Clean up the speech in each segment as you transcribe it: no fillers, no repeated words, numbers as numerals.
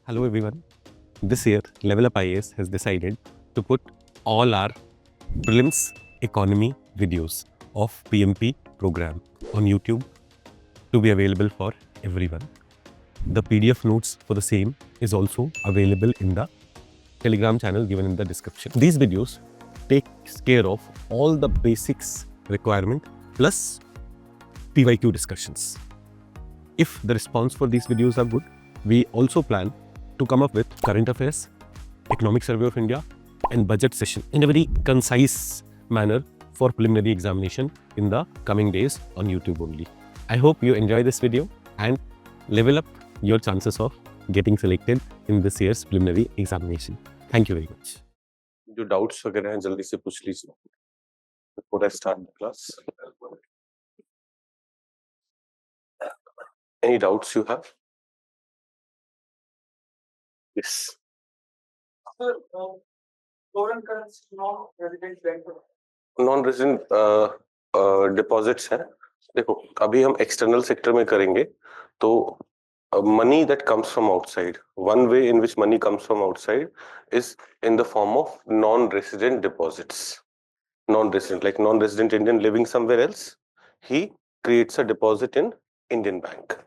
Hello everyone. This year, LevelUp IAS has decided to put all our prelims economy videos of PMP program on YouTube to be available for everyone. The PDF notes for the same is also available in the Telegram channel given in the description. These videos takes care of all the basics requirement plus PYQ discussions. If the response for these videos are good, we also plan to come up with current affairs, economic survey of India and budget session in a very concise manner for preliminary examination in the coming days on YouTube only. I hope you enjoy this video and level up your chances of getting selected in this year's preliminary examination. Thank you very much. जो doubts वगैरह हैं जल्दी से पूछ लीजिए before I start the class. Any doubts you have? Yes. Sir, foreign currency non-resident bank. Non-resident deposits हैं. देखो अभी हम external sector में करेंगे तो money that comes from outside. One way in which money comes from outside is in the form of non-resident deposits. Non-resident, like non-resident Indian living somewhere else, he creates a deposit in Indian bank.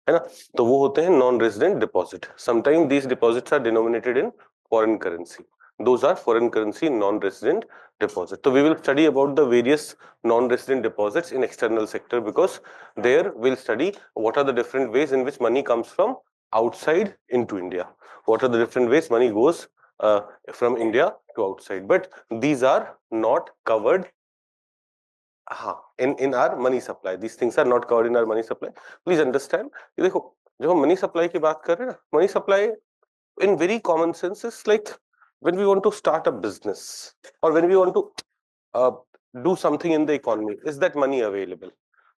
है ना? तो वो होते हैं non-resident deposit. Sometimes these deposits are denominated in foreign currency. Those are foreign currency non-resident deposit. So we will study about the various non-resident deposits in external sector because there we'll study what are the different ways in which money comes from outside into India. What are the different ways money goes from India to outside. But these are not covered in our money supply. These things are not covered in our money supply. Please understand. देखो जब हम money supply की बात कर रहे हैं ना, money supply in very common sense is like when we want to start a business or when we want to do something in the economy, is that money available?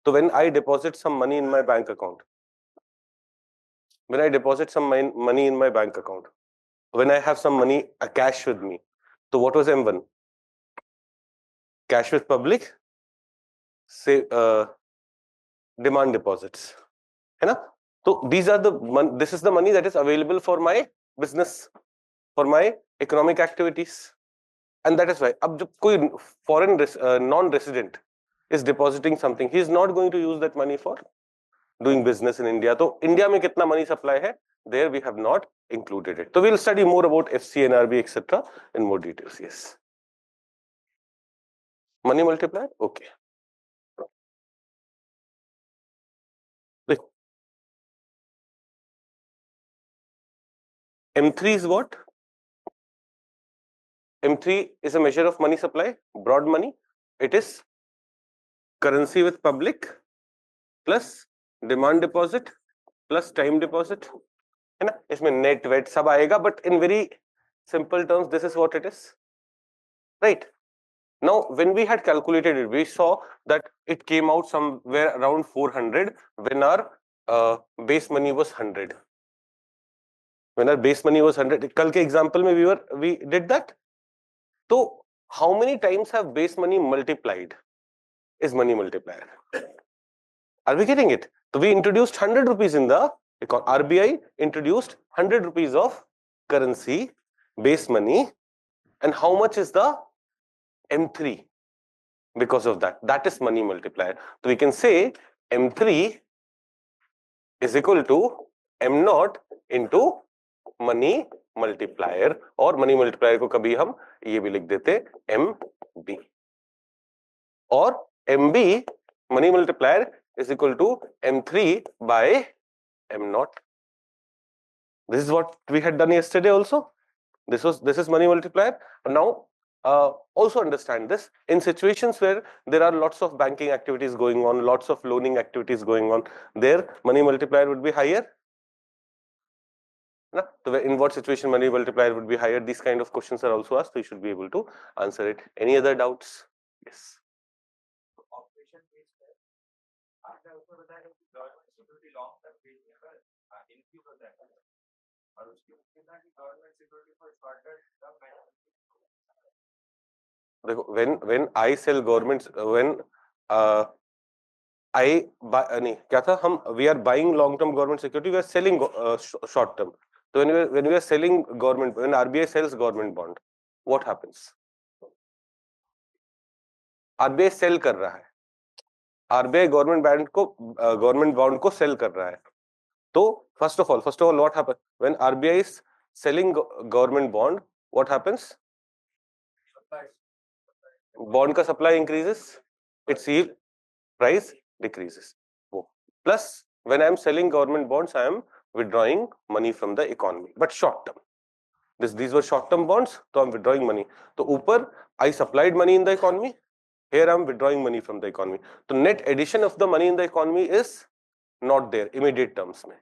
So when I deposit some money in my bank account, when I have some money, a cash with me, so what was M1? Cash with public, say demand deposits, है ना? So these are this is the money that is available for my business, for my economic activities, and that is why अब जब कोई foreign non-resident is depositing something, he is not going to use that money for doing business in India. तो India में कितना money supply है? There we have not included it. So we will study more about FC, NRB, etc. in more details. Yes. Money multiplier. Okay. M3 is what? M3 is a measure of money supply, broad money. It is currency with public plus demand deposit plus time deposit. है ना? इसमें net wet सब आएगा, but in very simple terms, this is what it is. Right? Now, when we had calculated it, we saw that it came out somewhere around 400 when our base money was 100. When our base money was 100, कल के example में we did that. So, how many times have base money multiplied is money multiplier? Are we getting it? So, we introduced 100 rupees in the RBI introduced 100 rupees of currency, base money, and how much is the M3 because of that? That is money multiplier. So, we can say M3 is equal to M0 into money multiplier, और money multiplier को कभी हम ये भी लिख देते MB, और MB money multiplier is equal to M3 by M0. This is what we had done yesterday also. This is money multiplier. Now also understand this, in situations where there are lots of banking activities going on, lots of loaning activities going on, there money multiplier would be higher. So in what situation money multiplier would be higher? These kind of questions are also asked, so you should be able to answer it. Any other doubts? Yes. When I sell governments, when I buy, नहीं क्या था हम, we are buying long term government security, we are selling short term. So when we are selling government, when RBI sells government bond, what happens? RBI sell कर रहा है, RBI government bond को sell कर रहा है. तो first of all, what happens when RBI is selling government bond? What happens? Bond का supply increases, its yield price decreases. Plus, when I am selling government bonds, I am withdrawing money from the economy, but short term. These were short term bonds, so I'm withdrawing money. So ऊपर I supplied money in the economy. Here I'm withdrawing money from the economy. So net addition of the money in the economy is not there immediate terms में.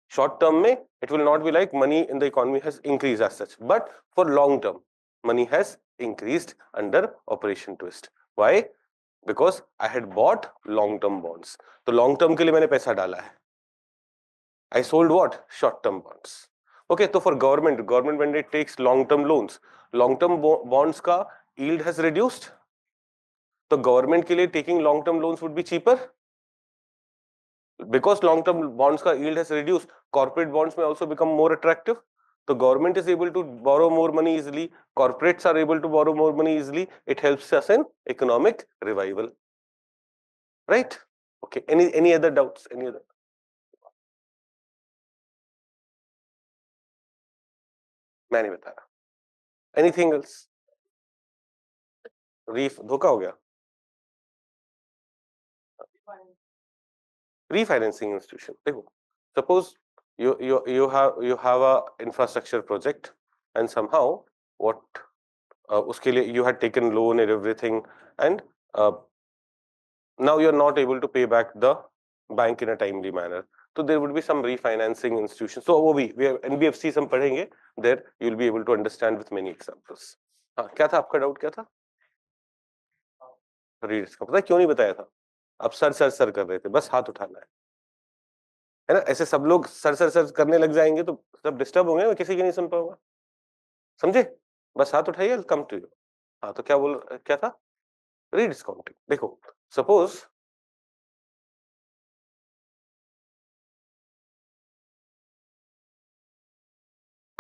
Short term में it will not be like money in the economy has increased as such, but for long term money has increased under operation twist. Why? Because I had bought long term bonds. तो long term के लिए मैंने पैसा डाला है. I sold what? Short term bonds. Okay, so for government when it takes long term loans, long term bonds का yield has reduced. तो government के लिए taking long term loans would be cheaper. Because long term bonds का yield has reduced, corporate bonds may also become more attractive. So government is able to borrow more money easily, corporates are able to borrow more money easily. It helps us in economic revival. Right? Okay, any other doubts? Any other? मैं नहीं बता रहा. Anything else? धोखा हो गया. Refinancing institution. देखो, suppose you have a infrastructure project and somehow what उसके लिए you had taken loan and everything and now you are not able to pay back the bank in a timely manner. So there would be some refinancing institution. So वो भी NBFCs हम पढ़ेंगे. There you will be able to understand with many examples. हाँ, क्या था आपका doubt? क्या था? रीड्स का पता क्यों नहीं बताया था? आप सर कर रहे थे, बस हाथ उठाना है ना. ऐसे सब लोग सर करने लग जाएंगे तो सब डिस्टर्ब होंगे, मैं किसी की नहीं सुन पाऊंगा. समझे? बस हाथ उठाइए, कम टू यू. हाँ, तो क्या था? रीडिस्काउंटिंग. देखो, suppose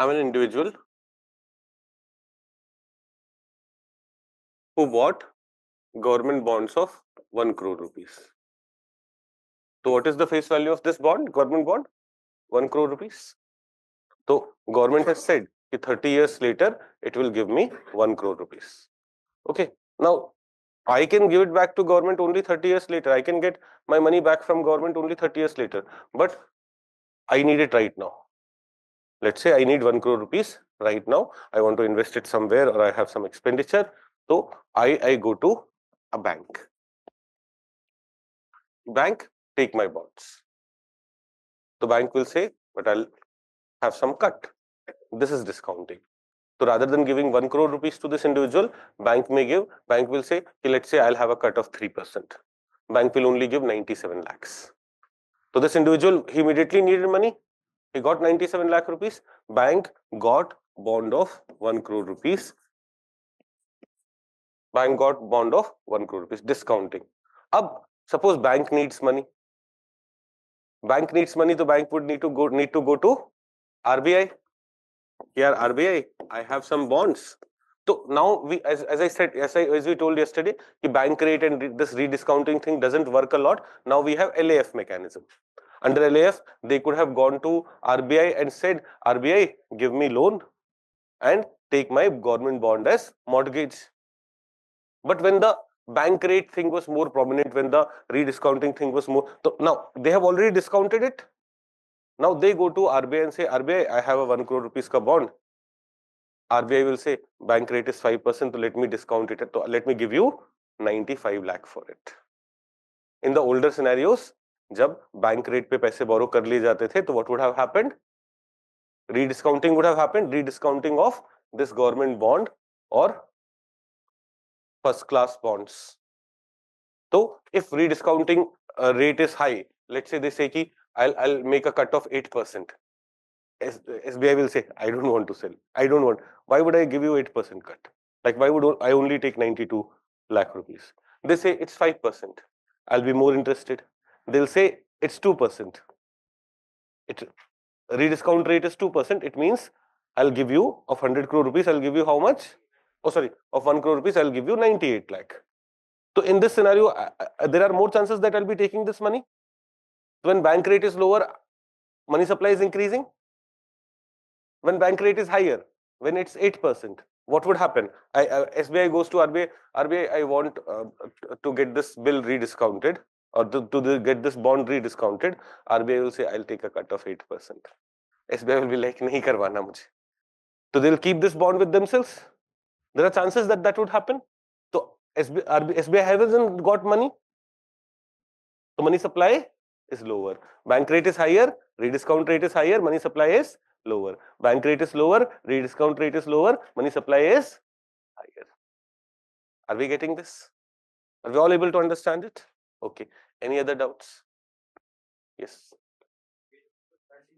I'm an individual who bought government bonds of 1 crore rupees. So what is the face value of this bond, government bond? 1 crore rupees. So government has said that 30 years later it will give me 1 crore rupees. Okay. Now I can give it back to government only 30 years later. I can get my money back from government only 30 years later. But I need it right now. Let's say I need 1 crore rupees right now. I want to invest it somewhere or I have some expenditure. So I go to a bank. Bank, take my bonds. The bank will say, but I'll have some cut. This is discounting. So rather than giving 1 crore rupees to this individual, bank will say, let's say I'll have a cut of 3%. Bank will only give 97 lakhs. So this individual, he immediately needed money. He got 97 lakh rupees. Bank got bond of 1 crore rupees. Bank got bond of 1 crore rupees, discounting. Ab, suppose bank needs money. Bank needs money, so bank would need to go to RBI. Here RBI, I have some bonds. So now we, as I said, as we told yesterday, the bank rate and this rediscounting thing doesn't work a lot. Now we have LAF mechanism. Under LAF, they could have gone to RBI and said, RBI, give me loan and take my government bond as mortgage. But when the bank rate thing was more prominent, when the rediscounting thing was more, so now they have already discounted it. Now they go to RBI and say, RBI, I have a 1 crore rupees ka bond. RBI will say, bank rate is 5%, so let me discount it. So let me give you 95 lakh for it. In the older scenarios, जब bank rate पे पैसे borrow कर लिए जाते थे, तो what would have happened? Rediscounting would have happened, rediscounting of this government bond or first class bonds. So if rediscounting rate is high, let's say they say ki I'll make a cut of 8%. SBI will say, I don't want to sell. I don't want. Why would I give you 8% cut? Like why would I only take 92 lakh rupees? They say it's 5%. I'll be more interested. They'll say it's 2%. rediscount rate is 2%, it means I'll give you of 100 crore rupees, I'll give you how much? Oh, sorry, of 1 crore rupees, I'll give you 98 lakh. So in this scenario, there are more chances that I'll be taking this money. When bank rate is lower, money supply is increasing. When bank rate is higher, when it's 8%, what would happen? SBI goes to RBI, I want to get this bill rediscounted, or to get this bond rediscounted. RBI will say, I'll take a cut of 8%. SBI will be like, nahi karwana mujhe. So they'll keep this bond with themselves. There are chances that that would happen. So SBI hasn't got money. So money supply is lower. Bank rate is higher, rediscount rate is higher, money supply is lower. Bank rate is lower, rediscount rate is lower, money supply is higher. Are we getting this? Are we all able to understand it? Okay. Any other doubts? Yes.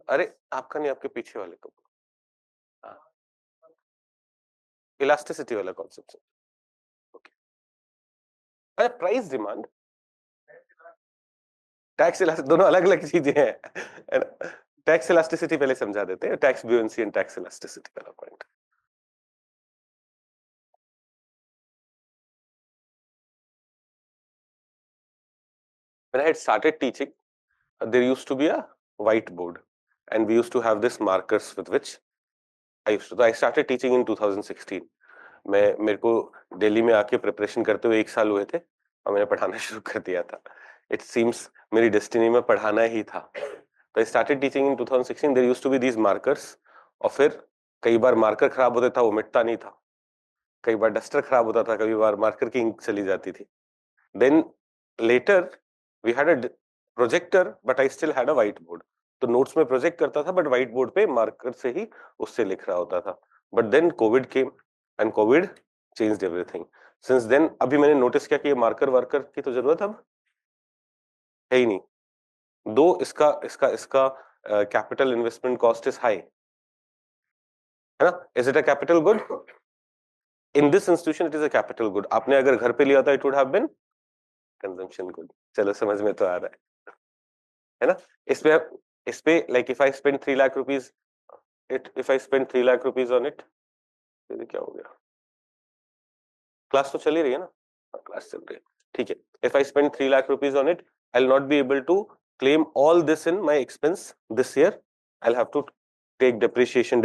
अरे आपका नहीं, आपके पीछे वाले को. Elasticity वाला concept. Okay. अरे price demand, tax elasticity दोनों अलग अलग चीजें हैं. टैक्स इलास्टिसिटी पहले समझा देते हैं. Tax buoyancy and tax elasticity वाला point. When I had started teaching, there used to be a whiteboard, and we used to have this markers with which I started teaching in 2016. मेरे को दिल्ली में आके preparation करते हुए 1 साल हुए थे और मैंने पढ़ाना शुरू कर दिया था. It seems मेरी डेस्टिनी में पढ़ाना ही था. तो I started teaching in 2016. There used to be these markers, और फिर कई बार मार्कर खराब होता था, वो मिटता नहीं था. कई बार डस्टर खराब होता था, कई बार मार्कर की इंक चली जाती थी. Then later we had a projector, but I still had a whiteboard. तो नोट्स में प्रोजेक्ट करता था, बट व्हाइट बोर्ड पे मार्कर से ही उससे लिख रहा होता था. But then COVID came and COVID changed everything. Since then अभी मैंने नोटिस किया कि ये मार्कर वर्कर की तो जरूरत अब है ही नहीं. दो इसका इसका इसका capital investment cost is high, है ना. Is it a capital good? In this institution it is a capital good. आपने अगर घर पे लिया था, it would have been consumption good. चलो समझ में तो आ रहा है ना. इस पे like if I spend 3 lakh rupees, if I spend 3 lakh rupees on it, तो क्या हो गया? क्लास तो चल ही रही है ना. क्लास चल रही है, ठीक है. If I spend 3 lakh rupees on it, I'll not be able to claim all this in my expense this year. I'll have to take depreciation,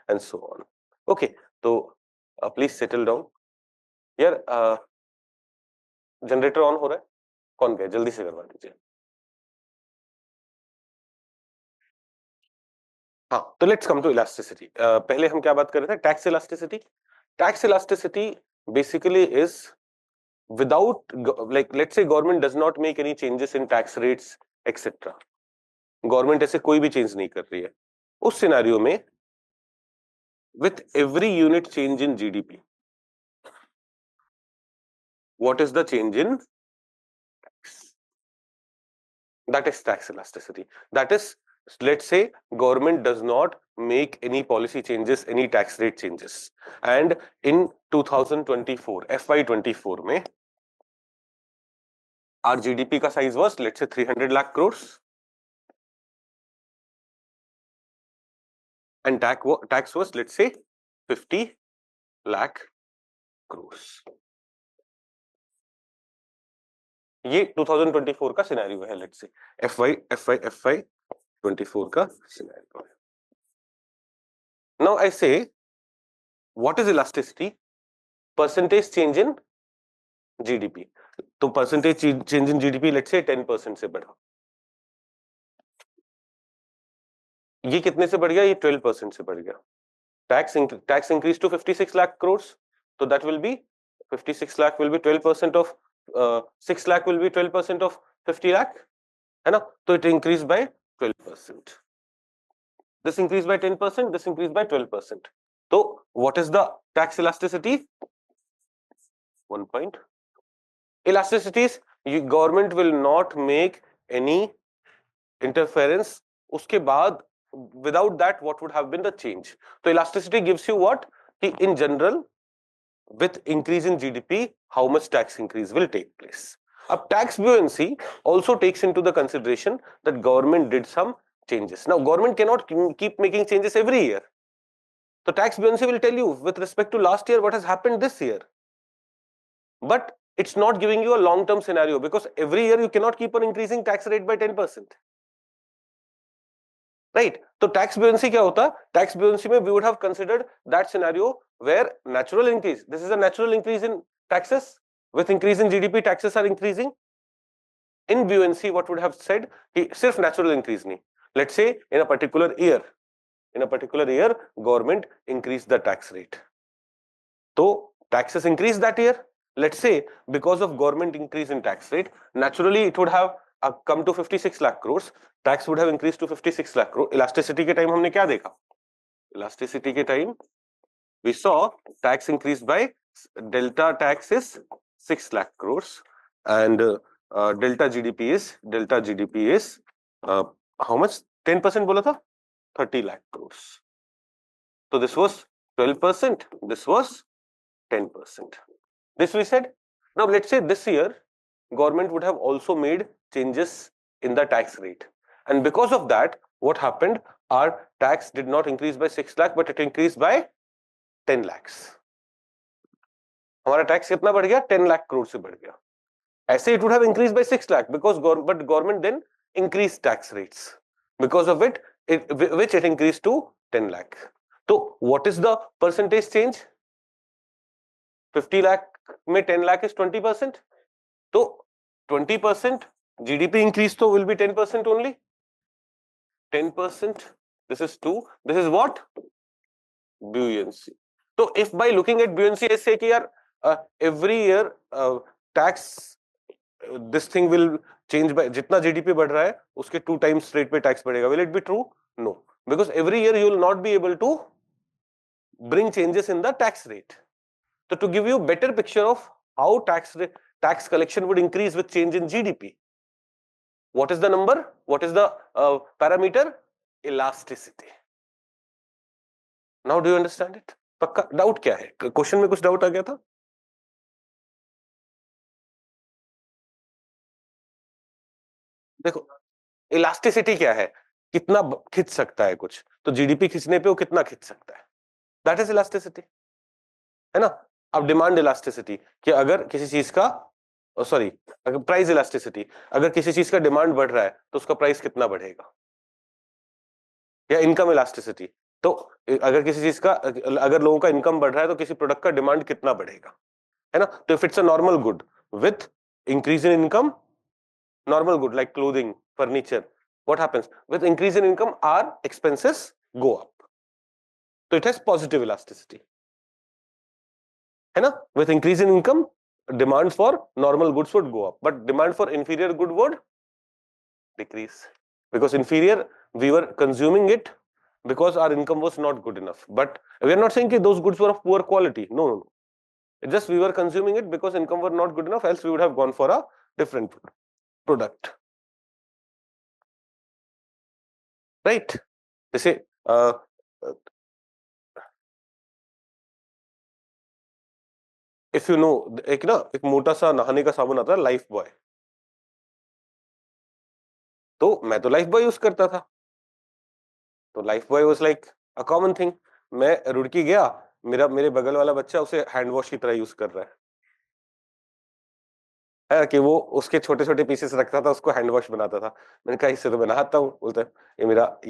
and so on. Okay, so please settle down. यार generator on हो रहा है, कौन गया? जल्दी से करवा दीजिए. हाँ, तो लेट्स कम टू इलास्टिसिटी. पहले हम क्या बात कर रहे थे? Tax elasticity. Tax elasticity basically is without, like let's say government does not make any changes in tax rates etc. Government ऐसे कोई भी चेंज नहीं कर रही है. उस सिनेरियो में with every unit change in GDP, what is the change in tax? That is tax elasticity. That is, let's say government does not make any policy changes, any tax rate changes, and in 2024 FY24 में our GDP का size was let's say 300 lakh crores, and tax was let's say 50 lakh crores. ये 2024 का scenario है. Let's say FY 24 का scenario है. Now I say what is elasticity? Percentage change in GDP. तो percentage change in GDP let's say 10% से बढ़ा. ये कितने से बढ़ गया? ये 12% से बढ़ गया. Tax increase to 56 lakh crores, तो that will be 56 lakh will be 12% of 6 lakh will be 12% of 50 lakh, है ना. तो it increased by 12%. This increased by 10%, this increased by 12%. So what is the tax elasticity? 1 point. Elasticities, government will not make any interference. उसके बाद without that what would have been the change? So elasticity gives you what? In general, with increase in GDP, how much tax increase will take place. अब tax buoyancy also takes into the consideration that government did some changes. Now government cannot keep making changes every year. So tax buoyancy will tell you with respect to last year what has happened this year, but it's not giving you a long term scenario, because every year you cannot keep on increasing tax rate by 10%, right? So tax buoyancy क्या होता? Tax buoyancy में we would have considered that scenario where natural increase, this is a natural increase in taxes, with increase in GDP taxes are increasing. In buoyancy what would have said कि सिर्फ natural increase नहीं, let's say in a particular year government increased the tax rate, so taxes increased that year. Let's say because of government increase in tax rate, naturally it would have come to 56 lakh crores, tax would have increased to 56 lakh crore. Elasticity के time हमने क्या देखा? Elasticity के time we saw tax increased by delta tax is 6 lakh crores and delta GDP is how much? 10% बोला था? 30 lakh crores. So this was 12%, this was 10%. This we said. Now let's say this year government would have also made changes in the tax rate, and because of that what happened, our tax did not increase by 6 lakh but it increased by 10 lakhs. हमारा tax कितना बढ़ गया? 10 लाख करोड़ से बढ़ गया. ऐसे it would have increased by 6 lakh because government then increased tax rates, because of which it increased to 10 lakh. So what is the percentage change? 50 lakh में 10 lakh is 20%. So 20% GDP increase तो will be 10% only. 10%. This is 2. This is what? Buoyancy. So if by looking at buoyancy I say कि यार every year tax this thing will change by जितना GDP बढ़ रहा है उसके 2 times rate पे tax बढ़ेगा. Will it be true? No, because every year you will not be able to bring changes in the tax rate. So to give you a better picture of how tax collection would increase with change in GDP, what is the number? What is the parameter? Elasticity. Now do you understand it? पक्का doubt क्या है? Question में कुछ doubt आ गया था? देखो elasticity क्या है? कितना खिंच सकता है कुछ, तो जीडीपी खींचने पे वो कितना खिंच सकता है, दैट इज इलास्टिसिटी, है ना? अब डिमांड इलास्टिसिटी कि अगर किसी चीज का सॉरी प्राइस इलास्टिसिटी, अगर किसी चीज का डिमांड बढ़ रहा है तो उसका प्राइस कितना बढ़ेगा, या इनकम इलास्टिसिटी, तो अगर किसी चीज का अगर लोगों का इनकम बढ़ रहा है तो किसी प्रोडक्ट का डिमांड कितना बढ़ेगा, है ना? तो if it's a normal good with increase in income, normal good like clothing, furniture, what happens with increase in income? Our expenses go up, so it has positive elasticity, है ना? With increase in income, demand for normal goods would go up, but demand for inferior good would decrease, because inferior we were consuming it because our income was not good enough. But we are not saying that those goods were of poor quality, no, it's just we were consuming it because income were not good enough, else we would have gone for a different product, right? जैसे if you know एक मोटा सा नहाने का साबुन आता है life boy, तो मैं तो लाइफ बॉय यूज करता था, तो life boy was like a common thing. मैं रुड़की गया, मेरे बगल वाला बच्चा उसे हैंड वॉश की तरह यूज कर रहा है कि वो उसके छोटे छोटे पीसेस रखता था, उसको हैंड वॉश बनाता था. मैंने कहा इससे तो मैं नहाता हूँ. बोलता है ये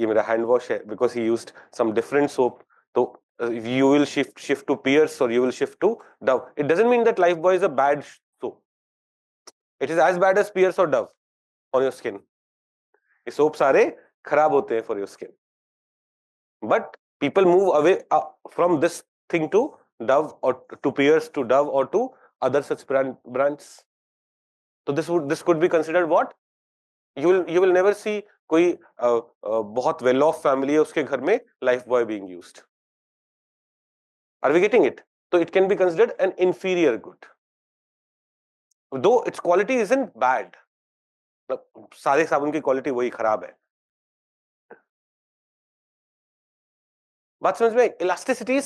मेरा हैंड वॉश है because he used some different soap. तो you will shift to Pierce or you will shift to Dove. It doesn't mean that Lifebuoy is a bad soap. It is as bad as Pierce or Dove on your skin. ये soap सारे खराब होते हैं for your skin. But people move away from this thing to Dove or to Pierce to Dove or to other such brands. So this could be considered what? You will never see कोई बहुत well off family है उसके घर में Lifebuoy being used. Are we getting it? So it can be considered an inferior good, though its quality isn't bad. सारे साबुन की quality वही खराब है. बात समझ में? इलास्टिसिटी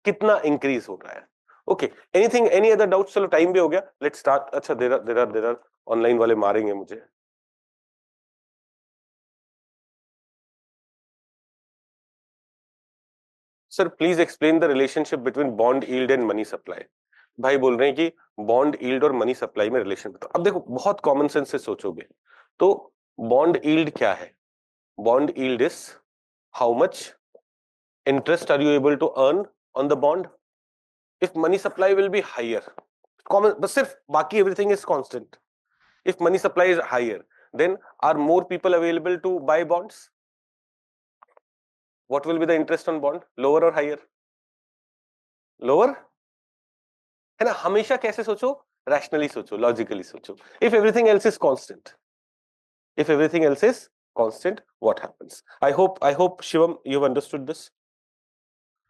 कितना इंक्रीज हो रहा है. Okay, anything any other doubt? चलो टाइम भी हो गया, लेट्स स्टार्ट. अच्छा देयर आर ऑनलाइन वाले मारेंगे मुझे. Sir please explain the relationship between bond yield and money supply. भाई बोल रहे हैं कि बॉन्ड यील्ड और मनी सप्लाई में रिलेशन बताओ। अब देखो बहुत कॉमन सेंस से सोचोगे तो बॉन्ड यील्ड क्या है? Bond yield is how much interest are you able to earn on the bond? If money supply will be higher, common, but sirf baki everything is constant. If money supply is higher, then are more people available to buy bonds? What will be the interest on bond? Lower or higher? Lower, है ना? हमेशा कैसे सोचो? Rationally सोचो, logically सोचो। If everything else is constant, if everything else is constant, what happens? I hope Shivam you've understood this.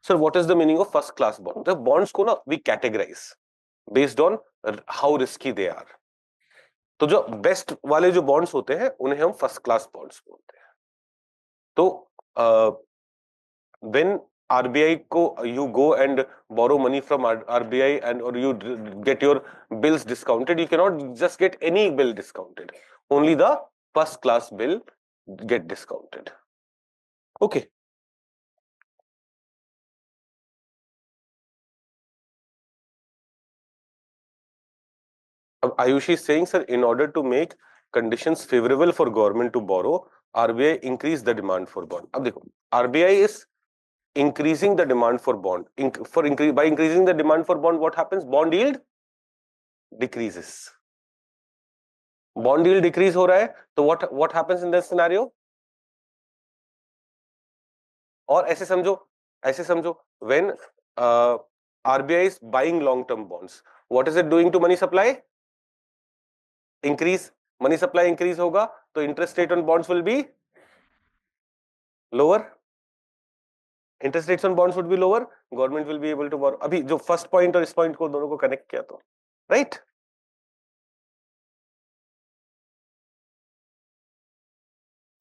Sir, what is the meaning of first class bond? The bonds को ना we categorize based on how risky they are. तो जो best वाले जो bonds होते हैं उन्हें हम फर्स्ट क्लास बॉन्ड्स बोलते हैं। तो व्हेन आरबीआई को you go and borrow money from RBI and और you get your bills discounted, you can not just get any bill discounted, only the first class bill get discounted. Okay, Ayushi is saying, sir, in order to make conditions favorable for government to borrow, RBI increase the demand for bond. अब देखो, RBI is increasing the demand for bond. By increasing the demand for bond, what happens? Bond yield decreases. Bond yield decrease हो रहा है, तो what happens in this scenario? और ऐसे समझो, when RBI is buying long-term bonds, what is it doing to money supply? Increase. Money supply increase होगा तो interest rate on bonds will be lower. Interest rates on bonds would be lower. Government will be able to borrow. अभी जो first point और इस point को दोनों को connect किया तो right?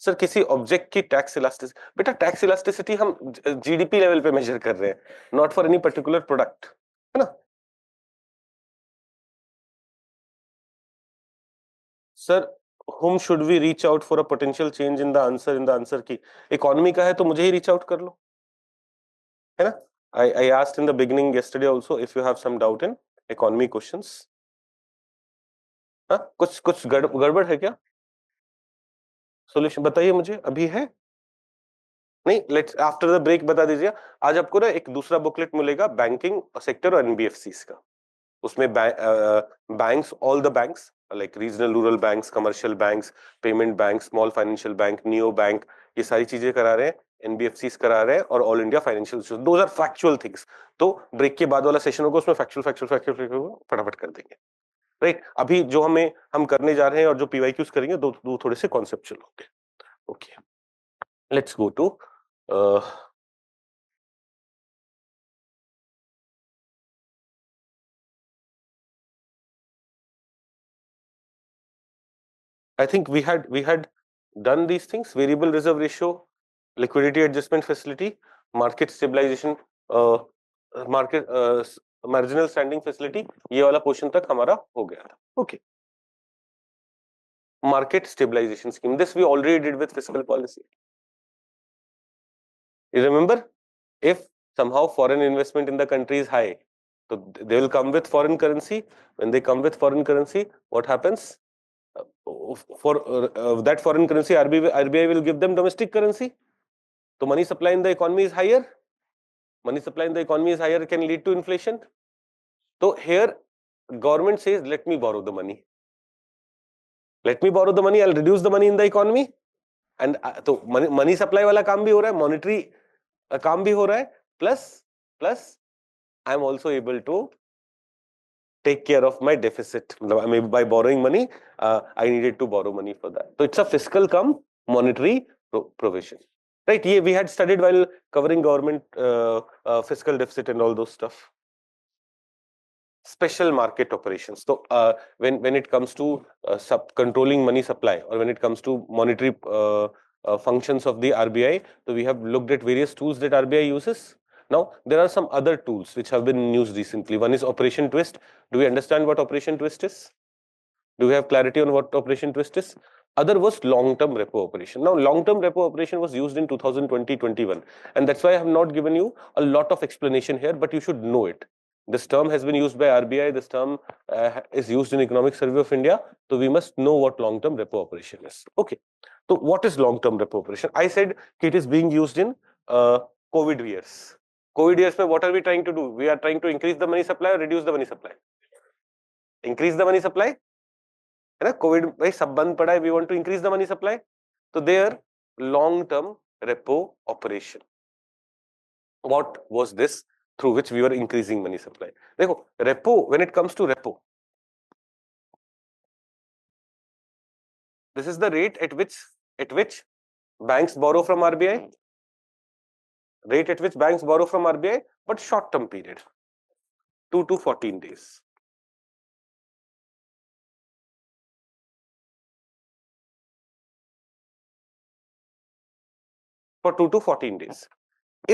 सर किसी ऑब्जेक्ट की टैक्स इलास्टिसिटी, बेटा टैक्स इलास्टिसिटी हम जीडीपी लेवल पे मेजर कर रहे हैं, not for any particular product, है ना? Sir whom should we reach out for a potential change in the answer की? इकोनॉमी का है तो मुझे ही रीच आउट कर लो, है ना? I asked in the beginning yesterday also if you have some doubt in economy questions. हाँ, कुछ गड़बड़ है क्या? सॉल्यूशन बताइए मुझे, अभी है? नहीं, लेट्स आफ्टर द ब्रेक बता दीजिए। आज आपको ना एक दूसरा बुकलेट मिलेगा बैंकिंग सेक्टर और एनबीएफसीज का। उसमें banks, all the banks like regional rural banks, commercial banks, payment bank, small financial bank, neo bank, ये सारी चीजें करा रहे हैं, एनबीएफसीज करा रहे हैं और all India financial, those are factual things. तो ब्रेक के बाद वाला सेशन होगा उसमें फैक्चुअल फटाफट कर देंगे, राइट? अभी जो हम करने जा रहे हैं और जो पीवाईक्यूज करेंगे दो थोड़े से कॉन्सेप्चुअल होंगे। Okay, let's go to I think we had done these things: variable reserve ratio, liquidity adjustment facility, market stabilization, market marginal standing facility. ये वाला पोर्शन तक हमारा हो गया था। Okay. Market stabilization scheme. This we already did with fiscal policy. You remember, if somehow foreign investment in the country is high, so they will come with foreign currency. When they come with foreign currency, what happens? For that foreign currency, RBI will give them domestic currency. So money supply in the economy is higher. Money supply in the economy is higher, can lead to inflation. So here government says, let me borrow the money. Let me borrow the money, I'll reduce the money in the economy. And so money supply वाला काम भी हो रहा है, monetary काम भी हो रहा है, plus I am also able to take care of my deficit. Maybe by borrowing money, I needed to borrow money for that. So it's a fiscal cum monetary provision, right? Yeah, we had studied while covering government fiscal deficit and all those stuff. Special market operations. So when it comes to controlling money supply, or when it comes to monetary functions of the RBI, so we have looked at various tools that RBI uses. Now there are some other tools which have been used recently. One is operation twist. Do we understand what operation twist is? Do we have clarity on what operation twist is? Other was long-term repo operation. Now, long-term repo operation was used in 2020-21, and that's why I have not given you a lot of explanation here, but you should know it. This term has been used by RBI. This term is used in Economic Survey of India, so we must know what long-term repo operation is. Okay, so what is long-term repo operation? I said it is being used in COVID years. COVID years, what are we trying to do? We are trying to increase the money supply or reduce the money supply? Increase the money supply. है ना, Covid भाई सब बंद पड़ा है, we want to increase the money supply, तो there long term repo operation, what was this through which we were increasing money supply? देखो repo, when it comes to repo, this is the rate at which banks borrow from RBI, rate at which banks borrow from RBI, but short term period, 2 to 14 days. For 2 to 14 days.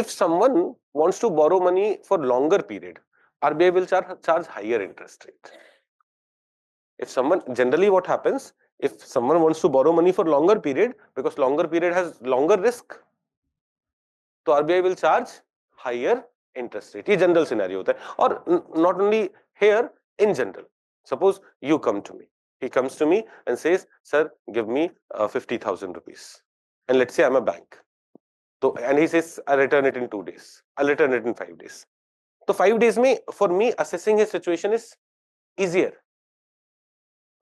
If someone wants to borrow money for longer period, RBI will charge higher interest rate. If someone, generally what happens, if someone wants to borrow money for longer period, because longer period has longer risk, तो RBI will charge higher interest rate. ये general scenario होता है. और not only here, in general. Suppose you come to me. He comes to me and says, "Sir, give me 50,000 rupees." And let's say I'm a bank. So, and he says, "I'll return it in 2 days. I'll return it in 5 days." So 5 days में, for me, assessing his situation is easier.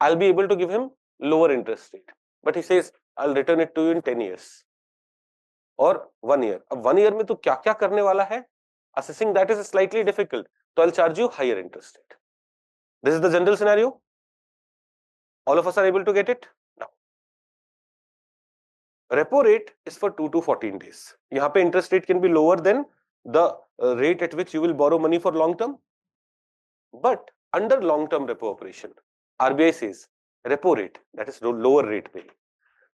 I'll be able to give him lower interest rate. But he says, "I'll return it to you in 10 years or 1 year." अब 1 year में तो क्या क्या करने वाला है? Assessing that is slightly difficult. So I'll charge you higher interest rate. This is the general scenario. All of us are able to get it now. Repo rate is for 2 to 14 days. यहाँ पे interest rate can be lower than the rate at which you will borrow money for long term. But under long term repo operation, RBI says repo rate, that is lower rate pay,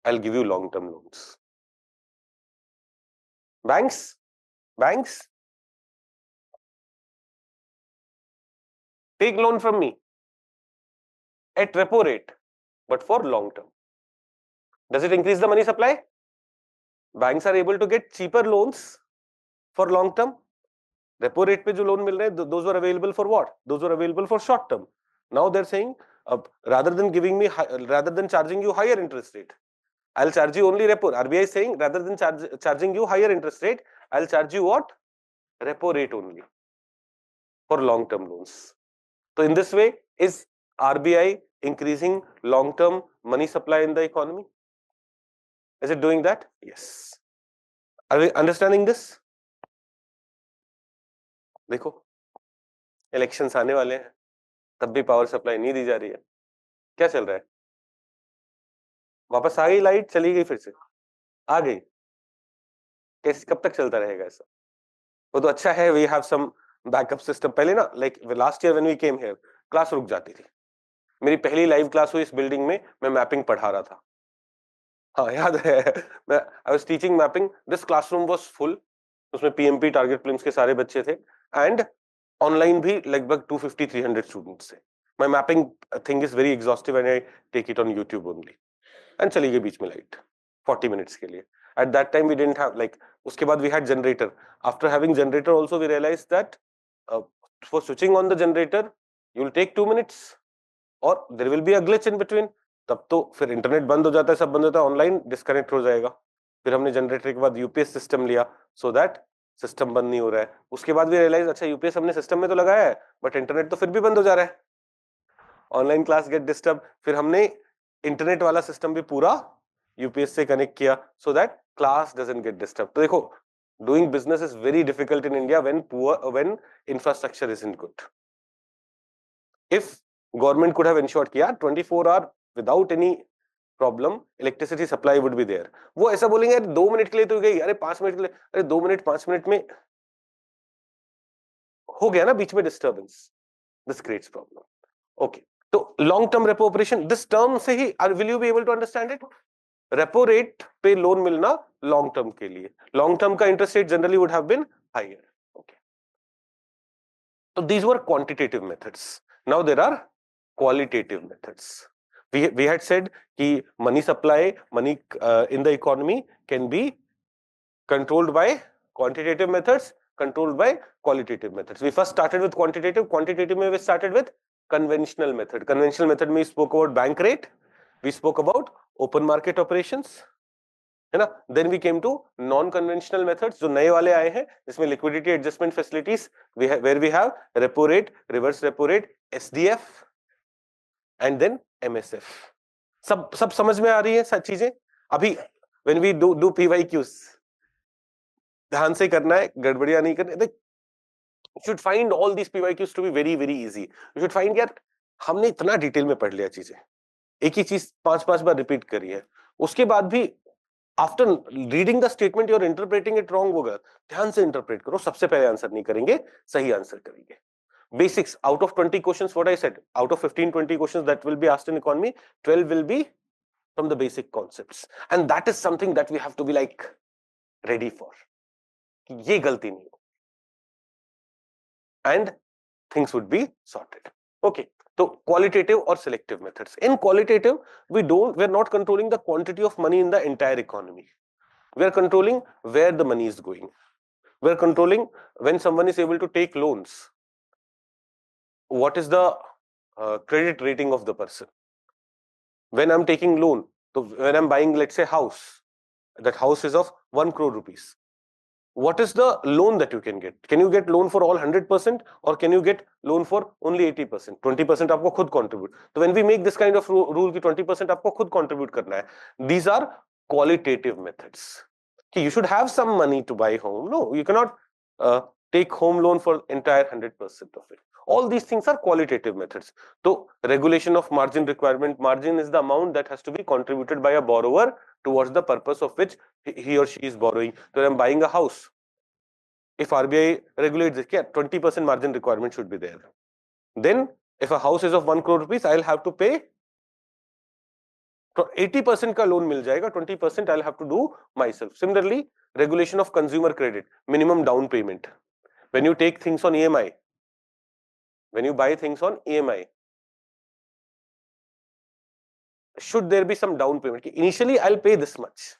I'll give you long term loans. Banks take loan from me at repo rate, but for long term. Does it increase the money supply? Banks are able to get cheaper loans for long term. Repo rate पे जो loan मिल रहे हैं, those were available for what? Those were available for short term. Now they're saying, rather than charging you higher interest rate, I'll charge you only repo. RBI is saying, rather than charging you higher interest rate, I'll charge you what? Repo rate only for long term loans. So in this way, is RBI increasing long term money supply in the economy? Is it doing that? Yes. Are we understanding this? देखो, elections आने वाले हैं, तब भी power supply नहीं दी जा रही है. क्या चल रहा है? वापस आ गई लाइट, चली गई, फिर से आ गई. कैसे, कब तक चलता रहेगा ऐसा? वो तो अच्छा है, we have some backup system. पहले ना, like last year when we came here, class रुक जाती थी. मेरी पहली लाइव क्लास हुई इस बिल्डिंग में, मैं मैपिंग पढ़ा रहा था. हाँ याद है, मैं I was teaching mapping. This classroom was full. उसमें पीएमपी टारगेट प्रीलिम्स के सारे बच्चे थे, एंड ऑनलाइन भी लगभग 250-300 स्टूडेंट्स थे. My mapping thing is very exhaustive and I take it on YouTube only. And चली गई बीच में लाइट 40 मिनट्स के लिए. At that time we didn't have, like, उसके बाद we had generator. After having generator also we realized that for switching on the generator you will take 2 minutes or there will be a glitch in between. तब तो फिर internet बंद हो जाता है, सब बंद होता है, ऑनलाइन डिस्कनेक्ट हो जाएगा. फिर हमने जनरेटर के बाद यूपीएस सिस्टम लिया, सो दैट सिस्टम बंद नहीं हो रहा है. उसके बाद भी रियलाइज, अच्छा यूपीएस हमने सिस्टम में तो लगाया है, बट इंटरनेट तो फिर भी बंद हो जा रहा है, ऑनलाइन क्लास गेट डिस्टर्ब. फिर हमने इंटरनेट वाला सिस्टम भी पूरा यूपीएस से कनेक्ट किया, so that class doesn't get disturbed. तो देखो, doing business is very difficult in India when infrastructure isn't good. If government could have ensured कि यार 24 hour without any problem electricity supply would be there. वो ऐसा बोलेंगे यार 2 minute के लिए तो गई, अरे 5 मिनट के लिए, अरे 2 मिनट 5 मिनट में हो गया ना बीच में disturbance. This creates problem. Okay. तो long term repo operation, this term से ही will you be able to understand it? Repo rate पे लोन मिलना लॉन्ग टर्म के लिए. लॉन्ग टर्म का interest rate generally would have been higher. Okay, तो these were quantitative methods. Now there are qualitative methods. We had said कि money supply, money in the economy can be controlled by quantitative methods, controlled by qualitative methods. We first started with quantitative. Quantitative में we started with conventional method. Conventional method में we spoke about bank rate, we spoke about open market operations, है ना. Then we came to non-conventional methods जो नए वाले आए हैं, जिसमें liquidity adjustment facilities where we have repo rate, reverse repo rate, SDF and then MSF. सब समझ में आ रही है सब चीजें. अभी when we do PYQs, ध्यान से करना है, गड़बड़ियां नहीं करनी. You should find all these PYQs to be very very easy. You should find यार हमने इतना डिटेल में पढ़ लिया चीजें, एक ही चीज 5-5 बार रिपीट करी है, उसके बाद भी after reading the statement you're interpreting it wrong होगा. ध्यान से इंटरप्रेट करो, सबसे पहले आंसर नहीं करेंगे, सही आंसर करेंगे. Basics, out of 20 questions, what I said, out of 15-20 questions that will be asked in economy, 12 will be from the basic concepts, and that is something that we have to be like ready for. ये गलती नहीं हो, and things would be sorted. Okay, so qualitative or selective methods. In qualitative, we're not controlling the quantity of money in the entire economy. We are controlling where the money is going. We are controlling when someone is able to take loans, what is the credit rating of the person. When I'm taking loan, so when I'm buying, let's say, house, that house is of 1 crore rupees. What is the loan that you can get? Can you get loan for all 100% or can you get loan for only 80%? 20% आपको खुद contribute. So when we make this kind of rule कि 20% आपको खुद contribute करना है, these are qualitative methods. You should have some money to buy home. No, you cannot take home loan for entire 100% of it. All these things are qualitative methods. So regulation of margin requirement. Margin is the amount that has to be contributed by a borrower towards the purpose of which he or she is borrowing. So I'm buying a house. If RBI regulates this, 20% margin requirement should be there. Then if a house is of 1 crore rupees, I'll have to pay 80% का loan मिल जाएगा, 20% I'll have to do myself. Similarly, regulation of consumer credit, minimum down payment. When you take things on EMI, when you buy things on EMI, should there be some down payment? Initially, I'll pay this much.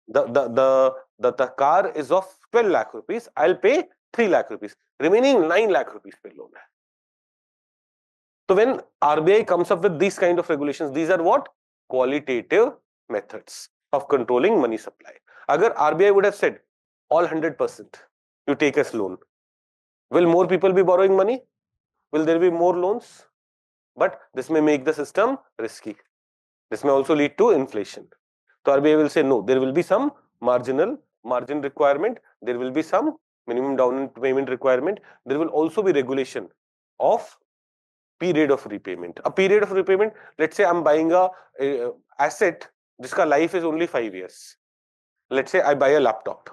The car is of 12 lakh rupees. I'll pay 3 lakh rupees. Remaining 9 lakh rupees पे loan है. So when RBI comes up with these kind of regulations, these are what? Qualitative methods of controlling money supply. Agar RBI would have said all 100% you take as loan, will more people be borrowing money? Will there be more loans? But this may make the system risky. This may also lead to inflation. So RBI will say no, there will be some margin requirement, there will be some minimum down payment requirement, there will also be regulation of period of repayment. A period of repayment, let's say I'm buying a asset जिसका life is only 5 years. Let's say I buy a laptop.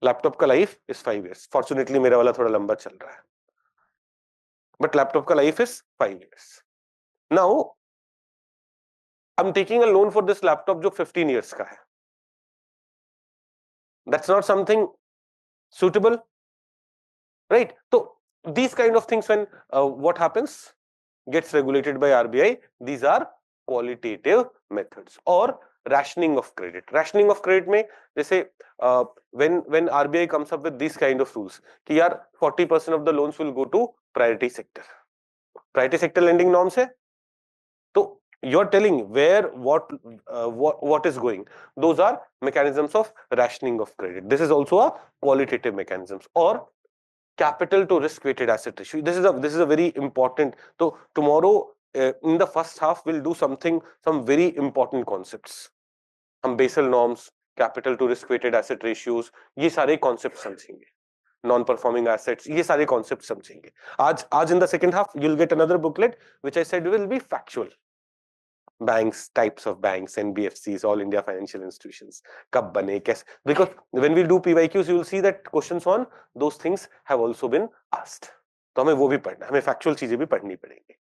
Laptop का life is 5 years. Fortunately मेरा वाला थोड़ा लंबा चल रहा है. But laptop का life is 5 years. Now I'm taking a loan for this laptop जो 15 years का है. That's not something suitable, right? So these kind of things, when what happens, gets regulated by RBI, these are qualitative methods. Or rationing of credit. Rationing of credit में जैसे when RBI comes up with these kind of rules कि यार 40% of the loans will go to priority sector. Priority sector lending norms है, तो you're telling where what is going. Those are mechanisms of rationing of credit. This is also a qualitative mechanisms. Or capital to risk weighted asset ratio. This is a very important. So tomorrow in the first half we'll do some very important concepts. हम Basel norms, capital to risk weighted asset ratios, ये सारे concepts समझेंगे. Non-performing assets, ये सारे concepts समझेंगे. आज in the second half you'll get another booklet which I said will be factual. Banks, types of banks, NBFCs, all India financial institutions, कब बने, कैसे, because when we do PYQs you will see that questions on those things have also been asked. तो हमें वो भी पढ़ना, हमें factual चीजें भी पढ़नी पड़ेंगी.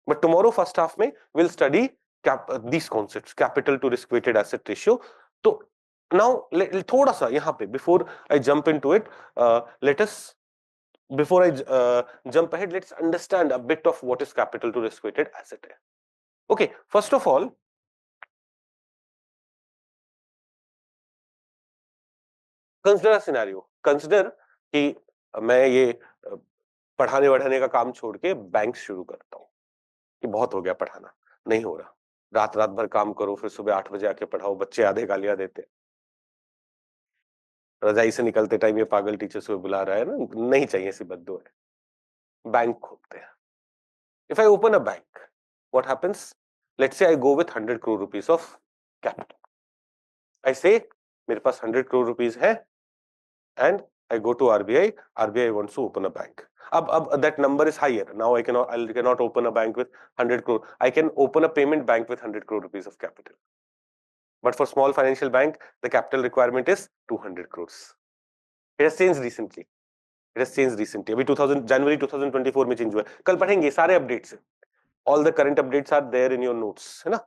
But tomorrow first half में we'll study these concepts, capital to risk weighted asset ratio. तो now थोड़ा सा यहाँ पे before I jump into it, before I jump ahead, let's understand a bit of what is capital to risk weighted asset. Okay, first of all, consider a scenario. Consider कि मैं ये पढ़ाने वढ़ाने का काम छोड़ के बैंक शुरू करता हूँ कि बहुत हो गया पढ़ाना, नहीं हो रहा, रात रात भर काम करो, फिर सुबह 8 बजे आके पढ़ाओ, बच्चे आधे गालियां देते, रजाई से निकलते टाइम ये पागल टीचर सुबह बुला रहा है ना, नहीं चाहिए ऐसी बद्दुआ है। बैंक खोलते हैं. If I open a bank, what happens? Let's say I go with 100 crore rupees of capital. I say मेरे पास 100 crore rupees है and I go to RBI. RBI wants to open a bank. अब that number is higher. Now I cannot open a bank with 100 crore. I can open a payment bank with 100 crore rupees of capital. But for small financial bank, the capital requirement is 200 crores. It has changed recently. It has changed recently. अभी 2000 January 2024 में change हुआ है. कल पढ़ेंगे सारे updates. All the current updates are there in your notes, है ना?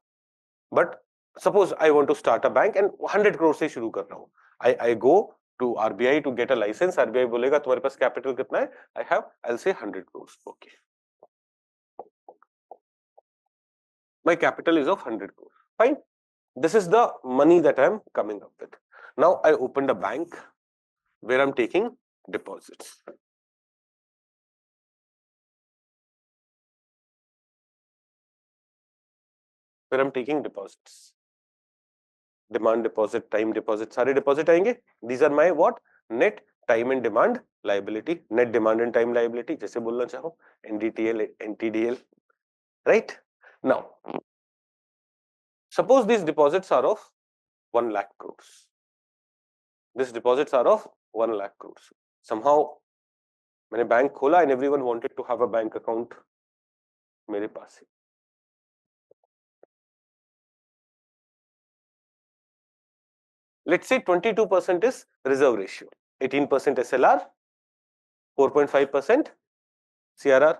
But suppose I want to start a bank and 100 crore से शुरू कर रहा हूँ. I go to RBI to get a license. RBI बोलेगा तुम्हारे पास capital कितना है? I'll say 100 crores. Okay. My capital is of 100 crores. Fine. This is the money that I'm coming up with. Now I opened a bank where I'm taking deposits. Where I'm taking deposits. Demand deposit, time deposit, सारे deposit आएंगे. These are my what? Net time and demand liability. Net demand and time liability. जैसे बोलना चाहो, NDTL, NTDL. Right? Now, suppose these deposits are of 1 lakh crores. These deposits are of 1 lakh crores. Somehow, मैंने bank खोला and everyone wanted to have a bank account मेरे पास ही. Let's say 22% is reserve ratio, 18% SLR, 4.5% CRR,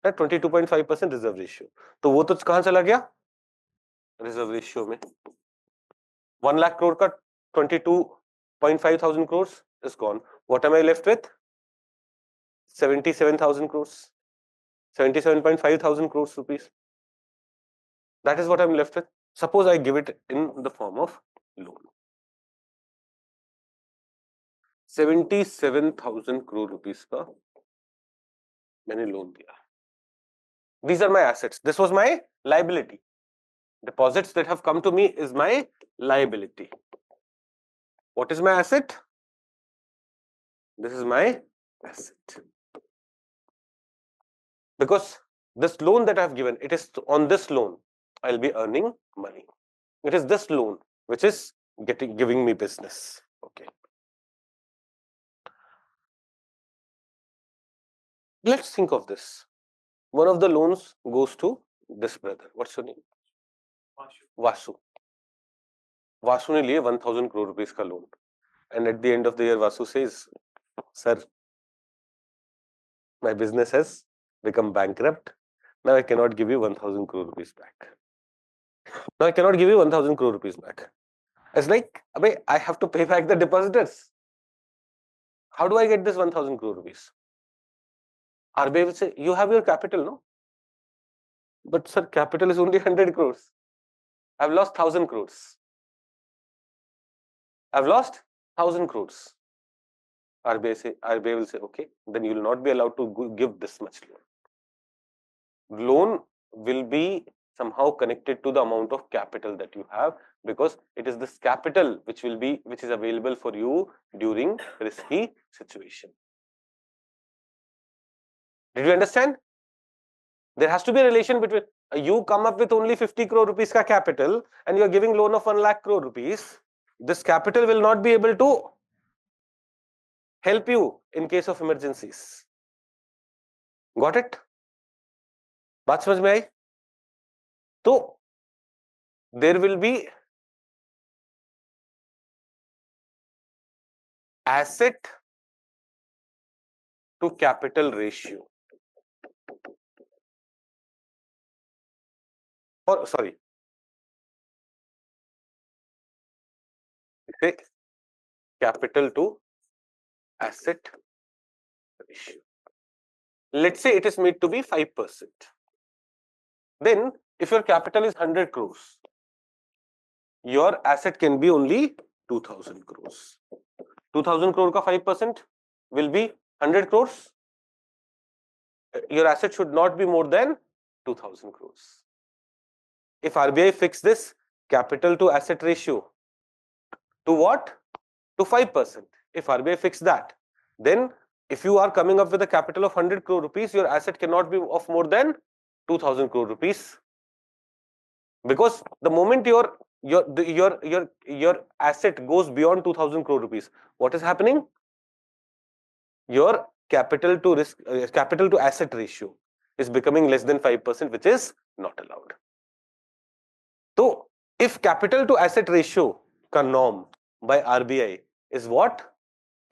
22.5% reserve ratio. तो वो तो कहां चला गया? Reserve ratio में. 1 lakh crore का 22.5 thousand crores is gone. What am I left with? 77,000 crores, 77.5 thousand crores rupees. That is what I'm left with. Suppose I give it in the form of loan. 77,000 crore rupees का मैंने loan दिया. These are my assets. This was my liability. Deposits that have come to me is my liability. What is my asset? This is my asset. Because this loan that I have given, it is on this loan I'll be earning money. It is this loan which is giving me business. Okay. Let's think of this. One of the loans goes to this brother. What's your name? Vasu. Vasu ने लिए 1,000 crore rupees का loan. And at the end of the year, Vasu says, "Sir, my business has become bankrupt. Now I cannot give you 1,000 crore rupees back. Now I cannot give you 1,000 crore rupees back." It's like, I have to pay back the depositors. How do I get this 1,000 crore rupees? RBI will say, you have your capital, no? But sir, capital is only 100 crores. I've lost 1,000 crores. I've lost 1,000 crores. RBI will say, okay, then you will not be allowed to give this much loan. Loan will be somehow connected to the amount of capital that you have, because it is this capital which is available for you during risky situation. Did you understand? There has to be a relation between you come up with only 50 crore rupees ka capital and you are giving loan of 1 lakh crore rupees. This capital will not be able to help you in case of emergencies. Got it? बात समझ में आई? तो there will be asset to capital ratio. Or sorry, say capital to asset ratio. Let's say it is made to be 5%. Then if your capital is 100 crores, your asset can be only 2000 crores. 2000 crore ka 5% will be 100 crores. Your asset should not be more than 2000 crores. If RBI fix this capital to asset ratio to what? To 5%. If RBI fix that, then if you are coming up with a capital of 100 crore rupees, your asset cannot be of more than 2000 crore rupees. Because the moment your asset goes beyond 2000 crore rupees, what is happening? Your capital to risk, capital to asset ratio is becoming less than 5%, which is not allowed. So, if capital to asset ratio ka norm by RBI is what?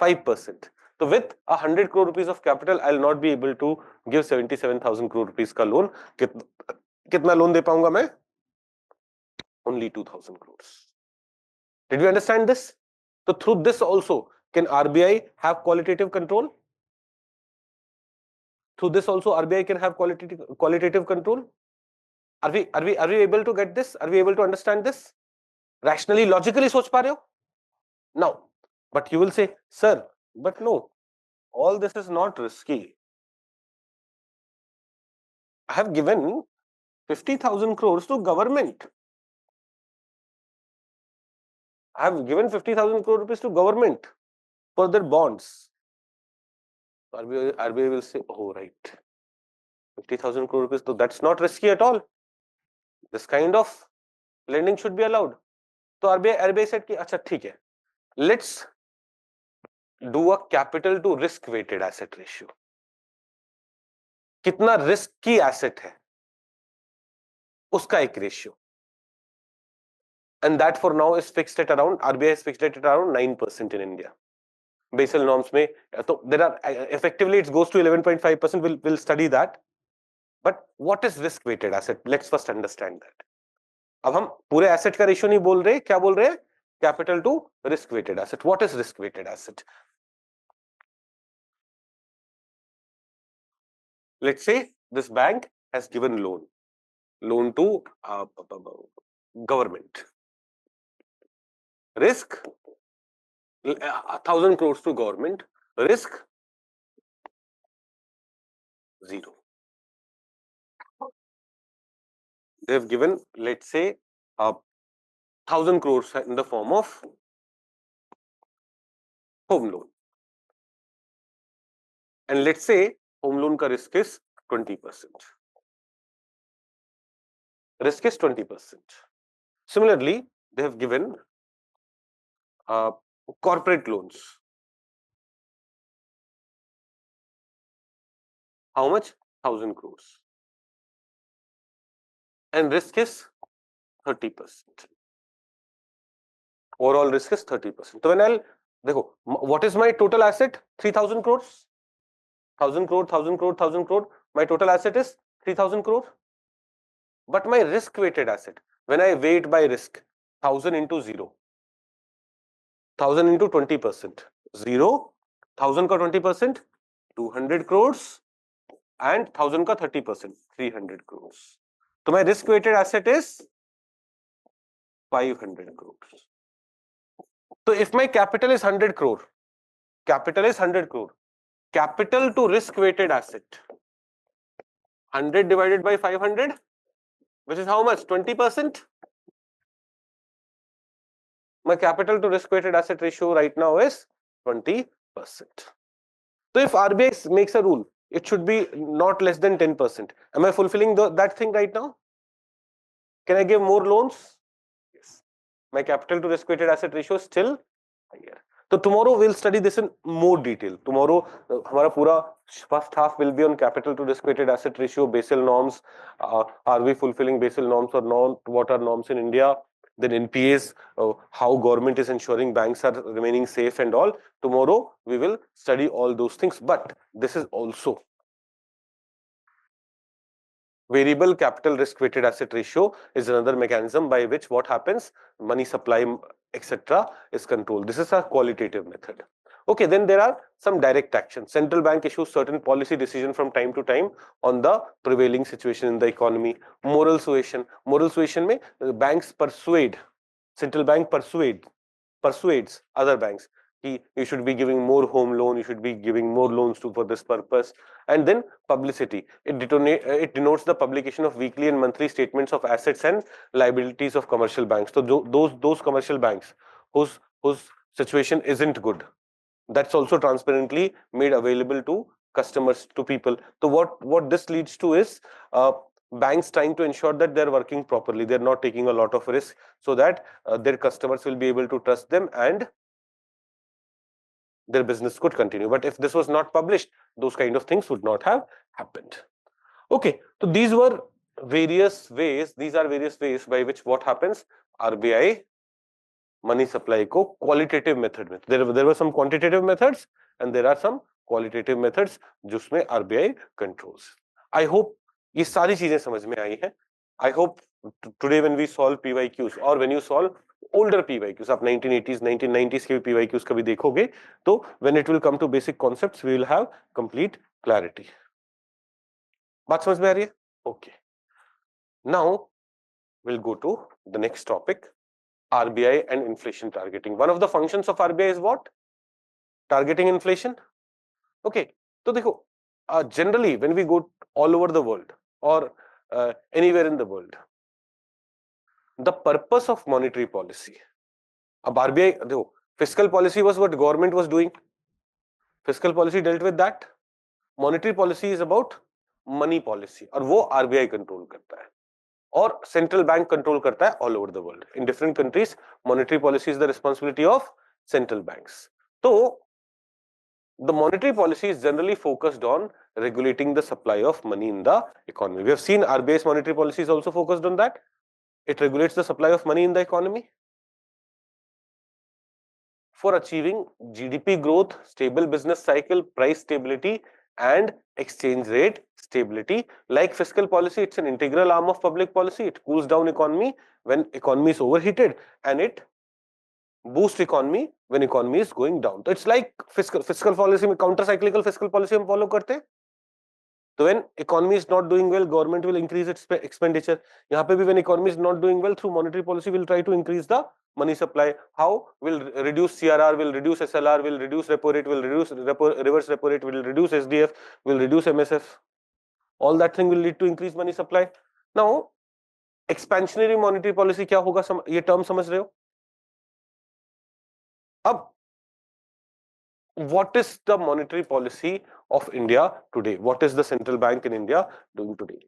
5%. So, with 100 crore rupees of capital, I will not be able to give 77,000 crore rupees ka loan. Kitna loan de paunga main? Only 2000 crores. Did we understand this? So, through this also, can RBI have qualitative control? Through this also, RBI can have qualitative control. Are we able to get this? Are we able to understand this? Rationally, logically, soch pa rahe ho? Now, but you will say, sir, but no, all this is not risky. I have given 50,000 crores to government. I have given 50,000 crore rupees to government for their bonds. RBI will say, oh, right. 50,000 crore rupees, so that's not risky at all. This kind of lending should be allowed. So RBI said, ki, acha, theek hai. Let's do a capital to risk weighted asset ratio. कितना risky asset है उसका एक ratio. And that for now is fixed at around, RBI has fixed it at around 9% in India. Basel norms mein, so there are effectively it goes to 11.5%. We'll study that. But what is risk weighted asset? Let's first understand that. अब हम पूरे asset का ratio नहीं बोल रहे, क्या बोल रहे हैं? Capital to risk weighted asset. What is risk weighted asset? Let's say this bank has given loan to government. Risk 1,000 crores to government. Risk 0. They have given, let's say, 1,000 crores in the form of home loan. And let's say home loan ka risk is 20%. Risk is 20%. Similarly, they have given corporate loans. How much? 1,000 crores. And risk is 30%. Overall risk is 30%. So when I'll, dekho, what is my total asset? 3,000 crores. 1,000 crore, 1,000 crore, 1,000 crore. My total asset is 3,000 crore. But my risk weighted asset, when I weight by risk, 1,000 into 0. 1,000 into 20%. 0, 1,000 ka 20%, 200 crores. And 1,000 ka 30%, 300 crores. So my risk weighted asset is 500 crores. So if my capital is 100 crore, capital to risk weighted asset, 100 divided by 500, which is how much? 20%. My capital to risk weighted asset ratio right now is 20%. So if RBI makes a rule, it should be not less than 10%. Am I fulfilling that thing right now? Can I give more loans? Yes. My capital to risk weighted asset ratio is still higher. So tomorrow we'll study this in more detail. Tomorrow, हमारा पूरा first half will be on capital to risk weighted asset ratio, Basel norms. Are we fulfilling Basel norms or not? What are norms in India? Then NPAs, how government is ensuring banks are remaining safe and all. Tomorrow we will study all those things. But this is also variable capital risk weighted asset ratio is another mechanism by which what happens, money supply, etc. is controlled. This is a qualitative method. Okay, then there are some direct actions. Central bank issues certain policy decision from time to time on the prevailing situation in the economy. Moral suasion. Moral suasion में banks persuade, central bank persuades other banks. You should be giving more home loan, you should be giving more loans for this purpose. And then publicity. It denotes the publication of weekly and monthly statements of assets and liabilities of commercial banks. So those commercial banks whose situation isn't good, that's also transparently made available to customers, to people. So what this leads to is banks trying to ensure that they're working properly, they're not taking a lot of risk, so that their customers will be able to trust them and their business could continue. But if this was not published, those kind of things would not have happened. Okay, so these are various ways by which what happens, RBI money supply को qualitative method में, there were some quantitative methods and there are some qualitative methods जिसमें RBI controls. I hope ये सारी चीजें समझ में आई हैं. I hope today when we solve PYQs or when you solve older PYQs, आप 1980s 1990s के PYQs कभी देखोगे तो when it will come to basic concepts we will have complete clarity. बात समझ में आ रही है? Okay. Now we'll go to the next topic, RBI and inflation targeting. One of the functions of RBI is what? Targeting inflation. Okay, so देखो, generally when we go all over the world or anywhere in the world, the purpose of monetary policy, अब RBI देखो, fiscal policy was what government was doing. Fiscal policy dealt with that. Monetary policy is about money policy और वो RBI control करता है और central bank control करता है all over the world. In different countries, monetary policy is the responsibility of central banks. So the monetary policy is generally focused on regulating the supply of money in the economy. We have seen RBI's monetary policy is also focused on that. It regulates the supply of money in the economy for achieving GDP growth, stable business cycle, price stability, and exchange rate stability. Like fiscal policy, it's an integral arm of public policy. It cools down economy when economy is overheated, and it boosts economy when economy is going down. So it's like fiscal policy में counter cyclical fiscal policy हम follow करते हैं. So when economy is not doing well, government will increase its expenditure. यहाँ पे भी when economy is not doing well, through monetary policy will try to increase the money supply. How? Will reduce CRR, will reduce SLR, will reduce repo rate, will reduce reverse repo rate, will reduce SDF, will reduce MSF. All that thing will lead to increased money supply. Now, expansionary monetary policy क्या होगा? ये term समझ रहे हो? अब what is the monetary policy of India today? What is the central bank in India doing today?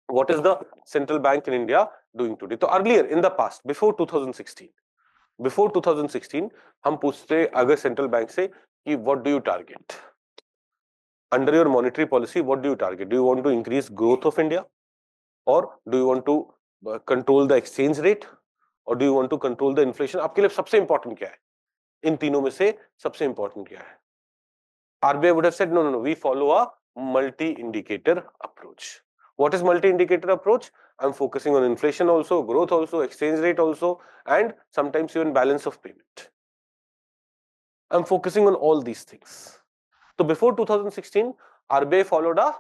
What is the central bank in India doing today? So earlier in the past, before 2016, हम पूछते अगर central bank से कि what do you target? Under your monetary policy, what do you target? Do you want to increase growth of India? Or do you want to control the exchange rate? Or do you want to control the inflation? आपके लिए सबसे important क्या है? इन तीनों में से सबसे important क्या है? RBI would have said, no, we follow a multi-indicator approach. What is multi-indicator approach? I'm focusing on inflation also, growth also, exchange rate also, and sometimes even balance of payment. I'm focusing on all these things. So before 2016, RBI followed a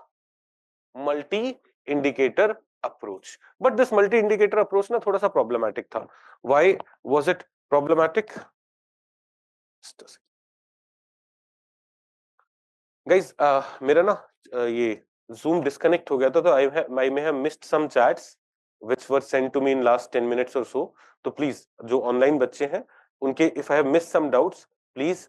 multi-indicator approach. But this multi-indicator approach ना थोड़ा सा problematic था. Why was it problematic? Guys, मेरा ना ये Zoom disconnect हो गया था, तो I may have missed some chats which were sent to me in last 10 minutes or so. तो please जो online बच्चे हैं उनके if I have missed some doubts, please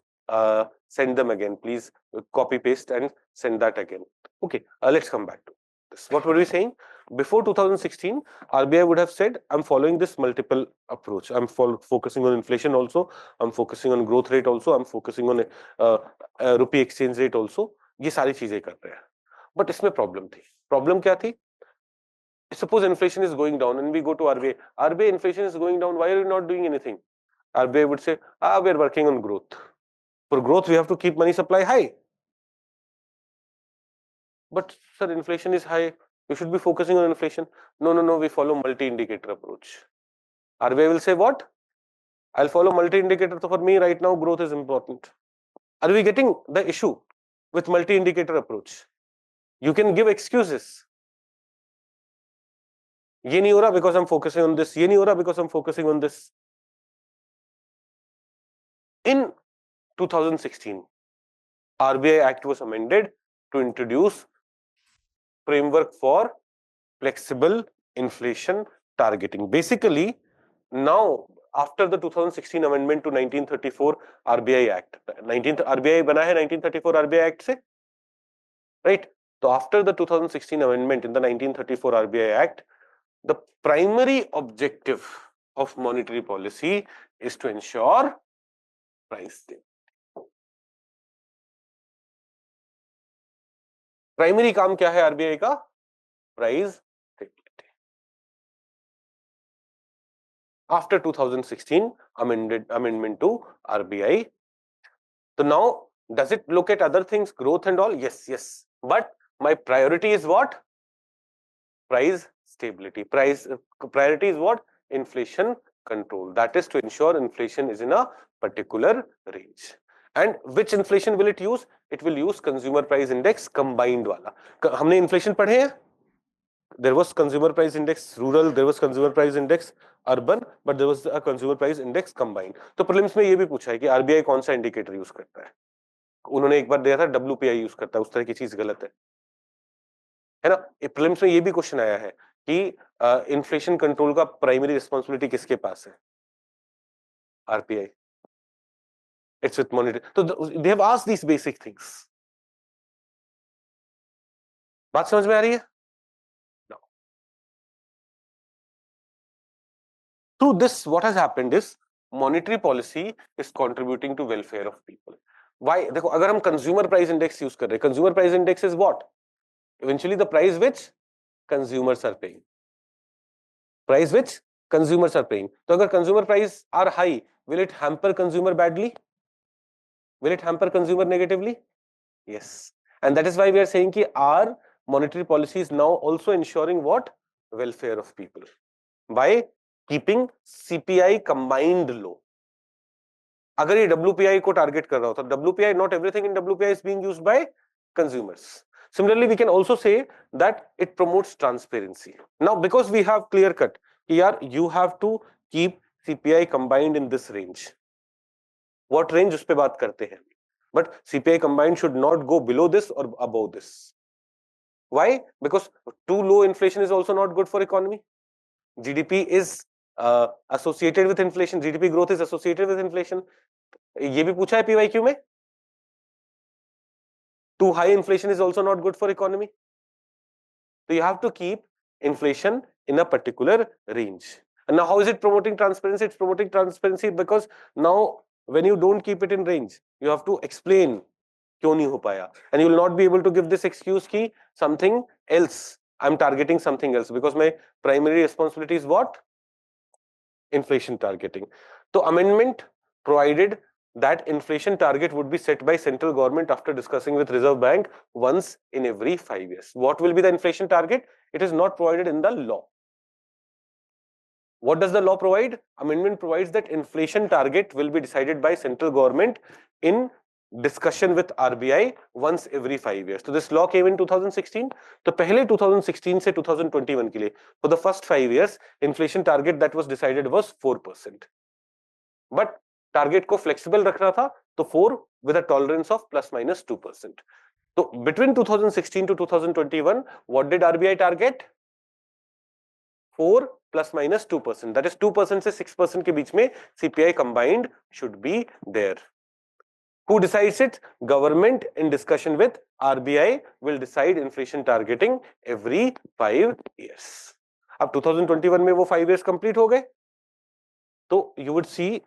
send them again. Please copy paste and send that again. Okay, let's come back to this. What were we saying? Before 2016, RBI would have said, I'm following this multiple approach. I'm focusing on inflation also. I'm focusing on growth rate also. I'm focusing on rupee exchange rate also. ये सारी चीजें कर रहे हैं. But इसमें problem थी. Problem क्या थी? Suppose inflation is going down and we go to RBI. RBI, inflation is going down. Why are you not doing anything? RBI would say, we are working on growth. For growth, we have to keep money supply high. But sir, inflation is high. We should be focusing on inflation. No, we follow multi-indicator approach. RBI will say what? I'll follow multi-indicator. So for me right now, growth is important. Are we getting the issue with multi-indicator approach? You can give excuses. ये नहीं हो रहा because I'm focusing on this. ये नहीं हो रहा because I'm focusing on this. In 2016, RBI Act was amended to introduce framework for flexible inflation targeting. Basically, now after the 2016 amendment to 1934 RBI Act, 19th RBI बना है 1934 RBI Act से, right? So after the 2016 amendment in the 1934 RBI Act, the primary objective of monetary policy is to ensure price stability. Primary काम क्या है RBI का? Price stability. After 2016 amendment to RBI. So now, does it look at other things, growth and all? Yes. But my priority is what? Price stability. Priority is what? Inflation control. That is to ensure inflation is in a particular range. And which inflation will it use? It will use consumer price index combined वाला. हमने inflation पढ़े हैं? There was consumer price index rural, there was consumer price index urban, but there was a consumer price index combined. तो prelims में ये भी पूछा है कि RBI कौन सा इंडिकेटर यूज करता है. उन्होंने एक बार दिया था WPI यूज करता है, उस तरह की चीज गलत है ना. prelims में ये भी क्वेश्चन आया है कि इन्फ्लेशन कंट्रोल का प्राइमरी रिस्पांसिबिलिटी किसके पास है? RBI. It's with monetary. So they have asked these basic things. बात समझ में आ रही है? Through this, what has happened is monetary policy is contributing to welfare of people. Why? देखो अगर हम consumer price index use कर रहे हैं, consumer price index is what? Eventually the price which consumers are paying. Price which consumers are paying. तो अगर consumer price are high, will it hamper consumer badly? Will it hamper consumer negatively? Yes. And that is why we are saying कि our monetary policy is now also ensuring what? Welfare of people. By keeping CPI combined low. अगर ये WPI को target कर रहा होता, WPI, not everything in WPI is being used by consumers. Similarly, we can also say that it promotes transparency. Now, because we have clear cut, here you have to keep CPI combined in this range. What range उस पे बात करते हैं? But CPI combined should not go below this or above this. Why? Because too low inflation is also not good for economy. GDP is associated with inflation. GDP growth is associated with inflation. ये भी पूछा है PYQ में. Too high inflation is also not good for economy. So you have to keep inflation in a particular range. And now how is it promoting transparency? It's promoting transparency because now when you don't keep it in range, you have to explain क्यों नहीं हो पाया. And you will not be able to give this excuse कि something else, I'm targeting something else, because my primary responsibility is what? Inflation targeting. So amendment provided that inflation target would be set by central government after discussing with Reserve Bank once in every 5 years. What will be the inflation target? It is not provided in the law. What does the law provide? Amendment provides that inflation target will be decided by central government in discussion with RBI once every 5 years. So this law came in 2016. तो पहले 2016 से 2021 के लिए for the first 5 years inflation target that was decided was 4%. But target को flexible रखना था तो 4 with a tolerance of plus minus 2%. So between 2016 to 2021, what did RBI target? 4 plus minus 2%. That is 2% से 6% के बीच में CPI combined should be there. Who decides it? Government in discussion with RBI will decide inflation targeting every 5 years. अब 2021 में वो 5 years complete हो गए, तो you would see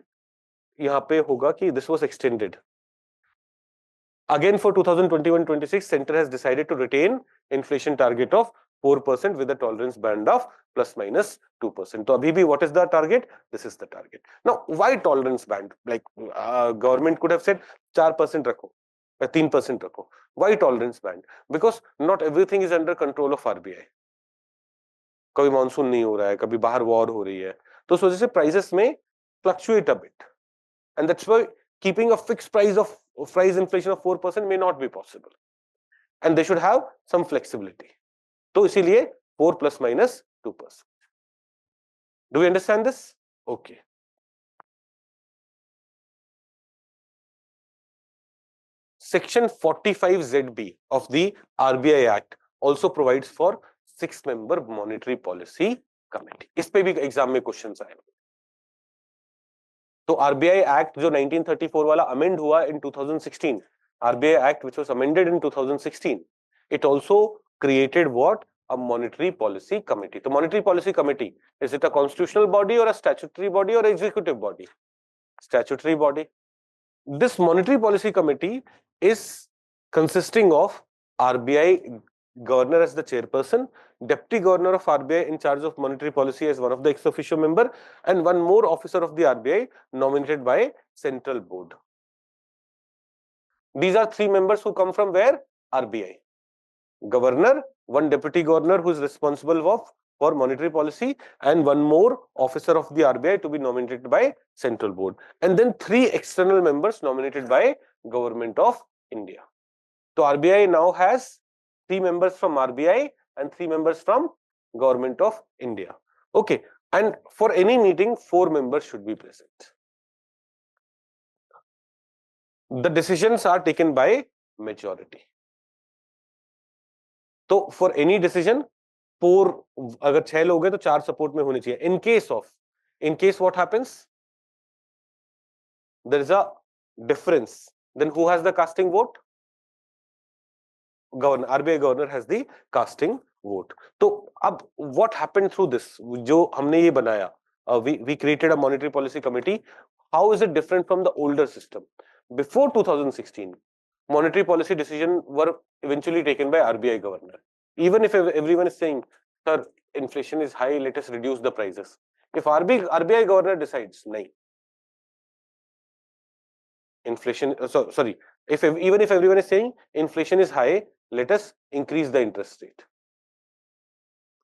यहाँ पे होगा कि this was extended. Again for 2021-26, center has decided to retain inflation target of 4% with a tolerance band of plus minus 2%. So abhi bhi what is the target? This is the target. Now why tolerance band? Like government could have said 4% rakho, 3% rakho. Why tolerance band? Because not everything is under control of RBI. कभी monsoon नहीं हो रहा है, कभी बाहर war हो रही है, तो उस वजह से प्राइसेस में fluctuate a bit, and that's why keeping a fixed price inflation of 4% may not be possible, and they should have some flexibility. तो इसीलिए 4 plus minus 2%. Do we understand this? Okay. Section 45ZB of the RBI Act also provides for 6-member monetary policy committee. इस पे भी exam में questions आए. तो RBI Act जो 1934 वाला अमेंड हुआ in 2016, RBI Act which was amended in 2016, it also created what? A monetary policy committee. The monetary policy committee, is it a constitutional body or a statutory body or executive body? Statutory body. This monetary policy committee is consisting of RBI governor as the chairperson, deputy governor of RBI in charge of monetary policy as one of the ex officio member, and one more officer of the RBI nominated by central board. These are 3 members who come from where? RBI. Governor, one deputy governor who is responsible for monetary policy, and one more officer of the RBI to be nominated by central board, and then 3 external members nominated by government of India. So RBI now has 3 members from RBI and 3 members from government of India. Okay, and for any meeting 4 members should be present. The decisions are taken by majority. So for any decision 4, अगर 6 लोग हैं तो 4 support में होने चाहिए. In case what happens? There is a difference. Then who has the casting vote? Governor. RBI governor has the casting vote. तो अब what happened through this? जो हमने ये बनाया, we created a monetary policy committee. How is it different from the older system? Before 2016, monetary policy decisions were eventually taken by RBI governor. Even if everyone is saying, sir, inflation is high, let us reduce the prices. If RBI governor decides, nahi. Inflation, even if everyone is saying inflation is high, let us increase the interest rate.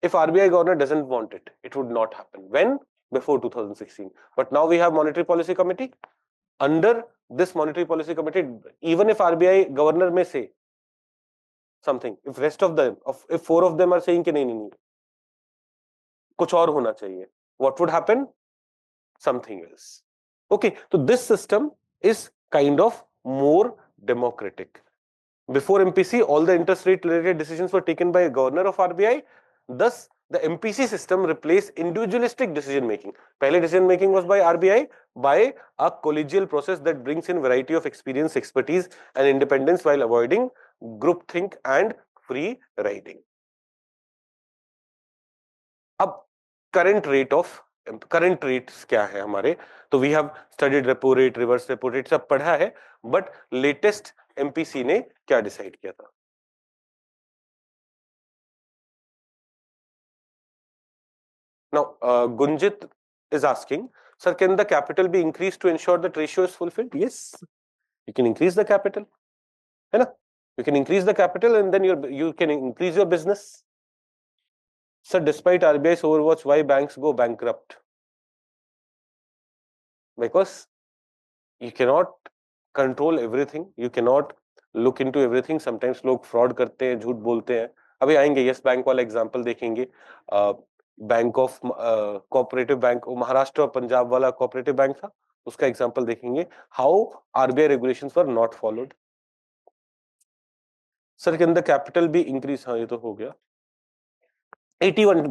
If RBI governor doesn't want it, it would not happen. When? Before 2016. But now we have monetary policy committee. Under this monetary policy committee, even if RBI governor may say something, if 4 of them are saying कि नहीं, कुछ और होना चाहिए, what would happen? Something else. Okay, so this system is kind of more democratic. Before MPC, all the interest rate related decisions were taken by a governor of RBI. Thus, the MPC system replaced individualistic decision making. Pehle decision making was by RBI by a collegial process that brings in variety of experience, expertise, and independence while avoiding groupthink and free riding. अब current rates क्या है हमारे? तो we have studied repo rate, reverse repo rate, सब पढ़ा है, but latest MPC ने क्या decide किया था? Now, Gunjit is asking, sir, can the capital be increased to ensure that ratio is fulfilled? Yes, you can increase the capital. है ना? You can increase the capital and then you can increase your business. Sir, despite RBI's overwatch, why banks go bankrupt? Because you cannot control everything. You cannot look into everything. Sometimes लोग fraud करते हैं, झूठ बोलते हैं. अभी आएंगे yes bank वाला example देखेंगे. Bank of cooperative bank, Maharashtra और पंजाब वाला कोऑपरेटिव बैंक था, उसका एग्जांपल देखेंगे. How RBI regulations were not followed. Sir can the capital be increase? हाँ, ये तो हो गया. 81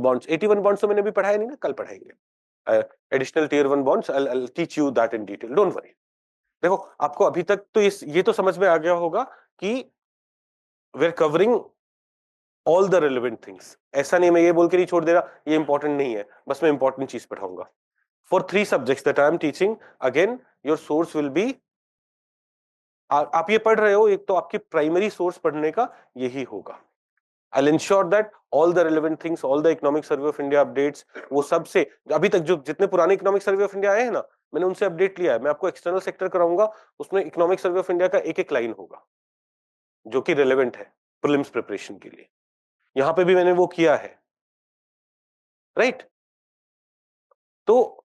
bonds तो मैंने भी पढ़ाया नहीं ना, कल पढ़ाएंगे. Additional tier 1 bonds, I'll teach you that in detail, don't worry. देखो, आपको अभी तक तो ये तो समझ में आ गया होगा कि we're covering all the relevant things. ऐसा नहीं मैं ये बोल के नहीं छोड़ दे रहा ये इंपॉर्टेंट नहीं है, बस मैं इंपॉर्टेंट चीज पढ़ाऊंगा. For 3 subjects that I am teaching, again your source will be, आप ये पढ़ रहे हो, एक तो आपकी प्राइमरी सोर्स पढ़ने का यही होगा. I'll ensure that all the relevant things, all the Economic Survey of India updates, वो सबसे अभी तक जो जितने पुराने Economic Survey of India आए हैं ना, मैंने उनसे अपडेट लिया है. मैं आपको एक्सटर्नल सेक्टर कराऊंगा, उसमें Economic Survey of India का एक लाइन होगा जो कि रेलेवेंट है प्रीलिम्स प्रिपरेशन के लिए. यहां पे भी मैंने वो किया है, राइट? तो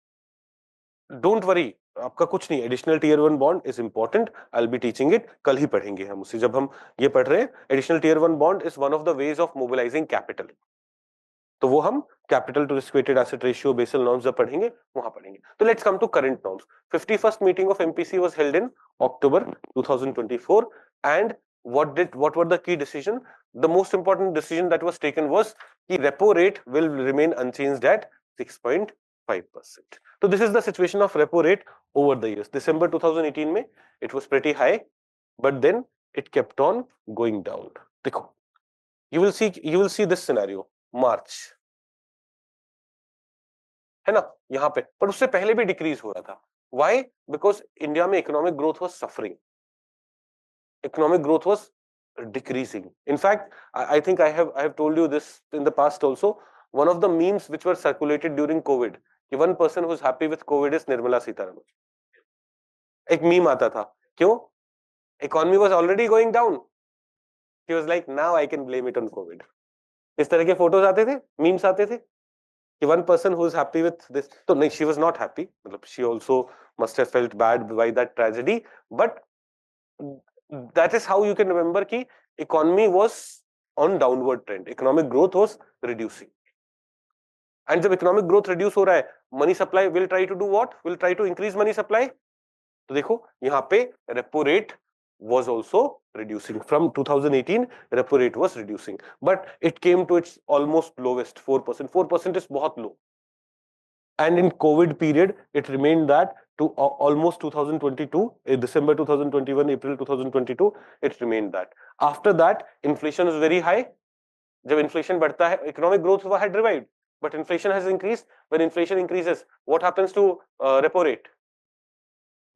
डोंट वरी, आपका कुछ नहीं, additional tier 1 bond is important, I will be teaching it, कल ही पढ़ेंगे हम उसे, जब हम ये पढ़ रहे हैं additional tier 1 bond is one of the ways of mobilising capital, तो वो हम capital to risk weighted asset ratio Basel norms जब पढ़ेंगे वहां पढ़ेंगे। तो let's come to current norms. 51st meeting of MPC was held in October 2024 and what were the key decision? The most important decision that was taken was कि repo rate will remain unchanged at 6.5%. So this is the situation of repo rate over the years. December 2018 में it was pretty high, but then it kept on going down. देखो, you will see this scenario. मार्च है ना यहां पे, पर उससे पहले भी डिक्रीज हो रहा था। व्हाई? बिकॉज इंडिया में economic growth was suffering, economic growth was decreasing. In fact, I think I have told you this in the past also. One of the memes which were circulated during COVID, कि one person who's happy with COVID is Nirmala Sitharaman. एक meme आता था, क्यों? Economy was already going down. He was like, now I can blame it on COVID. इस तरह के photos आते थे, मीम्स आते थे कि one person who is happy with this. तो नहीं, she was not happy. She also must have felt bad by that tragedy. But that is how you can remember कि economy was on downward trend. Economic growth was reducing. And जब economic growth reduce हो रहा है, money supply will try to do what? Will try to increase money supply. तो देखो यहाँ पे repo rate was also reducing. From 2018, repo rate was reducing, but it came to its almost lowest 4%. 4% is बहुत low. And in COVID period, it remained that to almost 2022, December 2021, April 2022, it remained that. After that, inflation is very high. जब inflation बढ़ता है, economic growth had revived, but inflation has increased. When inflation increases, what happens to repo rate?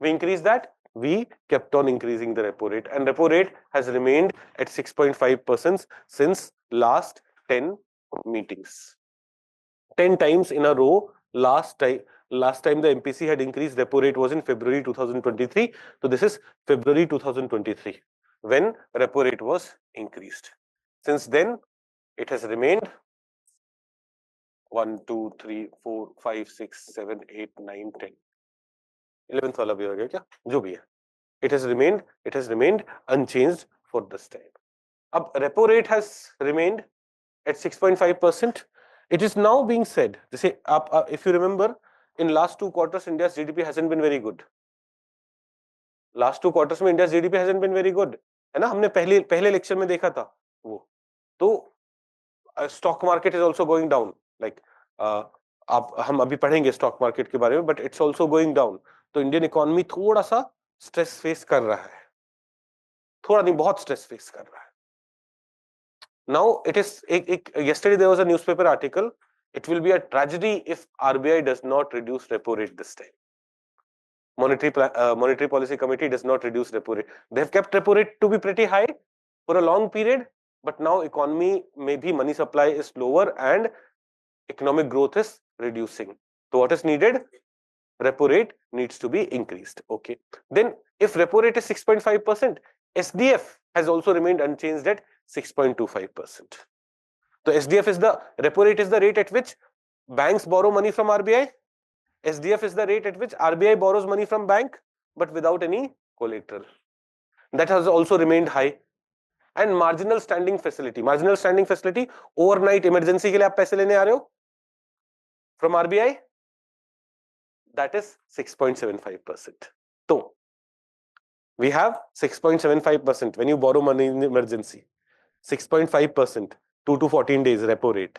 We increase that. We kept on increasing the repo rate, and repo rate has remained at 6.5% since last 10 meetings. 10 times in a row. Last time the MPC had increased repo rate was in February 2023. So this is February 2023 when repo rate was increased. Since then, it has remained 1, 2, 3, 4, 5, 6, 7, 8, 9, 10. 11th वाला भी हो गया क्या? जो भी है. It has remained unchanged for this time. अब repo rate has remained at 6.5%. It is now being said, if you remember, in last 2 quarters, India's GDP hasn't been very good. Last 2 quarters में India's GDP hasn't been very good, है ना? हमने पहले lecture में देखा था वो. तो stock market is also going down. Like हम अभी पढ़ेंगे स्टॉक मार्केट के बारे में, but it's also going down. तो इंडियन इकोनॉमी थोड़ा सा स्ट्रेस फेस कर रहा है, थोड़ा नहीं बहुत स्ट्रेस फेस कर रहा है. Now it is yesterday there was a newspaper article. It will be a tragedy if RBI does not reduce repo rate this time. Monetary Policy Committee does not reduce repo rate. They have kept repo rate to be pretty high for a long period, but now economy, maybe money supply is lower and economic growth is reducing. So what is needed? Repo rate needs to be increased. Okay. Then if repo rate is 6.5%, SDF has also remained unchanged at 6.25%. So SDF is the repo rate is the rate at which banks borrow money from RBI. SDF is the rate at which RBI borrows money from bank, but without any collateral. That has also remained high. And marginal standing facility. Marginal standing facility, overnight emergency के लिए आप पैसे लेने आ रहे हो from RBI. That is 6.75%. So we have 6.75% when you borrow money in emergency. 6.5% 2 to 14 days repo rate.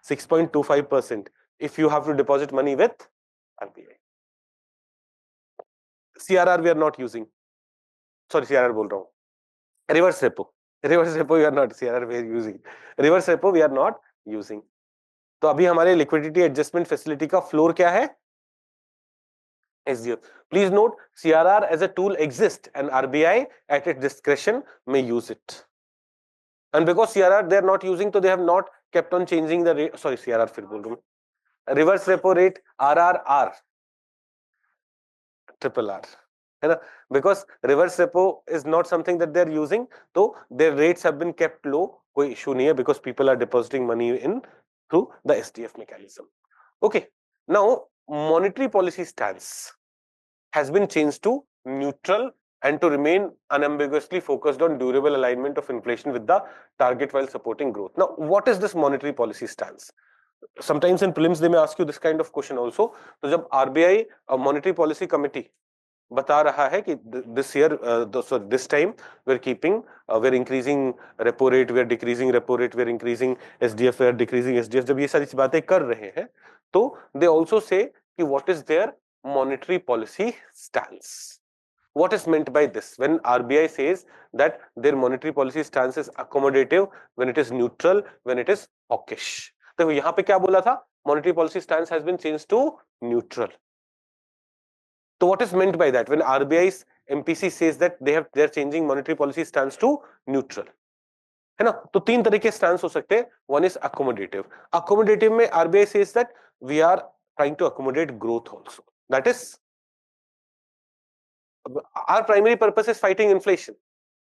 6.25% if you have to deposit money with RBI. CRR we are not using. Sorry, CRR बोल रहा हूँ. Reverse repo. Reverse repo we are not. CRR we are using. Reverse repo we are not using. तो अभी हमारे liquidity adjustment facility का floor क्या है? SDF. Please note, CRR as a tool exists and RBI at its discretion may use it. And because CRR they are not using, so they have not kept on changing the rate. Sorry, CRR फिर बोल रहा हूँ. Reverse repo rate RRR, triple R, है ना? Because reverse repo is not something that they are using, so their rates have been kept low. कोई issue नहीं है because people are depositing money in through the SDF mechanism. Okay. Now monetary policy stance. has been changed to neutral and to remain unambiguously focused on durable alignment of inflation with the target while supporting growth. Now, what is this monetary policy stance? Sometimes in prelims they may ask you this kind of question also. तो जब RBI monetary policy committee बता रहा है कि this year, so this time we're keeping, we're increasing repo rate, we're decreasing repo rate, we're increasing SDF, we're decreasing SDF, जब ये सारी बातें कर रहे हैं तो they also say कि what is their monetary policy stance. What is meant by this? When RBI says that their monetary policy stance is accommodative, when it is neutral, when it is hawkish. तो यहाँ पे क्या बोला था? Monetary policy stance has been changed to neutral. So what is meant by that? When RBI's MPC says that they're changing monetary policy stance to neutral, है ना? तो तीन तरह के stance हो सकते हैं. One is accommodative. Accommodative में RBI says that we are trying to accommodate growth also. That is, our primary purpose is fighting inflation,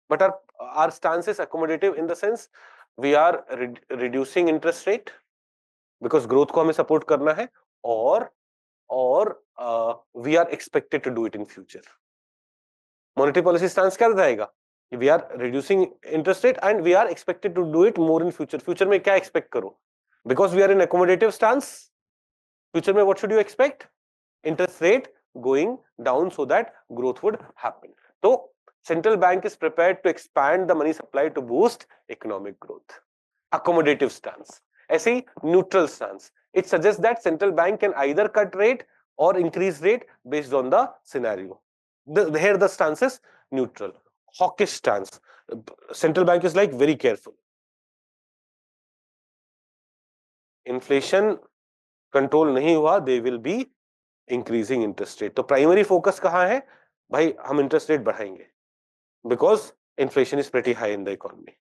but our stance is accommodative in the sense we are reducing interest rate because growth को हमें support करना है, or we are expected to do it in future. Monetary policy stance क्या रहेगा? We are reducing interest rate and we are expected to do it more in future. Future में क्या expect करो? Because we are in accommodative stance. Future में what should you expect? Interest rate going down so that growth would happen. So central bank is prepared to expand the money supply to boost economic growth. Accommodative stance. ऐसे ही neutral stance. It suggests that central bank can either cut rate or increase rate based on the scenario. Here the stance is neutral. Hawkish stance. Central bank is like very careful. Inflation control नहीं हुआ, they will be increasing interest rate. तो primary focus कहाँ है? भाई हम interest rate बढ़ाएंगे because inflation is pretty high in the economy.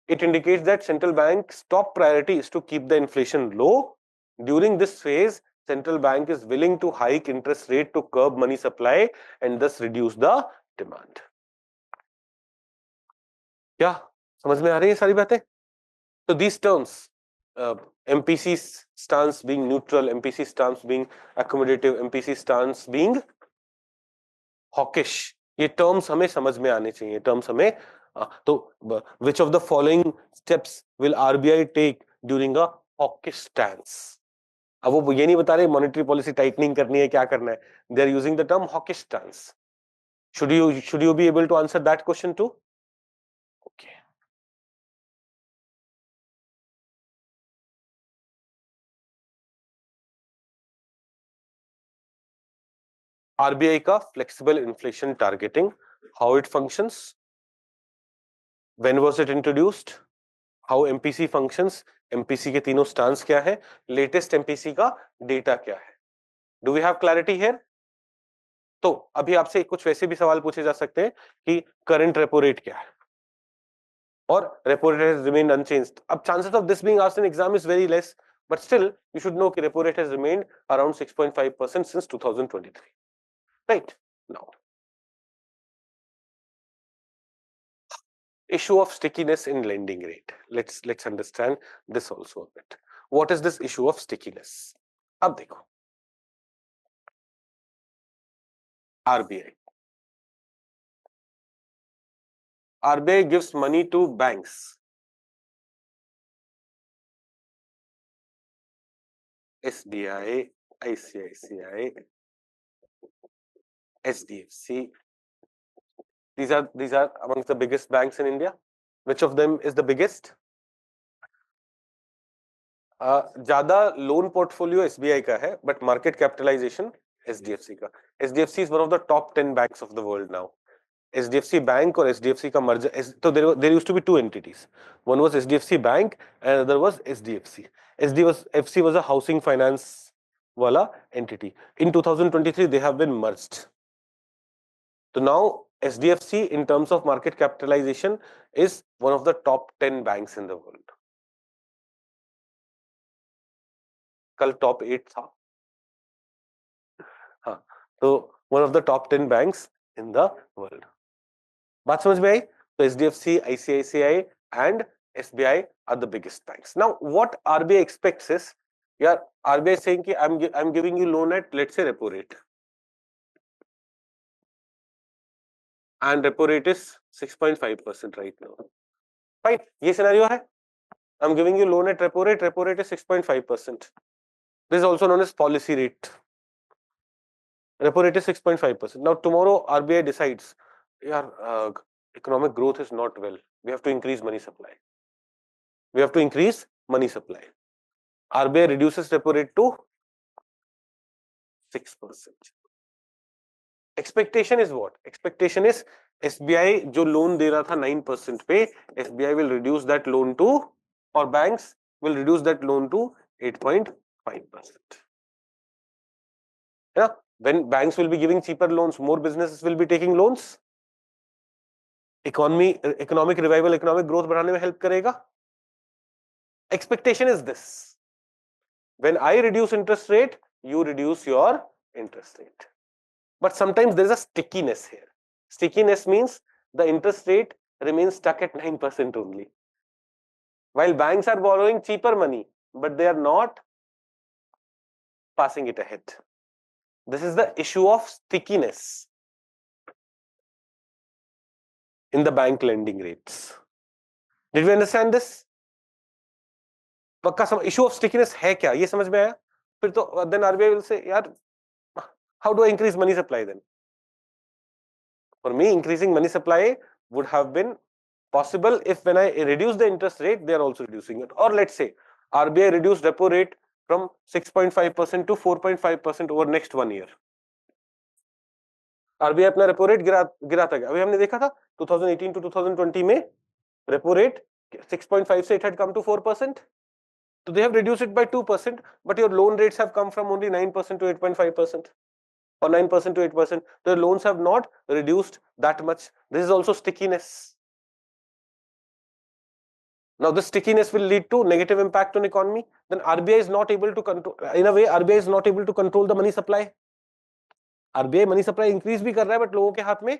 It indicates that central bank's top priority is to keep the inflation low. During this phase, central bank is willing to hike interest rate to curb money supply and thus reduce the demand. क्या समझ में आ रही है सारी बातें? So these terms, MPC stance being neutral, MPC stance being accommodative, MPC stance being hawkish, ये terms हमें समझ में आने चाहिए. Terms हमें तो which of the following steps will RBI take during a hawkish stance? अब वो ये नहीं बता रहे monetary policy tightening करनी है, क्या करना है. They are using the term hawkish stance. Should you be able to answer that question too? Okay. RBI का flexible inflation targeting, how it functions, when was it introduced, how MPC functions, MPC के तीनों stance क्या है, latest MPC का data क्या है. Do we have clarity here? तो अभी आपसे कुछ वैसे भी सवाल पूछे जा सकते हैं कि current repo rate क्या है और repo rate has remained unchanged. अब chances of this being asked in exam is very less, but still you should know कि repo rate has remained around 6.5% since 2023. Right? Now, issue of stickiness in lending rate. Let's understand this also a bit. What is this issue of stickiness? अब देखो, RBI gives money to banks. SBI, ICICI, SDFC. These are amongst the biggest banks in India. Which of them is the biggest? ज्यादा loan portfolio SBI का है, but market capitalization SDFC का. SDFC is one of the top 10 banks of the world now. SDFC Bank और SDFC का merger. So there used to be two entities. One was SDFC Bank and another was SDFC. SDFC was a housing finance wala entity. In 2023, they have been merged. So now SDFC in terms of market capitalization is one of the top 10 banks in the world. कल top 8 था. हाँ, तो one of the top 10 banks in the world. बात समझ में आई? So SDFC, ICICI and SBI are the biggest banks. Now what RBI expects is, yeah, RBI saying कि I'm giving you loan at, let's say, repo rate. and repo rate is 6.5% right now. Fine, ये scenario है. I'm giving you loan at repo rate. Repo rate is 6.5%. This is also known as policy rate. Repo rate is 6.5%. Now tomorrow RBI decides, yeah, economic growth is not well. We have to increase money supply. We have to increase money supply. RBI reduces repo rate to 6%. Expectation is what? Expectation is SBI जो loan दे रहा था 9% पे, SBI will reduce that loan to, or banks will reduce that loan to 8.5%. Yeah, when banks will be giving cheaper loans, more businesses will be taking loans. Economic revival, economic growth बढ़ाने में help करेगा. Expectation is this: when I reduce interest rate, you reduce your interest rate. But sometimes there is a stickiness here. Stickiness means the interest rate remains stuck at 9% only. While banks are borrowing cheaper money, but they are not passing it ahead. This is the issue of stickiness in the bank lending rates. Did we understand this? पक्का issue of stickiness है क्या? ये समझ में आया? फिर तो then RBI will say, यार, how do I increase money supply then? For me, increasing money supply would have been possible if when I reduce the interest rate, they are also reducing it. Or let's say RBI reduced repo rate from 6.5% to 4.5% over next 1 year. RBI अपना repo rate गिराता गया. अभी हमने देखा था 2018 to 2020 में repo rate 6.5 से it had come to 4%. So they have reduced it by 2%, but your loan rates have come from only 9% to 8.5%. Or 9% to 8%. The loans have not reduced that much. This is also stickiness. Now, this stickiness will lead to negative impact on economy. Then RBI is not able to control. In a way, RBI is not able to control the money supply. RBI money supply increase भी कर रहा है, but लोगों के हाथ में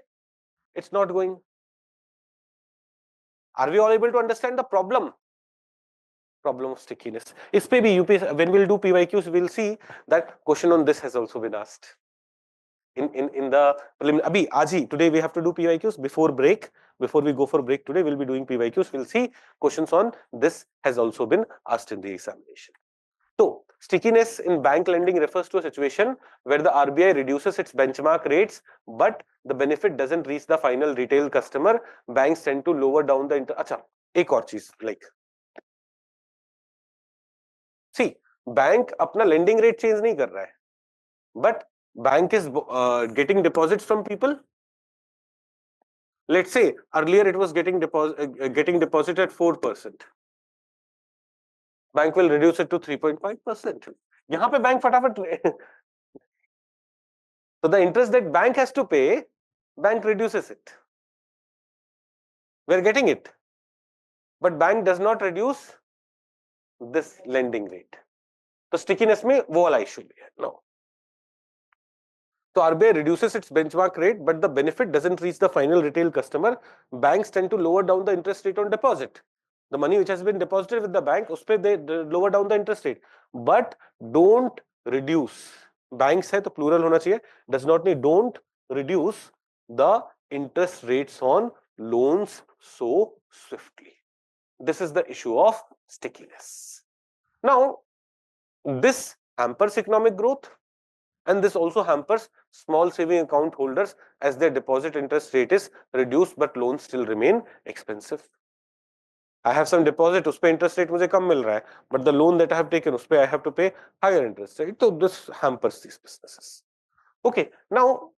it's not going. Are we all able to understand the problem? Problem of stickiness. इस पे भी UPSC, when we'll do PYQs, we'll see that question on this has also been asked. In the prelim, abhi aaj hi today we have to do PYQs before break. Before we go for break today, we'll be doing PYQs. We'll see questions on this has also been asked in the examination. So stickiness in bank lending refers to a situation where the RBI reduces its benchmark rates, but the benefit doesn't reach the final retail customer. Banks tend to lower down the अच्छा एक और चीज like see bank अपना lending rate change नहीं कर रहा है, but bank is getting deposits from people. Let's say earlier it was getting deposit at 4%. Bank will reduce it to 3.5%. यहाँ पे bank फटाफट so the interest that bank has to pay, bank reduces it. We are getting it, but bank does not reduce this lending rate. तो stickiness में वो वाला issue भी है. No. So RBI reduces its benchmark rate, but the benefit doesn't reach the final retail customer. Banks tend to lower down the interest rate on deposit. The money which has been deposited with the bank, उसपे they lower down the interest rate, but don't reduce. Banks है तो plural होना चाहिए. Does not mean don't reduce the interest rates on loans so swiftly. This is the issue of stickiness. Now, this hampers economic growth. And this also hampers small saving account holders as their deposit interest rate is reduced, but loans still remain expensive. I have some deposit, उसपे interest rate मुझे कम मिल रहा है, but the loan that I have taken, उसपे I have to pay higher interest rate. So this hampers these businesses. Okay, now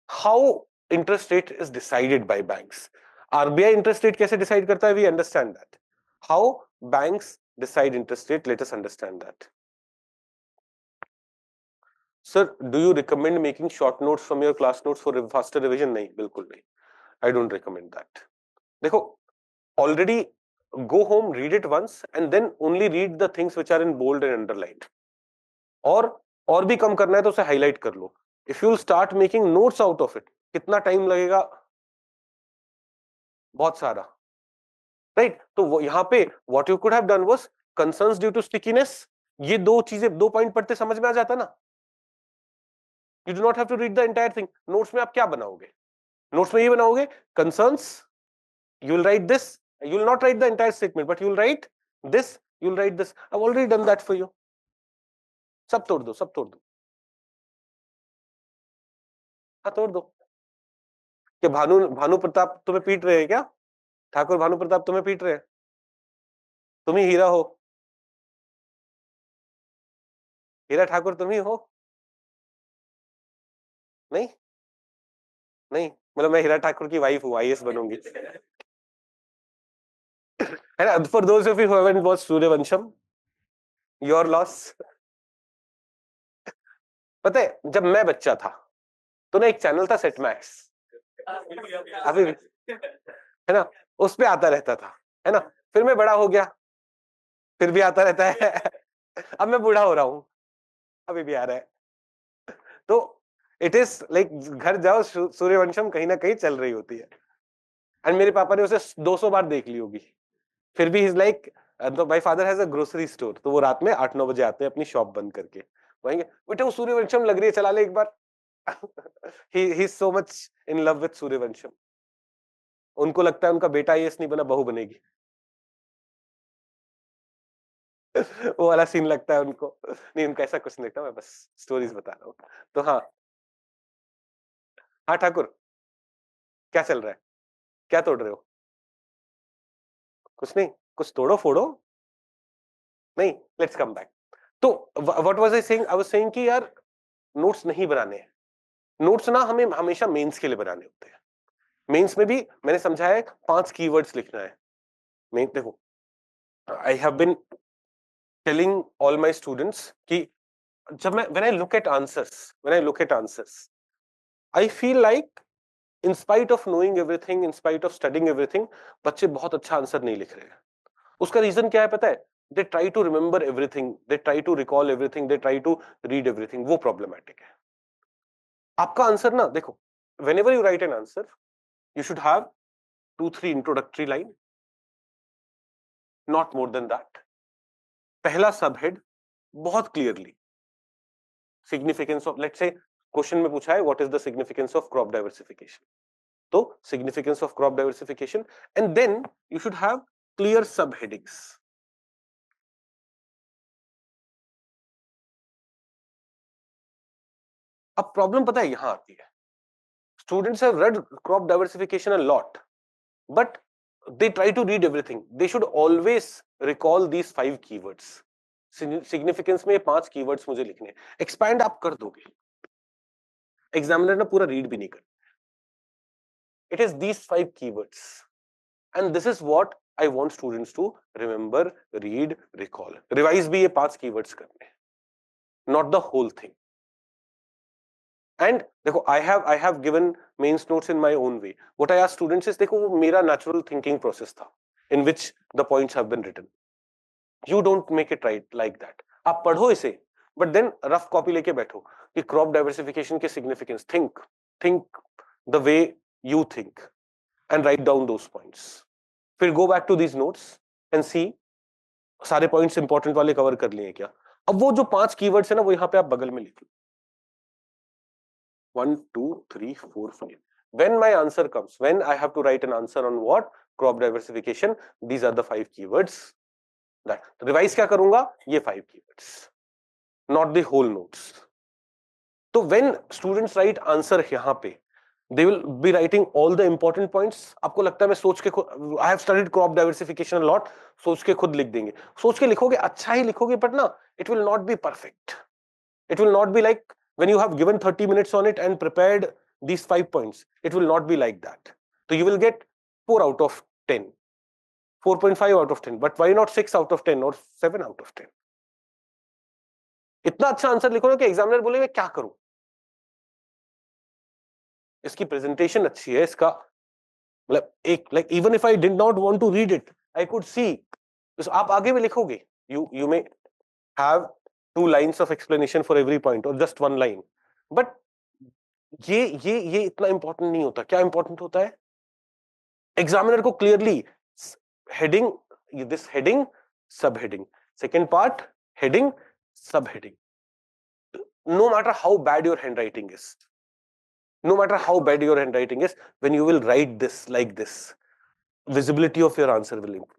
how interest rate is decided by banks? RBI interest rate कैसे decide करता है? We understand that. How banks decide interest rate? Let us understand that. Sir, do you recommend making short notes from your class notes for faster revision? नहीं, बिल्कुल नहीं. I don't recommend that. देखो, already go home, read it once, and then only read the things which are in bold and underlined. और भी कम करना है तो उसे highlight कर लो. If you'll start making notes out of it, कितना time लगेगा? बहुत सारा. Right? तो यहाँ पे what you could have done was concerns due to stickiness. ये दो point पढ़ते समझ में आ जाता ना. You do not have to read the entire thing. Notes में आप क्या बनाओगे? नोट्स में ये बनाओगे concerns, you will write this, you will not write the entire statement but you will write this, you will write this. I've already done that for you. सब तोड़ दो, सब तोड़ दो, हाँ तोड़ दो। कि भानु प्रताप तुम्हें पीट रहे हैं क्या? ठाकुर भानु प्रताप तुम्हें पीट रहे हैं? तुम ही हीरा हो, हीरा ठाकुर तुम ही हो? नहीं नहीं, मतलब मैं हीरा ठाकुर की वाइफ हूँ, आईएएस बनूंगी, है ना? For those of you who haven't watched Sooryavansham, your loss. पता है जब मैं बच्चा था तो ना एक चैनल था सेट मैक्स, अभी भी, है ना? उस पे आता रहता था, है ना? फिर मैं बड़ा हो गया, फिर भी आता रहता है। अब मैं बूढ़ा हो रहा हूं, अभी भी आ रहा है। तो इट इज लाइक घर जाओ सूर्यवंशम कहीं ना कहीं चल रही होती है। एंड मेरे पापा ने उसे 200 बार देख ली होगी, फिर भी इज लाइक, तो my father has a grocery store, तो वो रात में 8-9 बजे आते हैं अपनी शॉप बंद करके, कहेंगे बेटा वो सूर्यवंशम लग रही है, चला ले एक बार। He is so much in love with Sooryavansham. उनको लगता है उनका बेटा आईएएस नहीं बना, बहू बनेगी। वो वाला सीन लगता है उनको। नहीं उनका ऐसा कुछ नहीं लगता, मैं बस स्टोरीज बता रहा हूँ। तो हाँ, हाँ ठाकुर क्या चल रहा है, क्या तोड़ रहे हो? कुछ नहीं, कुछ तोड़ो फोड़ो, नहीं लेट्स कम बैक। तो what was I saying, I was saying कि यार नोट्स नहीं बनाने हैं, नोट्स ना हमें हमेशा मेंस के लिए बनाने होते हैं। मेंस में भी मैंने समझाया है 5 कीवर्ड्स लिखना है। मैं देखो, I have been telling all my students कि जब मैं when I look at answers I feel like in spite of knowing everything, in spite of studying everything, बच्चे बहुत अच्छा आंसर नहीं लिख रहे हैं। उसका रीजन क्या है पता है? They try to remember everything, they try to recall everything, they try to read everything, वो प्रॉब्लमैटिक है। आपका आंसर ना देखो, whenever you write an answer you should have 2-3 introductory line, not more than that. पहला subhead बहुत clearly significance of, let's say question में पूछा है what is the significance of crop diversification, तो significance of crop diversification, and then you should have clear subheadings. अब problem पता है यहां आती है, students have read crop diversification a lot but they try to read everything, they should always recall these 5 keywords. Significance में 5 keywords मुझे लिखने हैं, एक्सपैंड आप कर दोगे, एग्जामिनर ने पूरा रीड भी नहीं कर, it is these 5 keywords and this is what I want students to remember, read, recall, revise भी ये 5 keywords करने हैं, not the whole thing. And देखो I have given mains notes in my own way. What I ask students is देखो वो मेरा natural thinking process था in which the points have been written. You don't make it right like that. आप पढ़ो इसे but then rough copy लेके बैठो कि क्रॉप डाइवर्सिफिकेशन के significance, think the way you think and write down those points, फिर go back to these notes and see सारे points important वाले कवर कर लिए क्या। अब वो जो 5 कीवर्ड्स है ना वो यहां पे आप बगल में लिख लो, 1 2 3 4 5. When my answer comes, when I have to write an answer on what crop diversification, these are the 5 keywords. Revise क्या करूंगा, ये 5 keywords, not the whole notes. तो व्हेन स्टूडेंट्स राइट आंसर यहां पे they will be writing all the important points. आपको लगता है मैं सोच के I have studied crop diversification a lot, सोच के खुद लिख देंगे, सोच के लिखोगे अच्छा ही लिखोगे बट ना it will not be perfect, it will not be like when you have given 30 minutes on it and prepared these 5 points, it will not be like that. So you will get 4 out of 10, 4.5 out of 10, but why not 6 out of 10 or 7 out of 10? इतना अच्छा answer लिखो ना कि examiner बोलेगा क्या करूं, इसकी presentation अच्छी है, इसका मतलब एक like even if I did not want to read it I could see, आप आगे भी लिखोगे, you may have 2 lines of explanation for every point or just 1 line, but ये इतना इंपॉर्टेंट नहीं होता। क्या इंपॉर्टेंट होता है, एग्जामिनर को क्लियरली हेडिंग, दिस हेडिंग, सब हेडिंग, सेकेंड पार्ट हेडिंग, सब heading, no matter how bad your handwriting is, No matter how bad your handwriting is, when you will write this like this, visibility of your answer will improve.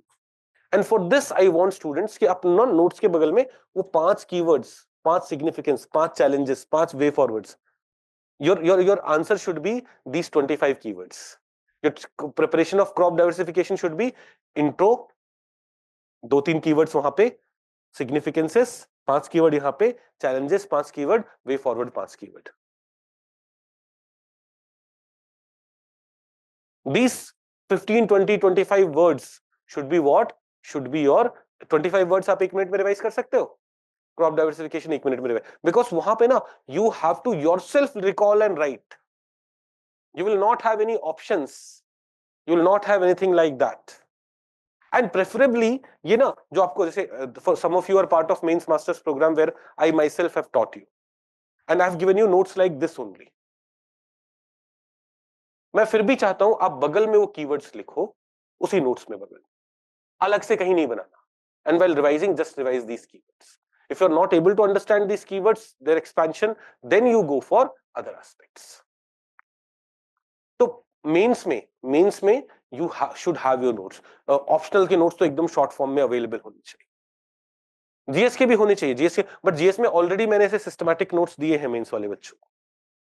And for this I want students कि अपना notes के बगल में वो 5 keywords, 5 significance, 5 challenges, 5 way forwards. Your answer should be these 25 keywords. Your preparation of crop diversification should be intro, 2-3 keywords वहां पे, significances 5 keyword यहां पे, challenges 5 keyword, way forward 5 keyword. These 15, 20, 25 words should be what? Should be your 25 words आप 1 minute में revise कर सकते हो. Crop diversification 1 minute में रिवाइज, बिकॉज वहां पे ना you have to yourself recall and write. You will not have any options. You will not have anything like that. And preferably, ये ना जो आपको जैसे for some of you are part of mains masters program where I myself have taught you, and I have given you notes like this only. मैं फिर भी चाहता हूं आप बगल में वो कीवर्ड्स लिखो, उसी नोट्स में बगल, अलग से कहीं नहीं बनाना. And while revising, just revise these keywords. If you're not able to understand these keywords, their expansion, then you go for other aspects. तो मेंस में you should have your notes. Optional के notes तो एकदम short form में available होने चाहिए. GS के भी होने चाहिए, जीएस के, बट जीएस में ऑलरेडी मैंने ऐसे सिस्टमैटिक नोट्स दिए हैं मेंस वाले बच्चों को,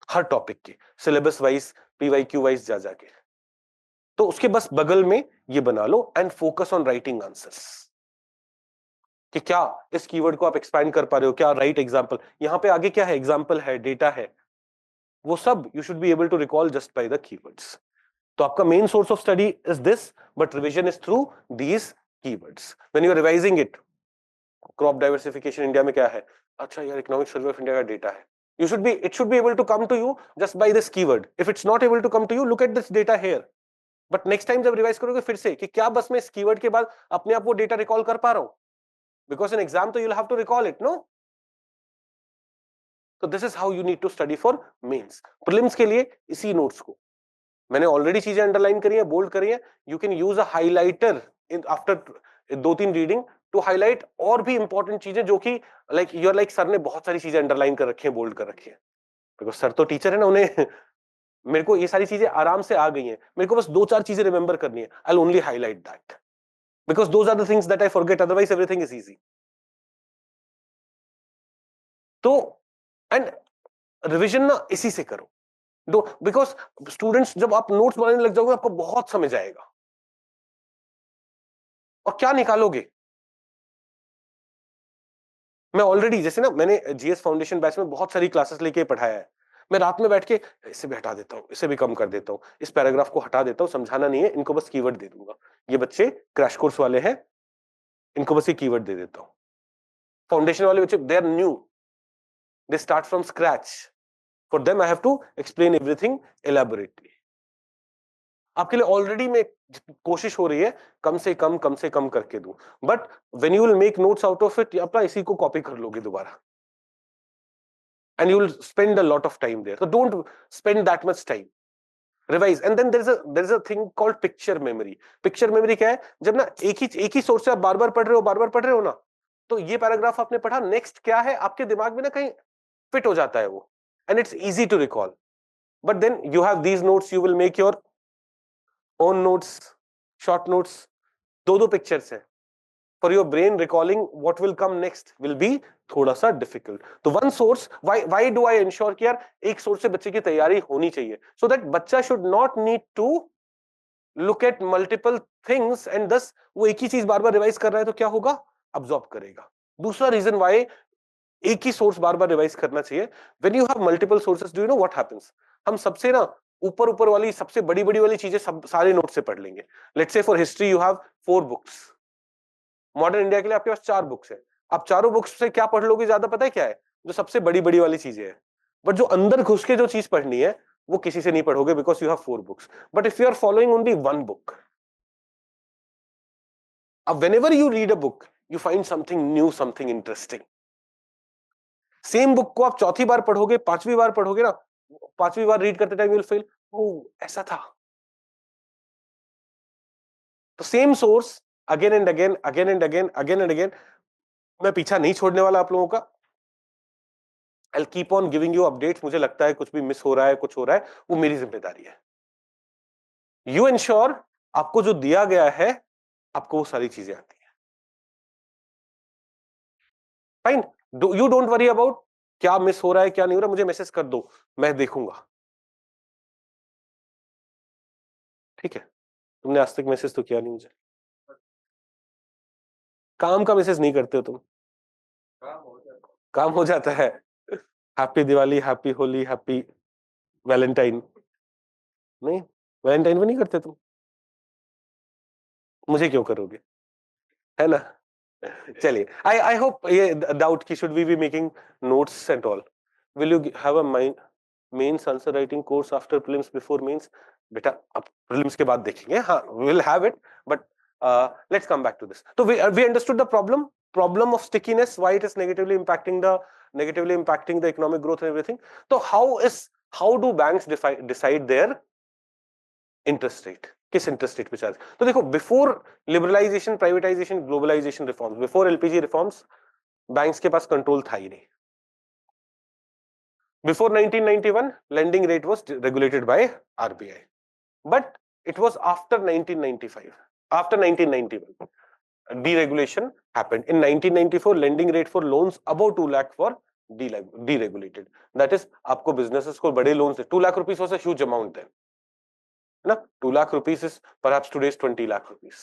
हर टॉपिक के सिलेबस वाइज, पीवाईक्यू वाइज जा जाके. तो उसके बस बगल में ये बना लो and focus on writing answers, कि क्या इस कीवर्ड को आप एक्सपैंड कर पा रहे हो, क्या राइट एग्जांपल, यहां पे आगे क्या है, एग्जांपल है, डेटा है, वो सब you should be able to recall just by the keywords. तो आपका main source of study is this, but revision is through these keywords. When you are revising it, crop diversification India में क्या है, अच्छा यार इकोनॉमिक सर्वे ऑफ इंडिया का डेटा है, you should be, it should be able to come to you just by this keyword. If it's not able to come to you, look at this data here. But next time जब revise करोगे फिर से कि क्या बस मैं इस keyword के बाद अपने आप वो डेटा रिकॉल कर पा रहा हूं, because in exam तो you'll have to recall it, no? So this is how you need to study for mains. Prelims के लिए इसी नोट्स को मैंने ऑलरेडी चीजें अंडरलाइन करी है, बोल्ड करी है. You can use a highlighter in after 2-3 reading to highlight और भी इंपॉर्टेंट चीजें जो कि लाइक यूर लाइक सर ने बहुत सारी चीजें अंडरलाइन कर रखी है, बोल्ड कर रखी है, बिकॉज सर तो टीचर है ना, उन्हें मेरे को ये सारी चीजें आराम से आ गई हैं, मेरे को बस 2-4 चीजें रिमेंबर करनी है. I will only highlight that because those are the things that I forget, otherwise everything is easy. तो एंड रिविजन ना इसी से करो, दो, बिकॉज स्टूडेंट्स जब आप नोट्स बनाने लग जाओगे आपको बहुत समझ आएगा, और क्या निकालोगे. मैं ऑलरेडी जैसे ना मैंने जीएस फाउंडेशन बैच में बहुत सारी क्लासेस लेके पढ़ाया है, मैं रात में बैठ के इसे भी हटा देता हूँ, इसे भी कम कर देता हूँ, इस पैराग्राफ को हटा देता हूँ, समझाना नहीं है इनको, बस कीवर्ड दे दूंगा. ये बच्चे क्रैश कोर्स वाले हैं, इनको बस ये कीवर्ड दे देता हूँ. फाउंडेशन वाले बच्चे they are new, they start from scratch, for them I have to explain everything elaborately. आपके लिए ऑलरेडी मैं कोशिश हो रही है कम से कम करके दूं, but when you will make notes out of it, अपना इसी को कॉपी कर लोगे दोबारा, and you will spend a lot of time there. So don't spend that much time. Revise. And then there is a thing called picture memory. Picture memory क्या है, जब ना एक ही सोर्स से आप बार बार पढ़ रहे हो ना, तो ये पैराग्राफ आपने पढ़ा, नेक्स्ट क्या है आपके दिमाग में ना कहीं फिट हो जाता है वो, and it's easy to recall. But then you have these notes, you will make your own notes, short notes, दो पिक्चर्स है. For your brain, recalling what will come next will be थोड़ा सा difficult. तो one source, why do I ensure कि यार एक source से बच्चे की तैयारी होनी चाहिए, so that बच्चा should not need to look at multiple things and thus वो एक ही चीज बार बार रिवाइज कर रहा है तो क्या होगा, अब्सॉर्ब करेगा. दूसरा रीजन वाई एक ही सोर्स बार बार रिवाइज करना चाहिए, when you have multiple sources, do you know what happens, हम सबसे ना ऊपर वाली सबसे बड़ी वाली चीजें सब सारे नोट से पढ़ लेंगे. Let's say for history you have 4 books, modern India के लिए आपके पास 4 बुक्स है, आप चारों बुक्स से क्या पढ़ लोगे ज्यादा, पता है क्या है, जो सबसे बड़ी वाली चीजें हैं. बट जो अंदर घुस के जो चीज पढ़नी है वो किसी से नहीं पढ़ोगे, because you have 4 books. But if you are following only 1 book, अब whenever you read a book you find something new, something interesting. Same book को आप चौथी बार पढ़ोगे, 5वीं बार पढ़ोगे ना, 5वीं बार रीड करते टाइम यू विल फील ओह ऐसा था. तो same source again and again, मैं पीछा नहीं छोड़ने वाला आप लोगों का. I'll keep on giving you updates. मुझे लगता है कुछ भी मिस हो रहा है, कुछ हो रहा है, वो मेरी जिम्मेदारी है. You ensure आपको जो दिया गया है आपको वो सारी चीजें आती है. Fine. You don't worry about क्या मिस हो रहा है क्या नहीं हो रहा. मुझे मैसेज कर दो, मैं देखूंगा. ठीक है. तुमने आज तक मैसेज तो किया नहीं मुझे. काम का मैसेज नहीं करते हो तुम. काम हो जाता है. Happy Diwali, happy Holi, happy Valentine. नहीं, वैलेंटाइन में नहीं करते तुम. मुझे क्यों करोगे, है ना. चलिए, आई होप ये डाउट की should we be making notes and all. Will you have a mains answer writing course after prelims before mains. बेटा अब प्रीलिम्स के बाद देखेंगे. हाँ, we will have it, but let's come back to this. तो we understood the problem of stickiness, why it is negatively impacting the economic growth and everything. So how do banks decide their interest rate? किस interest rate पे charge. तो देखो, before liberalisation, privatisation, globalisation reforms, before LPG reforms, banks के पास control था ही नहीं. Before 1991, lending rate was regulated by RBI, but it was after 1995, after 1991, deregulation happened. In 1994, lending rate for loans above 2 lakh for deregulated. That is, आपको businesses को बड़े loans, 2 lakh rupees was a huge amount then. ना, 2 lakh rupees is perhaps today's 20 lakh rupees.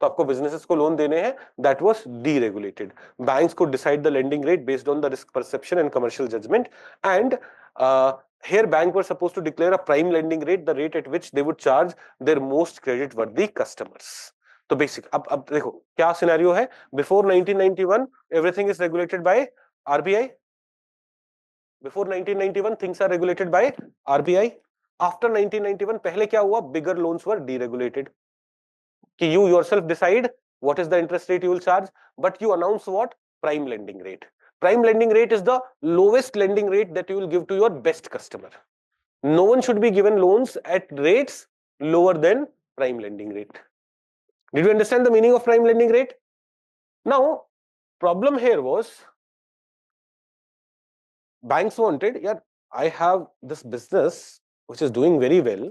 तो आपको businesses को loan देने हैं. That was deregulated. Banks को decide the lending rate based on the risk perception and commercial judgement. And here bank were supposed to declare a prime lending rate, the rate at which they would charge their most credit worthy customers. तो basic अब देखो क्या scenario है. Before 1991 everything is regulated by RBI. Before 1991 things are regulated by RBI. After 1991 पहले क्या हुआ, bigger loans were deregulated. कि you yourself decide what is the interest rate you will charge, but you announce what? Prime lending rate. Prime lending rate is the lowest lending rate that you will give to your best customer. No one should be given loans at rates lower than prime lending rate. Did you understand the meaning of prime lending rate? Now, problem here was banks wanted, yeah, I have this business which is doing very well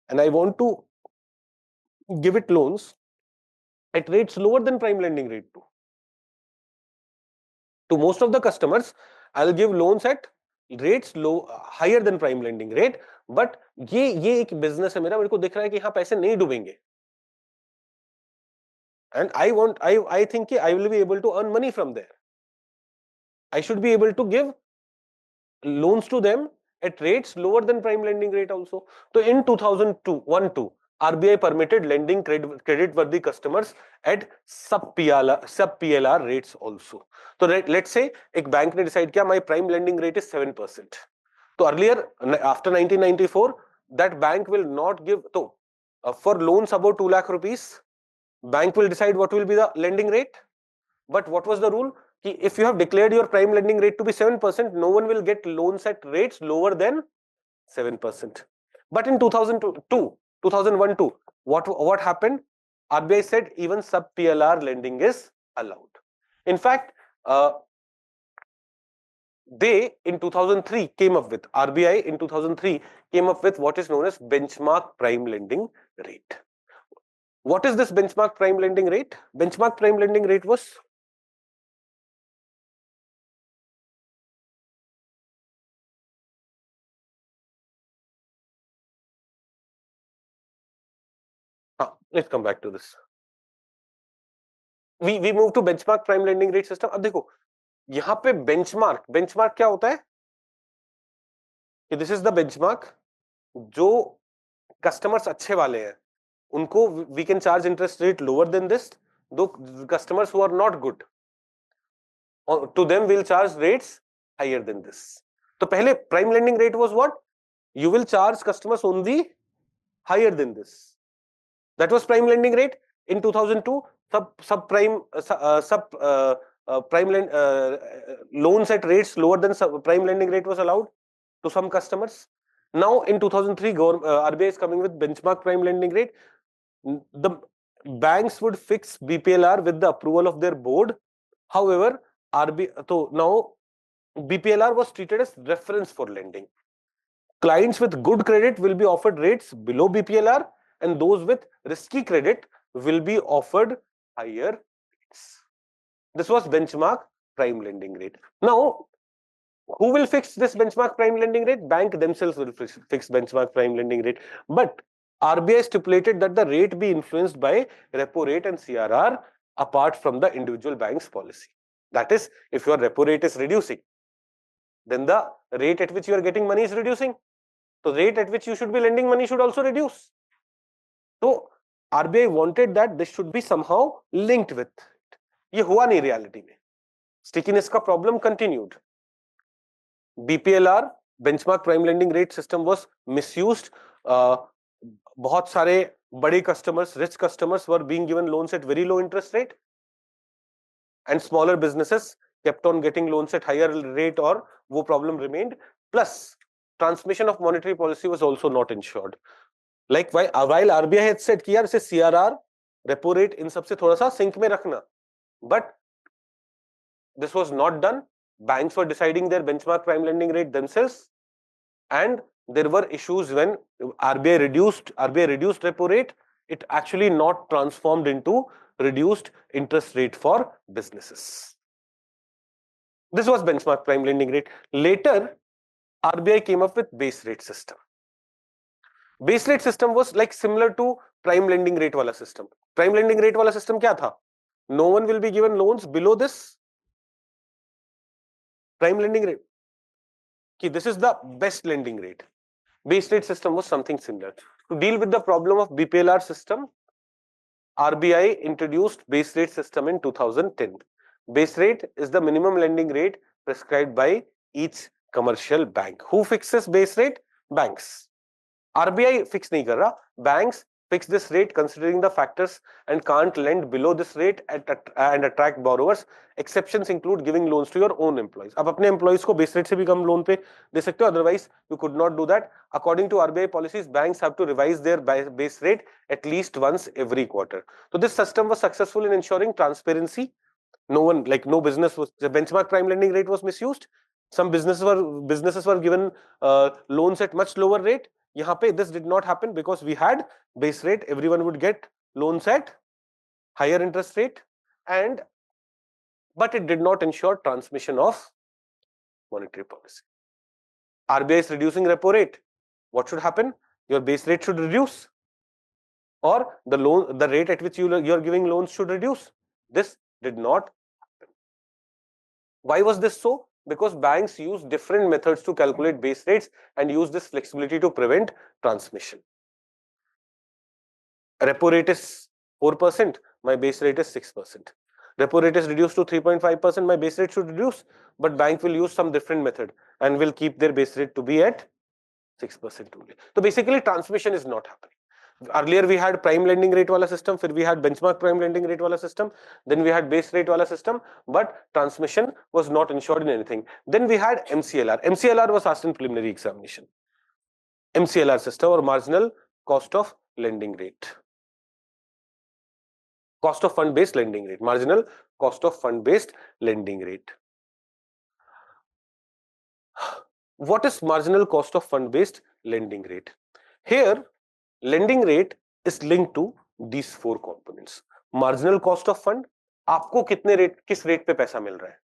and I want to give it loans at rates lower than prime lending rate too. To most of the customers, I'll give loans at rates low higher than prime lending rate, but ये एक business है मेरा, मेरे को दिख रहा है कि यहाँ पैसे नहीं डूबेंगे. And I think I will be able to earn money from there. I should be able to give loans to them at rates lower than prime lending rate also. So in 2002, RBI permitted lending credit worthy customers at sub PLR rates also. So let's say एक bank ने decide किया my prime lending rate is 7%. So earlier, after 1994, that bank will not give. So for loans above 2 lakh rupees, bank will decide what will be the lending rate. But what was the rule? If you have declared your prime lending rate to be 7%, no one will get loans at rates lower than 7%. But in 2001-2, what happened? RBI said even sub PLR lending is allowed. In fact, they in 2003 came up with, RBI in 2003 came up with what is known as benchmark prime lending rate. What is this benchmark prime lending rate? Benchmark prime lending rate was let's come back to this. We move to benchmark prime lending rate system. अब देखो यहाँ पे benchmark क्या होता है कि this is the benchmark. जो customers अच्छे वाले हैं उनको we can charge interest rate lower than this. Though customers who are not good, to them we'll charge rates higher than this. तो पहले prime lending rate was what? You will charge customers only higher than this. That was prime lending rate. In 2002, prime loans at rates lower than prime lending rate was allowed to some customers. Now in 2003, RBI is coming with benchmark prime lending rate. The banks would fix BPLR with the approval of their board. However, RBI, so now BPLR was treated as reference for lending. Clients with good credit will be offered rates below BPLR, and those with risky credit will be offered higher rates. This was benchmark prime lending rate. Now, who will fix this benchmark prime lending rate? Bank themselves will fix benchmark prime lending rate. But RBI stipulated that the rate be influenced by repo rate and CRR apart from the individual bank's policy. That is, if your repo rate is reducing, then the rate at which you are getting money is reducing. So the rate at which you should be lending money should also reduce. So RBI wanted that this should be somehow linked with it. ये हुआ नहीं reality में. Stickiness का problem continued. BPLR, benchmark prime lending rate system was misused. बहुत सारे बड़े customers, rich customers were being given loans at very low interest rate, and smaller businesses kept on getting loans at higher rate, or वो problem remained. Plus, transmission of monetary policy was also not ensured. Like while RBI had said कि यार इसे CRR, repo rate इन सबसे थोड़ा सा sync में रखना, but this was not done. Banks were deciding their benchmark prime lending rate themselves, and there were issues when RBI reduced repo rate. It actually not transformed into reduced interest rate for businesses. This was benchmark prime lending rate. Later, RBI came up with base rate system. Base rate system was like similar to prime lending rate wala system. Prime lending rate wala system kya tha? No one will be given loans below this prime lending rate. This is the best lending rate. Base rate system was something similar. To deal with the problem of BPLR system, RBI introduced base rate system in 2010. Base rate is the minimum lending rate prescribed by each commercial bank. Who fixes base rate? Banks. RBI fix nahi kar raha. Banks fix this rate considering the factors and can't lend below this rate and attract borrowers. Exceptions include giving loans to your own employees. अब अपने employees को base rate से भी कम loan पे दे सकते हो, otherwise you could not do that. According to RBI policies, banks have to revise their base rate at least once every quarter. So this system was successful in ensuring transparency. No business was, the benchmark prime lending rate was misused. Some businesses were given loans at much lower rate. यहाँ पे this did not happen because we had base rate. Everyone would get loans at higher interest rate, but it did not ensure transmission of monetary policy. RBI is reducing repo rate. What should happen? Your base rate should reduce, or the rate at which you are giving loans should reduce. This did not happen. Why was this so? Because banks use different methods to calculate base rates and use this flexibility to prevent transmission. Repo rate is 4%, my base rate is 6%. Repo rate is reduced to 3.5%, my base rate should reduce, but bank will use some different method and will keep their base rate to be at 6% only. So basically transmission is not happening. Earlier we had prime lending rate wala system, फिर we had benchmark prime lending rate wala system, then we had base rate wala system, but transmission was not ensured in anything. Then we had MCLR. MCLR was asked in preliminary examination. MCLR system, or marginal cost of lending rate. Cost of fund based lending rate. Marginal cost of fund based lending rate. What is marginal cost of fund based lending rate? Here, lending rate is linked to these four components. Marginal cost of fund, आपको किस rate पे पैसा मिल रहा है?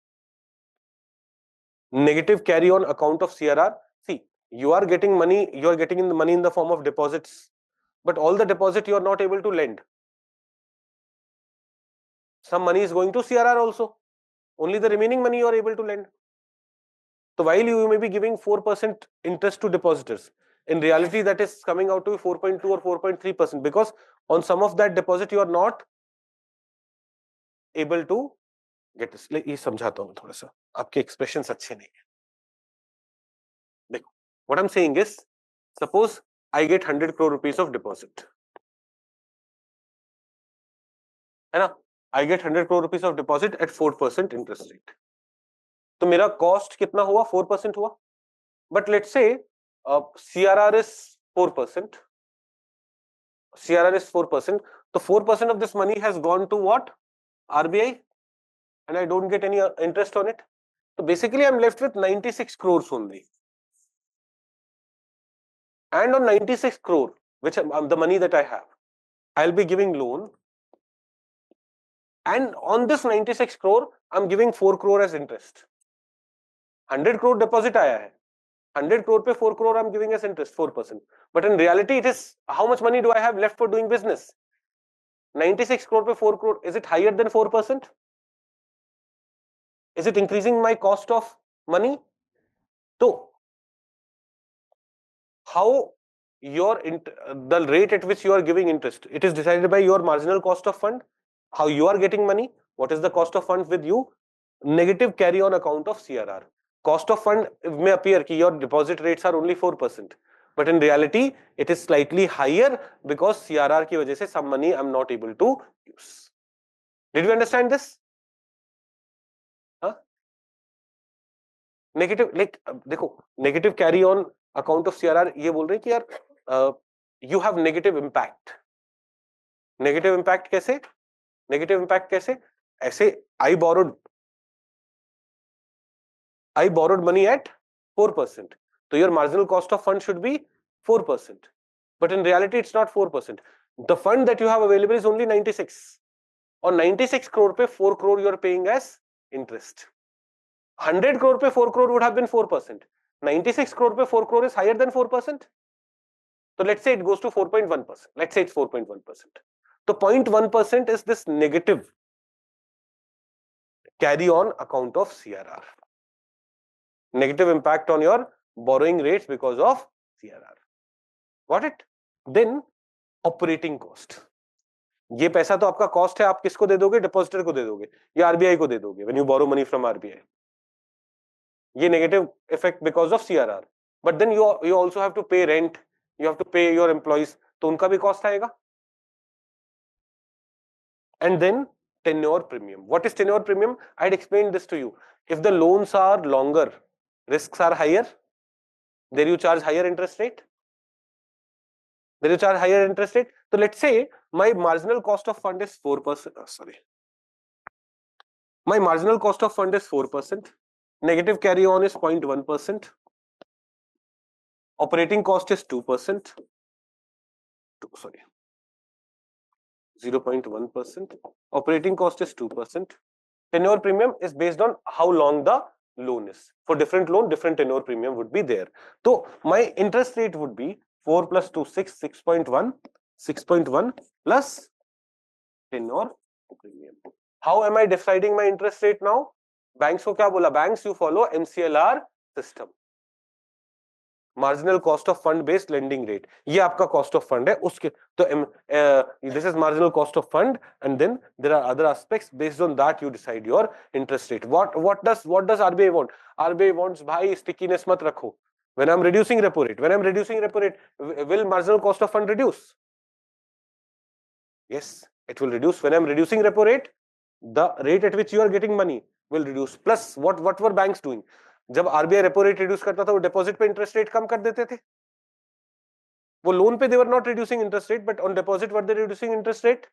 Negative carry on account of CRR. See, you are getting in the money in the form of deposits, but all the deposit you are not able to lend. Some money is going to CRR also. Only the remaining money you are able to lend. So while you may be giving 4% interest to depositors, in reality that is coming out to be 4.2 or 4.3%, because on some of that deposit you are not able to get this. ये समझाता हूँ थोड़ा सा, आपके expressions अच्छे नहीं हैं. देखो, what I'm saying is, suppose I get 100 crore rupees of deposit, है ना? I get 100 crore rupees of deposit at 4% interest rate. तो मेरा cost कितना हुआ? 4% हुआ. But let's say CRR is 4%. CRR is 4%. So 4% of this money has gone to what? RBI, and I don't get any interest on it. So basically I'm left with 96 crores only. And on 96 crore, which the money that I have, I'll be giving loan. And on this 96 crore, I'm giving 4 crore as interest. 100 crore deposit aaya hai. 100 crore pe 4 crore I'm giving as interest, 4%. But in reality, it is how much money do I have left for doing business? 96 crore pe 4 crore. Is it higher than 4%? Is it increasing my cost of money? So, how the rate at which you are giving interest, it is decided by your marginal cost of fund, how you are getting money, what is the cost of funds with you, negative carry on account of CRR. Cost of fund may appear that your deposit rates are only 4%, but in reality, it is slightly higher because CRR ki wajah se some money I'm not able to use. Did you understand this? Huh? Negative, like, देखो, negative carry on account of CRR ये बोल रहे हैं कि यार you have negative impact. Negative impact कैसे? Negative impact कैसे? ऐसे I borrowed money at 4%. So your marginal cost of fund should be 4%. But in reality, it's not 4%. The fund that you have available is only 96. On 96 crore pe 4 crore you are paying as interest. 100 crore pe 4 crore would have been 4%. 96 crore pe 4 crore is higher than 4%. So let's say it goes to 4.1%. Let's say it's 4.1%. So 0.1% is this negative carry on account of CRR. Negative impact on your borrowing rates because of CRR. Got it? Then operating cost. ये पैसा तो आपका cost है, आप किसको दे दोगे? Depositor को दे दोगे या आरबीआई को दे दोगे when you borrow money from RBI. ये negative effect because of CRR. But then you also have to pay rent, you have to pay your employees, तो उनका भी कॉस्ट आएगा. And then tenure premium. What is tenure premium? I had explained this to you. If the loans are longer, risks are higher, there you charge higher interest rate. So let's say my marginal cost of fund is 4%. My marginal cost of fund is 4%. Negative carry on is 0.1%. Operating cost is 2%. 0.1%. Operating cost is 2%. Tenure premium is based on how long the loan is. For different loan, different tenure premium would be there. So my interest rate would be 4 plus 2, 6, 6.1, 6.1 plus tenure premium. How am I deciding my interest rate now? Banks को क्या बोला? Banks, you follow MCLR system. Marginal cost of fund based lending rate. ये आपका cost of fund है. उसके तो this is marginal cost of fund, and then there are other aspects. Based on that, you decide your interest rate. What does RBI want? RBI wants, भाई stickiness मत रखो. When I'm reducing repo rate, will marginal cost of fund reduce? Yes, it will reduce. When I'm reducing repo rate, the rate at which you are getting money will reduce. Plus, what were banks doing? जब RBI repo rate reduce करता था, वो deposit पे interest rate कम कर देते थे. वो loan पे they were not reducing interest rate, but on deposit were they reducing interest rate?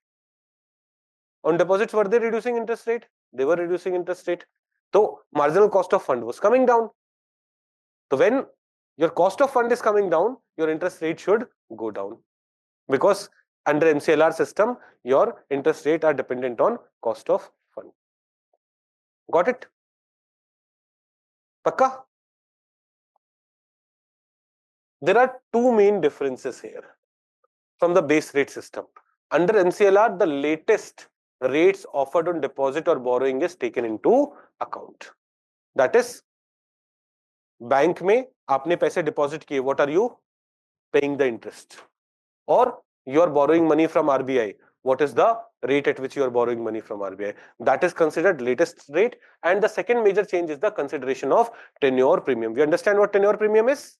On deposits were they reducing interest rate? They were reducing interest rate. So marginal cost of fund was coming down. So when your cost of fund is coming down, your interest rate should go down, because under MCLR system, your interest rate are dependent on cost of fund. Got it? Pakka? There are two main differences here from the base rate system. Under MCLR, the latest rates offered on deposit or borrowing is taken into account. That is, bank में आपने पैसे deposit किए, what are you paying the interest? Or you are borrowing money from RBI. What is the rate at which you are borrowing money from RBI? That is considered latest rate. And the second major change is the consideration of tenure premium. We understand what tenure premium is?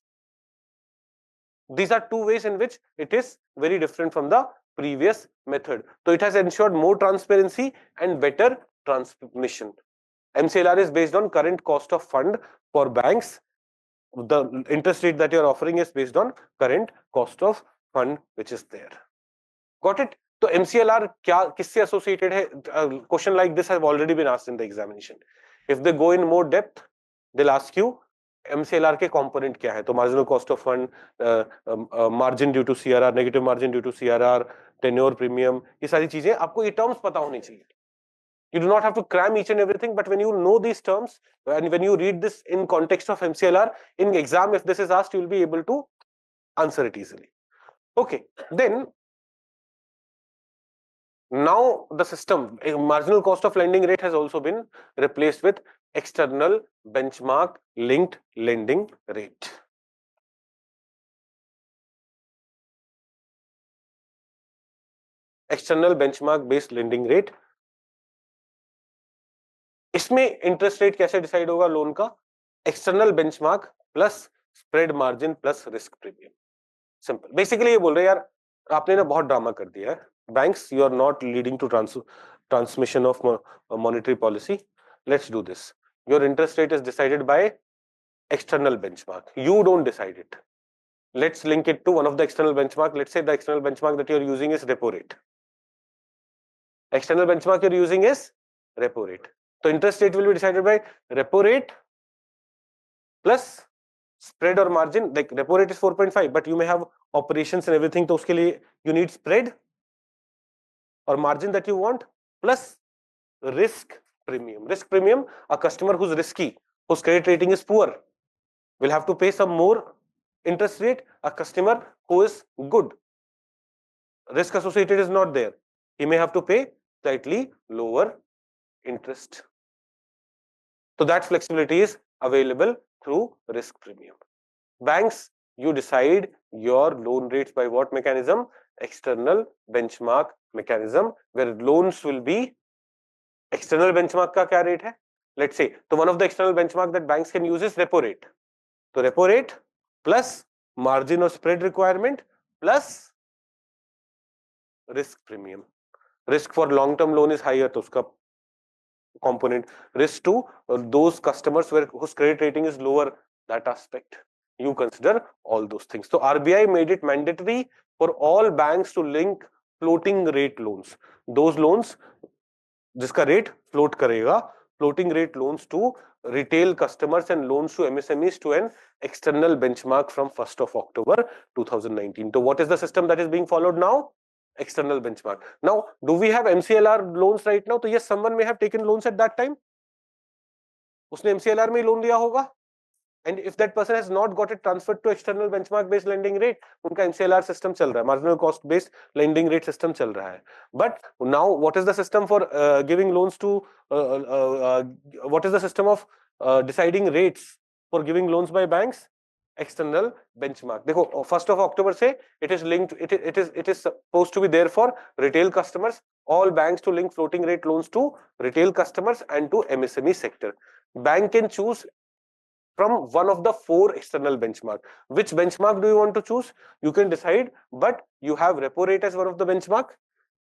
These are two ways in which it is very different from the previous method. So it has ensured more transparency and better transmission. MCLR is based on current cost of fund for banks. The interest rate that you are offering is based on current cost of fund which is there. Got it? So MCLR क्या किससे associated है? Question like this have already been asked in the examination. If they go in more depth, they'll ask you MCLR के component क्या है, तो marginal cost of fund, margin due to CRR, negative margin due to CRR, tenure premium, ये सारी चीजें आपको ये terms पता होनी चाहिए. You do not have to cram each and everything, but when you know these terms and when you read this in context of MCLR, in exam if this is asked, you will be able to answer it easily. Okay, then now the system, marginal cost of lending rate has also been replaced with external benchmark linked lending rate. External benchmark based lending rate. इसमें interest rate कैसे decide होगा loan का? External benchmark plus spread margin plus risk premium. Simple. Basically ये बोल रहे यार आपने ना बहुत ड्रामा कर दिया है. Banks, you are not leading to transmission of monetary policy. Let's do this. Your interest rate is decided by external benchmark. You don't decide it. Let's link it to one of the external benchmark. Let's say the external benchmark that you're using is repo rate. External benchmark you're using is repo rate. So interest rate will be decided by repo rate plus spread or margin. Like repo rate is 4.5, but you may have operations and everything. So uske liye you need spread or margin that you want plus risk premium. Risk premium, a customer who's risky, whose credit rating is poor, will have to pay some more interest rate. A customer who is good, risk associated is not there, he may have to pay slightly lower interest. So that flexibility is available through risk premium. Banks, you decide your loan rates by what mechanism? External benchmark mechanism, where loans will be external benchmark का क्या rate है? Let's say, so one of the external benchmark that banks can use is repo rate. So repo rate plus margin or spread requirement plus risk premium. Risk for long-term loan is higher, तो उसका component. Risk to those customers whose credit rating is lower, that aspect. You consider all those things. So RBI made it mandatory for all banks to link floating rate loans. Those loans जिसका rate float करेगा, floating rate loans to retail customers and loans to MSMEs to an external benchmark from 1st of October 2019. So what is the system that is being followed now? External benchmark. Now, do we have MCLR loans right now? So yes, someone may have taken loans at that time. उसने MCLR में loan लिया होगा. And if that person has not got it transferred to external benchmark based lending rate, उनका MCLR system चल रहा है, marginal cost based lending rate system चल रहा है. But now what is the system for giving loans to what is the system of deciding rates for giving loans by banks? External benchmark. देखो 1st of October से it is linked, it is supposed to be there for retail customers, all banks to link floating rate loans to retail customers and to MSME sector. Bank can choose from one of the 4 external benchmark. Which benchmark do you want to choose? You can decide, but you have repo rate as one of the benchmark,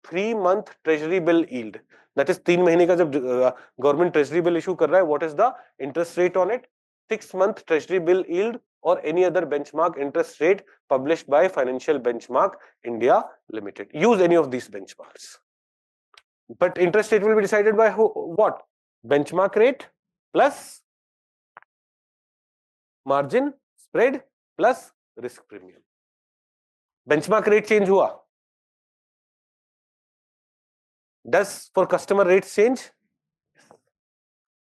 3-month treasury bill yield. That is 3 महीने का जब government treasury bill issue कर रहा है, what is the interest rate on it? 6-month treasury bill yield or any other benchmark interest rate published by Financial Benchmark India Limited. Use any of these benchmarks. But interest rate will be decided by what? Benchmark rate plus margin, spread plus risk premium. Benchmark rate change हुआ. Does for customer rates change?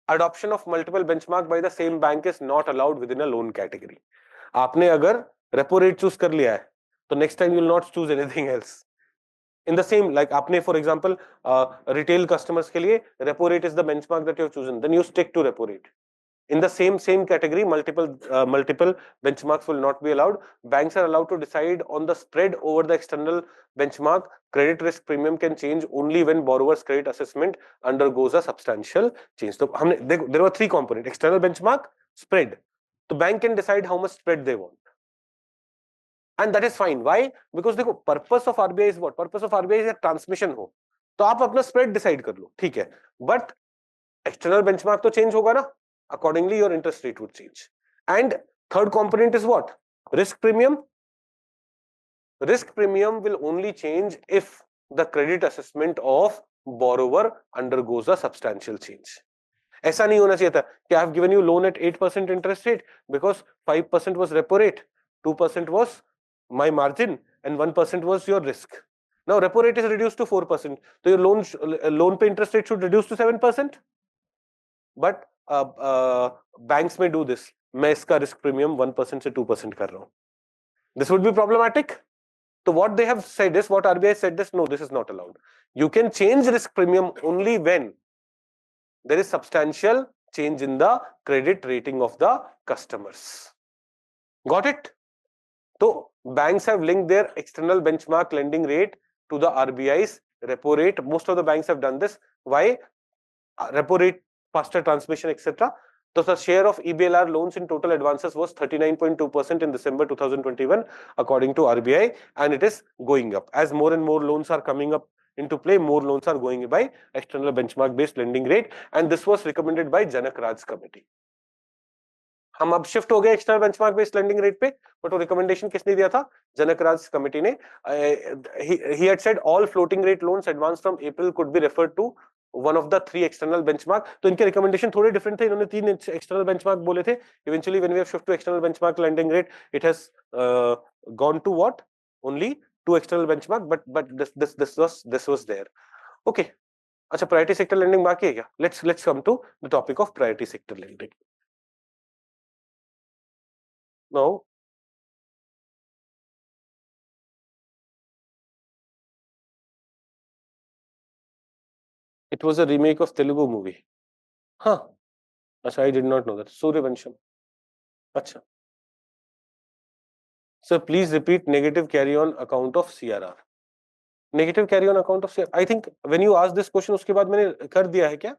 Adoption of multiple benchmark by the same bank is not allowed within a loan category. आपने अगर repo rate choose कर लिया है, तो next time you will not choose anything else. In the same, like आपने for example retail customers के लिए repo rate is the benchmark that you have chosen, then you stick to repo rate. In the same category, multiple benchmarks will not be allowed. Banks are allowed to decide on the spread over the external benchmark. Credit risk premium can change only when borrower's credit assessment undergoes a substantial change. So there were 3 components: external benchmark, spread. The bank can decide how much spread they want. And that is fine. Why? Because the purpose of RBI is what? Purpose of RBI is a transmission हो. तो आप अपना spread decide कर लो, ठीक है. But external benchmark तो change होगा ना? Accordingly, your interest rate would change. And third component is what? Risk premium. Risk premium will only change if the credit assessment of borrower undergoes a substantial change. ऐसा नहीं होना चाहिए था कि I have given you loan eight 8% interest rate because 5% was repo rate, 2% was my margin and 1% was your risk. Now repo rate is reduced to 4%, so your loan पे interest rate should reduce to 7%. But banks may do this. मैं इसका risk premium 1% से 2% कर रहा हूँ. This would be problematic. So what they have said is, what RBI said is, no, this is not allowed. You can change risk premium only when there is substantial change in the credit rating of the customers. Got it? So banks have linked their external benchmark lending rate to the RBI's repo rate. Most of the banks have done this. Why? Repo rate, faster transmission, etc. So the share of EBLR loans in total advances was 39.2% in December 2021, according to RBI, and it is going up. As more and more loans are coming up into play, more loans are going by external benchmark based lending rate, and this was recommended by Janak Raj committee. हम अब shift हो गए external benchmark based lending rate पे, but वो recommendation किसने दिया था? जनक राज committee ने. he had said all floating rate loans advanced from April could be referred to one of the 3 external benchmark. तो इनके रिकमेंडेशन थोड़े डिफरेंट थे. इन्होंने 3 एक्सटर्नल बेंचमार्क बोले थे. Eventually when we have shift to external benchmark lending rate, it has gone to what? Only 2 external benchmark, but this was there. Okay. अच्छा, priority sector lending बाकी है क्या? Let's come to the topic of priority sector lending. Now, it was a remake of Telugu movie. Huh. Achha, I did not know that. Suryavansham. Achha. Sir, please repeat negative carry on account of CRR. Negative carry on account of CRR. I think when you asked this question, उसके बाद मैंने कर दिया है क्या?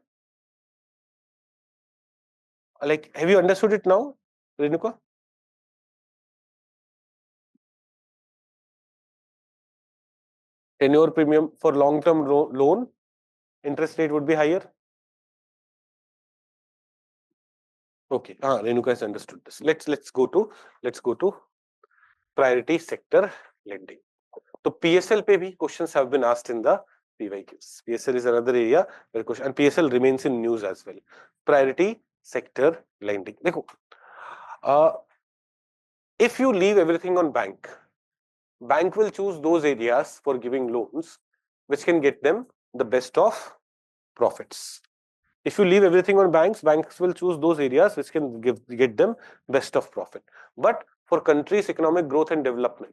Like, have you understood it now, Renuka? Tenure premium for long-term loan, interest rate would be higher. Okay, Renuka has understood this. Let's go to priority sector lending. So PSL पे भी questions have been asked in the PYQs. PSL is another area where question, and PSL remains in news as well. Priority sector lending. देखो, if you leave everything on bank will choose those areas for giving loans which can get them the best of profits. If you leave everything on banks will choose those areas which can get them best of profit. But for country's economic growth and development,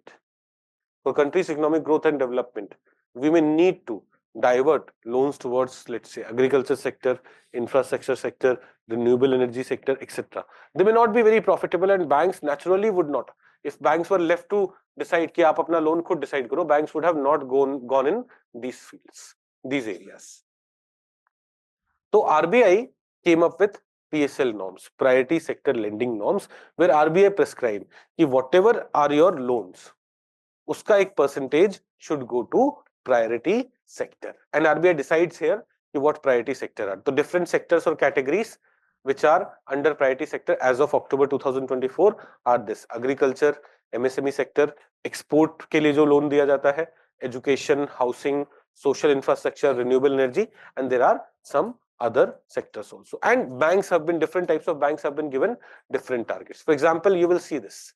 we may need to divert loans towards, let's say, agriculture sector, infrastructure sector, renewable energy sector, etc. They may not be very profitable, and banks naturally would not. If banks were left to decide कि आप अपना loan खुद decide करो, banks would have not gone in these fields, these areas. So RBI came up with PSL norms, priority sector lending norms, where RBI prescribe कि whatever are your loans, उसका एक percentage should go to priority sector, and RBI decides here what priority sector are. So different sectors or categories which are under priority sector as of October 2024 are this: agriculture, MSME sector, export के लिए जो loan दिया जाता है, education, housing, social infrastructure, renewable energy, and there are some other sectors also. And banks have been, different types of banks have been given different targets. For example, you will see this.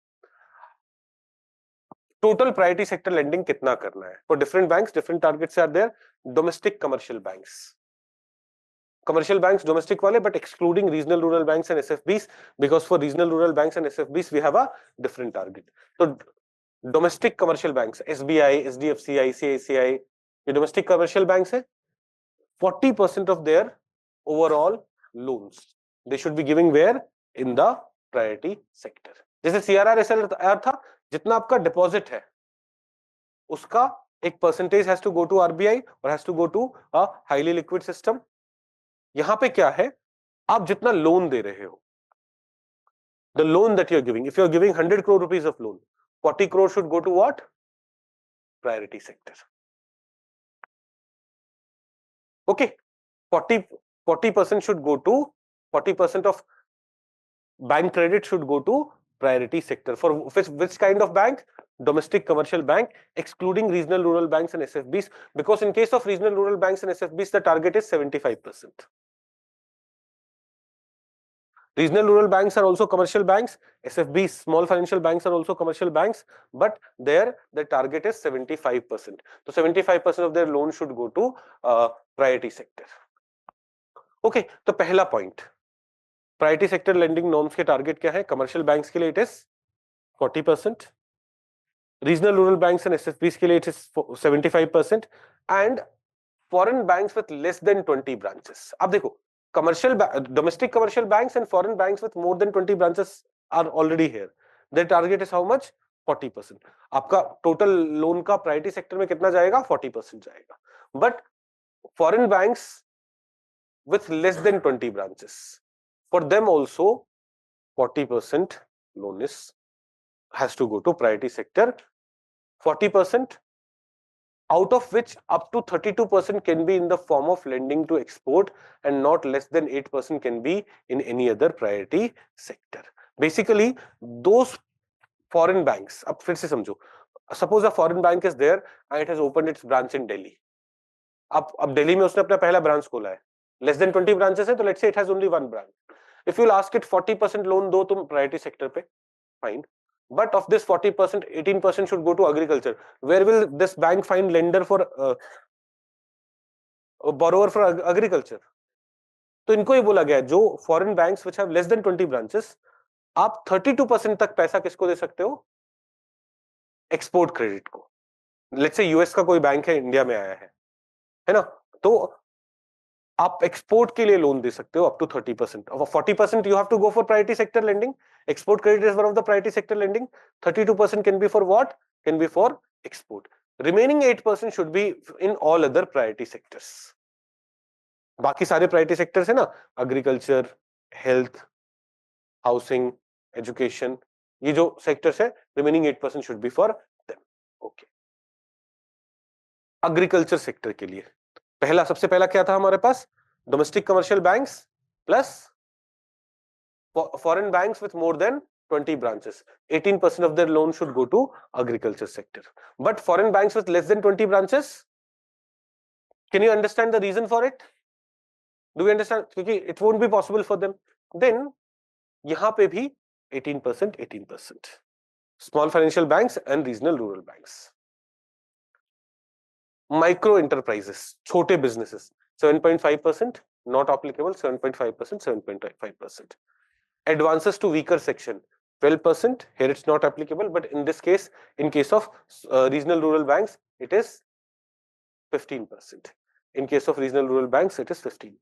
Total priority sector lending कितना करना है? For different banks, different targets are there. Domestic commercial banks, domestic वाले, but excluding regional rural banks and SFBs, because for regional rural banks and SFBs we have a different target. So domestic commercial banks, SBI, SDFC, ICICI, ये domestic commercial banks है, 40% of their overall loans they should be giving where? In the priority sector. जैसे CRR SLR था, जितना आपका deposit है उसका एक percentage has to go to RBI और has to go to a highly liquid system. यहां पे क्या है, आप जितना लोन दे रहे हो, the loan that you are giving, if you are giving 100 crore rupees of loan, 40 crore should go to what? Priority sector. Okay, 40% should go to, 40% of bank credit should go to priority sector. For which kind of bank? Domestic commercial bank, excluding regional rural banks and SFBs, because in case of regional rural banks and SFBs the target is 75%. Regional rural banks are also commercial banks. SFBs, small financial banks, are also commercial banks, but there the target is 75%. So 75% of their loan should go to priority sector. Okay, तो पहला point, priority sector lending norms के target क्या है? Commercial banks के लिए it is 40%. Regional rural banks and SFBs के लिए it is 75%, and foreign banks with less than 20 branches. अब देखो, domestic commercial banks and foreign banks with more than 20 branches are already here. Their target is how much? 40%. आपका total loan का priority sector में कितना जाएगा? 40% जाएगा. But foreign banks with less than 20 branches, for them also 40% loan has to go to priority sector. 40%, out of which up to 32% can be in the form of lending to export, and not less than 8% can be in any other priority sector. Basically, those foreign banks, अब फिर से समझो, suppose a foreign bank is there and it has opened its branch in Delhi. अब दिल्ली में उसने अपना पहला branch खोला है, less than 20 branches है, तो let's say it has only one branch. If you'll ask it 40% loan दो तुम priority sector पे, fine. But of this 40%, 18% should go to agriculture. Where will this bank find lender for borrower for agriculture? तो इनको ही बोला गया है, जो foreign banks which have less than 20 branches, आप 32% तक पैसा किसको दे सकते हो? एक्सपोर्ट क्रेडिट को. लेट्स से यूएस का कोई बैंक है, इंडिया में आया है ना, तो आप एक्सपोर्ट के लिए लोन दे सकते हो up to 30%. 40% you have to go for priority sector lending. Export credit is one of the priority sector lending. 32% can be for what? Can be for export. Remaining 8% should be in all other priority sectors. बाकी सारे priority sectors है ना, agriculture, health, housing, education, ये जो sectors है, remaining 8% should be for them. Okay. Agriculture sector के लिए सबसे पहला क्या था हमारे पास? Domestic commercial banks plus foreign banks with more than 20 branches. 18% of their loan should go to agriculture sector. But foreign banks with less than 20 branches, can you understand the reason for it? Do we understand? Because it won't be possible for them. Then यहाँ पे भी 18%, 18%. Small financial banks and regional rural banks. Micro enterprises, छोटे businesses, 7.5%, not applicable, 7.5%, 7.5%. Advances to weaker section, 12%, here it's not applicable, but in this case, in case of regional rural banks, it is 15%. In case of regional rural banks, it is 15%.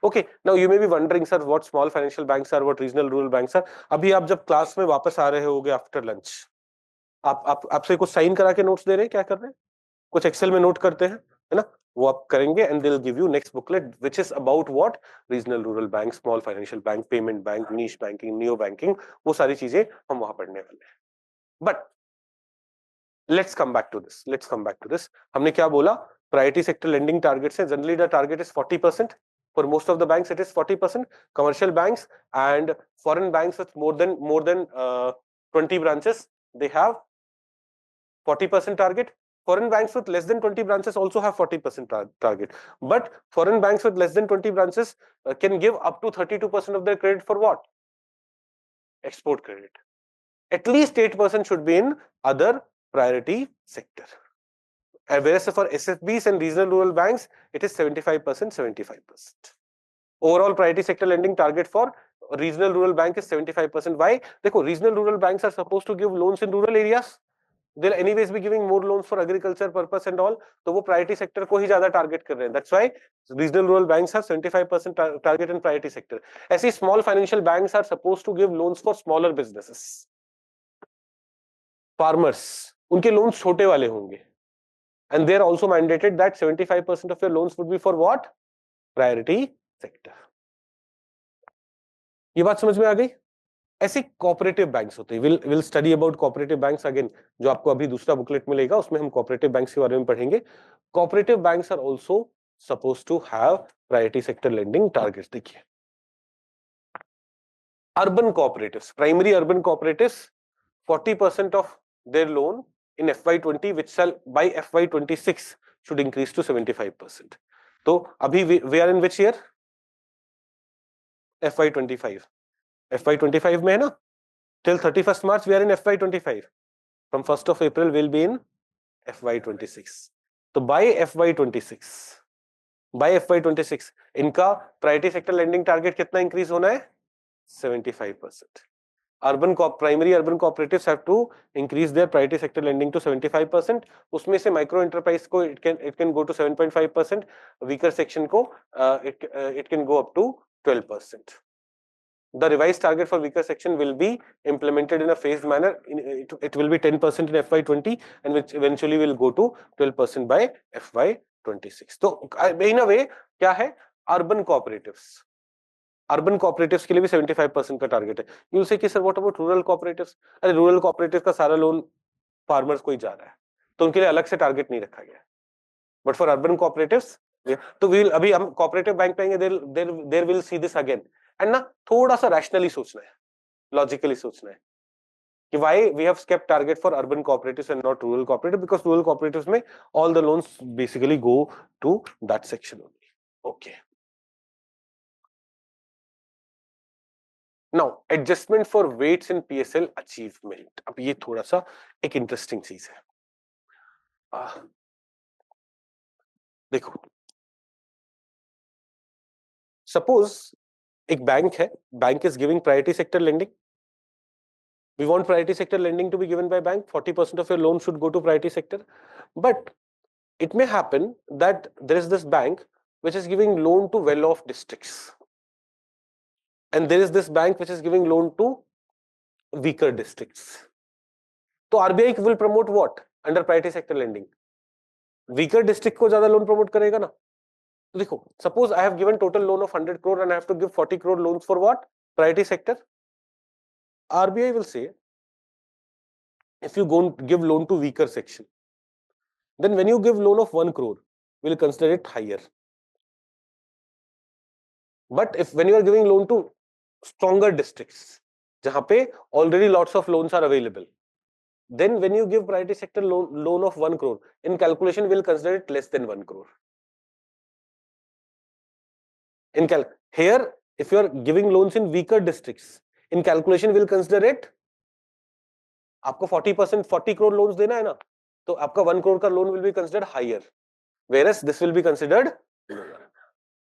Okay, now you may be wondering, sir, what small financial banks are, what regional rural banks are. अभी आप जब class में वापस आ रहे होगे after lunch, आपसे कुछ sign करा के नोट्स दे रहे हैं, क्या कर रहे हैं? कुछ एक्सेल में नोट करते हैं, है ना, वो आप करेंगे, and they will give you next booklet which is about what? Regional rural bank, small financial bank, payment bank, niche banking, neo banking, वो सारी चीजें हम वहां पढ़ने वाले हैं. But let's come back to this. हमने क्या बोला? प्रायोरिटी सेक्टर लेंडिंग टारगेट से generally the target is 40%. For most of the banks, it is 40%. Commercial banks and foreign banks with more than 20 branches, they have 40% target. Foreign banks with less than 20 branches also have 40% target. But foreign banks with less than 20 branches can give up to 32% of their credit for what? Export credit. At least 8% should be in other priority sector. Whereas for SFBs and regional rural banks, it is 75%, 75%. Overall priority sector lending target for regional rural bank is 75%. Why? देखो, regional rural banks are supposed to give loans in rural areas. They'll anyways be giving more loans for agriculture purpose and all. तो वो priority sector को ही ज्यादा target कर रहे हैं. That's why regional rural banks have 75% target in priority sector. ऐसे small financial banks are supposed to give loans for smaller businesses. Farmers, उनके loans छोटे वाले होंगे. And they are also mandated that 75% of your loans would be for what? Priority sector. ये बात समझ में आ गई? ऐसे कोऑपरेटिव बैंक्स होते हैं. Will study about cooperative banks again, जो आपको अभी दूसरा बुकलेट मिलेगा, उसमें हम कोऑपरेटिव बैंक्स के बारे में पढ़ेंगे. Cooperative banks are also supposed to have priority sector lending targets. देखिए, urban cooperatives, primary urban cooperatives, 40% of their loan in FY20 which shall by FY26 should increase to 75%. तो अभी we are in which year? FY25. FY25 में है ना, till 31st March we are in FY25. From 1st of April we'll be in FY26. तो by FY26 इनका priority sector lending target कितना increase होना है? 75%. Primary urban cooperatives have to increase their priority sector lending to 75%. उसमें से micro enterprise को it can go to 7.5%. Weaker section को it can go up to 12%. The revised target for weaker section will be implemented in a phased manner. It will be 10% in FY20 and which eventually will go to 12% by FY26. तो in a way क्या है? Urban cooperatives. Urban cooperatives के लिए भी 75% का target है. You will say कि sir what about rural cooperatives? अरे रूरल कॉपरेटिव का सारा लोन फार्मर्स को ही जा रहा है, तो उनके लिए अलग से टारगेट नहीं रखा गया. बट फॉर अर्बन कॉपरेटिव्स तो वी अभी हम कॉपरेटिव बैंक पे आएंगे, there will see this again. And ना थोड़ा सा रैशनली सोचना है, लॉजिकली सोचना है कि why we have kept target for urban cooperatives and not rural cooperative, because rural cooperatives में all the loans basically go to that section only. Okay. Now, adjustment for weights in PSL achievement. अब ये थोड़ा सा एक interesting चीज है. देखो, suppose एक बैंक है, bank is giving priority sector lending. We want priority sector lending to be given by bank. 40% of your loan should go to priority sector. But it may happen that there is this bank which is giving loan to well-off districts. And there is this bank which is giving loan to weaker districts. तो RBI will promote what? Under priority sector lending. Weaker district को ज्यादा loan promote करेगा ना. तो देखो, suppose I have given total loan of 100 crore and I have to give 40 crore loans for what? Priority sector. RBI will say, if you go give loan to weaker section, then when you give loan of 1 crore, we'll consider it higher. But if when you are giving loan to stronger districts, जहां पे already lots of loans are available, then when you give priority sector loan of 1 crore, in calculation we'll consider it less than 1 crore. Here, if you are giving loans in weaker districts, in calculation we'll consider it, आपको 40% 40 crore loans देना है ना, तो आपका 1 crore का loan will be considered higher, whereas this will be considered lower.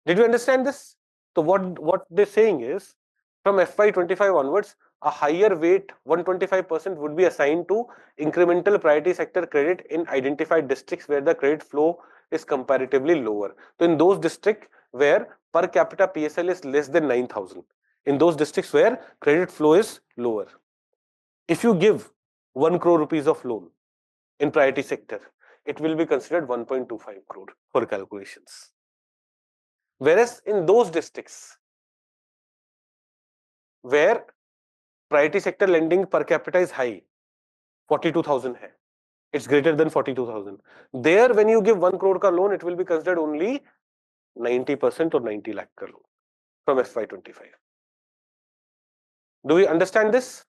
Did you understand this? So what they're saying is, from FY25 onwards, a higher weight 125% would be assigned to incremental priority sector credit in identified districts where the credit flow is comparatively lower. So in those districts where per capita PSL is less than 9,000, in those districts where credit flow is lower, if you give 1 crore rupees of loan in priority sector, it will be considered 1.25 crore for calculations. Whereas in those districts where priority sector lending per capita is high, 42,000 hai, it's greater than 42,000. There, when you give 1 crore ka loan, it will be considered only 90% or 90 lakh ka loan from FY25. Do we understand this?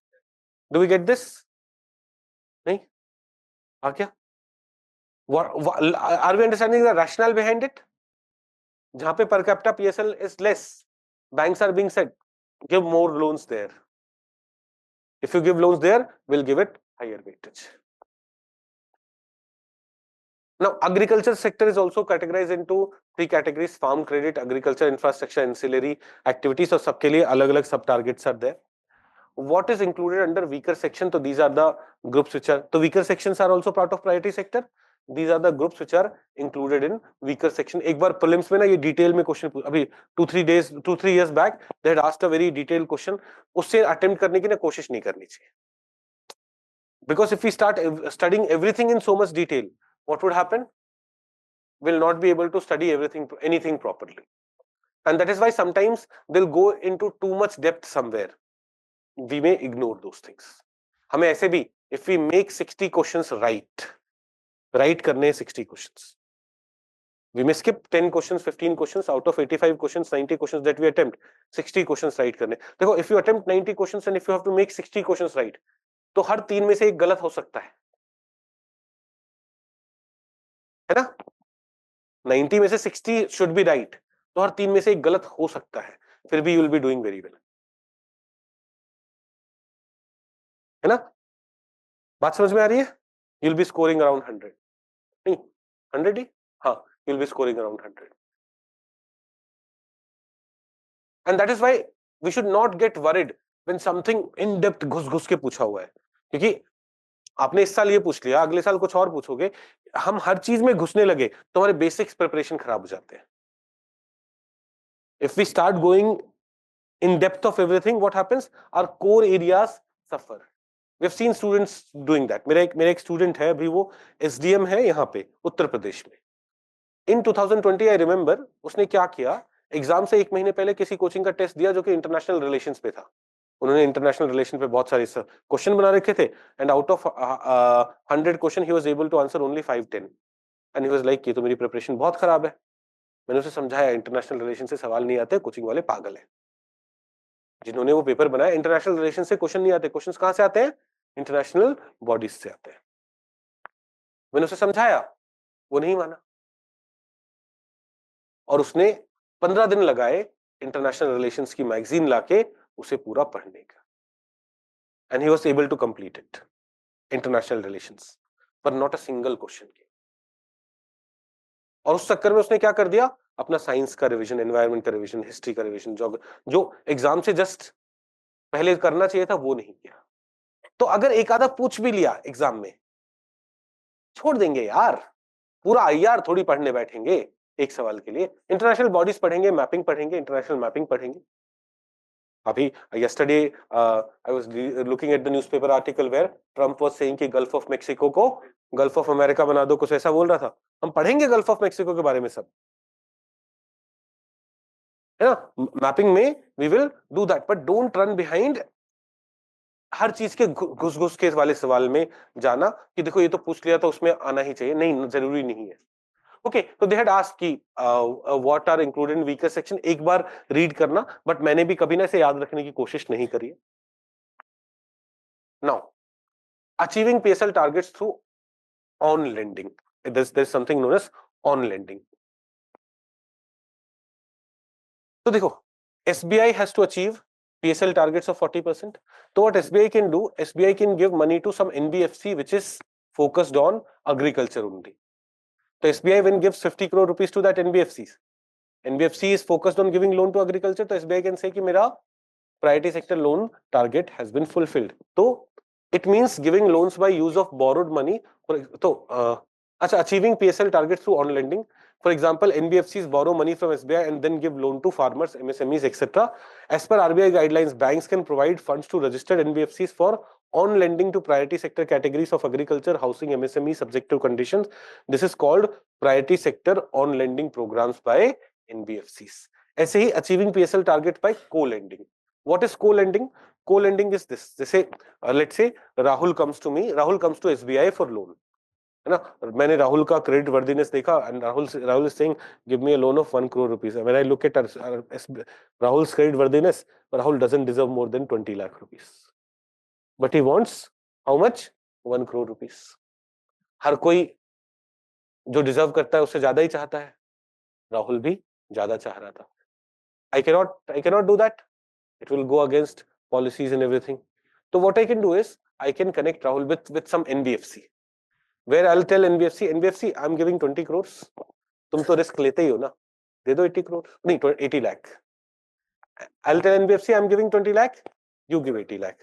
Do we get this? Nahi? Kya? Are we understanding the rationale behind it? जहां पे per capita PSL is less, banks are being said, give more loans there. If you give loans there, we'll give it higher weightage. Now, agriculture sector is also categorized into 3 categories: farm credit, agriculture infrastructure, ancillary activities. और सबके लिए अलग-अलग sub targets are there. What is included under weaker section? So these are the groups which are. So weaker sections are also part of priority sector. These are the groups which are included in weaker section. एक बार prelims में ना ये detail में question अभी 2-3 years back they had asked a very detailed question. उससे attempt करने की ना कोशिश नहीं करनी चाहिए. Because if we start studying everything in so much detail, what would happen? We'll not be able to study anything properly. And that is why sometimes they'll go into too much depth somewhere. We may ignore those things. हमें ऐसे भी, if we make 60 questions right करने 60 questions. We may skip 10 questions, 15 questions out of 85 questions, 90 questions that we attempt. 60 questions right करने. देखो, if you attempt 90 questions and if you have to make 60 questions right, तो हर 3 में से एक गलत हो सकता है ना? 90 में से 60 should be right, तो हर 3 में से एक गलत हो सकता है, फिर भी you will be doing very well. है ना? बात समझ में आ रही है? You'll be scoring around 100. नहीं 100 ही, हाँ, you'll be scoring around 100. And that is why we should not get worried when something in depth घुस के पूछा हुआ है, क्योंकि आपने इस साल ये पूछ लिया, अगले साल कुछ और पूछोगे, हम हर चीज में घुसने लगे तो हमारे बेसिक्स प्रिपरेशन खराब हो जाते हैं. If we start going in depth of everything, what happens? Our core areas suffer. We have seen students doing that. मेरा एक स्टूडेंट है, अभी वो SDM है यहाँ पे उत्तर प्रदेश में. In 2020 I remember उसने क्या किया, एग्जाम से एक महीने पहले किसी कोचिंग का टेस्ट दिया जो कि इंटरनेशनल रिलेशंस पे था. उन्होंने इंटरनेशनल रिलेशन पे बहुत सारे क्वेश्चन बना रखे थे, and out of 100 question he was able to answer only 5-10, and he was like कि तो मेरी प्रिपरेशन बहुत खराब है. मैंने उसे समझाया इंटरनेशनल रिलेशन से सवाल नहीं आते, कोचिंग वाले पागल है. जिन्होंने वो पेपर बनाया, इंटरनेशनल रिलेशन से क्वेश्चन नहीं आते, क्वेश्चन कहां से आते हैं? इंटरनेशनल बॉडीज से आते हैं. मैंने उसे समझाया, वो नहीं माना, और उसने 15 दिन लगाए इंटरनेशनल रिलेशंस की मैगजीन लाके उसे पूरा पढ़ने का, and he was able to complete it, international relations, पर नॉट अ सिंगल क्वेश्चन के. और उस चक्कर में उसने क्या कर दिया, अपना साइंस का रिवीजन, एनवायरनमेंट का रिवीजन, हिस्ट्री का रिवीजन, जो एग्जाम से जस्ट पहले करना चाहिए था वो नहीं किया. तो अगर एक आधा पूछ भी लिया एग्जाम में, छोड़ देंगे यार, पूरा आईआर थोड़ी पढ़ने बैठेंगे एक सवाल के लिए. इंटरनेशनल बॉडीज पढ़ेंगे, मैपिंग पढ़ेंगे, इंटरनेशनल मैपिंग पढ़ेंगे. अभी yesterday I was looking at the newspaper article where Trump was saying कि गल्फ ऑफ मेक्सिको को गल्फ ऑफ अमेरिका बना दो, कुछ ऐसा बोल रहा था. हम पढ़ेंगे गल्फ ऑफ मेक्सिको के बारे में सब, है ना? मैपिंग में we will do that, but don't run behind हर चीज के घुस के वाले सवाल में जाना कि देखो ये तो पूछ लिया तो उसमें आना ही चाहिए. नहीं, जरूरी नहीं है. ओके, तो दे हैड आस्क्ड कि what are included in weaker section, एक बार रीड करना, बट मैंने भी कभी ना इसे याद रखने की कोशिश नहीं करी है. Now achieving PSL targets through on lending, there's something known as on lending. तो देखो, SBI has to achieve PSL targets of 40%. So what SBI can do, SBI can give money to some NBFC which is focused on agriculture only. So SBI when gives 50 crore rupees to that NBFC is focused on giving loan to agriculture, तो SBI can say कि मेरा priority sector loan target has been fulfilled. तो it means giving loans by use of borrowed money. तो अच्छा, achieving PSL targets through on lending. For example, NBFCs borrow money from SBI and then give loan to farmers, MSMEs, etc. As per RBI guidelines, banks can provide funds to registered NBFCs for on lending to priority sector categories of agriculture, housing, MSME, subject to conditions. This is called priority sector on lending programs by NBFCs. ऐसे ही achieving PSL target by co-lending. What is co-lending? Co-lending is this. जैसे let's say Rahul comes to me, Rahul comes to SBI for loan, है ना? मैंने राहुल का credit worthiness देखा, and Rahul is saying give me a loan of 1 crore rupees. When I look at Rahul's credit worthiness, Rahul doesn't deserve more than 20 lakh rupees, but he wants how much? 1 crore rupees. हर कोई जो deserve करता है उससे ज्यादा ही चाहता है, राहुल भी ज्यादा चाह रहा था. I cannot do that. It will go against policies and everything. So what I can do is I can connect Rahul with some NBFC, where I'll tell NBFC I'm giving 20 crores. तुम तो risk लेते ही हो ना, दे दो 80 crores, नहीं 80 lakh. I'll tell NBFC I'm giving 20 lakh, you give 80 lakh.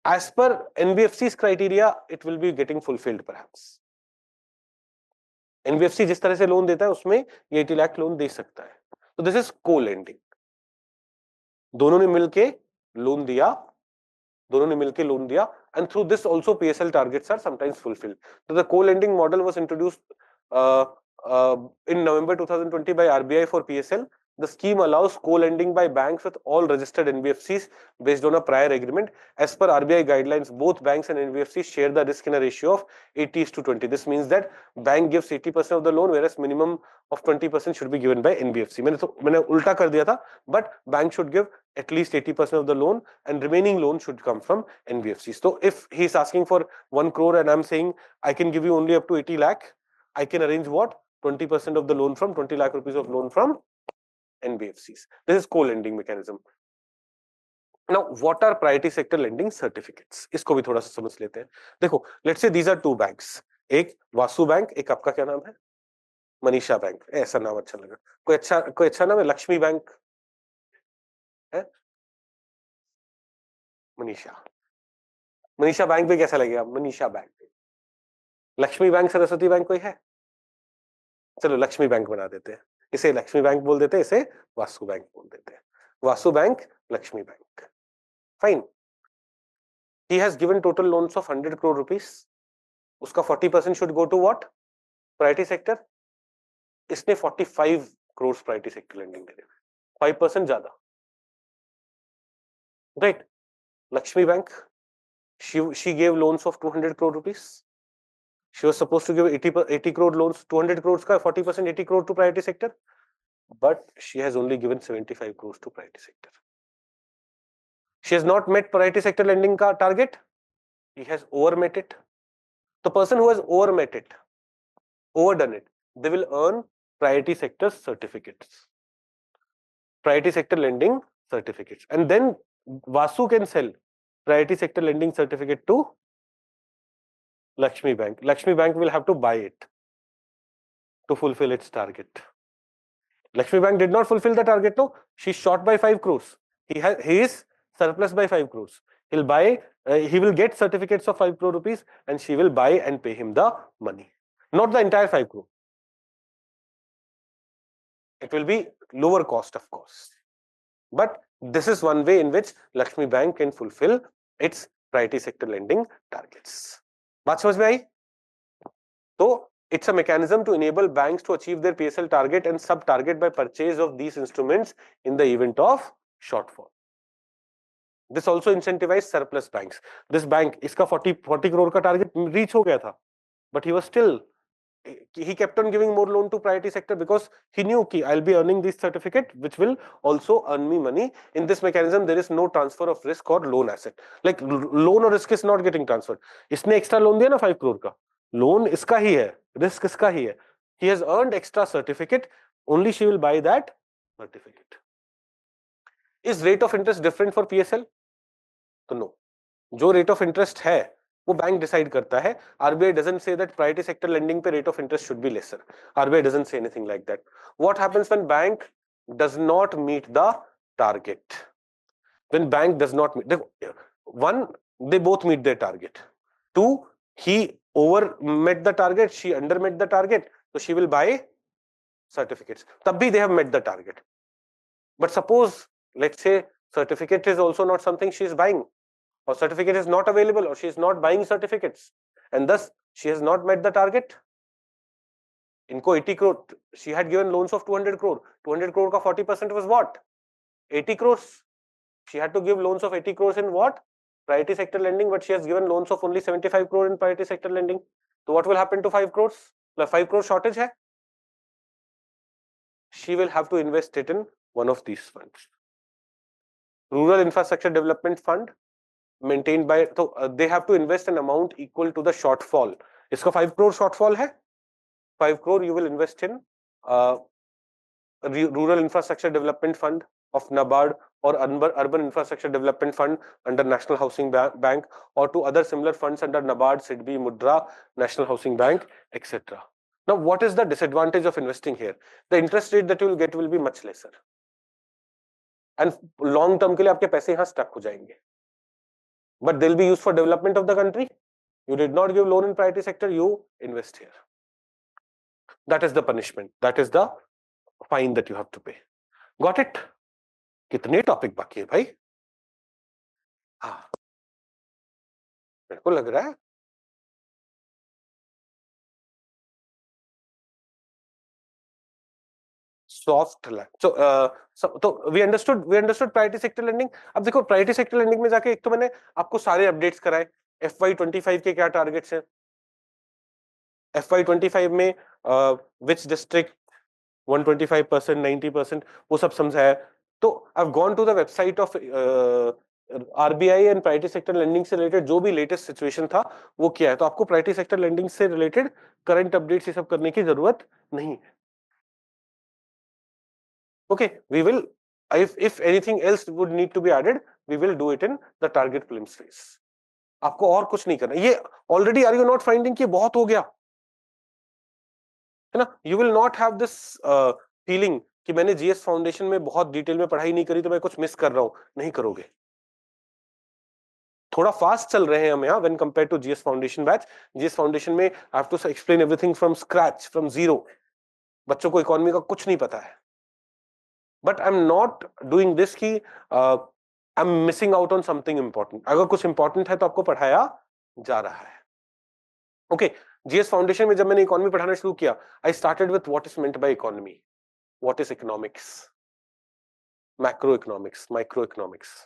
As per NBFC's criteria, it will be getting fulfilled perhaps. NBFC जिस तरह से लोन देता है उसमें ये 80 lakh लोन दे सकता है. तो दिस इज co-lending. दोनों ने मिलके लोन दिया, and through this also PSL targets are sometimes fulfilled. So the co-lending model was introduced in November 2020 by RBI for PSL. The scheme allows co-lending by banks with all registered NBFCs based on a prior agreement. As per RBI guidelines, both banks and NBFCs share the risk in a ratio of 80:20. This means that bank gives 80% of the loan, whereas minimum of 20% should be given by NBFC. मैंने उल्टा कर दिया था, but bank should give at least 80% of the loan and remaining loan should come from NBFCs. So if he is asking for 1 crore and I'm saying I can give you only up to 80 lakh, I can arrange what? 20% of the loan from 20 lakh rupees of loan from NBFCs. This is co-lending mechanism. Now, what are priority sector lending certificates? इसको भी थोड़ा सा समझ लेते हैं. देखो, let's say these are two banks. एक Vasu bank, एक आपका क्या नाम है? मनीषा बैंक. ऐसा नाम अच्छा लगा. कोई अच्छा नाम है? लक्ष्मी बैंक है? मनीषा बैंक पे कैसा लगेगा? Manisha bank. Lakshmi bank, Saraswati bank कोई है? चलो लक्ष्मी बैंक बना देते हैं. इसे लक्ष्मी बैंक बोल देते हैं, इसे वासु बैंक बोल देते हैं. Vasu bank, Lakshmi bank. Fine. He has given total loans of 100 crore rupees. उसका 40% should go to what? Priority sector. इसने 45 crores priority sector lending दे दिया. 5% ज्यादा. Right. Lakshmi Bank. She gave loans of 200 crore rupees. She was supposed to give 80 crore loans. 200 crores का 40%, 80 crore to priority sector. But she has only given 75 crores to priority sector. She has not met priority sector lending का target. He has overmet it. The person who has overmet it, overdone it, they will earn priority sector certificates, priority sector lending certificates, and then Vasu can sell priority sector lending certificate to Lakshmi Bank. Lakshmi Bank will have to buy it to fulfill its target. Lakshmi Bank did not fulfill the target. No, she's short by 5 crores. He is surplus by 5 crores. He'll buy. He will get certificates of 5 crore rupees, and she will buy and pay him the money, not the entire 5 crore. It will be lower cost, of course. But this is one way in which Lakshmi Bank can fulfill its priority sector lending targets. बात समझ में आई? तो it's a mechanism to enable banks to achieve their PSL target and sub-target by purchase of these instruments in the event of shortfall. This also incentivized surplus banks. This bank, इसका 40 crore का target reach हो गया था, but he was still. He kept on giving more loan to priority sector because he knew कि I'll be earning this certificate which will also earn me money. In this mechanism, there is no transfer of risk or loan asset. Like loan or risk is not getting transferred. इसने extra loan दिया ना 5 crore का, loan इसका ही है, risk इसका ही है. He has earned extra certificate. Only she will buy that certificate. Is rate of interest different for PSL? तो no. जो rate of interest है वो बैंक डिसाइड करता है. RBI doesn't say that priority sector lending पे rate of interest should be lesser. RBI doesn't say anything like that. What happens when bank does not meet the target? When bank does not meet, one, they both meet their target. Two, he over met the target, she under met the target, so she will buy certificates. तब भी they have met the target. But suppose, let's say, certificate is also not something she is buying, or certificate is not available, or she is not buying certificates, and thus she has not met the target. इनको 80 crore, she had given loans of 200 crore. 200 crore का 40% was what? 80 crores. She had to give loans of 80 crores in what? Priority sector lending, but she has given loans of only 75 crore in priority sector lending. So what will happen to 5 crores? The 5 crore shortage hai. She will have to invest it in one of these funds. Rural Infrastructure Development Fund, maintained by, so they have to invest an amount equal to the shortfall. इसका 5 crore shortfall है. 5 crore you will invest in Rural Infrastructure Development Fund of NABARD or Urban Infrastructure Development Fund under National Housing Bank, or to other similar funds under NABARD, SIDBI, Mudra, National Housing Bank, etc. Now, what is the disadvantage of investing here? The interest rate that you will get will be much lesser. And long term के लिए आपके पैसे यहाँ stuck हो जाएंगे. But they'll be used for development of the country. You did not give loan in priority sector, you invest here. That is the punishment. That is the fine that you have to pay. Got it? कितने topic बाकी है भाई? हाँ, मेरे को लग रहा है सॉफ्ट लैंड. तो we understood priority sector lending. अब देखो प्रायोरिटी सेक्टर लेंडिंग में जाके एक तो मैंने आपको सारे अपडेट्स कराए. FY25 के क्या टारगेट्स हैं, FY25 में विच डिस्ट्रिक्ट 125%, 90%, वो सब समझाया. तो I have gone to the website of RBI and priority sector lending से रिलेटेड जो भी लेटेस्ट सिचुएशन था वो किया है. तो आपको प्रायोरिटी सेक्टर लेंडिंग से रिलेटेड करंट अपडेट्स ये सब करने की जरूरत नहीं है. Okay, we will, if anything else would need to be added, we will do it in the target prelims phase. आपको और कुछ नहीं करना, ये already are you not finding कि बहुत हो गया है ना? You will not have this feeling कि मैंने जीएस फाउंडेशन में बहुत डिटेल में पढ़ाई नहीं करी तो मैं कुछ मिस कर रहा हूं, नहीं करोगे. थोड़ा फास्ट चल रहे हैं हम यहाँ when compared to GS foundation batch. GS foundation में I have to explain everything from scratch, from zero. बच्चों को इकोनॉमी का कुछ नहीं पता है. But I'm not doing this कि I'm missing out on something important. अगर कुछ important है तो आपको पढ़ाया जा रहा है. Okay, GS फाउंडेशन में जब मैंने इकोनॉमी पढ़ाना शुरू किया, I started with what is meant by economy. What is economics? Macroeconomics, microeconomics.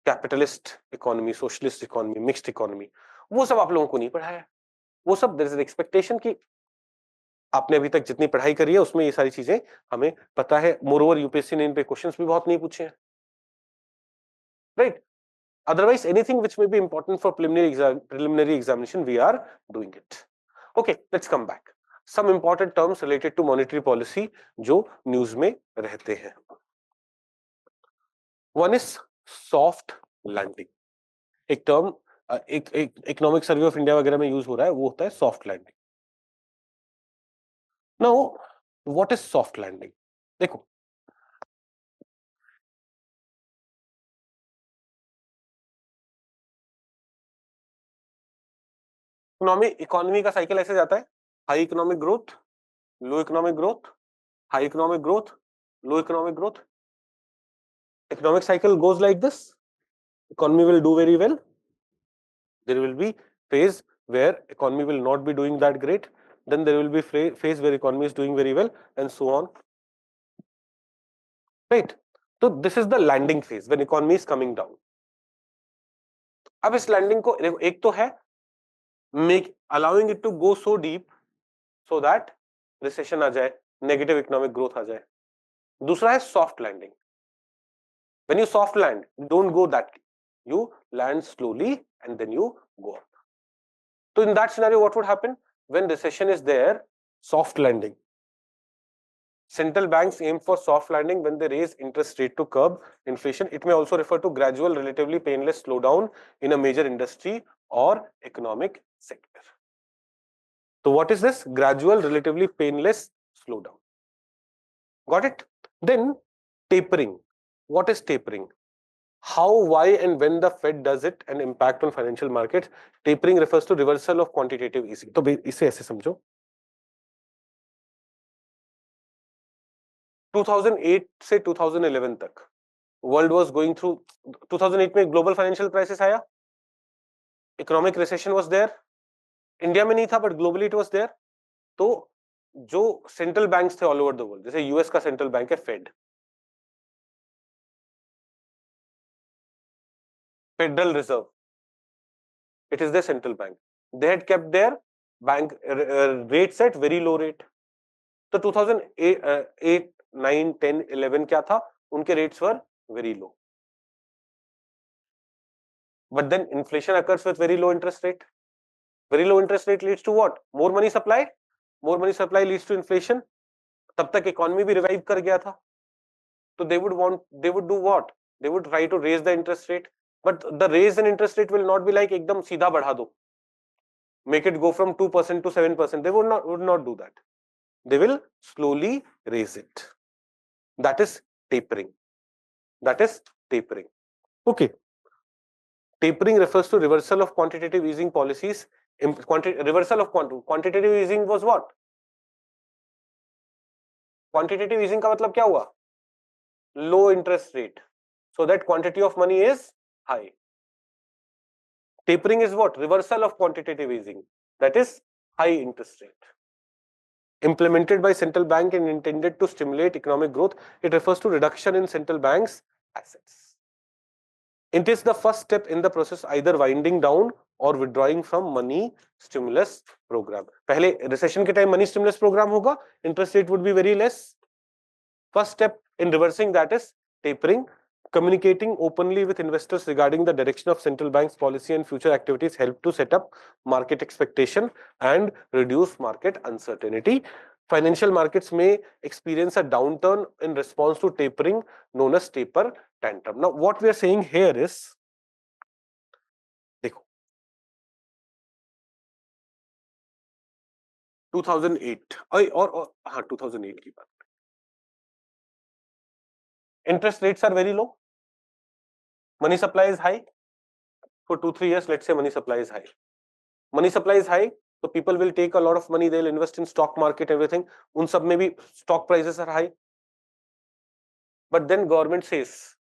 Capitalist economy, socialist economy, mixed economy, वो सब आप लोगों को नहीं पढ़ाया. वो सब देयर इज एन एक्सपेक्टेशन कि आपने अभी तक जितनी पढ़ाई करी है उसमें ये सारी चीजें हमें पता है. मोरओवर यूपीएससी ने इन पे क्वेश्चंस भी बहुत नहीं पूछे हैं, right? Otherwise anything which may be important for preliminary examination we are doing it. Okay, let's come back. Some important terms related to monetary policy जो न्यूज में रहते हैं. One is soft landing. एक टर्म एक economic survey of India वगैरह में use हो रहा है, वो होता है soft landing. Now what is soft landing? देखो, इकोनॉमी का साइकिल ऐसे जाता है: high economic growth, low economic growth, high economic growth, low economic growth. Economic cycle goes like this. Economy will do very well. There will be phase where economy will not be doing that great. Then there will be phase where economy is doing very well, and so on. Right? So this is the landing phase when economy is coming down. अब इस landing को एक तो है allowing it to go so deep so that recession आ जाए, negative economic growth आ जाए. दूसरा है soft landing. When you soft land, don't go that deep. You land slowly and then you go up. So in that scenario, what would happen? When recession is there, soft landing. Central banks aim for soft landing when they raise interest rate to curb inflation. It may also refer to gradual, relatively painless slowdown in a major industry or economic sector. So what is this? Gradual, relatively painless slowdown. Got it? Then tapering. What is tapering? How, why, and when the Fed does it and impact on financial markets. Tapering refers to reversal of quantitative easing. तो इसे ऐसे समझो, 2008 से 2011 तक world was going through. 2008 में global financial crisis आया, economic recession was there. India में नहीं था but globally it was there. तो जो सेंट्रल बैंक्स थे ऑल ओवर द वर्ल्ड, जैसे यूएस का सेंट्रल बैंक है Fed, Federal Reserve, it is the central bank. They had kept their bank rates at very low rate. तो 2008, 9, 10, 11 क्या था? उनके rates were very low. But then inflation occurs with very low interest rate. Very low interest rate leads to what? More money supply. More money supply leads to inflation. तब तक economy भी revive कर गया था. तो they would do what? They would try to raise the interest rate. But the raise in interest rate will not be like एकदम सीधा बढ़ा दो. Make it go from 2% to 7%. They would not do that. They will slowly raise it. That is tapering. That is tapering. Okay. Tapering refers to reversal of quantitative easing policies. Reversal of quantitative easing was what? Quantitative easing का मतलब क्या हुआ? Low interest rate, so that quantity of money is high. Tapering is what? Reversal of quantitative easing. That is high interest rate. Implemented by central bank and intended to stimulate economic growth. It refers to reduction in central bank's assets. It is the first step in the process, either winding down or withdrawing from money stimulus program. पहले recession के time money stimulus program होगा, interest rate would be very less. First step in reversing that is tapering. Communicating openly with investors regarding the direction of central bank's policy and future activities help to set up market expectation and reduce market uncertainty. Financial markets may experience a downturn in response to tapering, known as taper tantrum. Now, what we are saying here is, देखो, 2008 और हाँ 2008 की बात. Interest rates are very low. Money supply is high. For 2-3 years, let's say money supply is high. Money supply is high, so people will take a lot of money. They'll invest in stock market, everything. उन सब में भी stock prices are high. But then government says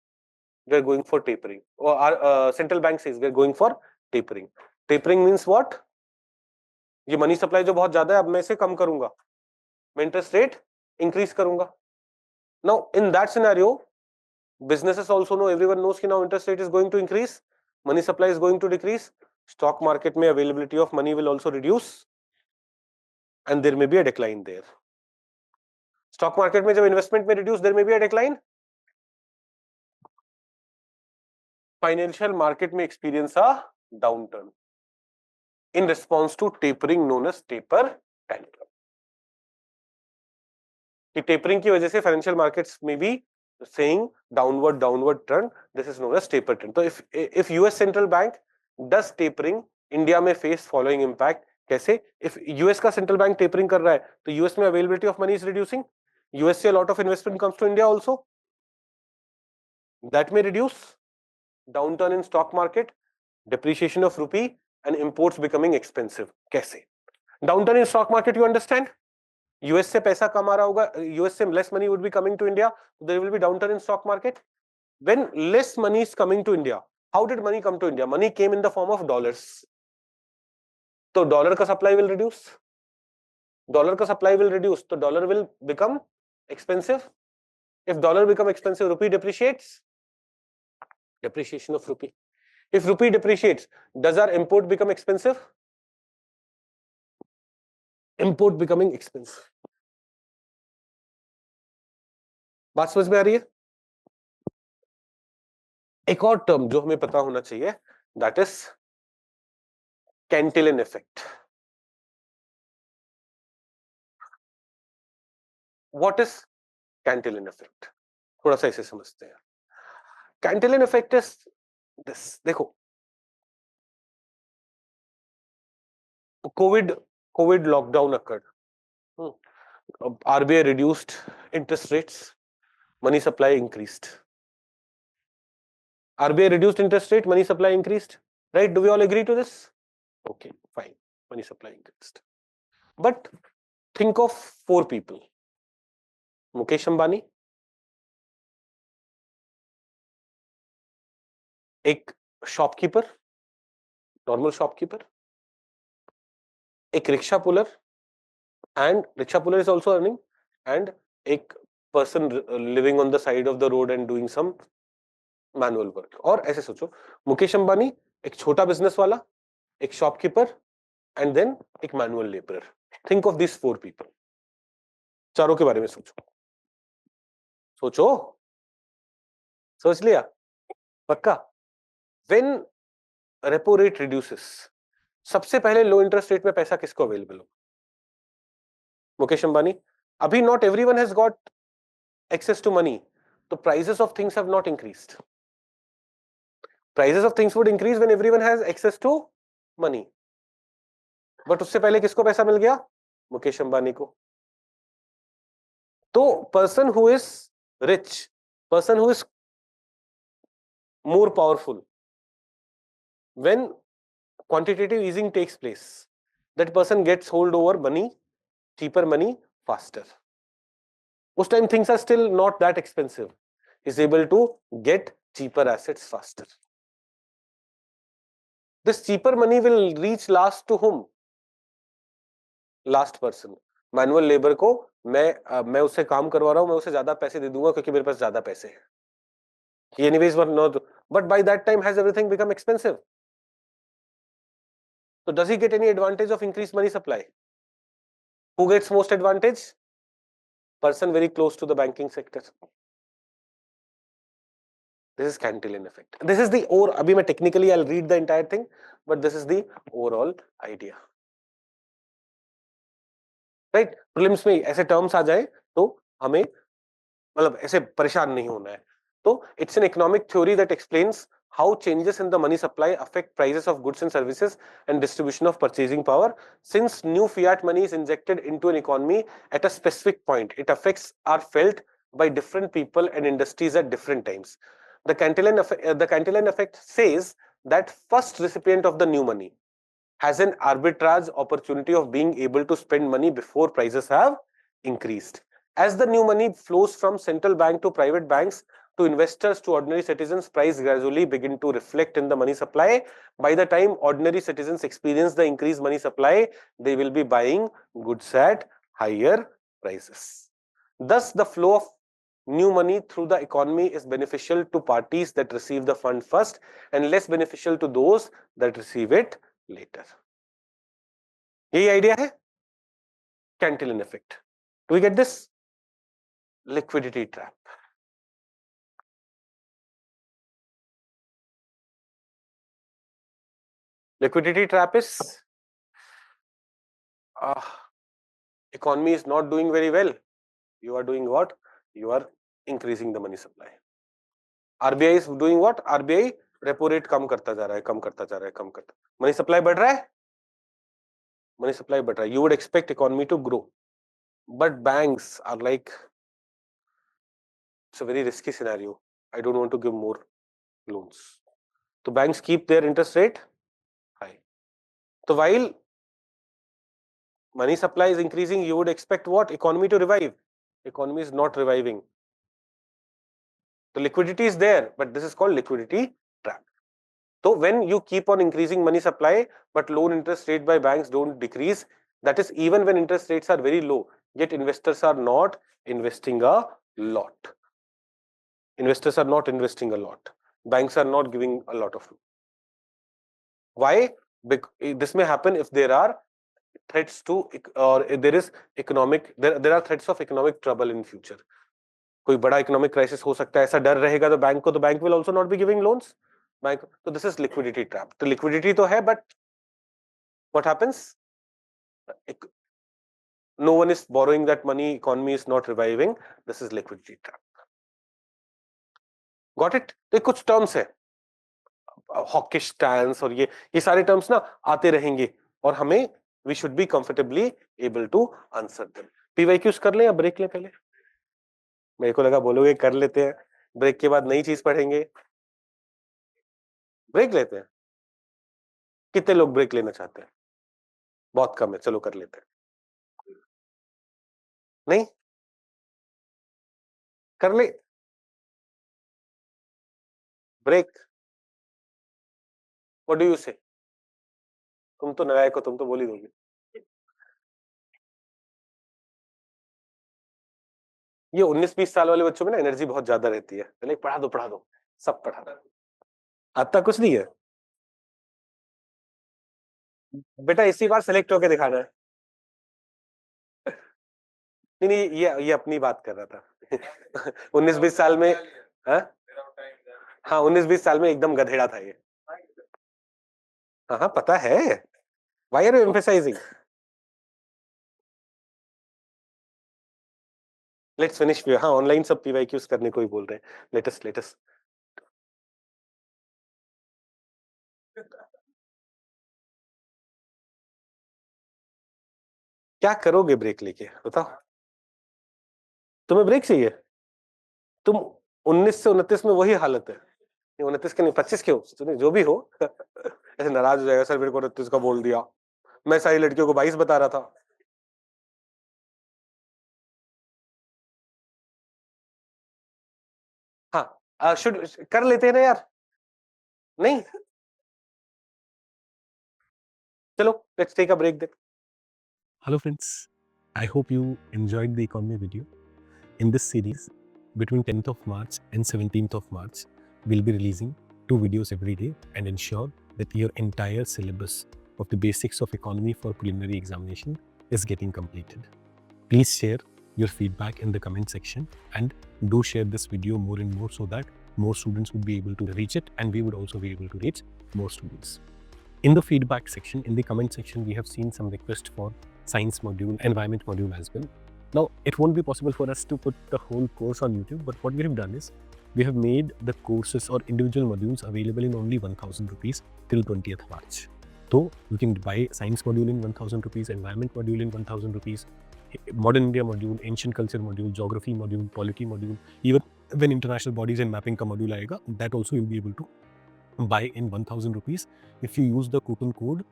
we're going for tapering, or our central bank says we're going for tapering. Tapering means what? ये money supply जो बहुत ज्यादा है, अब मैं इसे कम करूंगा, मैं इंटरेस्ट रेट इंक्रीज करूंगा. Now in that scenario, businesses also know, everyone knows कि now interest rate is going to increase, money supply is going to decrease, stock market में availability of money will also reduce, and there may be a decline there. Stock market में जब investment में reduce, there may be a decline. Financial market may experience a downturn in response to tapering, known as taper tantrum. कि tapering की वजह से financial markets may be saying downward trend. This is known as taper trend. So if US central bank does tapering, India may face following impact. कैसे? If US का central bank tapering कर रहा है, तो US में availability of money is reducing. US से a lot of investment comes to India also. That may reduce. Downturn in stock market, depreciation of rupee, and imports becoming expensive. कैसे? Downturn in stock market, you understand? US से पैसा कम आ रहा होगा, US से less money would be coming to India, there will be downturn in stock market. When less money is coming to India, how did money come to India? Money came in the form of dollars. So dollar का supply will reduce. Dollar का supply will reduce, so dollar will become expensive. If dollar become expensive, rupee depreciates. Depreciation of rupee. If rupee depreciates, does our import become expensive? Import becoming expensive. बात समझ में आ रही है? एक और term जो हमें पता होना चाहिए, that is Cantillon effect. What is Cantillon effect? थोड़ा सा इसे समझते हैं. Cantillon effect is this. देखो, COVID lockdown occurred. RBI reduced interest rates, money supply increased. RBI reduced interest rate, money supply increased. Right? Do we all agree to this? Okay, fine. Money supply increased. But think of 4 people. Mukesh Ambani, एक shopkeeper, normal shopkeeper, एक rickshaw puller, and rickshaw puller is also earning, and एक person living on the side of the road and doing some manual work. और ऐसे सोचो, मुकेश अंबानी एक छोटा business वाला, एक शॉपकीपर, एंड देन एक manual labourer. Think of this 4 people. चारों के बारे में सोचो. सोचो, सोच लिया? पक्का? व्हेन रेपो रेट रिड्यूसेस, सबसे पहले लो इंटरेस्ट रेट में पैसा किसको अवेलेबल हो? मुकेश अंबानी. अभी not everyone has got access to money, तो prices of things have not increased. Prices of things would increase when everyone has access to money. But उससे पहले किसको पैसा मिल गया? मुकेश अंबानी को. तो person who is rich, person who is more powerful, when quantitative easing takes place, that person gets hold over money, cheaper money, faster. उस time things are still not that expensive, is able to get cheaper assets faster. This cheaper money will reach last to whom? Last person. Manual labour को मैं उससे काम करवा रहा हूं, मैं उसे ज्यादा पैसे दे दूंगा क्योंकि मेरे पास ज्यादा पैसे हैं. He anyways were not, but by that time has everything become expensive? So does he get any advantage of increased money supply? Who gets most advantage? Person very close to the banking sector. This is Cantillon effect. This is the or abhi मैं technically I'll read the entire thing, but this is the overall idea. Right. Prelims में ऐसे terms आ जाए तो हमें मतलब ऐसे परेशान नहीं होना है। तो it's an economic theory that explains how changes in the money supply affect prices of goods and services and distribution of purchasing power. Since new fiat money is injected into an economy at a specific point, its effects are felt by different people and industries at different times. The Cantillon effect says that first recipient of the new money has an arbitrage opportunity of being able to spend money before prices have increased. As the new money flows from central bank to private banks, to investors, to ordinary citizens, price gradually begin to reflect in the money supply. By the time ordinary citizens experience the increased money supply, they will be buying goods at higher prices. Thus, the flow of new money through the economy is beneficial to parties that receive the fund first and less beneficial to those that receive it later. यही idea है Cantillon effect. Do we get this? Liquidity trap. Liquidity trap is economy is not doing very well. You are doing what? You are increasing the money supply. RBI is doing what? RBI repo rate कम करता जा रहा है, कम करता जा रहा है, कम करता. Money supply बढ़ रहा है? Money supply बढ़ रहा है. You would expect economy to grow, but banks are like, it's a very risky scenario. I don't want to give more loans. So banks keep their interest rate high. So while money supply is increasing, you would expect what? Economy to revive. Economy is not reviving. The liquidity is there, but this is called liquidity trap. So when you keep on increasing money supply, but loan interest rate by banks don't decrease, that is even when interest rates are very low, yet investors are not investing a lot. Investors are not investing a lot. Banks are not giving a lot of. Why? Because this may happen if there are threats to, or there is economic, there are threats of economic trouble in future. कोई बड़ा economic crisis हो सकता है, ऐसा डर रहेगा तो bank को, तो bank will also not be giving loans. Bank, तो दिस इज लिक्विडिटी ट्रैप. तो लिक्विडिटी तो है, but what happens? No one is borrowing that money, economy is not reviving. This is liquidity trap. Got it? तो कुछ terms है, hawkish stance और ये सारे टर्म्स ना आते रहेंगे और हमें we should be comfortably able to answer them. PYQs कर लें या ब्रेक लें पहले? मेरे को लगा बोलोगे कर लेते हैं, ब्रेक के बाद नई चीज पढ़ेंगे. ब्रेक लेते हैं. कितने लोग ब्रेक लेना चाहते हैं? बहुत कम है, चलो कर लेते हैं. नहीं कर ले ब्रेक. व्हाट डू यू से? तुम तो नालायक हो, तुम तो बोल ही दोगे. ये 19-20 साल वाले बच्चों में ना एनर्जी बहुत ज्यादा रहती है. पहले पढ़ा दो, सब पढ़ा दो. आता कुछ नहीं है बेटा, इसी बार सेलेक्ट होके दिखाना है. नहीं नहीं, ये अपनी बात कर रहा था. 19-20 साल में, हाँ 19-20 साल में एकदम गधेड़ा था ये. हाँ हाँ पता है. Why are you emphasising? Let's finish. हाँ ऑनलाइन सब पीवाईक्यूज करने को ही बोल रहे हैं. लेटेस्ट क्या करोगे ब्रेक लेके, बताओ. तुम्हें ब्रेक चाहिए? तुम 19 से 29 में वही हालत है. 29 के नहीं, 25 के हो, जो भी हो. ऐसे नाराज हो जाएगा, सर मेरे को 29 का बोल दिया, मैं सारी लड़कियों को 22 बता रहा था. हाँ शुड कर लेते हैं ना यार. नहीं चलो let's take a break then. Hello friends, I hope you enjoyed the economy video. In this series, between 10th of March and 17th of March, we'll be releasing 2 videos every day and ensure that your entire syllabus of the basics of economy for preliminary examination is getting completed. Please share your feedback in the comment section and do share this video more and more so that more students would be able to reach it and we would also be able to reach more students. In the feedback section, in the comment section, we have seen some requests for science module, environment module as well. Now, it won't be possible for us to put the whole course on YouTube, but what we have done is we have made the courses or individual modules available in only 1000 rupees till 20th March. So you can buy science module in 1000 rupees, environment module in 1000 rupees, modern India module, ancient culture module, geography module, polity module, even when international bodies and mapping ka module aayega, that also you'll be able to buy in 1000 rupees if you use the coupon code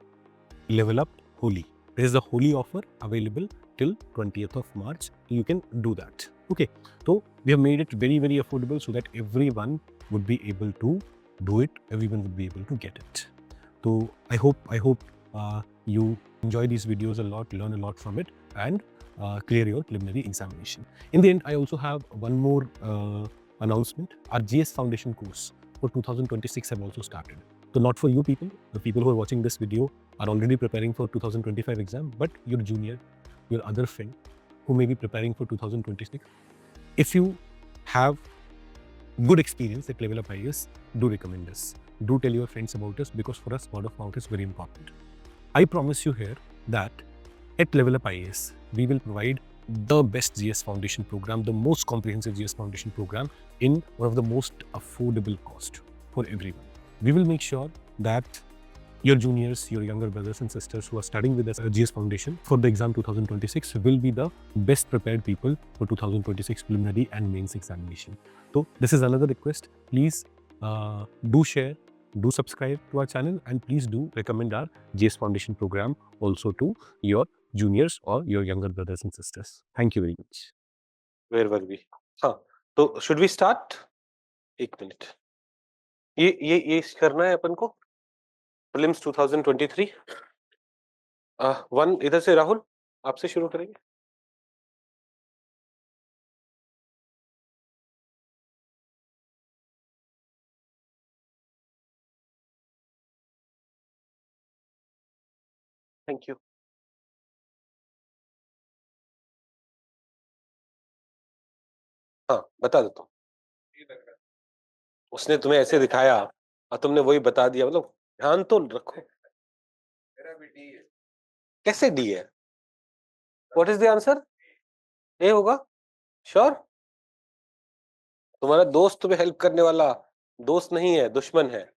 LevelUp Holi. There is a Holi offer available till 20th of March. You can do that. Okay, so we have made it very, very affordable so that everyone would be able to do it. Everyone would be able to get it. So I hope you enjoy these videos a lot, learn a lot from it, and clear your preliminary examination. In the end, I also have one more announcement. Our GS Foundation course for 2026 have also started. So not for you people, the people who are watching this video are already preparing for 2025 exam, but your junior, your other friend who may be preparing for 2026. If you have good experience at LevelUp IAS, do recommend us. Do tell your friends about us, because for us, word of mouth is very important. I promise you here that at LevelUp IAS, we will provide the best GS Foundation program, the most comprehensive GS Foundation program in one of the most affordable cost for everyone. We will make sure that your juniors, your younger brothers and sisters who are studying with us at GS Foundation for the exam 2026 will be the best prepared people for 2026 preliminary and mains examination. So this is another request. Please do share, do subscribe to our channel, and please do recommend our GS Foundation program also to your juniors or your younger brothers and sisters. Thank you very much. Where were we? हाँ, तो should we start? एक minute. ये करना है अपन को. Prelims 2023. One इधर से राहुल, आपसे शुरू करेंगे. Thank you. हाँ, बता देता हूँ. उसने तुम्हें ऐसे दिखाया और तुमने वही बता दिया, मतलब ध्यान तो रखो. मेरा भी डी है. कैसे डी है? What is the answer? A होगा? श्योर? तुम्हारा दोस्त तुम्हें हेल्प करने वाला दोस्त नहीं है, दुश्मन है.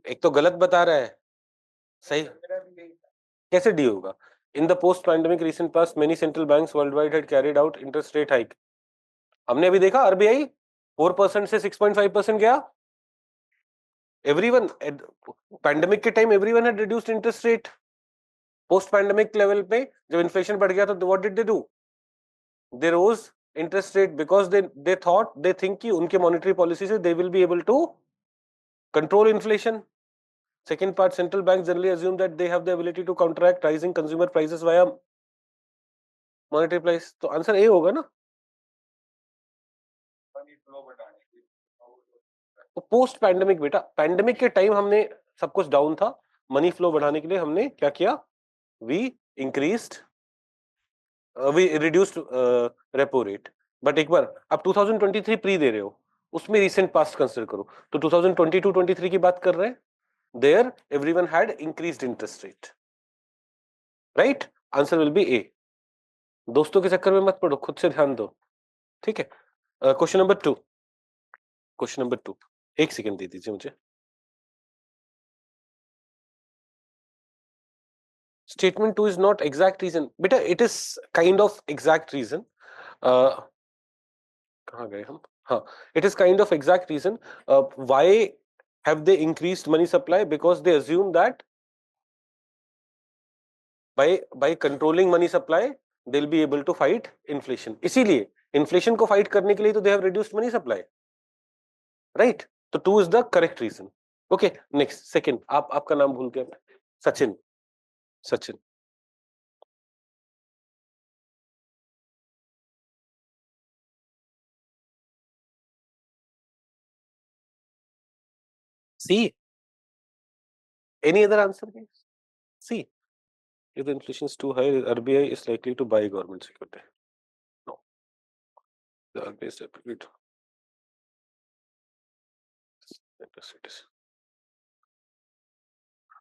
एक तो गलत बता रहा है. सही कैसे डी होगा? In the post pandemic recent past many central banks worldwide had carried out interest rate hike. हमने अभी देखा आरबीआई 4% से 6.5% गया. एवरीवन पैंडेमिक के time everyone had reduced interest rate. Post pandemic level पे जब इन्फ्लेशन बढ़ गया तो what did they do? They rose interest rate because they think कि उनके मॉनेटरी पॉलिसी से they will be able to control inflation. Second part, central banks generally assume that they have the ability to counteract rising consumer prices via monetary price. तो answer A होगा ना. तो post pandemic बेटा, pandemic के time हमने सब कुछ down था. मनी फ्लो बढ़ाने के लिए हमने क्या किया? We increased, we reduced repo rate. But एक बार आप 2023 प्री दे रहे हो, उसमें रिसेंट पास्ट कंसीडर करो. तो 2022-23 की बात कर रहे हैं. There everyone had increased interest rate. Right? Answer will be A. दोस्तों के चक्कर में मत पड़ो, खुद से ध्यान दो. ठीक है. Question number 2. Question number 2. एक सेकंड दे दीजिए मुझे. Statement 2 is not exact reason. बेटा it is kind of exact reason. कहाँ गए हम? हाँ, it is kind of exact reason. Why have they increased money supply? Because they assume that by controlling money supply they'll be able to fight inflation. इसीलिए inflation को fight करने के लिए तो they have reduced money supply. Right? तो 2 is the correct reason. Okay, next, second. आपका नाम भूल गया. Sachin. Sachin. C. Any other answer? C. If the inflation is too high, RBI is likely to buy government security. No. The RBI is likely to.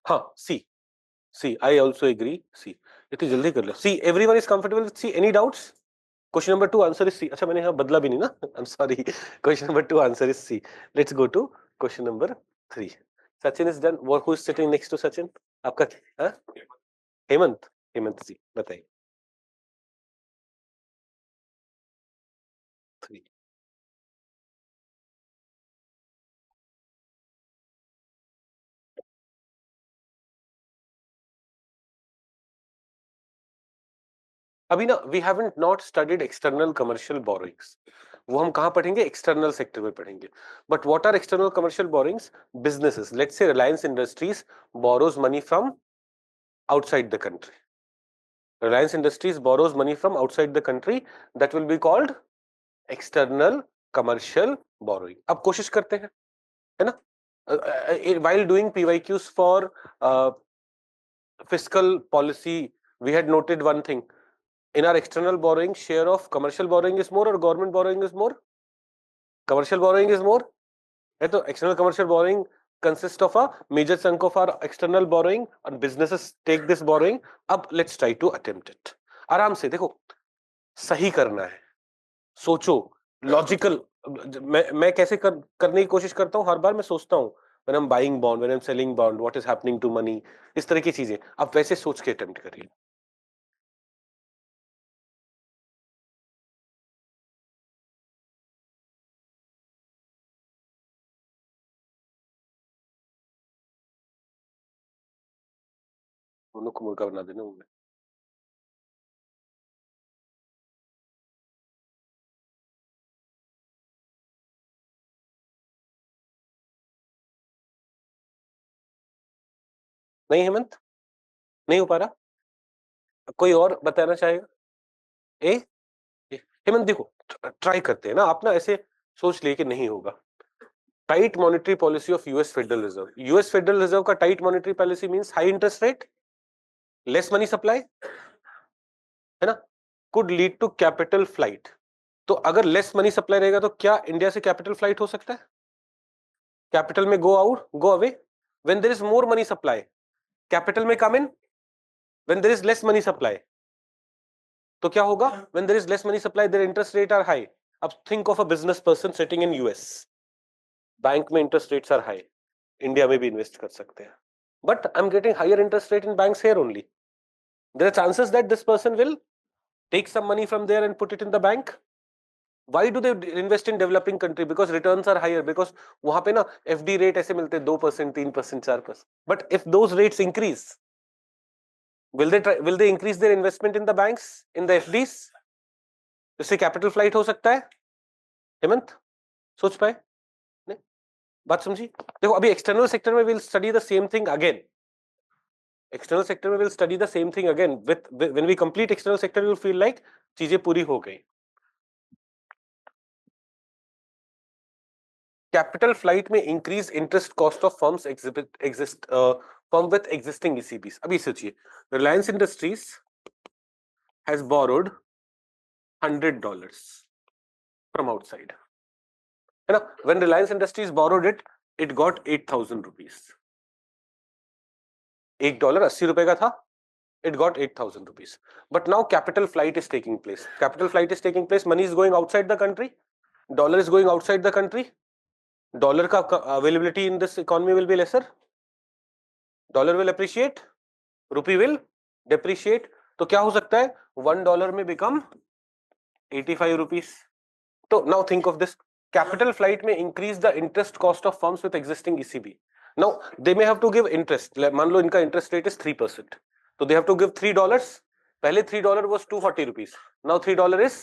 हाँ, C. C. I also agree. C. इतनी जल्दी कर लो। C everyone is comfortable with C, any doubts? Question number 2 answer is C. अच्छा मैंने यहाँ बदला भी नहीं ना, I am sorry. Question number 2 answer is C. Let's go to question number 3। Sachin is done. Who is sitting next to Sachin? आपका हेमंत। हेमंत जी बताइए। 3। अभी ना we haven't not studied external commercial borrowings, वो हम कहां पढ़ेंगे? एक्सटर्नल सेक्टर में पढ़ेंगे। But what are external commercial borrowings? Businesses, let's say Reliance Industries borrows money from outside the country. Reliance Industries borrows money from outside the country, that will be called external commercial borrowing. अब कोशिश करते हैं, है ना? While doing PYQs for fiscal policy, we had noted one thing. In our external borrowing, share of commercial borrowing is more or government borrowing is more? Commercial borrowing is more. है तो external commercial borrowing consists of a major chunk of our external borrowing and businesses take this borrowing. अब let's try to attempt it. आराम से देखो, सही करना है, सोचो, लॉजिकल। मैं कैसे करने की कोशिश करता हूं, हर बार मैं सोचता हूं when I'm buying bond, when I'm selling bond, what is happening to money, इस तरह की चीजें आप वैसे सोच के अटेम्प्ट करिए। दोनों को मुर्गा बना देना उनमें। नहीं हेमंत, नहीं हो पा रहा। कोई और बताना चाहेगा? ए हेमंत देखो, ट्राई करते हैं ना, आप ना ऐसे सोच लिए कि नहीं होगा। Tight monetary policy of US federal reserve, US federal reserve का tight monetary policy means high interest rate, less money supply, है ना, could lead to capital flight. तो अगर लेस मनी सप्लाई रहेगा तो क्या इंडिया से कैपिटल फ्लाइट हो सकता है? कैपिटल में go out, go away. When there is more money supply, capital में come in. When there is less money supply, तो क्या होगा? When there is less money supply there interest rate are high. अब think of a business person sitting in US, bank में interest rates are high, India में भी invest कर सकते हैं, but I am getting higher interest rate in banks here only. There are chances that this person will take some money from there and put it in the bank. Why do they invest in developing country? Because returns are higher, because वहां पे ना FD rate ऐसे मिलते हैं 2%, 3%, 4%. But if those rates increase, will they increase their investment in the banks, in the FDs? इससे capital flight हो सकता है। हेमंत सोच पाए? नहीं, बात समझी? देखो अभी एक्सटर्नल सेक्टर में will study the same thing again. External sector में will study the same thing again. With when we complete external sector you feel like चीजें पूरी हो गई। कैपिटल फ्लाइट में increase interest cost of firms exist firm with existing ECBs. अभी सोचिए, Reliance Industries has borrowed $100 from outside, है ना? When Reliance Industries borrowed it, it got 8,000 rupees. $1 ₹80 का था, it got 8,000 rupees. But now capital flight is taking place. Capital flight is taking place. Money is going outside the country. Dollar is going outside the country. Dollar का availability in this economy will be lesser. Dollar will appreciate. Rupee will depreciate. तो क्या हो सकता है? $1 में become 85 rupees. तो now think of this. Capital flight में increase the interest cost of firms with existing ECB. Now they may have to give interest. मान लो इनका interest rate is 3%. So they have to give $3. पहले $3 was 240 rupees. Now $3 is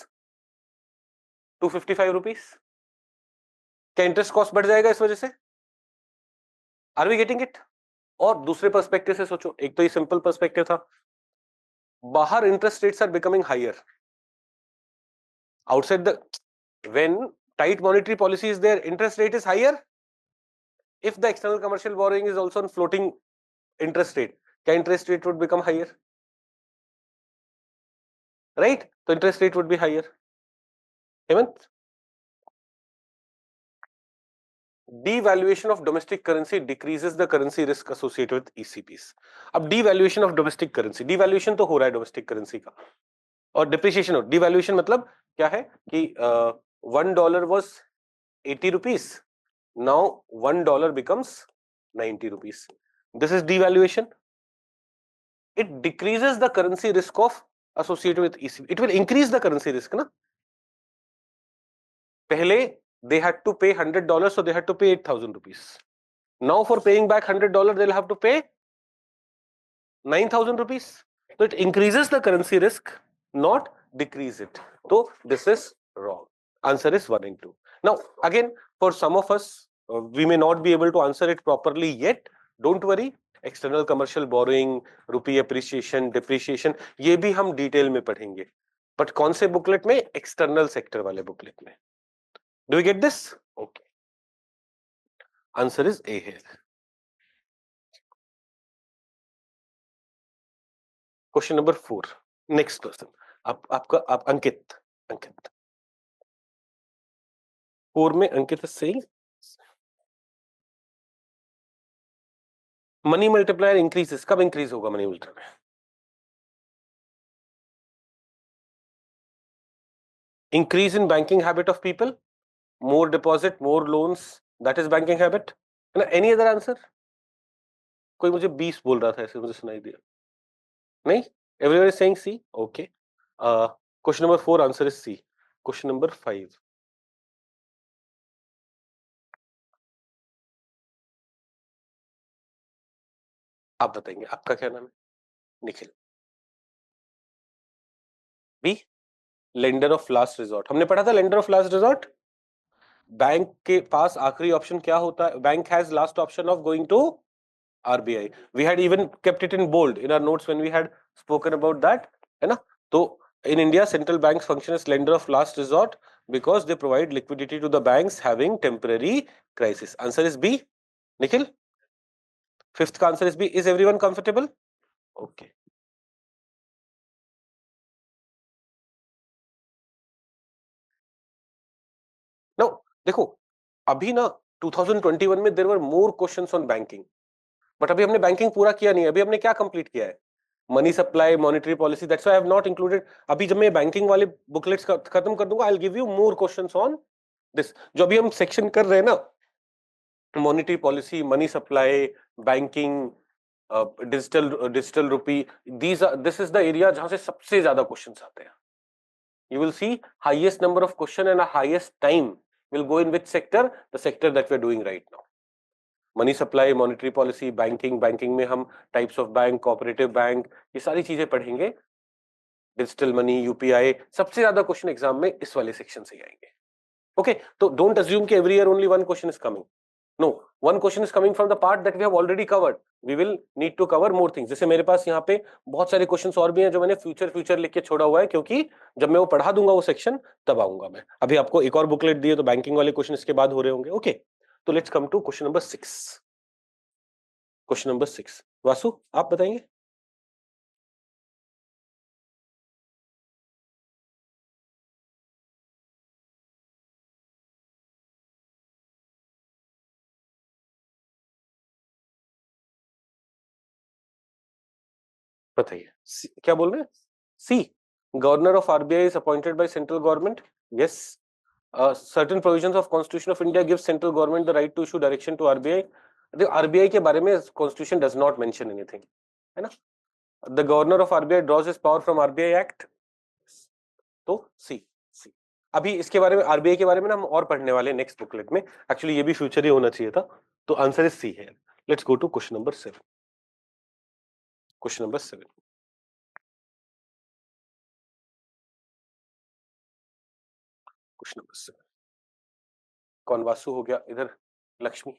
255 rupees. क्या interest cost बढ़ जाएगा इस वजह से? Are we getting it? और दूसरे पर्सपेक्टिव से सोचो, एक तो ये सिंपल पर्सपेक्टिव था, बाहर interest rates are becoming higher, outside the when tight monetary policy is there, interest rate is higher. If the external commercial borrowing is also on floating interest rate, क्या interest rate would become higher? Right, तो interest rate would be higher. Hemant devaluation of domestic currency decreases the currency risk associated with ECBs. अब devaluation of domestic currency, devaluation तो हो रहा है domestic currency का, और depreciation हो, devaluation मतलब क्या है कि $1 was 80 rupees, now $1 becomes 90 rupees. This is devaluation. It decreases the currency risk of associated with ECB. It will increase the currency risk, ना? पहले they had to pay $100, so they had to pay 8,000 rupees. Now for paying back $100, they'll have to pay 9,000 rupees. So it increases the currency risk, not decrease it. So this is wrong. Answer is 1 and 2. Now again, for some of us, we may not be able to answer it properly yet. Don't worry. External commercial borrowing, rupee appreciation, depreciation, ये भी हम detail में पढ़ेंगे. But कौन से booklet में? External sector वाले booklet में. Do you get this? Okay. Answer is A here. Question number 4. Next person. आप अंकित. 4 में अंकित is saying money multiplier increases. कब इंक्रीज होगा money multiplier? Increase in banking habit of people, more deposit, more loans, that is banking habit. Any other answer? कोई मुझे 20 बोल रहा था, ऐसे मुझे सुनाई दिया. नहीं? Everyone is saying C. Okay. Question number 4 answer is C. Question number 5. आप बताएंगे, आपका क्या नाम है? Nikhil. B. Lender of last resort. हमने पढ़ा था lender of last resort. Bank के पास आखिरी ऑप्शन क्या होता है? Bank has last option of going to RBI. We had even kept it in bold in our notes when we had spoken about that, है ना? तो in India, central banks function as lender of last resort because they provide liquidity to the banks having temporary crisis. Answer is B. Nikhil? Fifth का answer is B. Is everyone comfortable? Okay. Now, देखो, अभी ना 2021 में there were more questions on banking. But अभी हमने banking पूरा किया नहीं है. अभी हमने क्या कंप्लीट किया है? Money supply, monetary policy. That's why I have not included. अभी जब मैं बैंकिंग वाले बुकलेट्स खत्म कर दूंगा, I will give you more questions on this. जो अभी हम सेक्शन कर रहे हैं ना, monetary policy, money supply, banking, digital रूपी, दिस इज द एरिया जहां से सबसे ज्यादा क्वेश्चंस आते हैं. You will see highest number of question and a highest time will go in which sector? The sector that we are doing right now. Money supply, monetary policy, banking में हम types of bank, cooperative bank, ये सारी चीजें पढ़ेंगे. Digital money, UPI, सबसे ज्यादा question exam में इस वाले सेक्शन से आएंगे. ओके, तो डोंट अज्यूम कि every year only one question is coming. No, one question is coming from the part that we have already covered. We will need to cover more things. जैसे मेरे पास यहाँ पे बहुत सारे क्वेश्चंस और भी हैं जो मैंने फ्यूचर लिख के छोड़ा हुआ है, क्योंकि जब मैं वो पढ़ा दूंगा वो सेक्शन, तब आऊंगा मैं. अभी आपको एक और बुकलेट दिए तो बैंकिंग वाले क्वेश्चन इसके बाद हो रहे होंगे. ओके, तो let's come to question number 6. Question number 6. Vasu, आप बताएंगे. बताइए, क्या बोल रहे हैं? C. Governor of RBI is appointed by central government. Yes. certain provisions of Constitution of India gives central government the right to issue direction to RBI. The RBI के बारे में Constitution does not mention anything, है ना? The governor of RBI draws his power from RBI Act. तो सी. अभी इसके बारे में, RBI के बारे में ना हम और पढ़ने वाले नेक्स्ट बुकलेट में. एक्चुअली ये भी फ्यूचर ही होना चाहिए था. तो आंसर इज सी है. Let's go to question number 7. Question number 7. Question number 7. कौन? वासु हो गया. इधर Lakshmi.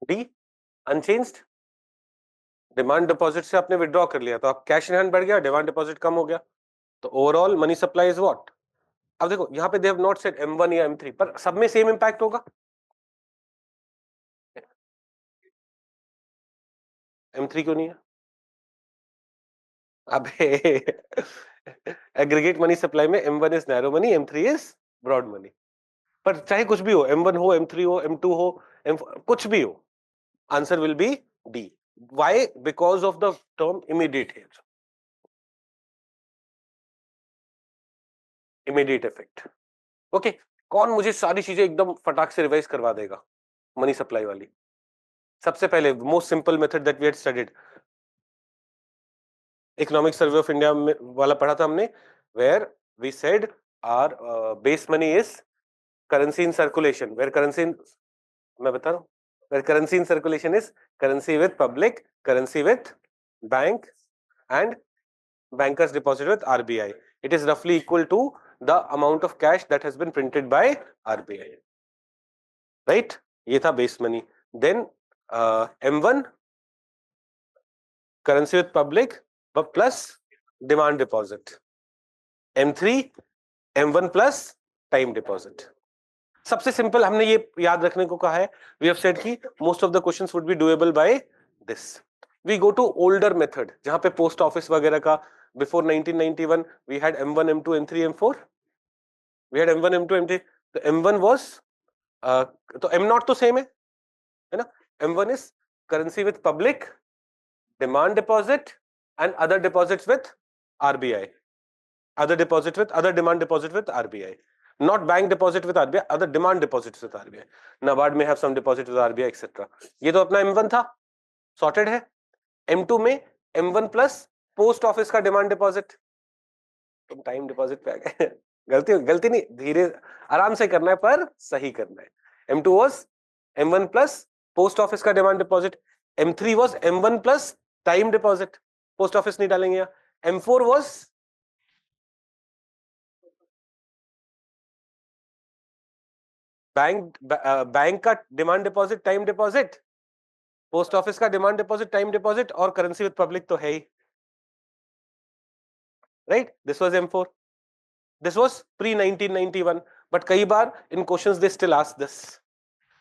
D. Unchanged. Demand deposit से आपने विड्रॉ कर लिया तो आप कैश इन हैंड बढ़ गया, डिमांड डिपॉजिट कम हो गया. तो overall money supply is what? अब देखो यहाँ पे they have not said M1 या M3, पर सब में सेम इंपैक्ट होगा। M3 क्यों नहीं है? अबे एग्रीगेट मनी सप्लाई में M1 is narrow money, M3 is broad money. पर चाहे कुछ भी हो, M1 हो, M3 हो, M2 हो, कुछ भी हो, answer will be D. Why? Because of the term immediate here. Immediate effect. Okay कौन मुझे सारी चीजें एकदम फटाक से रिवाइज करवा देगा मनी सप्लाई वाली? सबसे पहले most simple method that we had studied, economic survey of India वाला पढ़ा था हमने, where we said our base money is currency in circulation, where currency, मैं बता रहा हूँ, where currency in circulation is currency with public, currency with bank and bankers deposit with RBI. It is roughly equal to the amount of cash that has been printed by RBI. Right? ये था base money. Then M1 currency with public plus demand deposit. M3 M1 plus time deposit. सबसे simple हमने ये याद रखने को कहा है. We have said कि most of the questions would be doable by this. We go to older method जहां पे पोस्ट ऑफिस वगैरह का before 1991 we had M1 M2 M3 M4, we had M1 M2 M3. तो M1 was तो M0 तो same है ना? M1 is currency with public, demand deposit and other deposits with RBI, other deposit with other demand deposit with RBI, not bank deposit with RBI, other demand deposits with RBI. NABARD may have some deposit with RBI etc. ये तो अपना M1 था, sorted है. M2 में M1 plus post office का demand deposit. तुम time deposit पे आ गए. गलती नहीं, धीरे आराम से करना है पर सही करना है. M2 was M1 plus post office का demand deposit. M3 was M1 plus time deposit, post office नहीं डालेंगे यहाँ. M4 वाज बैंक का demand deposit, time deposit, post office का डिमांड डिपॉजिट, टाइम डिपॉजिट और करेंसी विद पब्लिक तो है ही. Right, this was M4. This was pre 1991, but कई बार in questions they still ask this.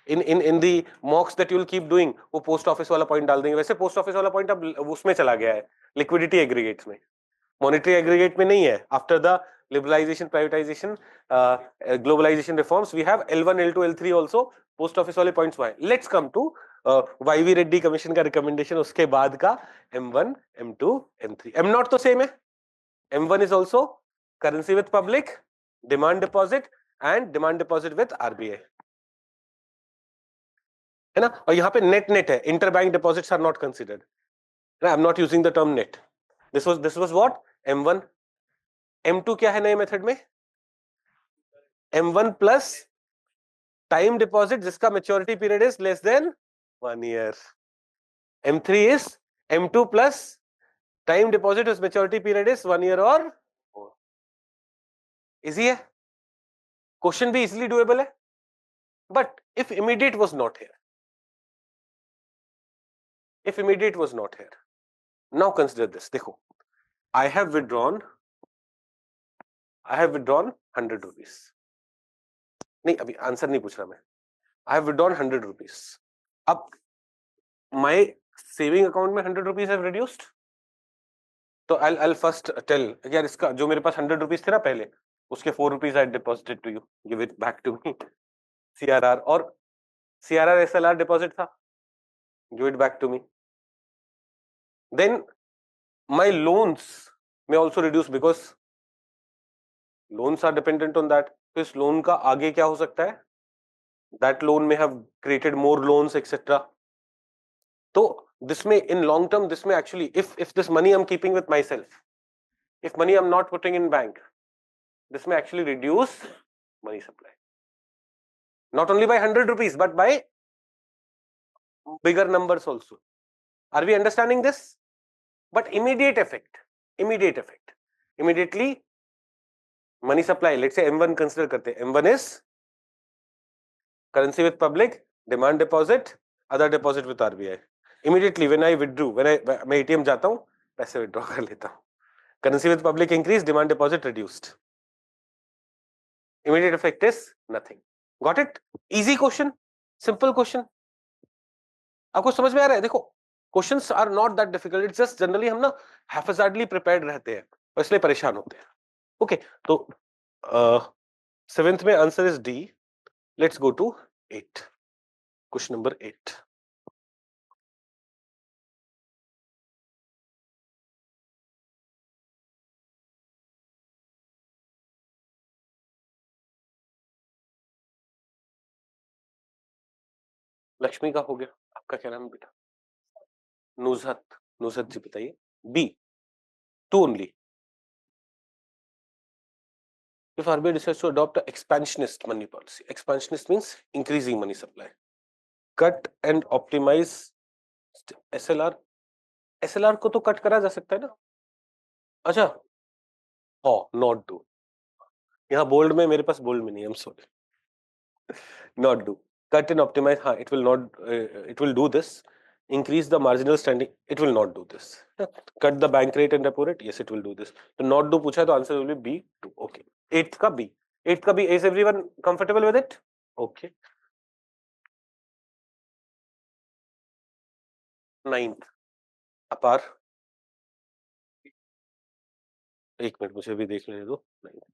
In the mocks that you will keep doing, वो post office वाला point डाल देंगे. वैसे पोस्ट ऑफिस वाला पॉइंट अब उसमें चला गया है, लिक्विडिटी एग्रीगेट्स में, मॉनेटरी एग्रीगेट में नहीं है. After the liberalisation, privatisation, globalisation reforms, we have L1 L2 L3 also. Post office वाले पॉइंट्स वहां. Let's come to Y V Reddy commission का रिकमेंडेशन, उसके बाद का M1 M2 M3. M0 तो सेम है. M1 is also currency with public, demand deposit and demand deposit with RBI, है ना? और यहाँ पे net net है, interbank deposits are not considered. I'm not using the term net. This was what? M1. M2 क्या है नए method में? M1 plus time deposit जिसका maturity period is less than 1 year. M3 is M2 plus time deposit whose maturity period is 1 year or more. Easy है, question भी easily doable है. But if immediate was not here, if immediate was not here, now consider this. देखो, I have withdrawn 100 rupees. नहीं, अभी answer नहीं पूछ रहा मैं. I have withdrawn 100 rupees. अब my saving account में 100 rupees have reduced. तो I'll first tell, यार इसका जो मेरे पास 100 rupees थे ना पहले, उसके 4 rupees I deposited to you, give it back to me. CRR और CRR SLR deposit था, give it back to me. Then my loans may also reduce because loans are dependent on that. तो इस loan का आगे क्या हो सकता है? That loan may have created more loans etc. तो this may in long term, this may actually, if this money I'm keeping with myself, if money I'm not putting in bank, this may actually reduce money supply, not only by 100 rupees but by bigger numbers also. Are we understanding this? But immediately money supply, let's say M1 consider करते हैं. M1 is currency with public, demand deposit, other deposit with RBI. Immediately when I withdrew, मैं ATM जाता हूँ, पैसे withdraw कर लेता हूँ. Currency with public increase, demand deposit reduced. immediate effect is nothing. Got it? Easy question, simple question. आपको समझ में आ रहा है? देखो questions are not that difficult, it's just generally हम ना हैफजार्डली प्रिपेयर्ड रहते हैं और इसलिए परेशान होते हैं. ओके, तो 7th में answer is D. Let's go to 8. Question number 8. Lakshmi का हो गया. आपका क्या नाम है बेटा? नुजहत. नुजहत जी बताइए. B. 2 only. If RBI decides to adopt an expansionist money policy, expansionist means increasing money supply, cut and optimize SLR. SLR को तो कट करा जा सकता है ना? अच्छा, हाँ, नॉट डू. यहाँ बोल्ड में, मेरे पास बोल्ड में नहीं, I am sorry. Not do, cut and optimize. हाँ, it will not, it will do this. Increase the marginal standing, it will not do this. Cut the bank rate and repo rate, yes it will do this. तो not do पूछा है तो answer will be B 2. Okay. 8th का B. 8th का B. Is everyone comfortable with it? Okay. 9th. अपार. एक minute मुझे भी देख लेने दो. 9th.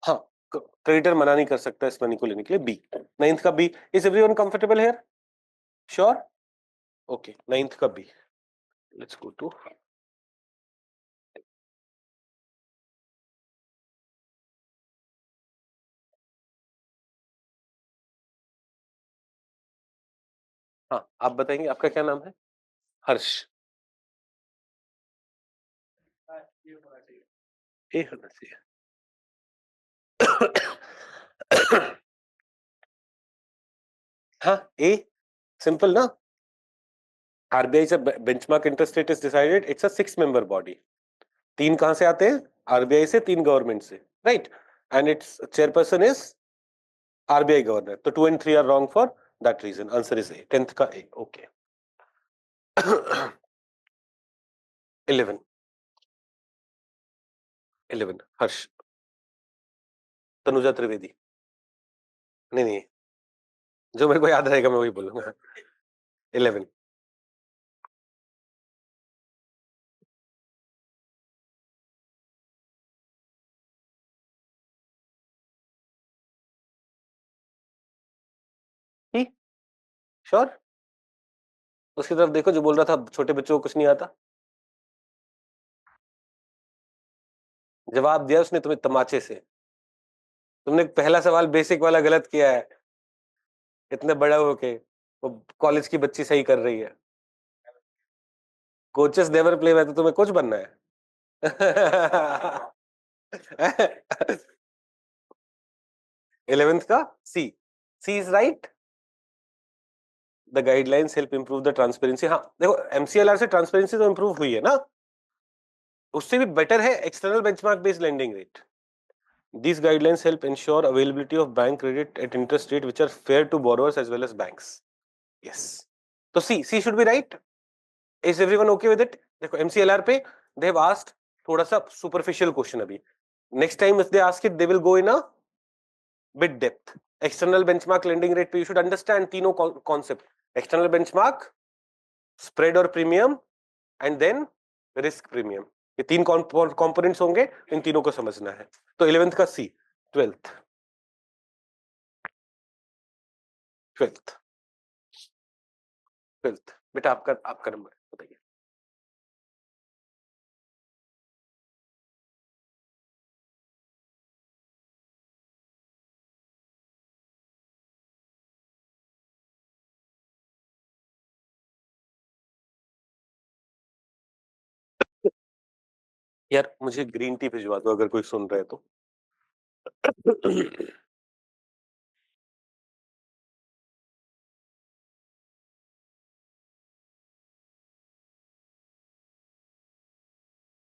हाँ, क्रेडिटर मना नहीं कर सकता इस मनी को लेने के लिए. बी. 9th का B. Is everyone comfortable here? Sure? Okay, 9th का बी. लेट्स गो टू हाँ, आप बताएंगे आपका क्या नाम है? हर्ष. ए होना चाहिए. हाँ, ए सिंपल ना. आरबीआई से benchmark interest rate is decided. It's a 6-member body. 3 कहां से आते हैं? आरबीआई से, 3 गवर्नमेंट से, right. And it's chairperson is RBI governor. तो 2 and 3 are wrong for that reason. Answer is A. 10th का ए. ओके. 11. 11 हर्ष. तनुजा त्रिवेदी. नहीं नहीं, जो मेरे को याद रहेगा मैं वही बोलूंगा. 11. श्योर? उसकी तरफ देखो जो बोल रहा था छोटे बच्चों को कुछ नहीं आता. जवाब दिया उसने तुम्हें तमाचे से. तुमने पहला सवाल बेसिक वाला गलत किया है. इतने बड़ा होके वो कॉलेज की बच्ची सही कर रही है. कोचेस नेवर प्ले में, तो तुम्हें कोच बनना है. 11th का C. C is right. The guidelines help improve the transparency. हाँ देखो, एमसीएलआर से ट्रांसपेरेंसी तो इंप्रूव हुई है ना. उससे भी बेटर है external benchmark based lending rate. These guidelines help ensure availability of bank credit at interest rate which are fair to borrowers as well as banks. Yes. So C should be right. Is everyone okay with it? देखो MCLR पे they have asked थोड़ा सा superficial question अभी. Next time if they ask it, they will go in a bit depth. External benchmark lending rate पे you should understand तीनों concept. External benchmark, spread or premium, and then risk premium. ये 3 components होंगे, इन तीनों को समझना है. तो 11th का C. 12th. 12th बेटा आपका नंबर बताइए. यार मुझे ग्रीन टी भिजवा दो अगर कोई सुन रहा है तो.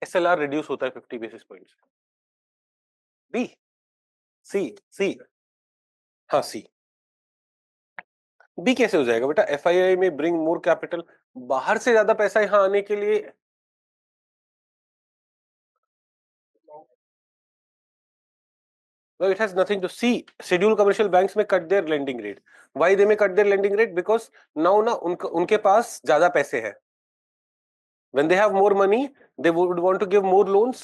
एसएलआर रिड्यूस होता है 50 बेसिस पॉइंट्स. बी. सी. हाँ सी. बी कैसे हो जाएगा बेटा? एफआईआई में ब्रिंग मोर कैपिटल. बाहर से ज्यादा पैसा यहाँ आने के लिए No, it has nothing to see. Scheduled commercial banks may cut their lending rate. Why they may cut their lending rate? Because now ना उनके पास ज्यादा पैसे हैं. When they have more money, they would want to give more loans,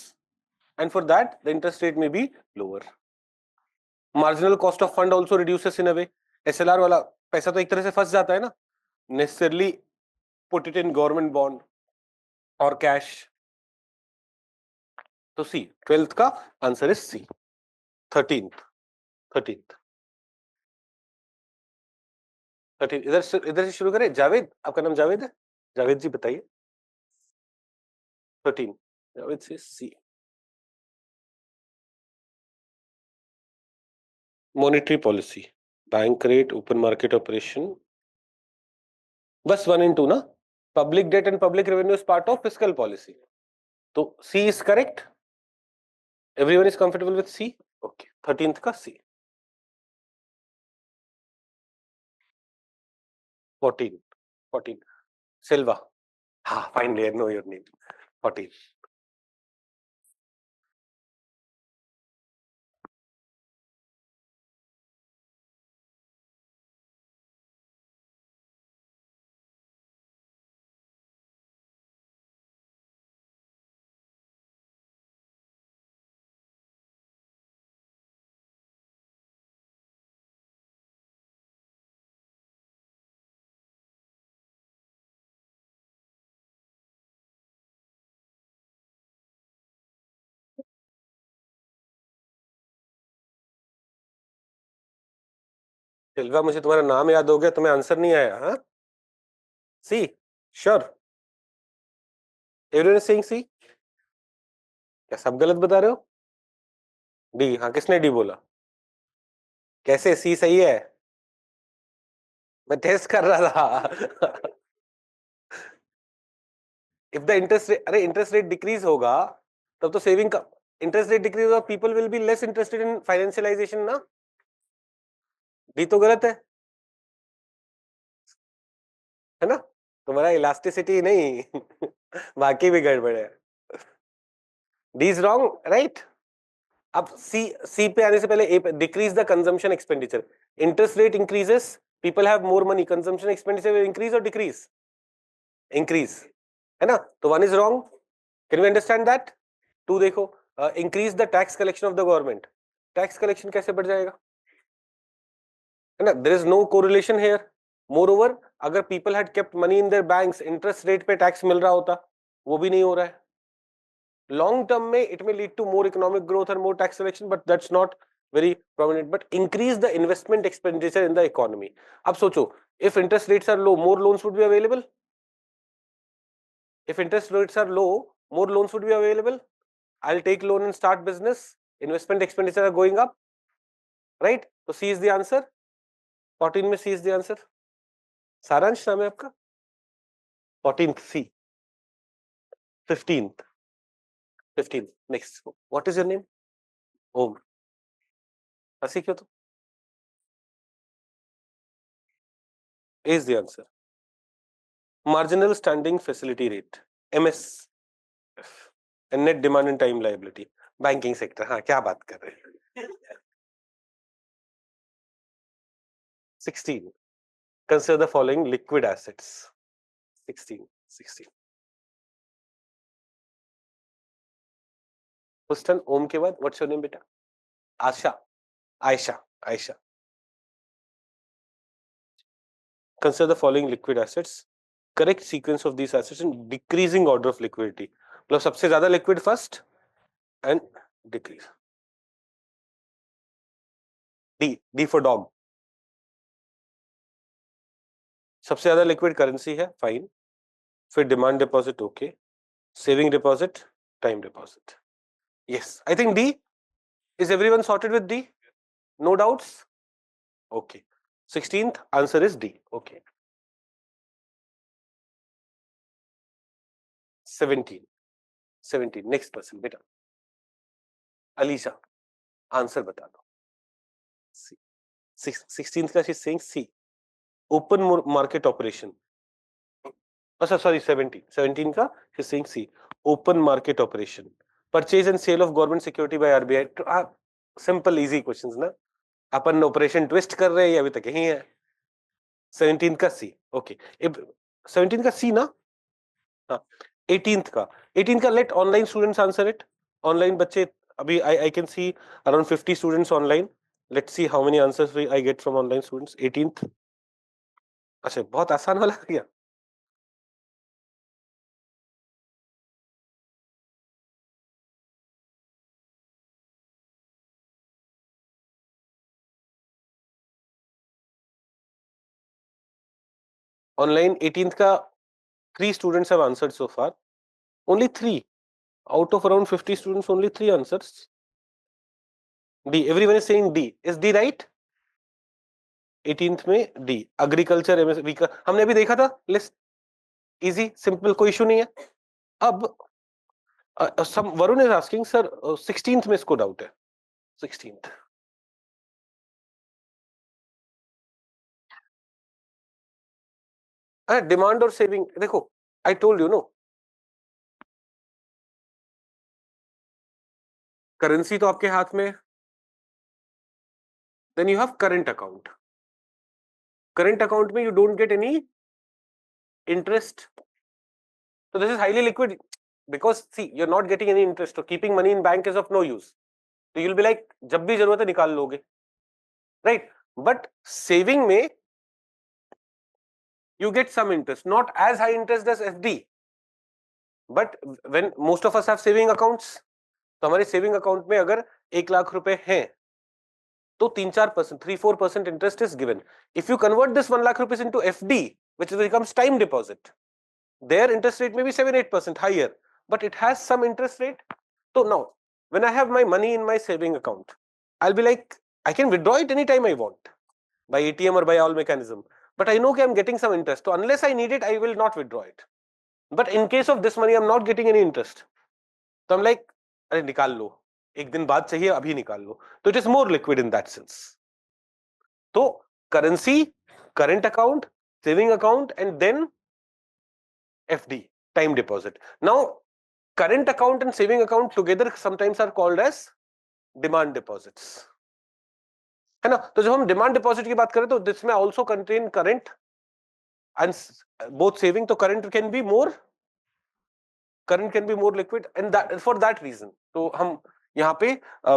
and for that the interest rate may be lower. Marginal cost of fund also reduces in a way. SLR वाला पैसा तो एक तरह से फंस जाता है ना. Necessarily put it in government bond or cash. तो C, 12th का आंसर is C. 13th इधर से शुरू करें. जावेद, आपका नाम जावेद है? जावेद जी बताइए. 13 जावेद से C. Monetary policy, bank rate, open market operation, बस 1 and 2 ना. Public debt and public revenue is part of fiscal policy. तो C is correct. Everyone is comfortable with C. Okay, 13th का C. 14 सिल्वा. हाँ, फाइनली नो योर नेम. 14 सिल्वा, मुझे तुम्हारा नाम याद हो गया, तुम्हें आंसर नहीं आया. हाँ, C sure. Everyone is saying C. क्या सब गलत बता रहे हो? D. हाँ, किसने D बोला? कैसे C सही है? मैं टेस्ट कर रहा था. इफ द इंटरेस्ट रेट, अरे इंटरेस्ट रेट डिक्रीज होगा तब तो सेविंग का इंटरेस्ट रेट डिक्रीज होगा, people will be less interested in financialisation ना. डी तो गलत है ना. तुम्हारा इलास्टिसिटी नहीं बाकी भी गड़बड़ है. D is wrong, right. अब सी पे आने से पहले ए पे, decrease the consumption expenditure. Interest rate increases, people have more money, consumption expenditure will increase और डिक्रीज? इंक्रीज, है ना. तो 1 is wrong. Can we understand that? 2 देखो, increase the tax collection of the government. Tax collection कैसे बढ़ जाएगा? है ना. There is no correlation here. More अगर people had kept money in their banks, interest rate पे टैक्स मिल रहा होता, वो भी नहीं हो रहा है. लॉन्ग टर्म में इट में lead to more economic growth and more tax collection, but that's not very prominent. But increase the investment expenditure in the economy. अब सोचो, if interest rates are low, more loans would be available. If interest rates are low, more loans would be available. I'll take loan and start business. Investment expenditure are going up, right? So C is the answer. 14 में C is the answer. सारांश नाम है आपका? 14th C. 15th next. What is your name? Om. हंसी क्यों? तो A is the answer. Marginal standing facility rate, MS, and net demand and time liability. Banking sector. हाँ, क्या बात कर रहे हैं. 16. Consider the following liquid assets. 16. Huston, ओम के बाद व्हाट्स योर नेम बेटा? आशा. Ayesha. Consider the following liquid assets. Correct sequence of these assets in decreasing order of liquidity. मतलब सबसे ज्यादा liquid first and decrease. D for dog. सबसे ज्यादा liquid currency है, fine. फिर demand deposit, okay. Saving deposit, time deposit. Yes, I think D. Is everyone sorted with D? No doubts? Okay. 16th answer is D. Okay. 17 next person बेटा. Alisha, answer बता दो. 16th का she is saying C. Open market operation. अच्छा sorry, 17 का she is saying C. Open market operation, purchase and sale of government security by RBI. Simple easy questions ना, अपन operation twist कर रहे हैं, ये अभी तक यही है। 17 का सी, ओके, 17 का सी ना, हाँ 18 का, 18 का let online students answer it. Online बच्चे अभी I can see around 50 students online, let's see how many answers I get from online students. 18th, अच्छा बहुत आसान वाला आ गया। ऑनलाइन 18th का 3 students have answered so far, only 3 out of around 50 students, only 3 answers. D, everyone is saying D, is D right? 18th में D, agriculture MSV का हमने अभी देखा था लिस्ट, इजी सिंपल, कोई इशू नहीं है। अब some Varun is asking sir 16th में इसको डाउट है। 16th डिमांड और सेविंग, देखो I told you know, currency तो आपके हाथ में, then you have current account. Current account में you don't get any interest, so this is highly liquid because see you're not getting any interest, so keeping money in bank is of no use, so you'll be like जब भी जरूरत है निकाल लोगे, right? But saving में you get some interest, not as high interest as FD, but when most of us have saving accounts, तो हमारे saving account में अगर 1 लाख रुपए हैं तो 3-4%, 3-4% interest is given. If you convert this 1 lakh rupees into FD which becomes time deposit, their interest rate may be 7-8% higher, but it has some interest rate. So now when I have my money in my saving account, I'll be like I can withdraw it anytime I want by ATM or by all mechanism, but I know I'm getting some interest, so unless I need it I will not withdraw it. But in case of this money I'm not getting any interest, so I'm like अरे निकाल लो, एक दिन बाद चाहिए अभी निकाल लो, तो it is more liquid in that sense. तो currency, current account, saving account and then FD, time deposit. Now current account and saving account together sometimes are called as demand deposits, है ना? तो जब हम डिमांड डिपॉजिट की बात करें तो दिस में also contain current and both saving, तो current can be more, current can be more liquid and that for that reason तो हम यहाँ पे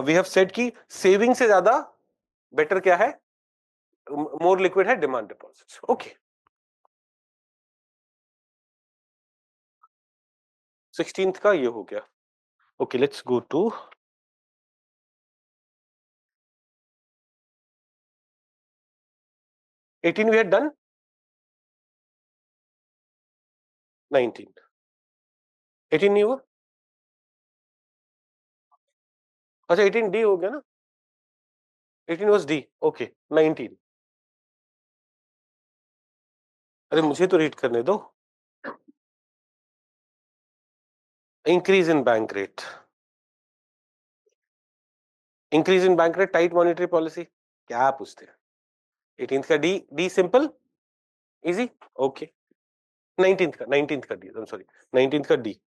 वी हैव सेड कि सेविंग से ज्यादा बेटर क्या है, मोर लिक्विड है डिमांड डिपॉजिट्स। ओके 16th का ये हो गया। Okay let's go to 18 we had done, 19 18 नहीं हुआ, अच्छा 18 डी हो गया ना, 18 was D, ओके 19, अरे मुझे तो रीड करने दो। Increase in bank rate, increase in bank rate, tight monetary policy, क्या पूछते हैं? 18th का D, D simple easy, okay 19th का D, I am sorry 19th का D,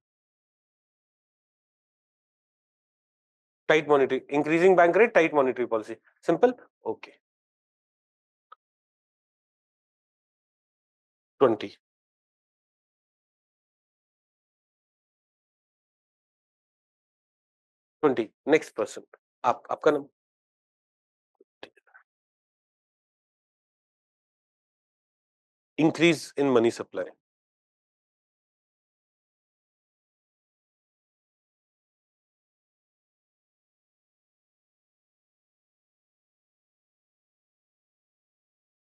tight monetary, increasing bank rate, tight monetary policy, simple, okay 20 20 next person, आपका नाम, increase in money supply,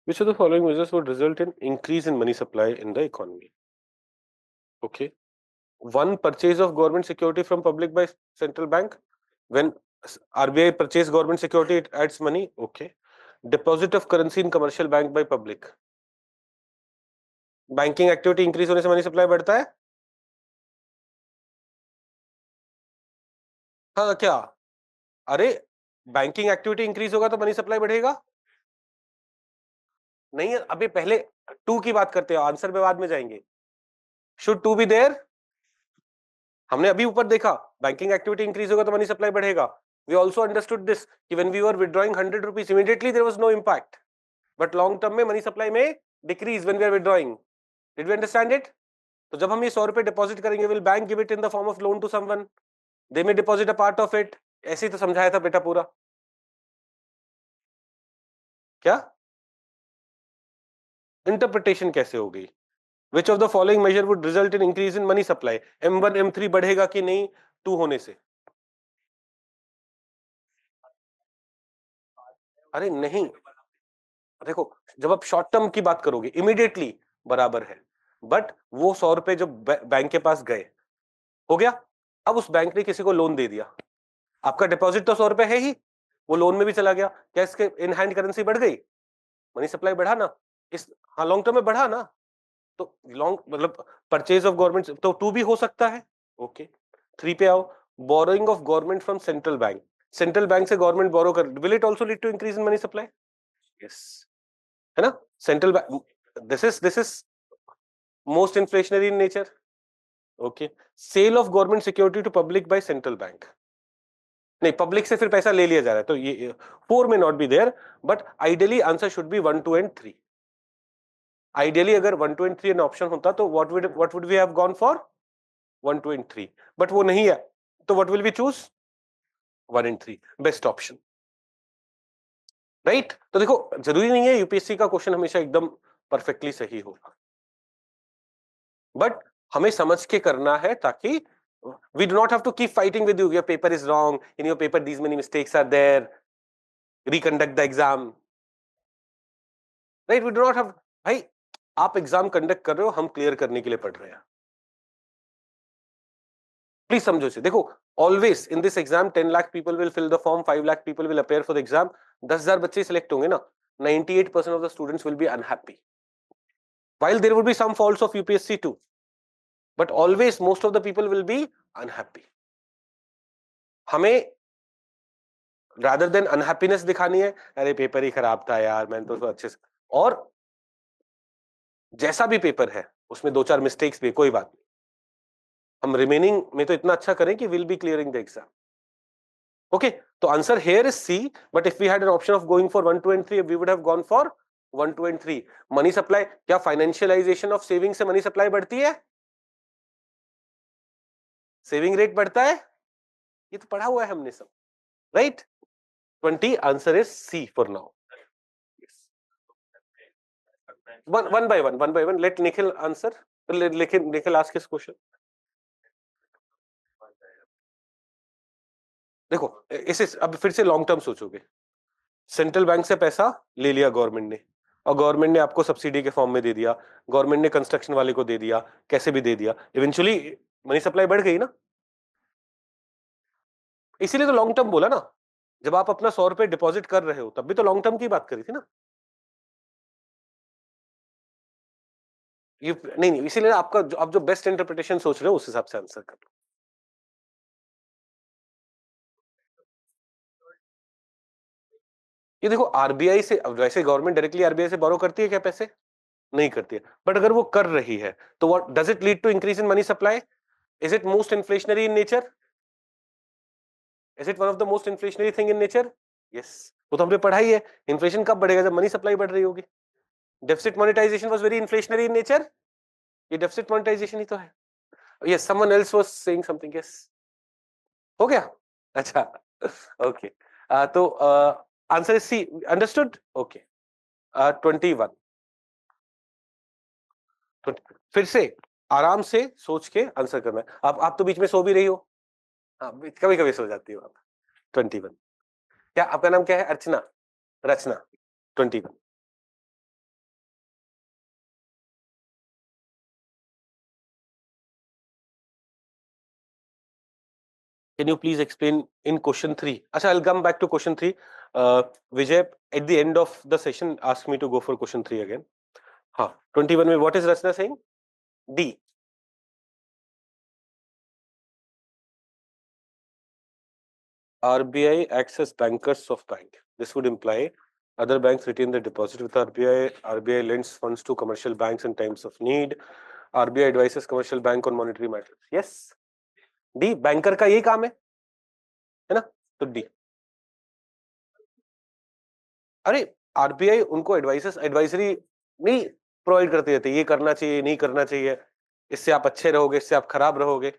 which of the following measures would result in increase in money supply in the economy? Okay, one, purchase of government security from public by central bank, when RBI purchase government security it adds money, okay. Deposit of currency in commercial bank by public, banking activity increase होने से money supply बढ़ता है, हाँ क्या, अरे banking activity increase होगा तो money supply बढ़ेगा, नहीं है अभी पहले टू की बात करते हो, आंसर में बाद में जाएंगे। शुड टू बी देयर, हमने अभी ऊपर देखा बैंकिंग एक्टिविटी इंक्रीज होगा तो मनी सप्लाई बढ़ेगा, We also understood this कि when we were withdrawing 100 rupees, immediately there was no impact. But long term में money supply में decrease when we are withdrawing. Did we understand it? तो जब हम ये 100 रुपए डिपॉजिट करेंगे, will bank give it in the form of loan to someone? They may deposit a part of it. ऐसे ही तो समझाया था बेटा पूरा. क्या? Interpretation कैसे हो गई? Which of the following measure would result in increase in money supply? M1 M3 बढ़ेगा कि नहीं 2 होने से? अरे नहीं, देखो जब आप शॉर्ट टर्म की बात करोगे इमीडिएटली बराबर है, बट वो 100 रुपए जो बैंक के पास गए हो गया, अब उस बैंक ने किसी को लोन दे दिया, आपका डिपॉजिट तो 100 रुपए है ही, वो लोन में भी चला गया, क्या इसके इन हैंड करेंसी बढ़ गई? मनी सप्लाई बढ़ा ना इस, हाँ लॉन्ग टर्म में बढ़ा ना, तो लॉन्ग मतलब परचेज ऑफ गवर्नमेंट तो 2 भी हो सकता है. ओके 3 पे आओ, borrowing of government from central bank. Central bank से गवर्नमेंट बोरो कर, will it also lead to increase in money supply? Yes, है ना. Central bank, this is most inflationary in nature. Okay, sale of government security to public by central bank, नहीं public से फिर पैसा ले लिया जा रहा है, तो ये 4 में not be there, but ideally answer should be 1 2 and 3. Ideally अगर 1 2 एंड 3 एन ऑप्शन होता तो what would we have gone for 1 2 and 3, but वो नहीं है, तो what will we choose 1 and 3, best option, right. तो देखो जरूरी नहीं है यूपीएससी का क्वेश्चन हमेशा एकदम परफेक्टली सही हो, बट हमें समझ के करना है ताकि we do not have to keep fighting with you, your paper is wrong, in your paper these many mistakes are there, reconduct the exam, right? We do not have, भाई आप एग्जाम कंडक्ट कर रहे हो, हम clear करने के लिए पढ़ रहे हैं, प्लीज समझो इसे. देखो always in this exam 10 lakh people will fill the form, 5 lakh people will appear for the exam, 10,000 बच्चे सिलेक्ट होंगे ना, 98% of the students will be unhappy, while there will be some faults of UPSC too, but always most of the people will be unhappy. हमें rather than unhappiness दिखानी है, अरे paper ही खराब था यार, मैंने तो अच्छे से, और जैसा भी पेपर है उसमें 2-4 मिस्टेक्स भी, कोई बात नहीं, हम रिमेनिंग में तो इतना अच्छा करें कि will be clearing the exam. Okay, तो answer here is C, but if we had an option of going for 1 2 and 3, we would have gone for 1 2 and 3. Money supply, क्या फाइनेंशियलाइजेशन ऑफ सेविंग से money supply बढ़ती है? Saving rate बढ़ता है, ये तो पढ़ा हुआ है हमने सब, right. 20 answer is C for now. One by one, let Nikhil answer. Let Nikhil ask his question. देखो इसे अब फिर से लॉन्ग टर्म सोचोगे, सेंट्रल बैंक से पैसा ले लिया गवर्नमेंट ने, और गवर्नमेंट ने आपको सब्सिडी के फॉर्म में दे दिया, गवर्नमेंट ने कंस्ट्रक्शन वाले को दे दिया, कैसे भी दे दिया, इवेंचुअली मनी सप्लाई बढ़ गई ना. इसीलिए तो लॉन्ग टर्म बोला ना, जब आप अपना 100 रुपए डिपॉजिट कर रहे हो तब भी तो लॉन्ग टर्म की बात करी थी ना. ये नहीं, इसीलिए आपका आप जो बेस्ट इंटरप्रिटेशन सोच रहे हो उस हिसाब से आंसर कर लो. ये देखो आरबीआई से, वैसे गवर्नमेंट डायरेक्टली आरबीआई से बोरो करती है क्या पैसे? नहीं करती है, बट अगर वो कर रही है तो what does it lead to increase in money supply? Is it most inflationary in nature? Is it one of the most inflationary thing in nature? Yes, वो तो हमने पढ़ाई है. इन्फ्लेशन कब बढ़ेगा? जब मनी सप्लाई बढ़ रही होगी. Deficit monetisation was very inflationary in nature, ये डेफिसिट मोनेटाइजेशन ही तो है. Yes, someone else was saying something. Yes, हो गया. अच्छा, ओके. तो answer is C, understood. Okay, 21. फिर से आराम से सोच के आंसर करना है. आप तो बीच में सो भी रही हो, हाँ कभी कभी सो जाती हो आप. 21, क्या आपका नाम क्या है? अर्चना, रचना. 21. Can you please explain in question 3? Acha, I'll come back to question 3. Vijay, at the end of the session, ask me to go for question 3 again. हाँ, 21 में what is Rachna saying? D. RBI acts as bankers of bank. This would imply other banks retain the deposit with RBI. RBI lends funds to commercial banks in times of need. RBI advises commercial bank on monetary matters. Yes. D. Banker का यही काम है ना? तो D. अरे RBI उनको advisory नहीं provide करती रहती है, ये करना चाहिए नहीं करना चाहिए, इससे आप अच्छे रहोगे, इससे आप खराब रहोगे,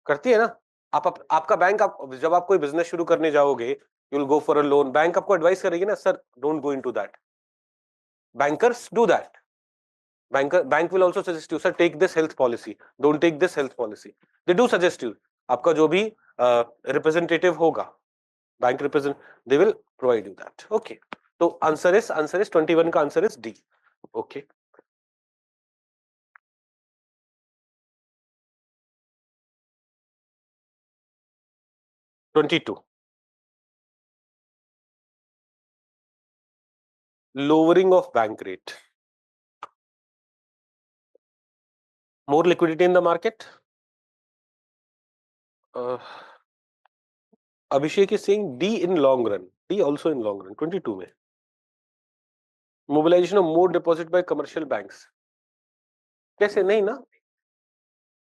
करती है ना। आपका बैंक, जब आप कोई बिजनेस शुरू करने जाओगे, you will go for a loan, bank आपको एडवाइस करेगी ना, sir don't go into that. Bankers do that. Bank will also suggest you, sir take this health policy, don't take this health policy, they do suggest you. आपका जो भी representative होगा, bank represent, they will provide you that. Okay, तो answer is 21 का answer is D. Okay, 22, lowering of bank rate, more liquidity in the market. Abhishek is saying D in long run, D also in long run, 22 में mobilization of more deposit by commercial banks, कैसे नहीं ना,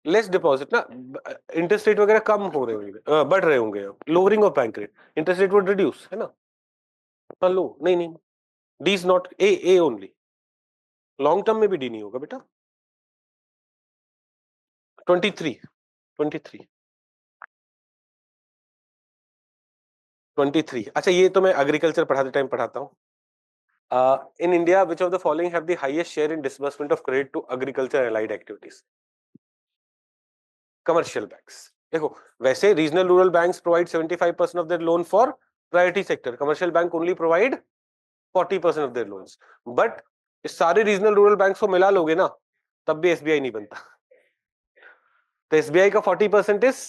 less deposit ना, interest rate वगैरह कम हो रहे होंगे, बढ़ रहे होंगे, lowering of bank rate, interest rate would reduce, है ना। लो नहीं नहीं, D is not, A only, long term में भी डी नहीं होगा बेटा। 23, 23, 23। अच्छा, ये तो मैं एग्रीकल्चर पढ़ाते टाइम पढ़ाता हूँ। In India, which of the following have the highest share in disbursement of credit to agriculture and allied activities? Commercial banks. देखो, वैसे regional rural banks provide 75% of their loan for priority sector. Commercial bank only provide 40% of their loans. But इस सारे regional rural banks को मिला लोगे ना, तब भी SBI नहीं बनता। तो SBI का 40% is,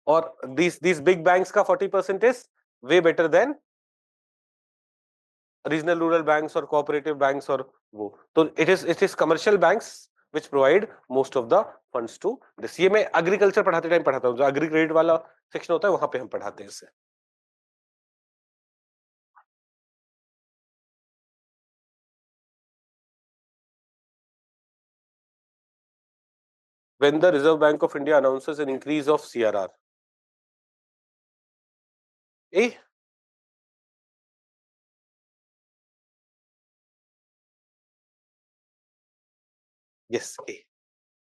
और these big banks का 40% is way better than regional rural banks और कोऑपरेटिव बैंक्स, और वो तो it is commercial banks which provide most of the funds to this। ये मैं एग्रीकल्चर पढ़ाते टाइम पढ़ाता हूँ, जो एग्री क्रेडिट वाला सेक्शन होता है वहां पे हम पढ़ाते हैं इसे। When the Reserve Bank of India announces an increase of CRR, A, yes A,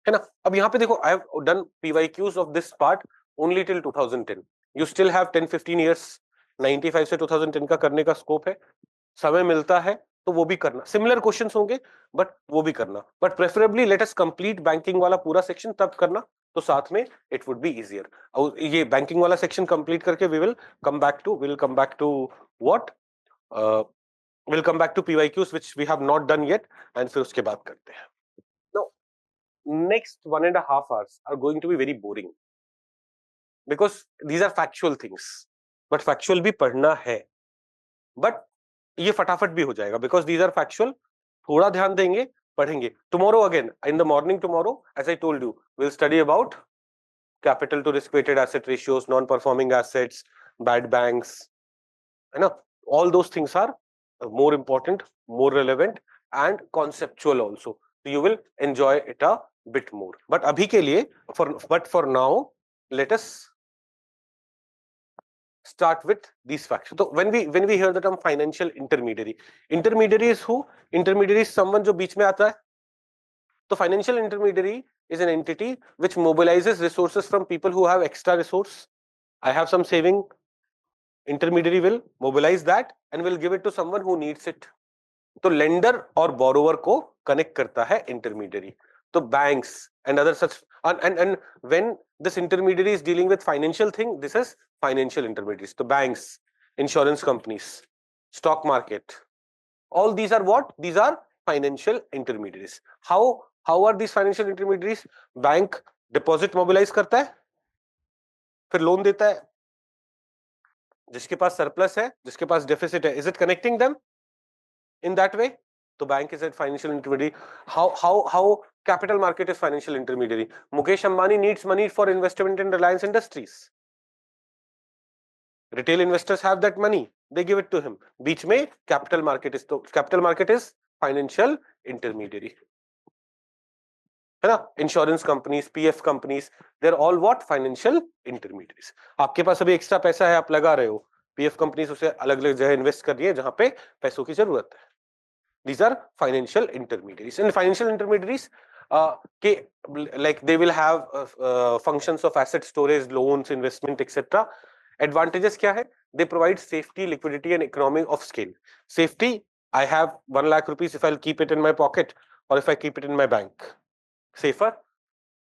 है ना। अब यहाँ पे देखो, I have done PYQs of this part only till 2010, you still have 10-15 years, 95 से 2010 का करने का स्कोप है, समय मिलता है तो वो भी करना, सिमिलर क्वेश्चंस होंगे बट वो भी करना, but preferably let us complete banking वाला पूरा सेक्शन तब करना, तो साथ में इट वुड बी इजियर। और ये बैंकिंग वाला सेक्शन कंप्लीट करके we will come back to what, will come back to PYQs which we have not done yet, and फिर उसके बाद करते हैं। Next 1.5 hours are going to be very boring because these are factual things, but factual भी पढ़ना है, but ये फटाफट भी हो जाएगा because these are factual। थोड़ा ध्यान देंगे, पढ़ेंगे। Tomorrow again in the morning, tomorrow as I told you, we'll study about capital to risk weighted asset ratios, non performing assets, bad banks, है ना। all those things are more important, more relevant and conceptual also, so you will enjoy it a bit more, but abhi ke liye, for now let us start with these facts। so when we hear the term financial intermediary, intermediary is who? Intermediary is someone jo beech mein aata hai। so financial intermediary is an entity which mobilizes resources from people who have extra resource। I have some saving, intermediary will mobilize that and will give it to someone who needs it। तो lender और borrower को connect करता है intermediary. तो banks and other such, and when this intermediary is dealing with financial thing, this is financial intermediaries. तो banks, insurance companies, stock market, all these are what? These are financial intermediaries। how are these financial intermediaries? Bank deposit mobilise करता है, फिर loan देता है, जिसके पास surplus है, जिसके पास deficit है, is it connecting them in that way? तो bank is a financial intermediary। how capital market is financial intermediary? Mukesh Ambani needs money for investment in Reliance Industries, retail investors have that money, they give it to him, बीच में capital market is, तो capital market is financial intermediary। है ना, insurance companies, PF companies, they are all what, financial intermediaries. आपके पास अभी extra पैसा है, आप लगा रहे हो, पीएफ कंपनीज उसे अलग अलग जगह इन्वेस्ट कर रही है जहां पे पैसों की जरूरत है। These are financial intermediaries. And financial intermediaries, like they will have functions of asset storage, loans, investment, etc. Advantages क्या है? They provide safety, liquidity, and economy of scale. Safety, I have 1 lakh rupees if I'll keep it in my pocket or if I keep it in my bank. Safer.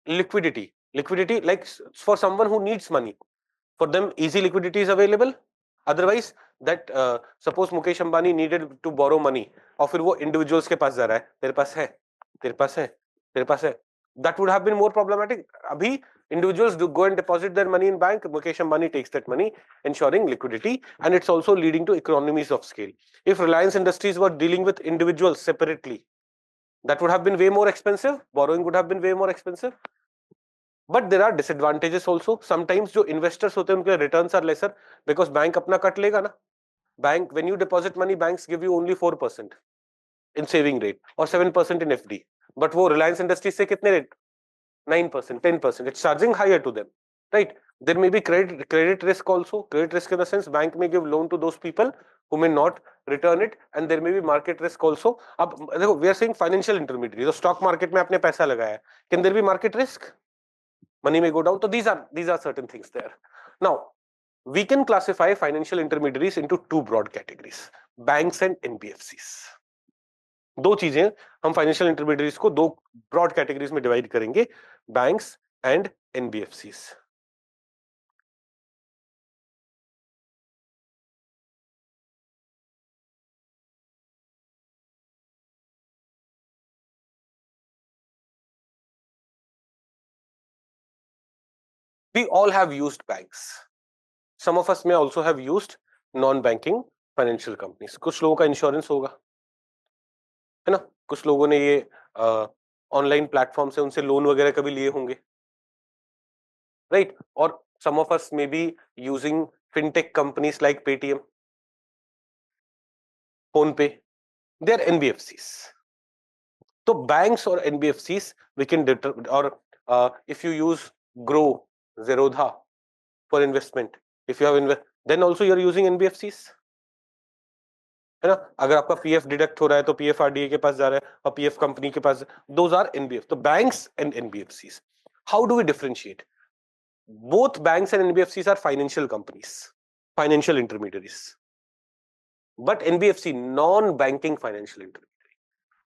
Liquidity, like for someone who needs money, for them easy liquidity is available. Otherwise that suppose Mukesh Ambani needed to borrow money और फिर वो individuals के पास जा रहा है, तेरे पास है, तेरे पास है, तेरे पास है, that would have been more problematic. अभी individuals do go and deposit their money in bank, Mukesh Ambani takes that money, ensuring liquidity, and it's also leading to economies of scale. If Reliance Industries were dealing with individuals separately, that would have been way more expensive, borrowing would have been way more expensive. But there are disadvantages also. Sometimes जो investors होते हैं उनके returns are lesser because bank अपना cut लेगा ना. Bank, when you deposit money, banks give you only 4% in saving rate or 7% in FD. But वो Reliance Industries से कितने rate? 9%, 10%. It's charging higher to them, right? There may be credit risk also. Credit risk in the sense bank may give loan to those people who may not return it, and there may be market risk also. अब देखो, we are saying financial intermediary. तो stock market में आपने पैसा लगाया, can there be market risk? Money may go down. So these are certain things there. Now we can classify financial intermediaries into two broad categories, banks and NBFCs. दो चीजें हम financial इंटरमीडिएरीज को दो broad categories में divide करेंगे, banks and NBFCs. We all have used banks. Some of us may also have used non-banking financial companies. कुछ लोगों का इंश्योरेंस होगा, है ना, कुछ लोगों ने ये ऑनलाइन प्लेटफॉर्म से उनसे लोन वगैरह कभी लिए होंगे, राइट? और some of us may be using fintech companies like Paytm, PhonePe. They are NBFCs. तो banks और NBFCs we can determine, or if you use Grow, Zerodha for investment, if you have then also you are using NBFCs, है ना? अगर आपका PF deduct हो रहा है तो पीएफ आरडीए के पास जा रहा है और पीएफ कंपनी के पास, दोज आर एनबीएफ. तो banks and NBFCs, how do we differentiate? Both banks and NBFCs are financial companies, financial intermediaries, but NBFC, non-banking financial intermediary.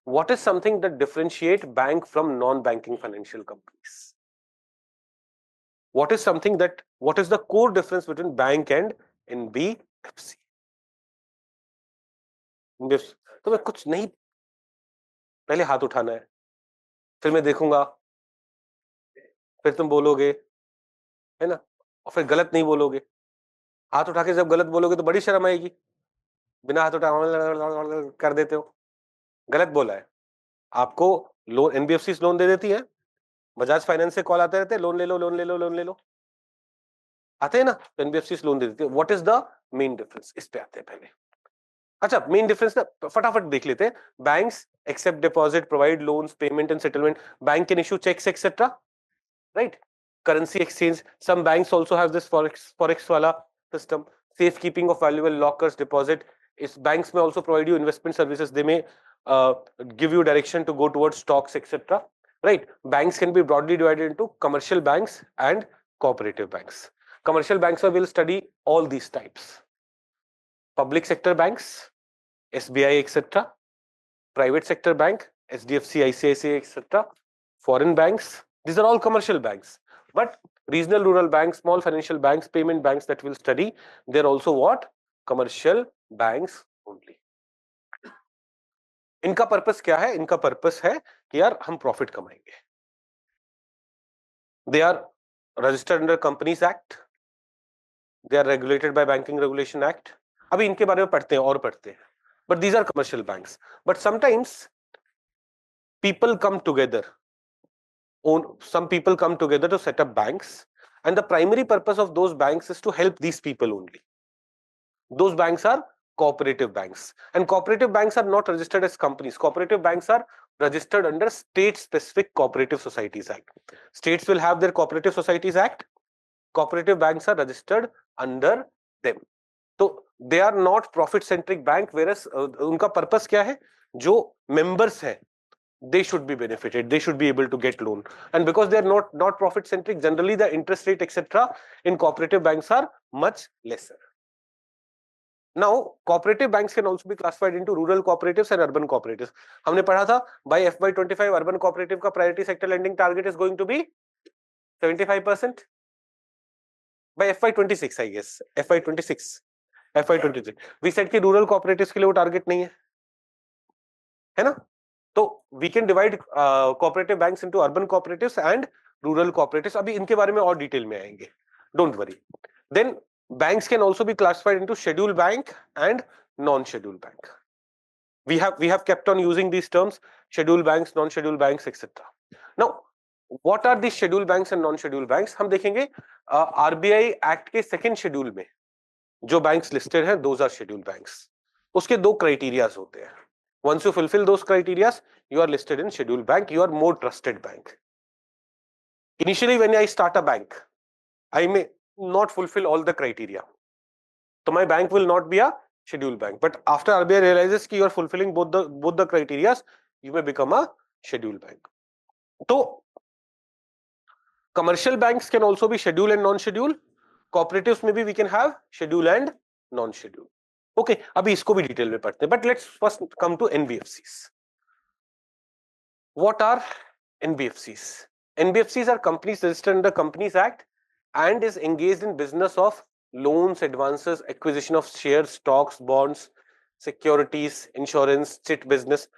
What is something that differentiate bank from non-banking financial companies? What is the core difference between bank and NBFC? तो मैं कुछ नहीं, पहले हाथ उठाना है, फिर मैं देखूंगा, फिर तुम बोलोगे, है ना, और फिर गलत नहीं बोलोगे. हाथ उठा के जब गलत बोलोगे तो बड़ी शर्म आएगी, बिना हाथ उठा कर देते हो, गलत बोला है. आपको लोन, एनबीएफसी लोन दे देती है, बजाज फाइनेंस से कॉल आते रहते हैं, लोन ले लो, लोन ले लो, लोन ले लो, आते हैं ना, तो एनबीएफसी लोन दे देती है. What is the main difference? इस पे आते हैं पहले. अच्छा, मेन डिफरेंस ना फटाफट देख लेते हैं. Banks accept deposit, provide loans, payment and settlement. Bank can issue cheques etcetera, right? Currency exchange, some banks also have this forex wala system. Safekeeping of valuable lockers, deposit. Banks may also provide you investment services. They may give you direction to go towards stocks, etc. Right? Banks can be broadly divided into commercial banks and cooperative banks. Commercial banks will study all these types: public sector banks, SBI, etc. Private sector bank, SDFC, ICICI, etc. Foreign banks. These are all commercial banks. But regional rural banks, small financial banks, payment banks that we'll study, they're also what? Commercial banks only. इनका purpose क्या है? इनका purpose है कि यार हम profit कमाएंगे. They are registered under Companies Act. They are regulated by Banking Regulation Act. अभी इनके बारे में पढ़ते हैं और पढ़ते हैं. But these are commercial banks. But sometimes people come together. Some people come together to set up banks, and the primary purpose of those banks is to help these people only. Those banks are cooperative banks, and cooperative banks are not registered as companies. Cooperative banks are registered under State Specific Cooperative Societies Act. States will have their Cooperative Societies Act. Cooperative banks are registered under them. So they are not profit centric bank, whereas उनका purpose क्या है? जो members हैं, they should be benefited, they should be able to get loan, and because they are not profit centric, generally the interest rate etc. in cooperative banks are much lesser. Now, cooperative banks can also be classified into rural cooperatives and urban cooperatives. हमने पढ़ा था by FY25 urban cooperative का priority sector lending target is going to be 75%. By FY26 I guess, FY26, FY23 we said कि rural cooperatives के लिए वो target नहीं है ना? तो we can divide cooperative banks into urban cooperatives and rural cooperatives. अभी इनके बारे में और डिटेल में आएंगे, don't worry. Then banks can also be classified into scheduled bank and non-scheduled bank. We have kept on using these terms, scheduled banks, non-scheduled banks, etc. Now, what are these scheduled banks and non-scheduled banks? हम देखेंगे RBI Act के second schedule में जो banks listed हैं, those are scheduled banks. उसके दो criteria होते हैं. Once you fulfill those criteria, you are listed in scheduled bank. You are more trusted bank. Initially, when I start a bank, I may not fulfill all the criteria. So my bank will not be a scheduled bank. But after RBI realizes that you are fulfilling both the criteria, you may become a scheduled bank. So commercial banks can also be scheduled and non-scheduled. Cooperatives maybe we can have scheduled and non-scheduled. Okay, अभी इसको भी detail में पढ़ते हैं. But let's first come to NBFCs. What are NBFCs? NBFCs are companies registered under Companies Act and is engaged in business of loans, advances, acquisition of shares, stocks, bonds, securities, insurance, chit business,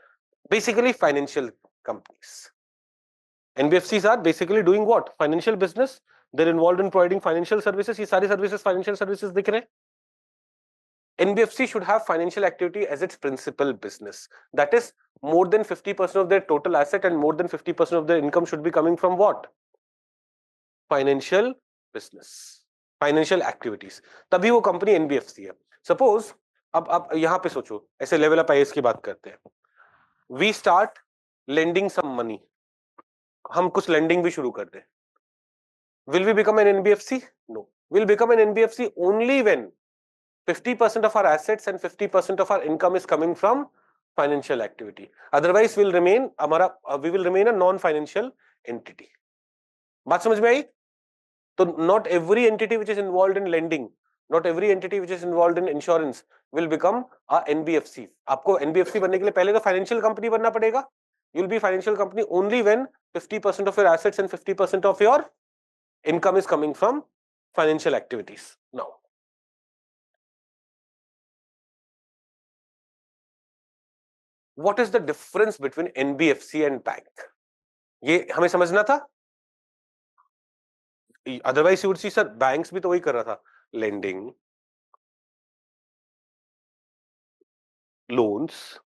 basically financial companies. NBFCs are basically doing what? Financial business. They're involved in providing financial services. ये सारी services financial services दिख रहे हैं. NBFC should have financial activity as its principal business. That is, more than 50% of their total asset and more than 50% of their income should be coming from what? Financial business, financial activities. तभी वो company NBFC है. Suppose अब यहाँ पे सोचो, ऐसे LevelUp IAS की बात करते हैं. We start lending some money. हम कुछ lending भी शुरू कर दें. Will we become an NBFC? No. We'll become an NBFC only when 50% of our assets and 50% of our income is coming from financial activity. Otherwise, we will remain a non-financial entity. बात समझ में आई? तो not every entity which is involved in lending, not every entity which is involved in insurance will become a NBFC. आपको NBFC बनने के लिए पहले तो financial company बनना पड़ेगा. You will be financial company only when 50% of your assets and 50% of your income is coming from financial activities. Now, what is the difference between NBFC and bank? ये हमें समझना था. Otherwise, you would see, sir, banks भी तो वही कर रहा था, lending, loans,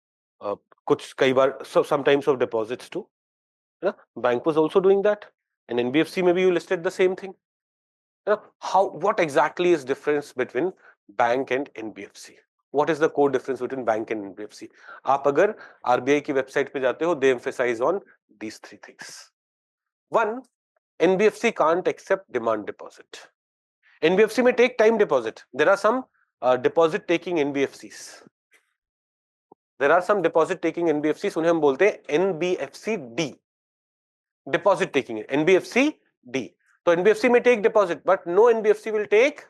कुछ कई बार some types of deposits too. Yeah? Bank was also doing that, and NBFC maybe you listed the same thing. Yeah? What exactly is difference between bank and NBFC? What is the core difference between bank and NBFC? आप अगर RBI की website पे जाते हो, they emphasize on these three things. One, NBFC can't accept demand deposit. NBFC may take time deposit. There are some deposit taking NBFCs. There are some deposit taking NBFCs. उन्हें हम बोलते हैं NBFC D. Deposit taking NBFC D. So NBFC may take deposit, but no NBFC will take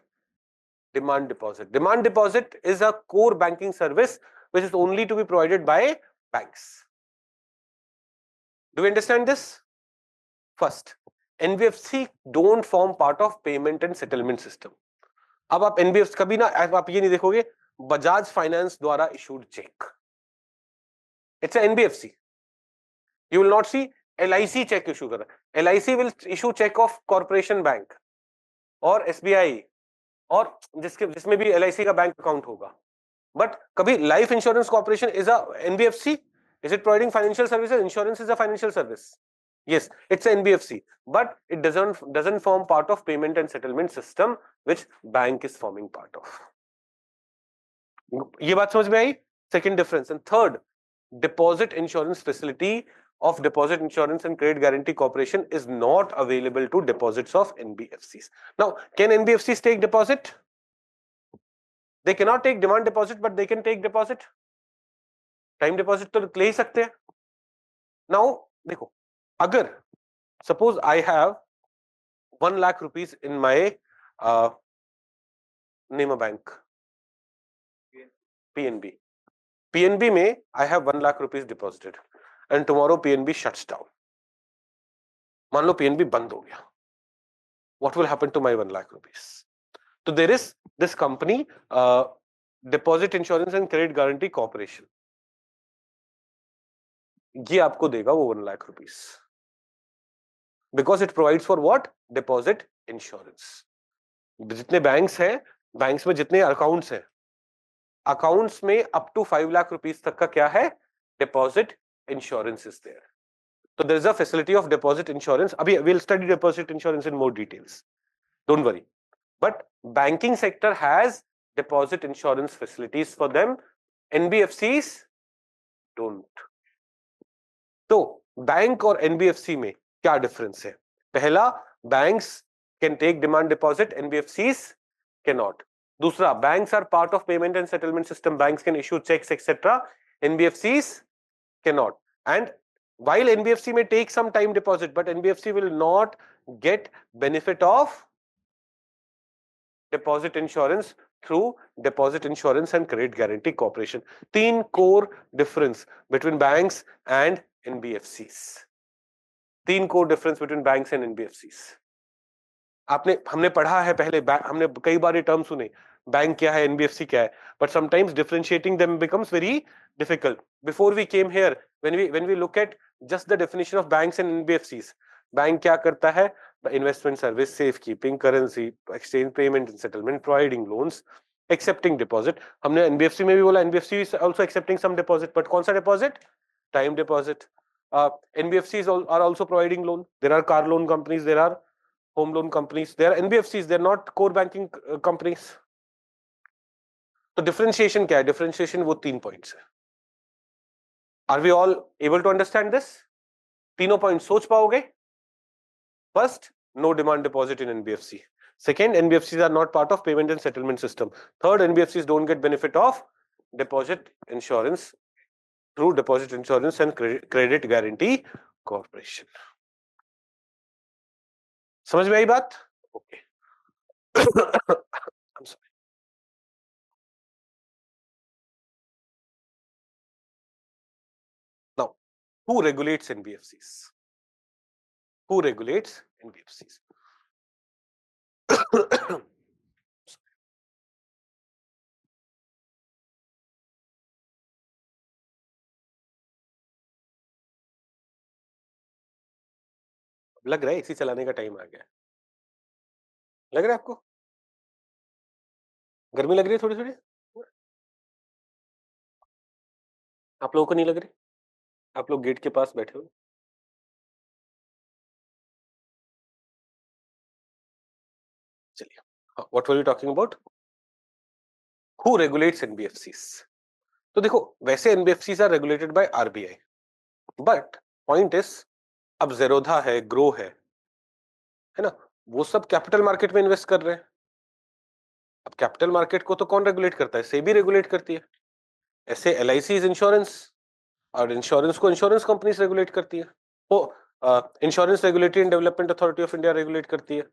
demand deposit. Demand deposit is a core banking service which is only to be provided by banks. Do you understand this? First, NBFC don't form part of payment and settlement system. अब आप NBFC कभी ना आप ये नहीं देखोगे Bajaj finance द्वारा issued check. It's an NBFC. You will not see LIC check issue कर रहा है. LIC will issue check of corporation bank और SBI और जिसमें भी LIC का बैंक अकाउंट होगा. But कभी life insurance corporation is a NBFC? Is it providing financial services? Insurance is a financial service. Yes, it's an NBFC, but it doesn't form part of payment and settlement system which bank is forming part of. ये बात समझ में आई? Second difference. And third, deposit insurance facility of Deposit Insurance and Credit Guarantee Corporation is not available to deposits of NBFCs. Now, can NBFCs take deposit? They cannot take demand deposit, but they can take deposit. Time deposit तो ले ही सकते हैं. Now, देखो, अगर suppose I have 1 lakh rupees in my name a bank, PNB. PNB में I have 1 lakh rupees deposited and tomorrow PNB shuts down. मान लो PNB बंद हो गया. What will happen to my 1 lakh rupees? So there is this company, Deposit Insurance and Credit Guarantee Corporation. ये आपको देगा वो 1 lakh rupees. Because it provides for what? Deposit insurance. जितने banks हैं, बैंक्स में जितने अकाउंट्स हैं, अकाउंट्स में अप टू 5 लाख रुपीस तक का क्या है? Deposit insurance is there. So there is a facility of deposit insurance. Abhi we'll study deposit insurance in more details. Don't worry. But banking sector has deposit insurance facilities for them. NBFCs don't. तो bank और NBFC में क्या difference है? पहला, banks can take demand deposit, NBFCs cannot. दूसरा, banks are part of payment and settlement system. Banks can issue checks, etc. NBFCs cannot. And while NBFC may take some time deposit, but NBFC will not get benefit of deposit insurance through Deposit Insurance and Credit Guarantee Corporation. 3 core difference between banks and NBFCs. 3 core difference between banks and NBFCs. हमने पढ़ा है पहले, हमने कई बार ये term सुने, bank क्या है, NBFC क्या है, but sometimes differentiating them becomes very difficult. Before we came here, when we look at just the definition of banks and NBFCs, bank क्या करता है? Investment service, safekeeping, currency, exchange, payment and settlement, providing loans, accepting deposit. हमने NBFC में भी बोला, NBFC is also accepting some deposit, but कौन सा deposit? Time deposit. NBFCs are also providing loan. There are car loan companies, there are home loan companies, they are NBFCs, they are not core banking companies. तो differentiation क्या है? Differentiation वो 3 points है. Are we all able to understand this? तीनों points सोच पाओगे? First, no demand deposit in NBFC. Second, NBFCs are not part of payment and settlement system. Third, NBFCs don't get benefit of deposit insurance through Deposit Insurance and Credit Guarantee Corporation. समझ में आई बात? Okay. I'm sorry. Now, who regulates NBFCs? Who regulates NBFCs? लग रहा है इसी चलाने का time आ गया. लग रहा है आपको? गर्मी लग रही है थोड़ी थोड़ी? आप लोगों को नहीं लग रही? आप लोग गेट के पास बैठे हो. चलिए, what were you talking about? Who regulates NBFCs? तो देखो, वैसे NBFCs are regulated by RBI, but point is, अब जेरोधा है, ग्रो है ना, वो सब कैपिटल मार्केट में इन्वेस्ट कर रहे हैं. अब कैपिटल मार्केट को तो कौन रेगुलेट करता है? सेबी रेगुलेट करती है. ऐसे LIC इंश्योरेंस, और इंश्योरेंस को इंश्योरेंस कंपनीज रेगुलेट करती है. वो insurance regulatory and development authority of India regulate करती है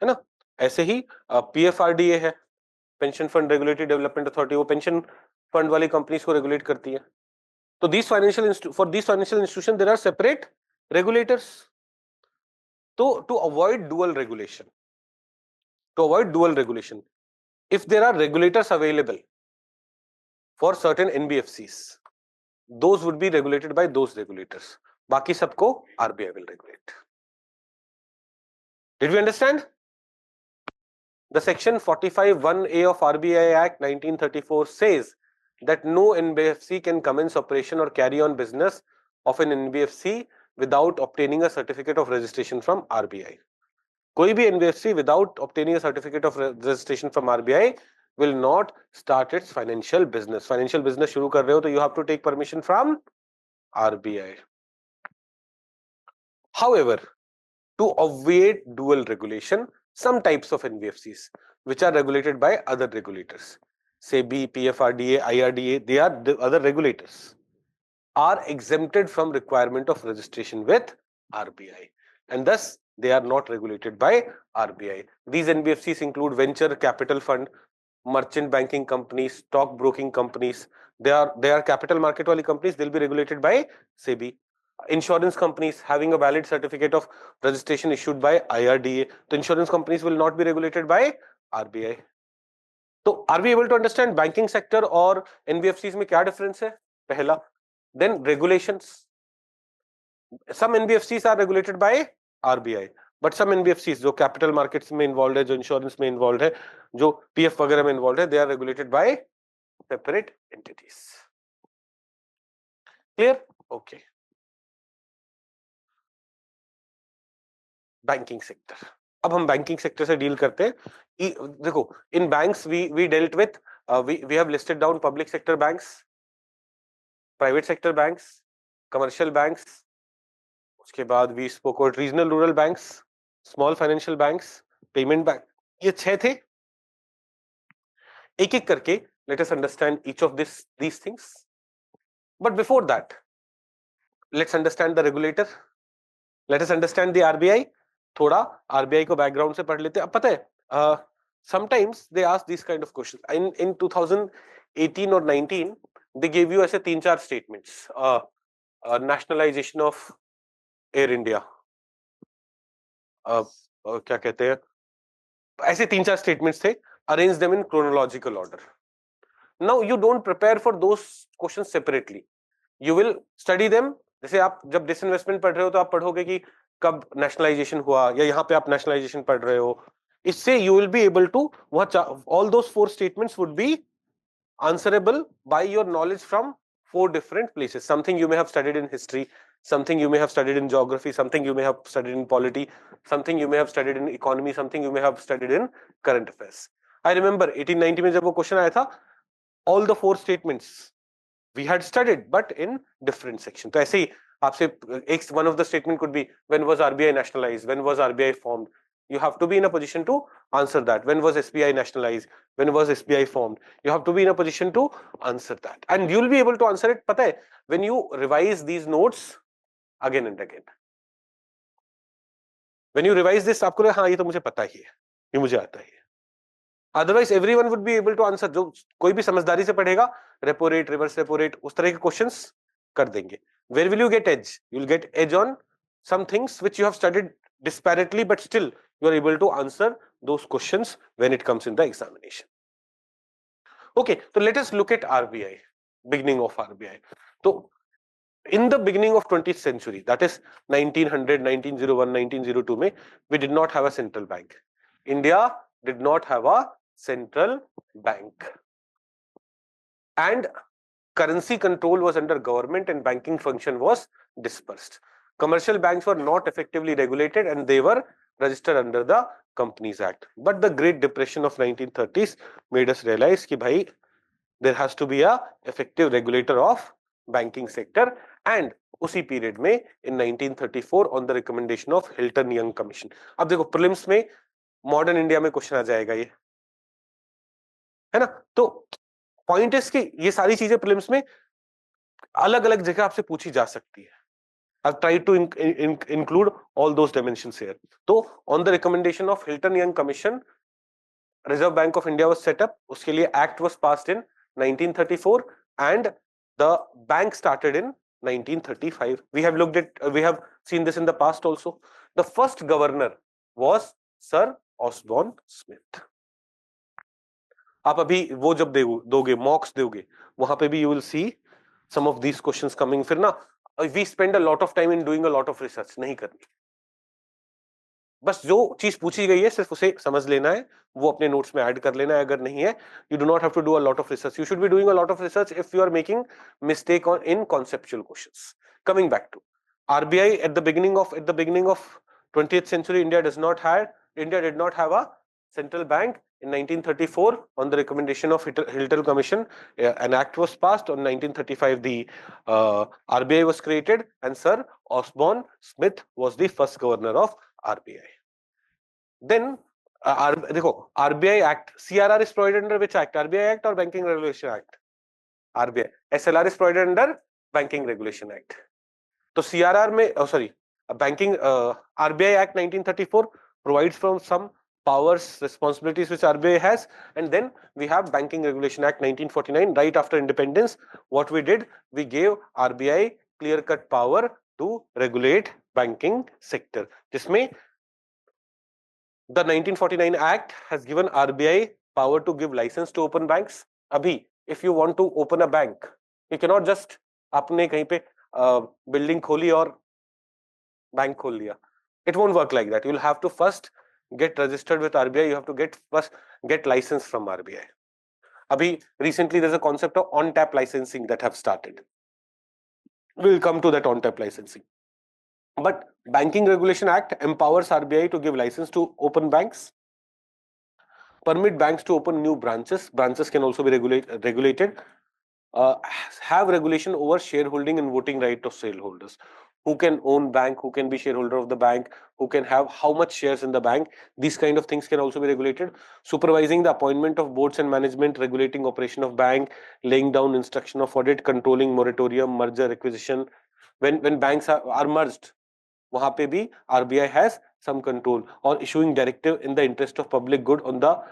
ना. ऐसे ही PFRDA है, pension fund regulatory development authority, वो पेंशन फंड वाली कंपनीज को रेगुलेट करती है. तो these financial institutions there are separate regulators. तो to avoid dual regulation, if there are regulators available for certain NBFCs, those would be regulated by those regulators. बाकी सबको RBI will regulate. Did we understand? The section 45(1)(a) of RBI Act 1934 says that no NBFC can commence operation or carry on business of an NBFC without obtaining a certificate of registration from RBI. कोई भी NBFC without obtaining a certificate of registration from RBI will not start its financial business. Financial business शुरू कर रहे हो तो you have to take permission from RBI. However, to obviate dual regulation, some types of NBFCs which are regulated by other regulators, SEBI, PFRDA, IRDA, they are the other regulators, are exempted from requirement of registration with RBI, and thus they are not regulated by RBI. These NBFCs include venture capital fund, merchant banking companies, stock broking companies. They are capital market wali companies. They'll be regulated by SEBI. Insurance companies having a valid certificate of registration issued by IRDA. The insurance companies will not be regulated by RBI. So, are we able to understand banking sector और NBFCs में क्या difference है? पहला. Then regulations. Some NBFCs are regulated by RBI, but some NBFCs जो capital markets में involved है, जो insurance में involved है, जो PF वगैरह में involved है, they are regulated by separate entities. Clear? Okay. Banking sector. अब हम banking sector से deal करते हैं. देखो, in banks we dealt with, we have listed down public sector banks, private sector banks, commercial banks. उसके बाद we spoke about regional rural banks, small financial banks, payment bank. ये 6 थे. एक एक करके let us understand each of these things. But before that, let's understand the regulator. Let us understand the RBI. थोड़ा RBI को background से पढ़ लेते हैं. अब पता है, sometimes they ask these kind of questions. In 2018 or 19, they gave you ऐसे 3-4 statements. Nationalization of Air India. क्या कहते हैं? ऐसे 3-4 statements थे. Arrange them in chronological order. Now you don't prepare for those questions separately. You will study them. जैसे आप जब disinvestment पढ़ रहे हो तो आप पढ़ोगे कि कब nationalization हुआ, या यहाँ पे आप nationalization पढ़ रहे हो. इससे you will be able to all those 4 statements would be answerable by your knowledge from 4 different places. Something you may have studied in history, something you may have studied in geography, something you may have studied in polity, something you may have studied in economy, something you may have studied in current affairs. I remember 1890 में जब वो question आया था, all the 4 statements we had studied, but in different sections. तो ऐसे ही आपसे one of the statement could be, when was RBI nationalized, when was RBI formed? You have to be in a position to answer that. When was SBI nationalized? When was SBI formed? You have to be in a position to answer that, and you'll be able to answer it. पता है, when you revise these notes again and again. When you revise this, आपको लगे हाँ ये तो मुझे पता ही है, ये मुझे आता ही है. Otherwise, everyone would be able to answer. जो कोई भी समझदारी से पढ़ेगा, repo rate, reverse repo rate, उस तरह के questions कर देंगे. Where will you get edge? You'll get edge on some things which you have studied disparately, but still you are able to answer those questions when it comes in the examination. Okay, so let us look at RBI, beginning of RBI. So, in the beginning of 20th century, that is 1900, 1901, 1902, में, we did not have a central bank. India did not have a central bank, and currency control was under government and banking function was dispersed. Commercial banks were not effectively regulated and they were registered under the Companies Act. But the Great Depression of 1930s made us realize कि भाई there has to be a effective regulator of banking sector, and उसी period में in 1934 on the recommendation of Hilton Young Commission. अब देखो prelims में modern India में question आ जाएगा, ये है ना. तो पॉइंट इज कि ये सारी चीजें प्रीलिम्स में अलग अलग जगह आपसे पूछी जा सकती है. I've tried to include all those dimensions here. तो on the recommendation of Hilton Young Commission, Reserve Bank of India was set up. उसके लिए act was passed in 1934 and the bank started in 1935. We have seen this in the past also. The first governor was Sir Osborne Smith. आप अभी वो जब दोगे मॉक्स दोगे, वहां पे भी you will see some of these questions coming. फिर ना we spend a lot of time in doing a lot of research. नहीं करनी, बस जो चीज पूछी गई है सिर्फ उसे समझ लेना है, वो अपने नोट्स में ऐड कर लेना है. अगर नहीं है, you do not have to do a lot of research. You should be doing a lot of research if you are making mistake in conceptual questions. Coming back to RBI, at the beginning of 20th century, India did not have a central bank in 1934 on the recommendation of Hilton Commission. An act was passed on 1935. The RBI was created, and Sir Osborne Smith was the first governor of RBI. Then देखो RBI Act, CRR is provided under which act? RBI Act or Banking Regulation Act? RBI. SLR is provided under Banking Regulation Act. तो CRR में banking RBI Act 1934 provides from some powers, responsibilities which RBI has, and then we have Banking Regulation Act 1949. Right after independence, what we did, we gave RBI clear-cut power to regulate banking sector. जिसमें the 1949 Act has given RBI power to give license to open banks. Abhi, if you want to open a bank, you cannot just अपने कहीं पे building खोली और bank खोल लिया. It won't work like that. You'll have to first get registered with RBI. You have to first get license from RBI. Abhi, recently there's a concept of on-tap licensing that have started. We'll come to that on-tap licensing. But Banking Regulation Act empowers RBI to give license to open banks, permit banks to open new branches. Branches can also be regulated. Have regulation over shareholding and voting right of shareholders. Who can own bank, who can be shareholder of the bank, who can have how much shares in the bank. These kind of things can also be regulated. Supervising the appointment of boards and management, regulating operation of bank, laying down instruction of audit, controlling moratorium, merger, acquisition. When banks are merged, वहां पे भी RBI has some control, or issuing directive in the interest of public good on the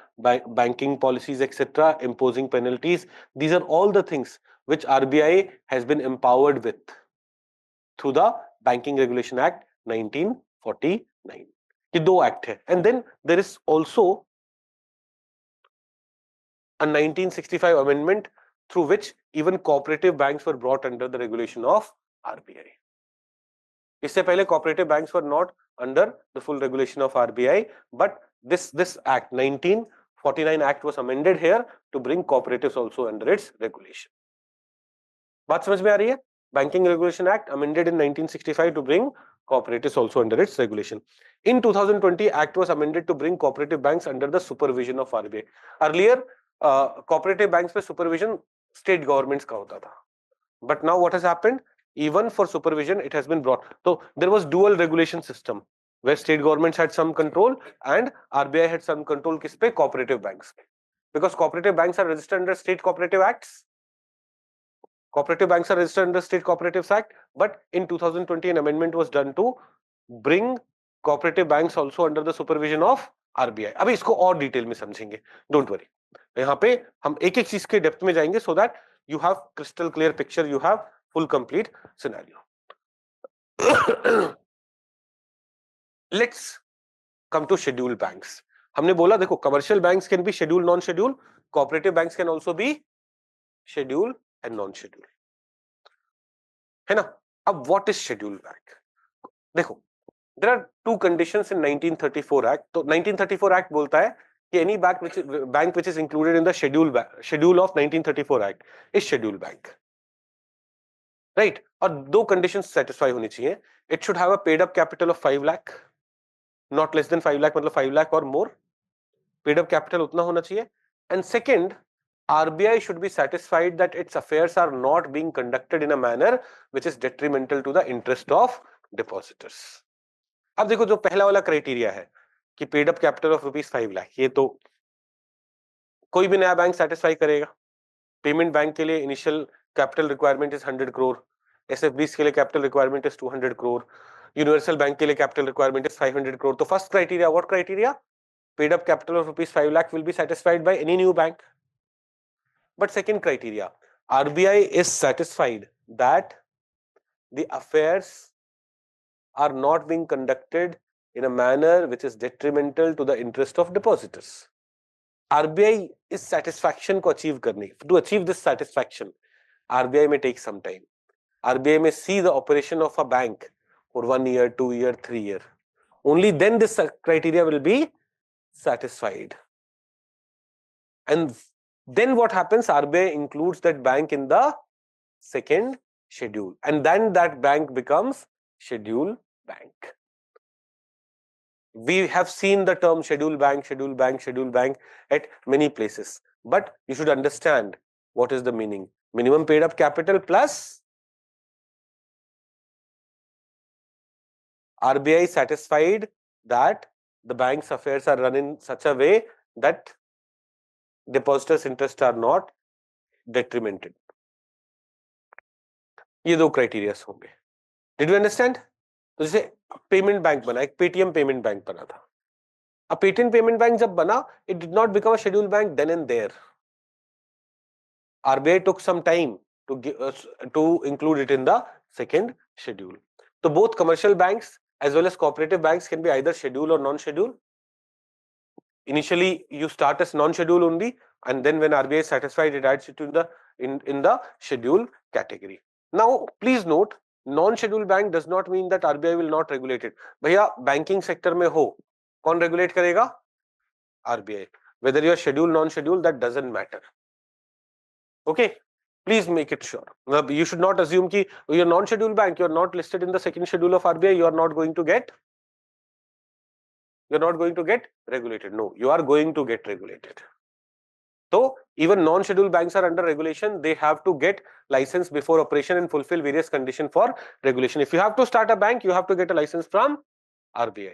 banking policies, etc., imposing penalties. These are all the things which RBI has been empowered with through the Banking Regulation Act 1949. ये दो act है. And then there is also a 1965 amendment through which even cooperative banks were brought under the regulation of RBI. इससे पहले cooperative banks were not under the full regulation of RBI, but this Act 1949 Act was amended here to bring cooperatives also under its regulation. बात समझ में आ रही है? Banking Regulation Act amended in 1965 to bring cooperatives also under its regulation. In 2020, Act was amended to bring cooperative banks under the supervision of RBI. Earlier, cooperative banks पे supervision state governments का होता था. But now what has happened? Even for supervision, it has been brought. So there was dual regulation system where state governments had some control and RBI had some control किस पे? Cooperative banks. Because cooperative banks are registered under state cooperative acts. Cooperative banks are registered under State Cooperatives Act, but in 2020 an amendment was done to bring cooperative banks also under the supervision of RBI. अभी इसको और detail में समझेंगे, don't worry. यहाँ पे हम एक एक चीज के डेप्थ में जाएंगे so that you have crystal clear picture, you have full complete scenario. Let's come to scheduled banks. हमने बोला देखो commercial banks can be scheduled, non-scheduled, cooperative banks can also be scheduled and non-scheduled. है ना? अब what is scheduled bank? देखो there are two conditions in 1934 Act. तो 1934 Act बोलता है कि any bank which is included in the schedule of 1934 Act is scheduled bank. Right? और दो conditions satisfy होनी चाहिए. It should have a paid up capital of 5 lakh, not less than 5 lakh, मतलब 5 lakh or more. Paid up capital उतना होना चाहिए. And second, RBI should be satisfied that its affairs are not being conducted in a manner which is detrimental to the interest of depositors. अब देखो जो पहला वाला criteria है कि paid up capital of ₹5 lakh, ये तो कोई भी नया बैंक सेटिस्फाई करेगा. पेमेंट बैंक के लिए initial capital requirement is 100 crore, SFBs के लिए capital requirement is 200 crore, universal bank के लिए कैपिटल रिक्वायरमेंट इज 500 करोड़. तो first criteria, what criteria? Paid up capital of ₹5 lakh will be satisfied by any new bank. But second criteria, RBI is satisfied that the affairs are not being conducted in a manner which is detrimental to the interest of depositors. RBI is satisfaction को achieve करने. To achieve this satisfaction, RBI may take some time. RBI may see the operation of a bank for 1 year, 2 year, 3 year. Only then this criteria will be satisfied. And then what happens? RBI includes that bank in the second schedule, and then that bank becomes scheduled bank. We have seen the term schedule bank at many places, but you should understand what is the meaning. Minimum paid up capital plus RBI satisfied that the bank's affairs are run in such a way that depositors' interests are not detrimented. ये दो criteria होंगे. Did you understand? तो जैसे payment bank बना, एक Paytm payment bank बना था. अब पेटीएम पेमेंट बैंक जब बना, it did not become a scheduled bank then and there. RBI took some time to include it in the second schedule. So both commercial banks as well as cooperative banks can be either schedule or non-schedule. Initially, you start as non-schedule only, and then when RBI is satisfied, it adds it to in the schedule category. Now, please note, non-schedule bank does not mean that RBI will not regulate it. भैया banking sector में हो, कौन regulate करेगा? RBI. Whether you are schedule, non-schedule, that doesn't matter. Okay, please make it sure. You should not assume that you are non-schedule bank, you are not listed in the second schedule of RBI, you are not going to get regulated. No, you are going to get regulated. So even non-scheduled banks are under regulation. They have to get license before operation and fulfill various conditions for regulation. If you have to start a bank, you have to get a license from RBI.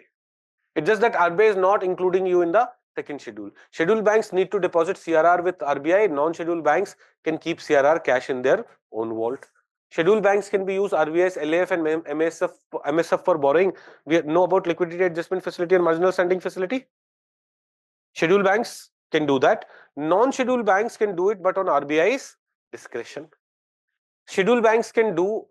It's just that RBI is not including you in the second schedule. Scheduled banks need to deposit CRR with RBI. Non-scheduled banks can keep CRR cash in their own vault. Scheduled banks can be used RBI's LAF and MSF for borrowing. We know about liquidity adjustment facility and marginal standing facility. Scheduled banks can do that. Non-scheduled banks can do it, but on RBI's discretion. Scheduled banks can do,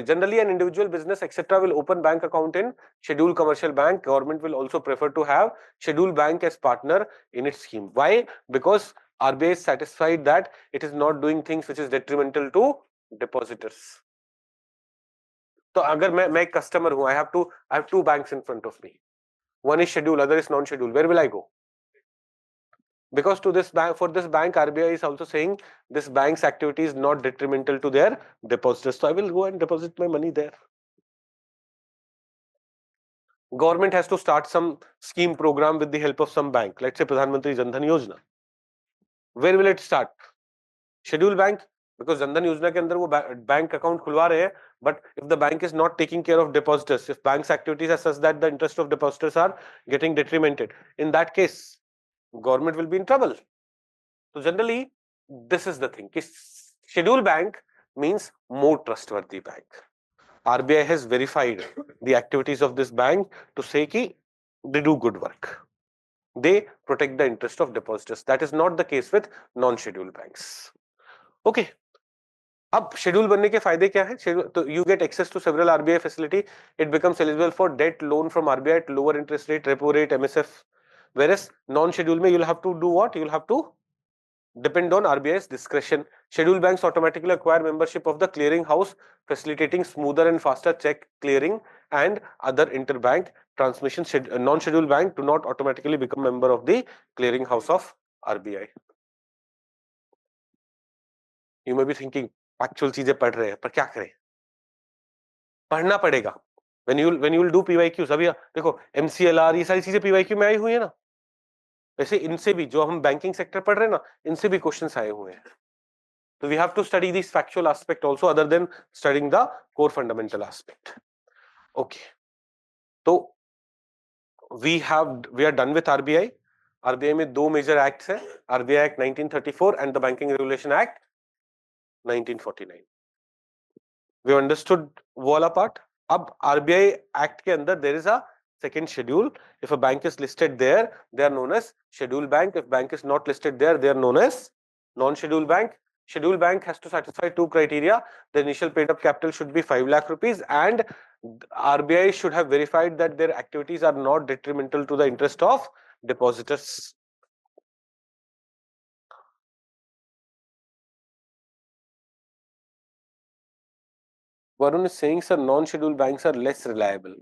generally an individual business, etc. will open bank account in scheduled commercial bank. Government will also prefer to have scheduled bank as partner in its scheme. Why? Because RBI is satisfied that it is not doing things which is detrimental to depositors. So, agar मैं एक customer हूँ, I have two banks in front of me. One is scheduled, other is non-scheduled. Where will I go? Because to this bank, for this bank, RBI is also saying this bank's activity is not detrimental to their depositors. So I will go and deposit my money there. Government has to start some scheme program with the help of some bank. Let's say Pradhan Mantri Jan Dhan Yojana. Where will it start? Scheduled bank, because Jan Dhan Yojana के अंदर वो bank account खुलवा रहे हैं. But if the bank is not taking care of depositors, if bank's activities are such that the interest of depositors are getting detrimented, in that case, government will be in trouble. So generally, this is the thing. Scheduled bank means more trustworthy bank. RBI has verified the activities of this bank to say that they do good work. They protect the interest of depositors. That is not the case with non-scheduled banks. Okay. अब schedule बनने के फायदे क्या हैं? तो you get access to several RBI facility. It becomes eligible for debt loan from RBI at lower interest rate, repo rate, MSF. Whereas non-schedule में you'll have to do what? You'll have to depend on RBI's discretion. Scheduled banks automatically acquire membership of the clearing house, facilitating smoother and faster check clearing and other interbank transmission. Non-scheduled bank do not automatically become member of the clearing house of RBI. You may be thinking, actual चीजें पढ़ रहे हैं, पर क्या करें? पढ़ना पड़ेगा. When you will do PYQs, अभी देखो MCLR ये सारी चीजें PYQ में आई हुई है ना. वैसे इनसे भी जो हम बैंकिंग सेक्टर पढ़ रहे हैं ना, इनसे भी क्वेश्चंस आए हुए हैं. So we have to study this factual aspect also, other than studying the core fundamental aspect. Okay. So we are done with RBI. RBI में दो major acts हैं, RBI Act 1934 and the Banking Regulation Act 1949. We understood वाला part. अब RBI Act के अंदर there is a second schedule. If a bank is listed there, they are known as scheduled bank. If bank is not listed there, they are known as non-scheduled bank. Scheduled bank has to satisfy two criteria. The initial paid up capital should be 5 lakh rupees and RBI should have verified that their activities are not detrimental to the interest of depositors. Varun is saying, sir, non-scheduled banks are less reliable.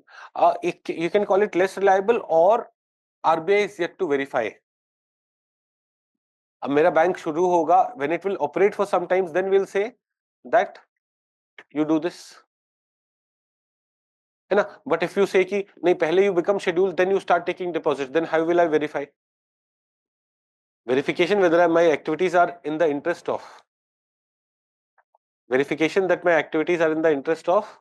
You can call it less reliable or RBI is yet to verify. अब मेरा bank शुरू होगा, when it will operate for some time, then we'll say that you do this. है ना. But if you से कि नहीं पहले you become schedule then you start taking deposit, then how will I verify? Verification whether my activities are in the interest of. Verification that my activities are in the interest of.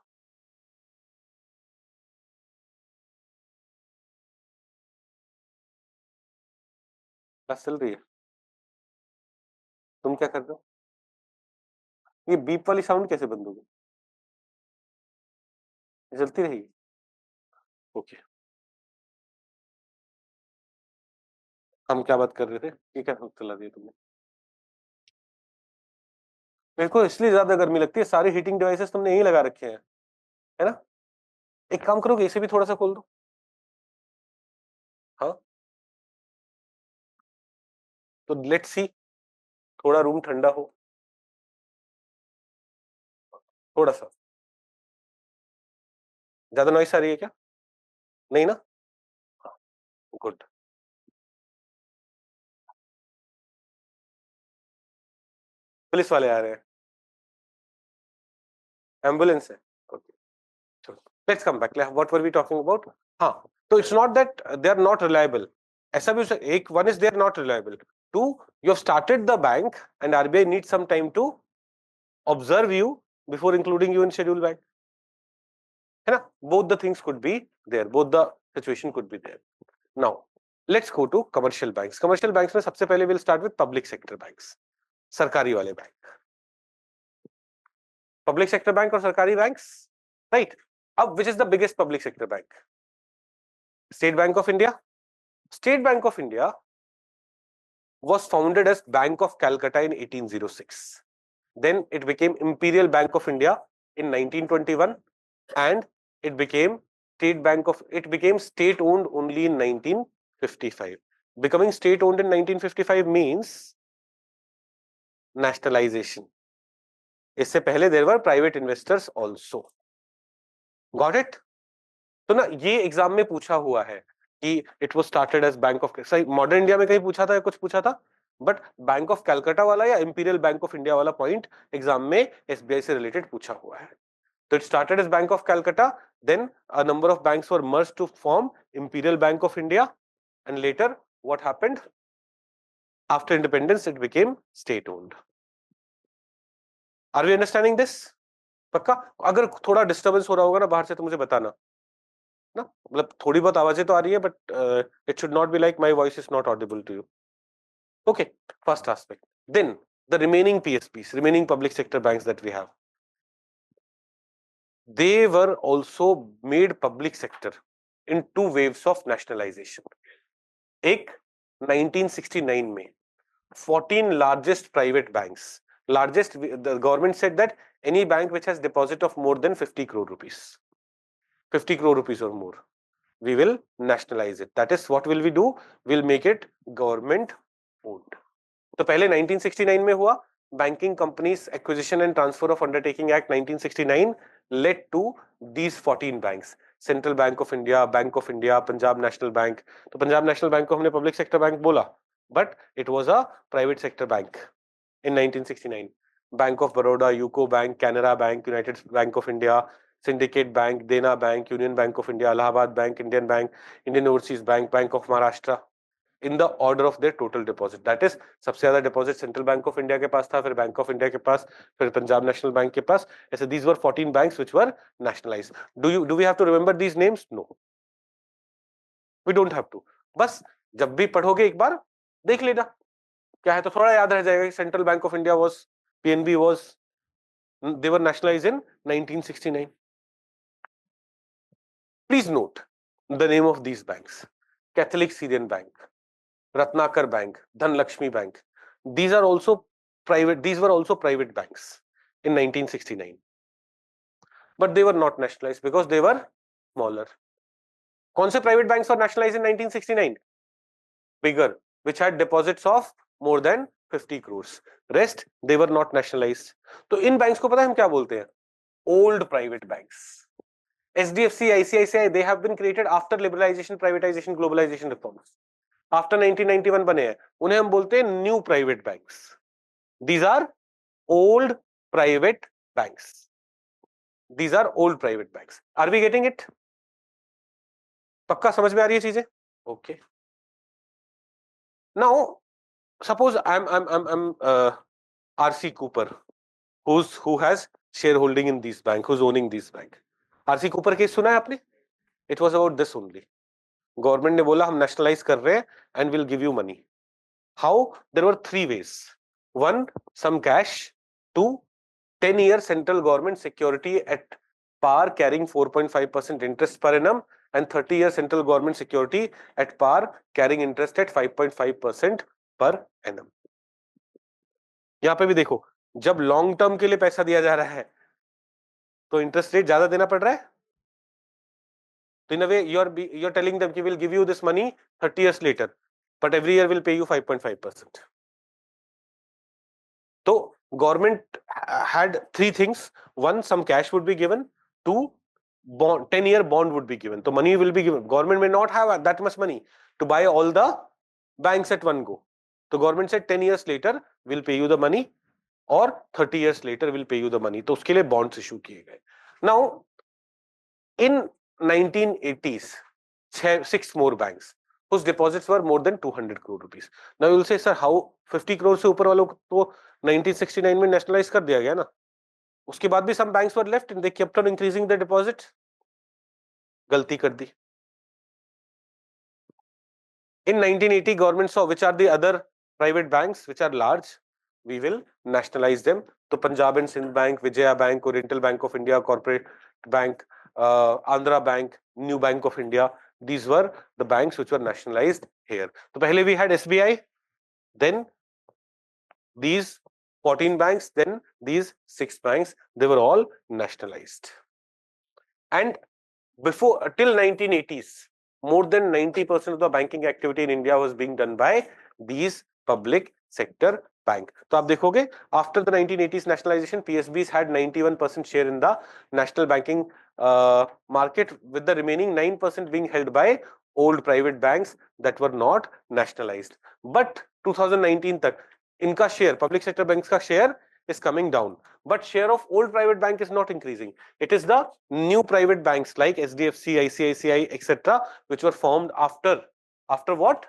Class चल रही है, तुम क्या कर रहे हो? ये beep वाली साउंड कैसे बंद होगी? चलती रहेगी. ओके, हम क्या बात कर रहे थे? ये क्या चला दिया तुमने? मेरे को इसलिए ज्यादा गर्मी लगती है, सारी हीटिंग डिवाइसेस तुमने यही लगा रखे हैं, है ना. एक काम करोगे, इसे भी थोड़ा सा खोल दो. हाँ, तो लेट्स सी, थोड़ा रूम ठंडा हो, थोड़ा सा. ज्यादा नॉइस आ रही है क्या? नहीं ना. गुड. पुलिस वाले आ रहे हैं, एम्बुलेंस है. Okay, let's come back. What were we talking about? हाँ, तो it's not that they are not reliable. ऐसा भी एक, one is they are not reliable. Two, you have started the bank and RBI needs some time to observe you before including you in schedule bank, है ना. Both the things could be there, both the situation could be there. Now let's go to commercial banks. Commercial banks में सबसे पहले will start with public sector banks, सरकारी वाले bank. Public sector bank और सरकारी banks, right. अब which is the biggest public sector bank? State bank of India. State bank of India was founded as Bank of Calcutta in 1806. Then it became Imperial Bank of India in 1921, and it became state owned only in 1955. Becoming state owned in 1955 means nationalization. इससे पहले there were private investors also. Got it? तो ना ये exam में पूछा हुआ है कि it was started as bank of, सही मॉडर्न इंडिया में कहीं पूछा था या कुछ पूछा था, बट बैंक ऑफ कैलकाटा वाला या इंपीरियल बैंक ऑफ इंडिया वाला पॉइंट एग्जाम में एसबीआई से रिलेटेड पूछा हुआ है. तो it started as bank of Calcutta, then a number of banks were merged to form Imperial Bank of India, and later what happened? After independence it became state owned. Are we understanding this? पक्का? अगर थोड़ा disturbance हो रहा होगा ना बाहर से तो मुझे बताना ना, मतलब थोड़ी बहुत आवाजें तो आ रही है, but it should not be like my voice is not audible to you. Okay, first aspect. Then the remaining PSBs, remaining public sector banks that we have, they were also made public sector in two waves of nationalization. एक 1969 में 14 largest private banks, largest, the government said that any bank which has deposit of more than 50 crore rupees, 50 crore rupees or more, we will nationalize it. That is, what will we do? We'll make it government owned. तो पहले 1969 में हुआ. Banking Companies Acquisition and Transfer of Undertaking Act 1969 led to these 14 banks. Central Bank of India, Bank of India, Punjab National Bank. तो Punjab national bank को हमने public sector bank बोला, but it was a private sector bank in 1969. Bank of Baroda, UCO Bank, Canara Bank, United Bank of India, Syndicate Bank, Dena Bank, Union Bank of India, Allahabad Bank, Indian Bank, Indian Overseas Bank, Bank of Maharashtra, in the order of their total deposit. That is, सबसे ज्यादा deposit Central Bank of India के पास था, फिर Bank of India के पास, फिर Punjab National Bank के पास. ऐसे these were 14 banks which were nationalized. Do we have to remember these names? No, we don't have to. बस जब भी पढ़ोगे एक बार देख लेना क्या है, तो थोड़ा याद रह जाएगा. Central bank of India was, PNB was, they were nationalized in 1969. Please note the name of these banks: Catholic Syrian Bank, Ratnakar Bank, Dhanlakshmi Bank. These are also private. These were also private banks in 1969, but they were not nationalized because they were smaller. कौन से private banks were nationalized in 1969? Bigger, which had deposits of more than 50 crores. Rest they were not nationalized. तो इन banks को पता है हम क्या बोलते हैं? Old private banks. SDFC, ICICI, they have been created after liberalization, privatization, globalization reforms. After 1991 बने हैं, उन्हें हम बोलते हैं new private banks. These are old private banks. these are old private banks. Are we getting it? पक्का समझ में आ रही है चीजें? Okay. Now, suppose I'm RC Cooper, who has shareholding in these bank, who's owning these bank. RC Cooper case सुना है आपने? It was about this only. Government ने बोला हम nationalize कर रहे हैं and will give you money. How? There were three ways. One, some cash. Two, 10-year central government security at par carrying 4.5% interest per annum, and 30-year central government security at par carrying interest at 5.5% per annum. यहां पे भी देखो, जब long term के लिए पैसा दिया जा रहा है तो इंटरेस्ट रेट ज्यादा देना पड़ रहा है. तो in a way you're telling them we will give you this money 30 years later, but every year will pay you 5.5%. So government had three things. One, some cash would be given. Two, 10-year bond would be given. So money will be given. Government may not have that much money to buy all the banks at one go. So government said 10 years later we'll pay you the money, or 30 years later we'll pay you the money. तो उसके लिए bonds issue किए गए. Now in 1980s, 6 more banks whose deposits were more than 200 crore rupees. Now you will say, sir, how 50 crore से ऊपर वालों को तो 1969 में nationalize कर दिया गया ना. उसके बाद भी some banks were left and they kept on increasing their deposits. गलती कर दी. In 1980, government saw which are the other private banks which are large. We will nationalize them. तो Punjab and Sindh Bank, Vijaya Bank, Oriental Bank of India, Corporate Bank, Andhra Bank, New Bank of India. These were the banks which were nationalized here. तो पहले we had SBI, then these 14 banks, then these 6 banks. They were all nationalized. And before till 1980s, more than 90% of the banking activity in India was being done by these public sector bank. तो आप देखोगे after the 1980s nationalization, PSBs had 91% share in the national banking market, with the remaining 9% being held by old private banks that were not nationalized. But 2019 तक इनका share, public sector banks का share is coming down, but share of old private bank is not increasing. It is the new private banks like SDFC, ICICI, etc., which were formed after what?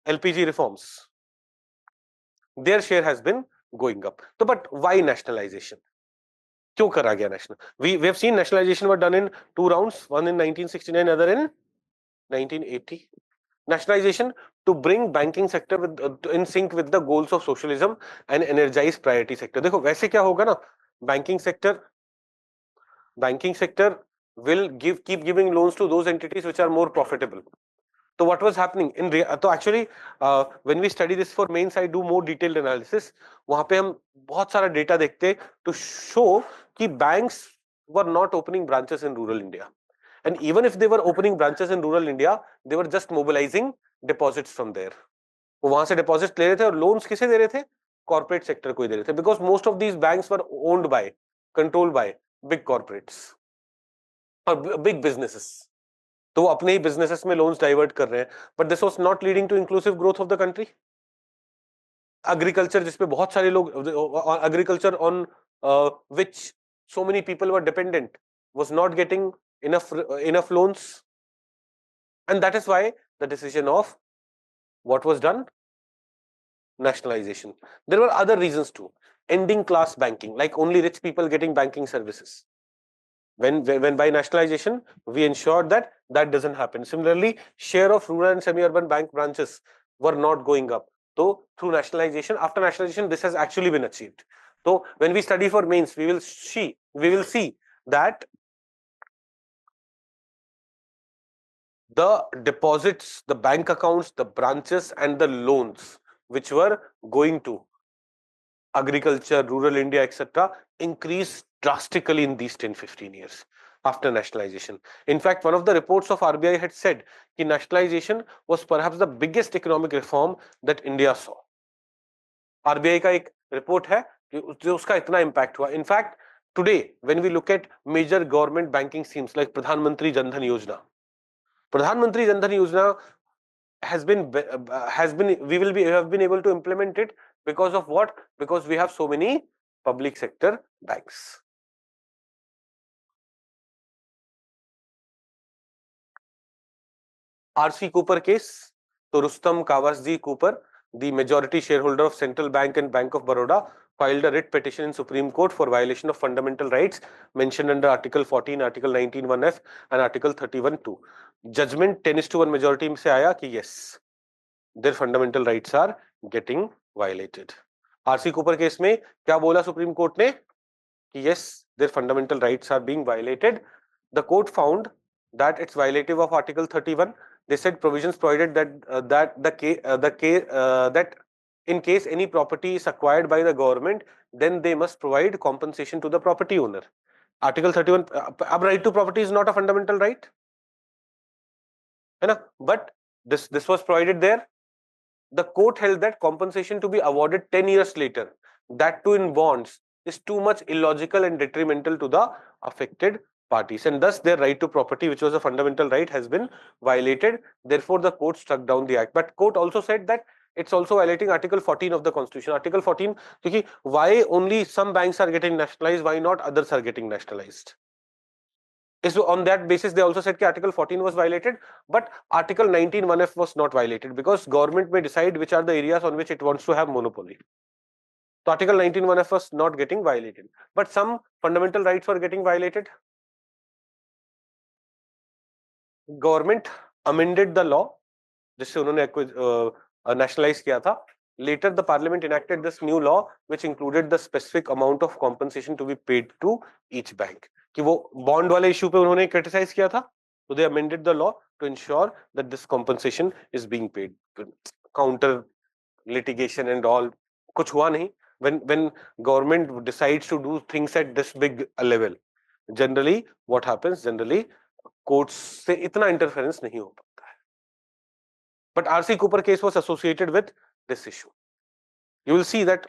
LPG reforms. Their share has been going up. So, but why nationalization? क्यों करा गया national? We have seen nationalization were done in 2 rounds, one in 1969, other in 1980. Nationalization to bring banking sector with in sync with the goals of socialism and energize priority sector. देखो वैसे क्या होगा ना, banking sector will keep giving loans to those entities which are more profitable. So what was happening in तो actually when we study this for mains, I do more detailed analysis. वहां पे हम बहुत सारा data देखते to show कि banks were not opening branches in rural India. And even if they were opening branches in rural India, they were just mobilizing deposits from there. वो वहां से deposits ले रहे थे और loans किसे दे रहे थे? Corporate sector को ही दे रहे थे, because most of these banks were owned by, controlled by big corporates और big businesses. तो वो अपने ही businesses में loans divert कर रहे हैं, but this was not leading to inclusive growth of the country. Agriculture जिसपे बहुत सारे लोग, agriculture on which so many people were dependent, was not getting enough loans, and that is why the decision of what was done, nationalization. There were other reasons too. Ending class banking, like only rich people getting banking services. When by nationalization, we ensured that that doesn't happen. Similarly, share of rural and semi-urban bank branches were not going up. So through nationalization, after nationalization, this has actually been achieved. So when we study for mains, we will see that the deposits, the bank accounts, the branches, and the loans which were going to agriculture, rural India, etc., increased drastically in these 10-15 years after nationalization. In fact, one of the reports of RBI had said that nationalization was perhaps the biggest economic reform that India saw. RBI का एक report है जो उसका इतना impact हुआ. In fact, today when we look at major government banking schemes like Pradhan Mantri Jan Dhan Yojana, have been able to implement it because of what? Because we have so many public sector banks. RC Cooper case, तो Rustam कावासजी Cooper, the majority shareholder of Central Bank and Bank of Baroda, filed a writ petition in Supreme Court for violation of fundamental rights mentioned under Article 14, Article 19(1)(f) and Article 31(2). Judgment 10:1 majority में से आया कि yes, their fundamental rights are getting violated. RC Cooper case में क्या बोला supreme court ने कि yes, their fundamental rights are being violated. The court found that it's violative of Article 31. They said provisions provided that in case any property is acquired by the government, then they must provide compensation to the property owner. Article 31, अब right to property is not a fundamental right, है ना? But this was provided there. The court held that compensation to be awarded 10 years later, that too in bonds, is too much illogical and detrimental to the affected parties, and thus their right to property, which was a fundamental right, has been violated. Therefore, the court struck down the act. But court also said that it's also violating Article 14 of the Constitution. Article 14, because why only some banks are getting nationalized, why not others are getting nationalized? So on that basis, they also said that Article 14 was violated, but Article 19(1)(f) was not violated because government may decide which are the areas on which it wants to have monopoly. So Article 19(1)(f) was not getting violated, but some fundamental rights were getting violated. Government amended the law, जिससे उन्होंने nationalize किया था. Later, the Parliament enacted this new law, which included the specific amount of compensation to be paid to each bank. कि वो bond वाले issue पे उन्होंने criticize किया था, so they amended the law to ensure that this compensation is being paid. Counter litigation and all, कुछ हुआ नहीं. When government decides to do things at this big a level, generally what happens? Generally, courts से इतना interference नहीं हो पाता है. But RC Cooper case was associated with this issue. You will see that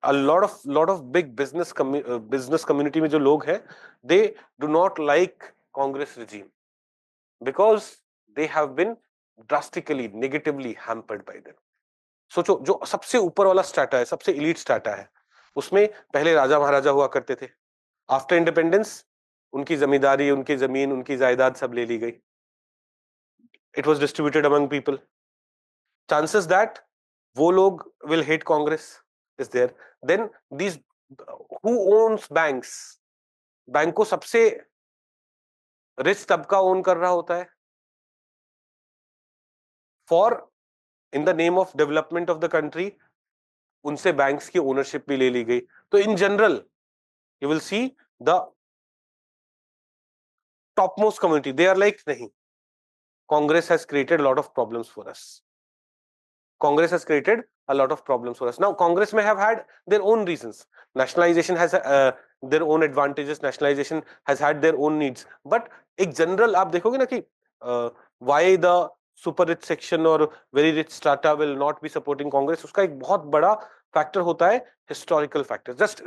a lot of big business community में जो लोग हैं, they do not like Congress regime because they have been drastically negatively hampered by them. सोचो, जो सबसे ऊपर वाला strata है, सबसे elite स्ट्रैटा है, उसमें पहले राजा महाराजा हुआ करते थे. आफ्टर इंडिपेंडेंस उनकी जमींदारी, उनकी जमीन, उनकी जायदाद सब ले ली गई. It was distributed among people. Chances that वो लोग will hate Congress is there. Then these, who owns banks? Bank को सबसे रिच तबका ओन कर रहा होता है. For in the name of development of the country, उनसे बैंक्स की ओनरशिप भी ले ली गई. तो in general, you will see the topmost community, they are like, nahi, Congress has created a lot of problems for us. Congress has created a lot of problems for us. Now, Congress may have had their own reasons. Nationalization has their own advantages. Nationalization has had their own needs. But एक general आप देखोगे ना कि why the super rich section or very rich strata will not be supporting Congress, उसका एक बहुत बड़ा factor होता है historical factor. Just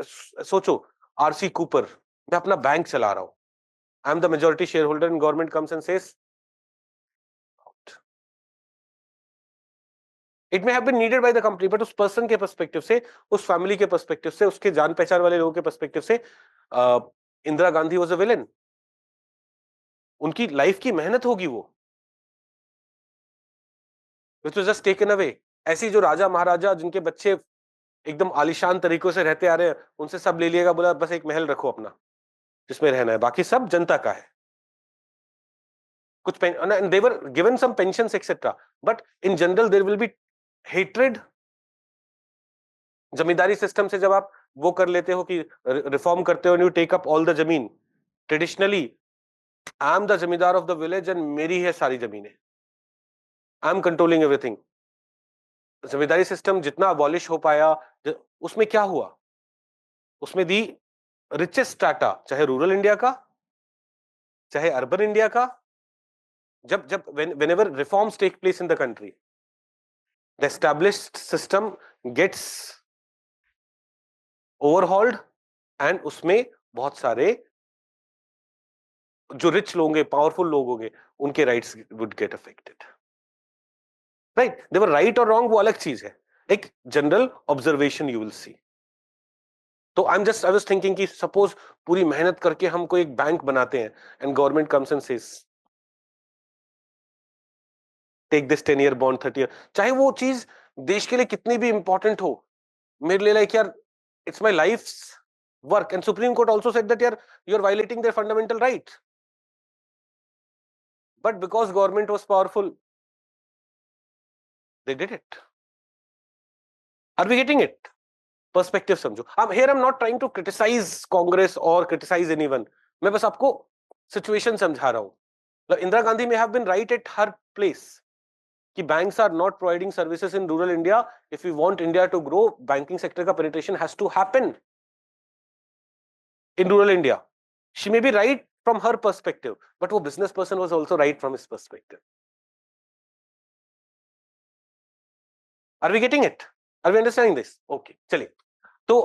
सोचो, RC Cooper, मैं अपना बैंक चला रहा हूँ. I am the majority shareholder and government comes and says, it may have been needed by the company, but उस person के perspective से, उस family के perspective से, उसके जान पहचान वाले लोगों के perspective से, Indira Gandhi was a villain. उनकी life की मेहनत होगी वो, which was just taken away. ऐसी जो राजा महाराजा जिनके बच्चे एकदम आलीशान तरीकों से रहते आ रहे हैं, उनसे सब ले लिएगा, बोला बस एक महल रखो अपना जिसमें रहना है, बाकी सब जनता का है. कुछ and they were given some pensions etc. But in general there will be hatred. Zamindari system से जब आप वो कर लेते हो कि रिफॉर्म करते हो, you take up all the zameen, traditionally I am the zamindar of the village and मेरी है सारी जमीनें, I am controlling everything. Zamindari system जितना अबॉलिश हो पाया, उसमें क्या हुआ? उसमें दी रिचेस्ट स्ट्रैटा, चाहे रूरल इंडिया का, चाहे अर्बन इंडिया का, जब whenever reforms take place in the country, the established system gets overhauled and उसमें बहुत सारे जो रिच लोग होंगे, पावरफुल लोग होंगे, उनके rights would get affected. Right, they were right और रॉन्ग वो अलग चीज है, एक general observation you will see. तो आई वाज थिंकिंग कि सपोज पूरी मेहनत करके हम कोई एक बैंक बनाते हैं and government comes and says take this 10-year bond 30 year, चाहे वो चीज देश के लिए कितनी भी इंपॉर्टेंट हो, मेरे लिए लाइक यार it's my life's work, and Supreme Court also said that यार you are violating their fundamental right, but because government was powerful they did it. Are we getting it? Perspective समझो. I'm not trying to criticize Congress or criticize anyone. मैं बस आपको situation समझा रहा हूँ. Indira Gandhi may have been right at her place कि banks are not providing services in rural India. If we want India to grow, banking sector का penetration has to happen in rural India. She may be right from her perspective, but वो business person was also right from his perspective. Are we getting it? Are we understanding this? Okay, चलिए. So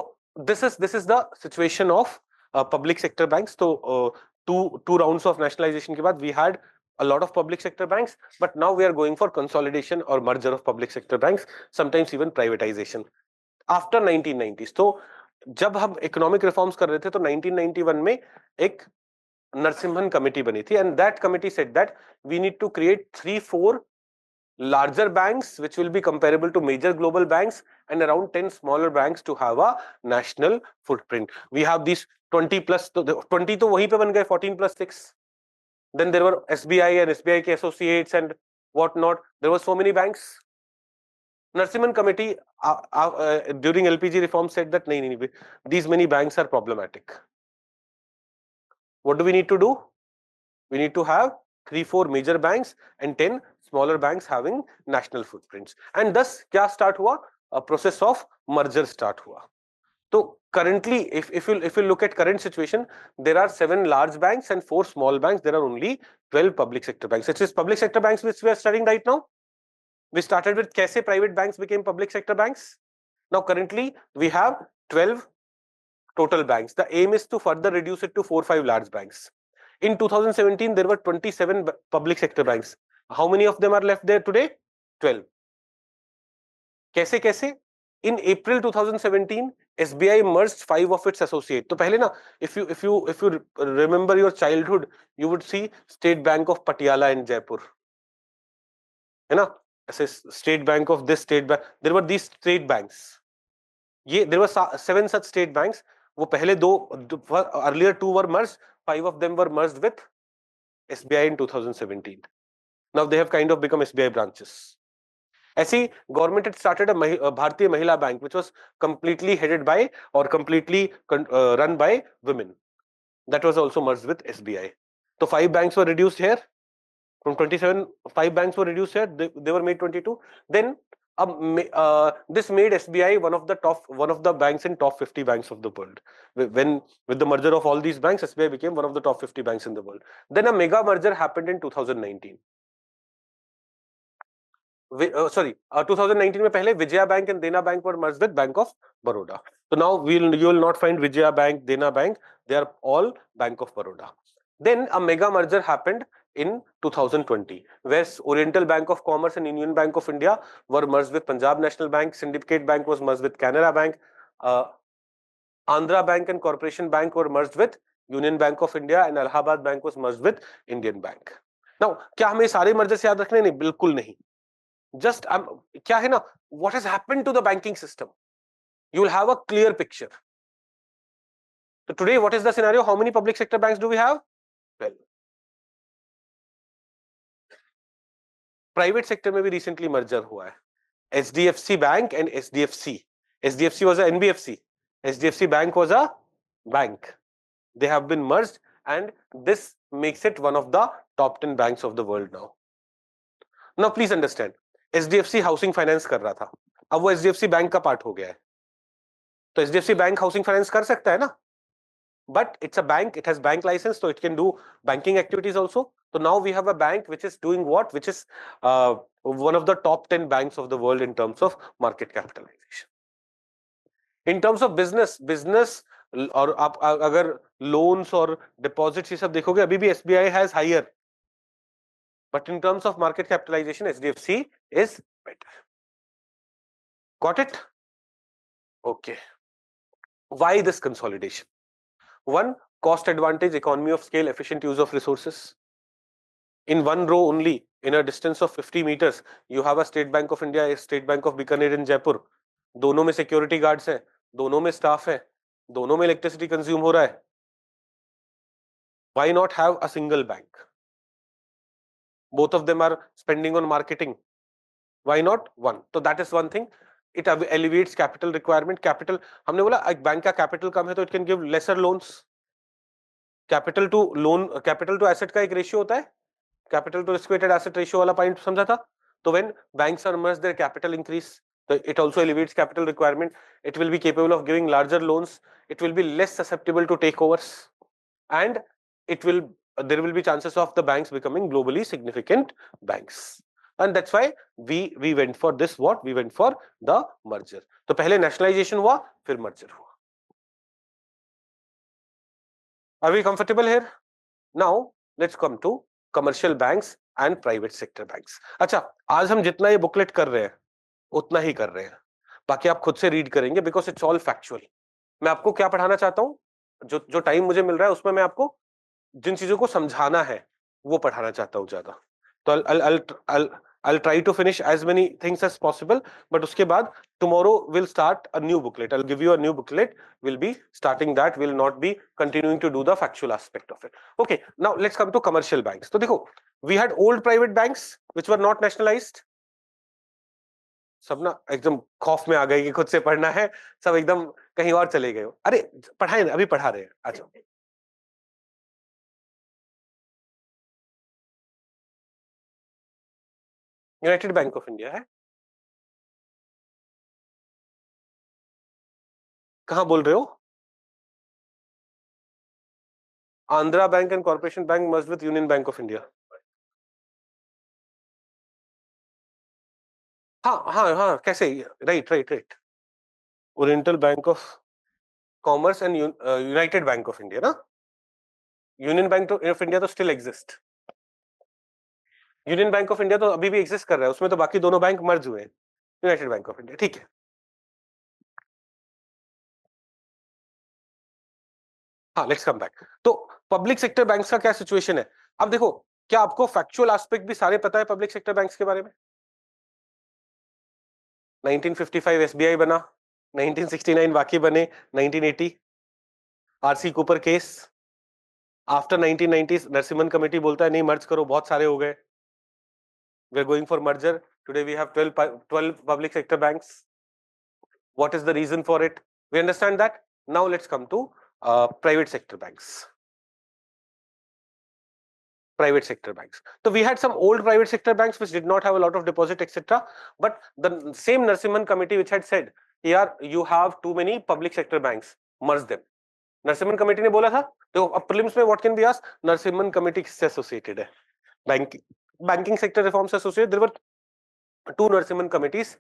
this is the situation of public sector banks. So two rounds of nationalization के बाद we had a lot of public sector banks, but now we are going for consolidation or merger of public sector banks, sometimes even privatization after 1990s. तो जब हम economic reforms कर रहे थे तो 1991 में एक नरसिम्हन कमेटी बनी थी, and that committee said that we need to create 3-4 larger banks which will be comparable to major global banks and around 10 smaller banks to have a national footprint. We have these 20 plus, 20 तो वहीं पे बन गए, 14 plus 6. Then there were SBI and SBI के associates and what not. There were so many banks. Narasimhan committee during LPG reform said that nahi, these many banks are problematic. What do we need to do? We need to have 3-4 major banks and 10 smaller banks having national footprints. And thus, क्या start हुआ? A process of merger start हुआ. So currently, if you look at current situation, there are 7 large banks and 4 small banks. There are only 12 public sector banks. It is public sector banks which we are studying right now. We started with कैसे private banks became public sector banks. Now currently we have 12 total banks. The aim is to further reduce it to 4-5 large banks. In 2017, there were 27 public sector banks. How many of them are left there today? 12. कैसे? In April 2017, SBI merged 5 of its associates. तो पहले ना, if you remember your childhood, you would see State Bank of Patiala in Jaipur. है ना? ऐसे State Bank of this State Bank. There were these state banks. There were 7 such state banks. वो पहले earlier 2 were merged. 5 of them were merged with SBI in 2017. Now they have kind of become SBI branches. ऐसी government had started a Bharatiya Mahila Bank, which was completely headed by or completely run by women. That was also merged with SBI. So 5 banks were reduced here. From 27, 5 banks were reduced here. They were made 22. Then this made SBI one of the banks in top 50 banks of the world. With the merger of all these banks, SBI became one of the top 50 banks in the world. Then a mega merger happened in 2019. 2019 में पहले Vijaya Bank and Dena Bank were merged with Bank of Baroda. So now you will not find Vijaya Bank, Dena Bank. They are all Bank of Baroda. Then a mega merger happened in 2020, where Oriental Bank of Commerce and Union Bank of India were merged with Punjab National Bank. Syndicate Bank was merged with Canara Bank. Andhra Bank and Corporation Bank were merged with Union Bank of India, and Allahabad Bank was merged with Indian Bank. Now, क्या हमें सारे mergers याद रखने? नहीं, बिल्कुल नहीं. Just क्या है ना? What has happened to the banking system? You will have a clear picture. So today, what is the scenario? How many public sector banks do we have? 12. Private sector में भी recently merger हुआ है. HDFC Bank and SDFC. SDFC was a NBFC. HDFC Bank was a bank. They have been merged, and this makes it one of the top 10 banks of the world now. Now please understand, HDFC housing finance कर रहा था, अब वो HDFC Bank का part हो गया है. तो HDFC Bank housing finance कर सकता है ना? But it's a bank, it has bank license, so it can do banking activities also. So now we have a bank which is doing what? Which is one of the top 10 banks of the world in terms of market capitalization. In terms of business और आप अगर loans और deposits ये सब देखोगे, अभी भी SBI has higher. But in terms of market capitalization, HDFC is better. Got it? Okay. Why this consolidation? One, cost advantage, economy of scale, efficient use of resources. in one row only, in a distance of 50 meters, you have a State Bank of India, a State Bank of Bikaner in Jaipur. दोनों में security guards हैं, दोनों में staff है, दोनों में electricity consume हो रहा है. Why not have a single bank? Both of them are spending on marketing. Why not one? So that is one thing. It alleviates capital requirement. Capital, हमने बोला एक बैंक का capital कम है तो it can give lesser loans. Capital to loan, capital to asset का एक ratio होता है. Capital to risk weighted asset ratio वाला point समझा था. तो when banks are merged, their capital increase. So it also alleviates capital requirement. It will be capable of giving larger loans. It will be less susceptible to takeovers, and there will be chances of the banks becoming globally significant banks. And that's why we went for this. What we went for the merger. तो पहले nationalization हुआ, फिर merger हुआ. Are we comfortable here? Now let's come to commercial banks and private sector banks. अच्छा, आज हम जितना ये बुकलेट कर रहे हैं उतना ही कर रहे हैं, बाकी आप खुद से रीड करेंगे because it's all factual. मैं आपको क्या पढ़ाना चाहता हूँ, जो टाइम मुझे मिल रहा है उसमें मैं आपको जिन चीजों को समझाना है वो पढ़ाना चाहता हूँ ज्यादा. तो I'll try to finish as many things as possible, but उसके बाद tomorrow we'll start a new booklet. I'll give you a new booklet. We'll be starting that. We'll not be continuing to do the factual aspect of it. Okay, now let's come to commercial banks. तो देखो, we had old private banks which were not nationalized. सब ना एकदम खौफ में आ गए कि खुद से पढ़ना है, सब एकदम कहीं और चले गए हो. अरे पढ़ाए ना, अभी पढ़ा रहे हैं. अच्छा, यूनाइटेड बैंक ऑफ इंडिया है. कहां बोल रहे हो? Andhra bank and corporation bank merge with union bank of India. हाँ हाँ हाँ, कैसे? Right right right. Oriental bank of commerce and United bank of India ना. यूनियन बैंक ऑफ इंडिया तो still exist. Union bank of India तो अभी भी exist कर रहा है, उसमें तो बाकी दोनों बैंक मर्ज हुए हैं. यूनाइटेड बैंक ऑफ इंडिया, ठीक है. हाँ, लेट्स कम बैक. तो पब्लिक सेक्टर बैंक्स का क्या सिचुएशन है? अब देखो, क्या आपको फैक्चुअल एस्पेक्ट भी सारे पता है पब्लिक सेक्टर बैंक्स के बारे में? 1955 एसबीआई बना, 1969 बाकी बने, 1980 RC Cooper case. After 1990 Narasimhan committee बोलता है नहीं मर्ज करो, बहुत सारे हो गए. We are going for merger. Today we have 12 public sector banks. What is the reason for it? We understand that. Now let's come to private sector banks. Private sector banks. So we had some old private sector banks which did not have a lot of deposit, etc. But the same Narasimhan committee which had said, here you have too many public sector banks, merge them. Narasimhan committee ने बोला था. देखो अब prelims में what can be asked? Narasimhan committee किससे associated है? Banking sector reforms से associated. There were two Narasimhan committees,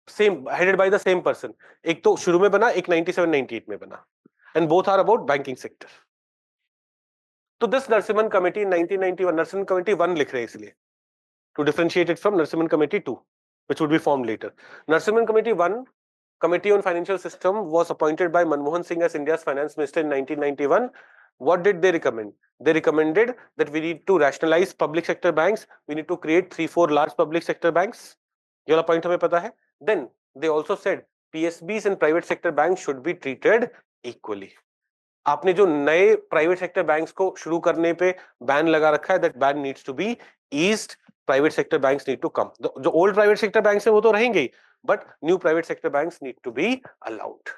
same headed by the same person. एक तो शुरू में बना, एक 97-98 में बना, and both are about banking sector. तो this Narasimhan committee in 1991, Narasimhan committee 1 लिख रहे हैं इसलिए to differentiate it from Narasimhan committee 2, which would be formed later. Narasimhan committee 1, committee on financial system, was appointed by Manmohan Singh as India's finance minister in 1991. What did they recommend? They recommended that we need to rationalize public sector banks. We need to create 3-4 large public sector banks. ये वाला point हमें पता है. Then they also said PSBs and private sector banks should be treated equally. आपने जो नए private sector banks को शुरू करने पे बैन लगा रखा है, that ban needs to be eased. Private sector banks need to come. जो ओल्ड प्राइवेट सेक्टर बैंक्स है वो तो रहेंगे ही, but new private sector banks need to be allowed.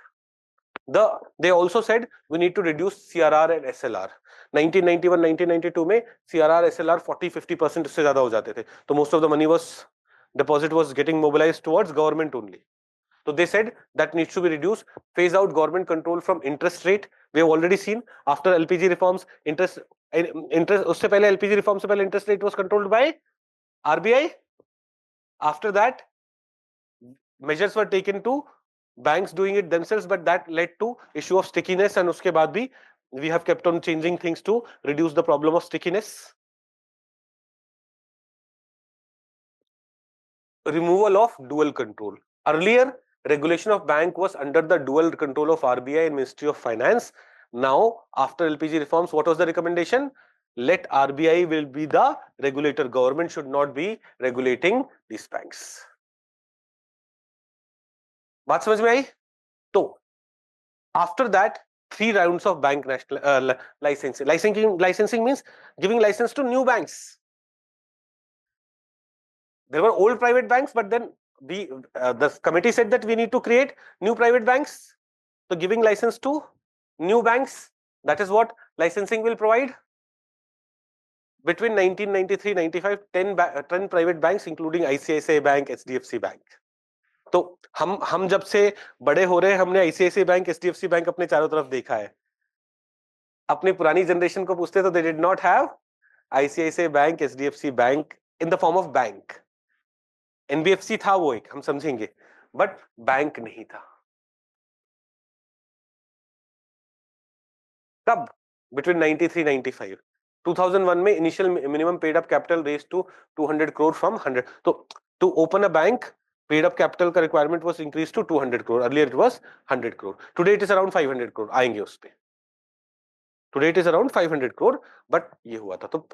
They also said we need to reduce CRR and SLR. 1991-1992 में CRR SLR 40-50% से ज्यादा हो जाते थे, तो most of the money was deposit was getting mobilized towards government only. So they said that needs to be reduced. Phase out government control from interest rate. We have already seen after LPG reforms, interest उससे पहले LPG reform से पहले interest rate was controlled by RBI. After that, measures were taken to banks doing it themselves, but that led to issue of stickiness, and उसके बाद भी we have kept on changing things to reduce the problem of stickiness. Removal of dual control. Earlier, regulation of bank was under the dual control of RBI and Ministry of Finance. Now, after LPG reforms, what was the recommendation? let RBI will be the regulator. Government should not be regulating these banks. बात समझ में आई? तो after that 3 rounds of bank national licensing means giving license to new banks. There were old private banks, but then the committee said that we need to create new private banks. So giving license to new banks, that is what licensing will provide. Between 1993-95, 10 private banks, including ICICI Bank, HDFC Bank. तो हम जब से बड़े हो रहे हैं, हमने ICICI Bank, HDFC Bank अपने चारों तरफ देखा है. अपनी पुरानी जनरेशन को पूछते तो they did not have ICICI Bank, HDFC Bank in the form of bank. NBFC था वो एक, हम समझेंगे, बट बैंक नहीं था. कब? Between 93-95. 2001 में initial minimum paid up capital raised to 200 crore from 100. So to open a bank, paid up capital का requirement was increased to 200 crore. Earlier it was 100 crore. Today it is around 500 crore. आएंगे उस पे. Today it is around 500 crore, but ये हुआ था. तो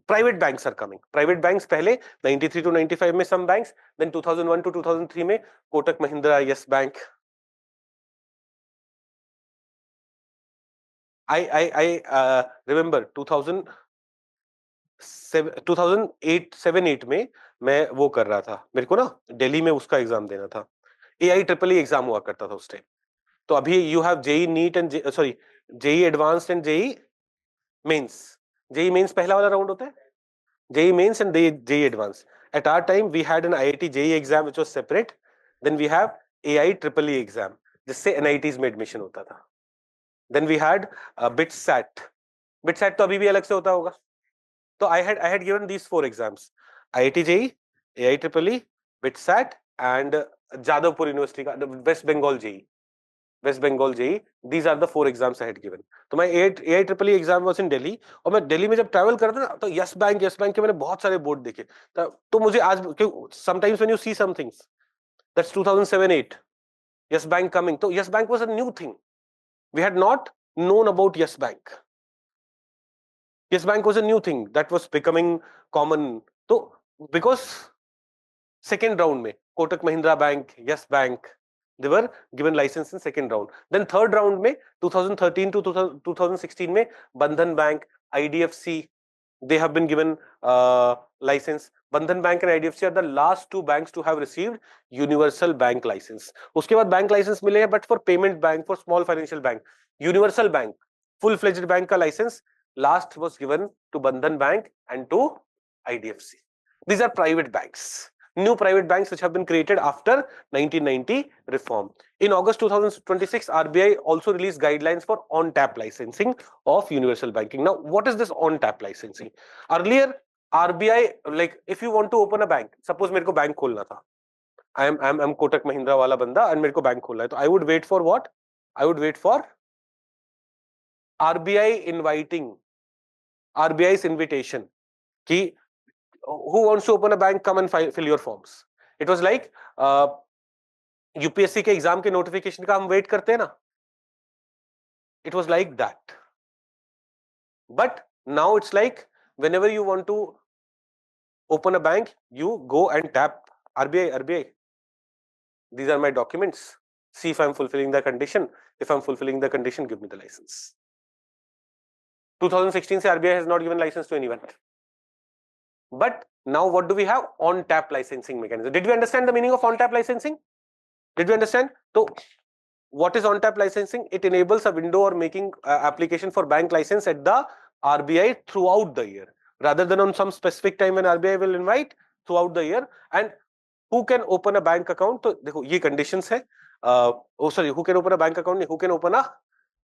private banks are coming. Private banks पहले 93 to 95 में some banks, then 2001 to 2003 में Kotak Mahindra, Yes Bank. I remember 2007-8 में मैं वो कर रहा था. मेरे को ना दिल्ली में उसका एग्जाम देना था. AI-EEE एग्जाम हुआ करता था उस टाइम. तो अभी you have JEE NEET and JEE advanced and JEE mains. JEE mains पहला वाला राउंड होता है. JEE mains and JEE advance. At our time we had an IIT JEE exam which was separate. Then we have AI-EEE exam जिससे NITs में admission होता था. Then we had BITSAT. BITSAT तो अभी भी अलग से होता होगा. तो I had given these 4 exams: IIT JEE, AI-EEE, BITSAT, and Jadavpur University का West Bengal JEE. West Bengal JEE. These are the 4 exams I had given. तो मैं AI-EEE exam was in Delhi. और मैं दिल्ली में जब ट्रैवल करता ना तो Yes Bank के मैंने बहुत सारे बोर्ड देखे. तो मुझे आज sometimes when you see some things, that's 2007-8. Yes Bank coming. तो Yes Bank was a new thing. We had not known about Yes Bank. Yes Bank was a new thing that was becoming common. So because second round में Kotak Mahindra Bank, Yes Bank, they were given license in second round. Then third round में 2013 to 2016 में Bandhan Bank, IDFC, they have been given license. Bandhan Bank and IDFC are the last 2 banks to have received universal bank license. उसके बाद bank license मिले हैं, but for payment bank, for small financial bank, universal bank, full-fledged bank का license last was given to Bandhan Bank and to IDFC. These are private banks. New private banks which have been created after 1990 reform. In August 2026, RBI also released guidelines for on-tap licensing of universal banking. Now, what is this on-tap licensing? Earlier, RBI, like if you want to open a bank, suppose मेरे को bank खोलना था. I'm Kotak Mahindra वाला बंदा and मेरे को bank खोलना है. तो I would wait for what? I would wait for RBI's invitation. कि who wants to open a bank, come and fill your forms. It was like UPSC के exam के नोटिफिकेशन का हम वेट करते हैं ना. It was like that. But now it's like whenever you want to open a bank, you go and tap RBI. These are my documents. See if I'm fulfilling the condition. If I'm fulfilling the condition, give me the license. 2016 से RBI has not given license to anyone. But now what do we have? On-tap licensing mechanism. Did we understand the meaning of on-tap licensing? Did we understand? So what is on-tap licensing? It enables a window or making application for bank license at the RBI throughout the year, rather than on some specific time when RBI will invite, throughout the year. And who can open a bank account? So देखो ये conditions है. Who can open a bank account? Who can open a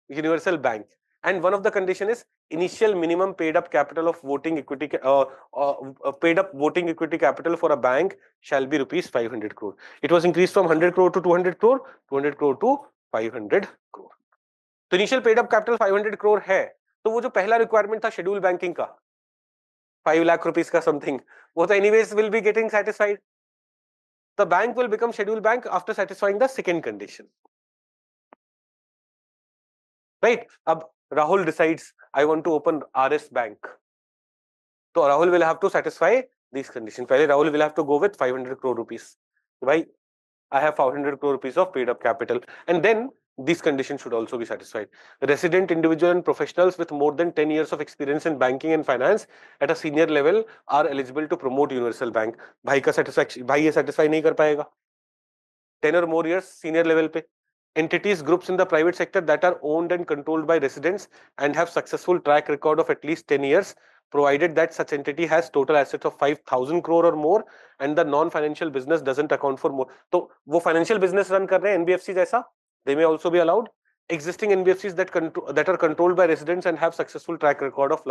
universal bank? And one of the condition is initial minimum paid up capital of voting equity, paid up voting equity capital for a bank shall be rupees 500 crore. It was increased from 100 crore to 200 crore, 200 crore to 500 crore. तो initial paid up capital 500 crore है. तो वो जो पहला requirement था schedule banking का 5 lakh rupees का something, वो तो anyways will be getting satisfied. The bank will become schedule bank after satisfying the second condition. Right? अब Rahul decides I want to open RS Bank. तो Rahul will have to satisfy these conditions. पहले Rahul will have to go with 500 crore rupees. भाई I have 500 crore rupees of paid up capital, and then these conditions should also be satisfied. Resident individual and professionals with more than 10 years of experience in banking and finance at a senior level are eligible to promote universal bank. भाई का satisfaction, भाई ये satisfy नहीं कर पाएगा 10 or more years senior level पे. Entities, groups in the private sector that are owned and controlled by residents and have successful track record of at least 10 years, provided that such entity has total assets of 5,000 crore or more and the non-financial business doesn't account for more. तो वो financial business run कर रहे हैं NBFC जैसा, they may also be allowed. Existing NBFCs that are controlled by residents and have successful track record of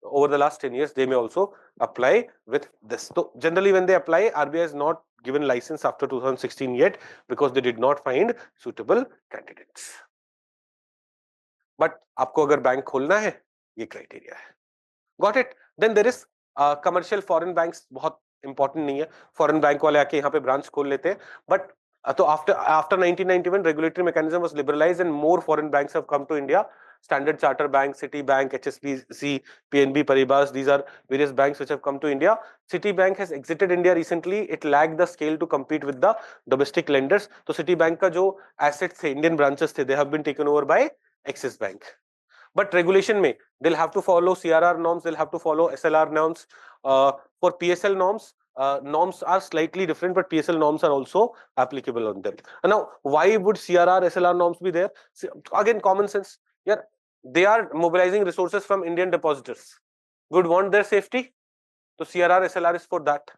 over the last 10 years, they may also apply with this. So generally when they apply, RBI has not given license after 2016 yet because they did not find suitable candidates. But आपको अगर bank खोलना है, ये criteria है. Got it? Then there is commercial foreign banks. बहुत important नहीं है. Foreign bank वाले आके यहाँ पे branch खोल लेते हैं. But so after 1991, regulatory mechanism was liberalized and more foreign banks have come to India. Standard Chartered Bank, Citibank, HSBC, PNB Paribas, these are various banks which have come to India. Citibank has exited India recently. It lacked the scale to compete with the domestic lenders. So Citibank का जो assets थे, Indian branches थे, they have been taken over by Axis Bank. But regulation में they'll have to follow CRR norms, they'll have to follow SLR norms. For PSL norms, norms are slightly different, but PSL norms are also applicable on them. And now, why would CRR, SLR norms be there? Again, common sense. Yeah, they are mobilizing resources from Indian depositors. Would want their safety. So CRR, SLR is for that.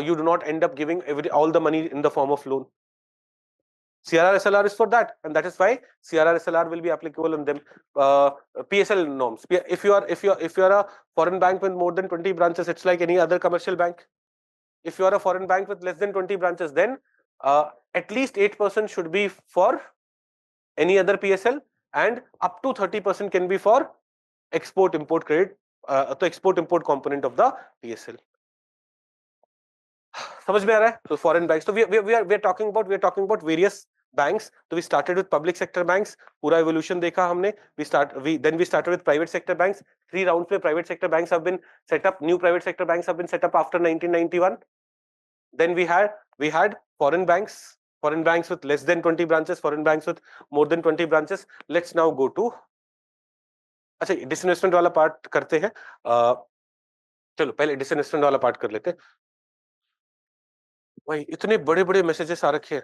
You do not end up giving all the money in the form of loan. CRR, SLR is for that, and that is why CRR, SLR will be applicable on them. PSL norms. If you are a foreign bank with more than 20 branches, it's like any other commercial bank. If you are a foreign bank with less than 20 branches, then at least 8% should be for any other PSL, and up to 30% can be for export-import credit, the export-import component of the PSL. समझ में आ रहा है? So foreign banks. So we are talking about various banks. So we started with public sector banks. पूरा evolution देखा हमने. Then we started with private sector banks. 3 rounds में private sector banks have been set up. New private sector banks have been set up after 1991. Then we had foreign banks with less than 20 branches, foreign banks with more than 20 branches. Let's now go to अच्छा disinvestment वाला part करते हैं. चलो पहले disinvestment वाला part कर लेते हैं. भाई इतने बड़े बड़े मैसेजेस आ रखे हैं.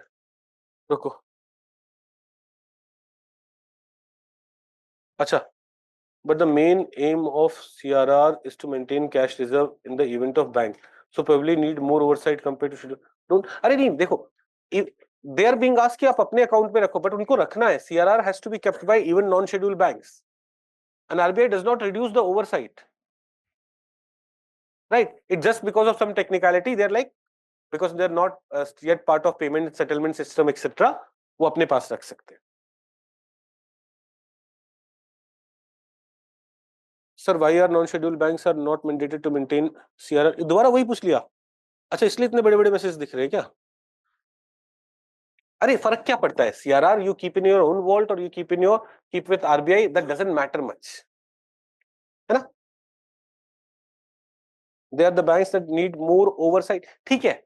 रुको. अच्छा. But the main aim of CRR is to maintain cash reserve in the event of bank. So probably need more oversight compared to schedule. Don't. अरे नहीं देखो. They are being asked कि आप अपने अकाउंट में रखो, but उनको रखना है. CRR has to be kept by even non-scheduled banks. And RBI does not reduce the oversight. Right? It just because of some technicality, they're like, because they're not yet part of payment settlement system, etc. वो अपने पास रख सकते हैं. Sir, why are non-scheduled banks are not mandated to maintain CRR? दोबारा वही पूछ लिया. अच्छा इसलिए इतने बड़े बड़े मैसेज दिख रहे हैं क्या? अरे फर्क क्या पड़ता है? CRR you keep in your own vault or you keep with RBI, that doesn't matter much. है ना? They are the banks that need more oversight. ठीक है.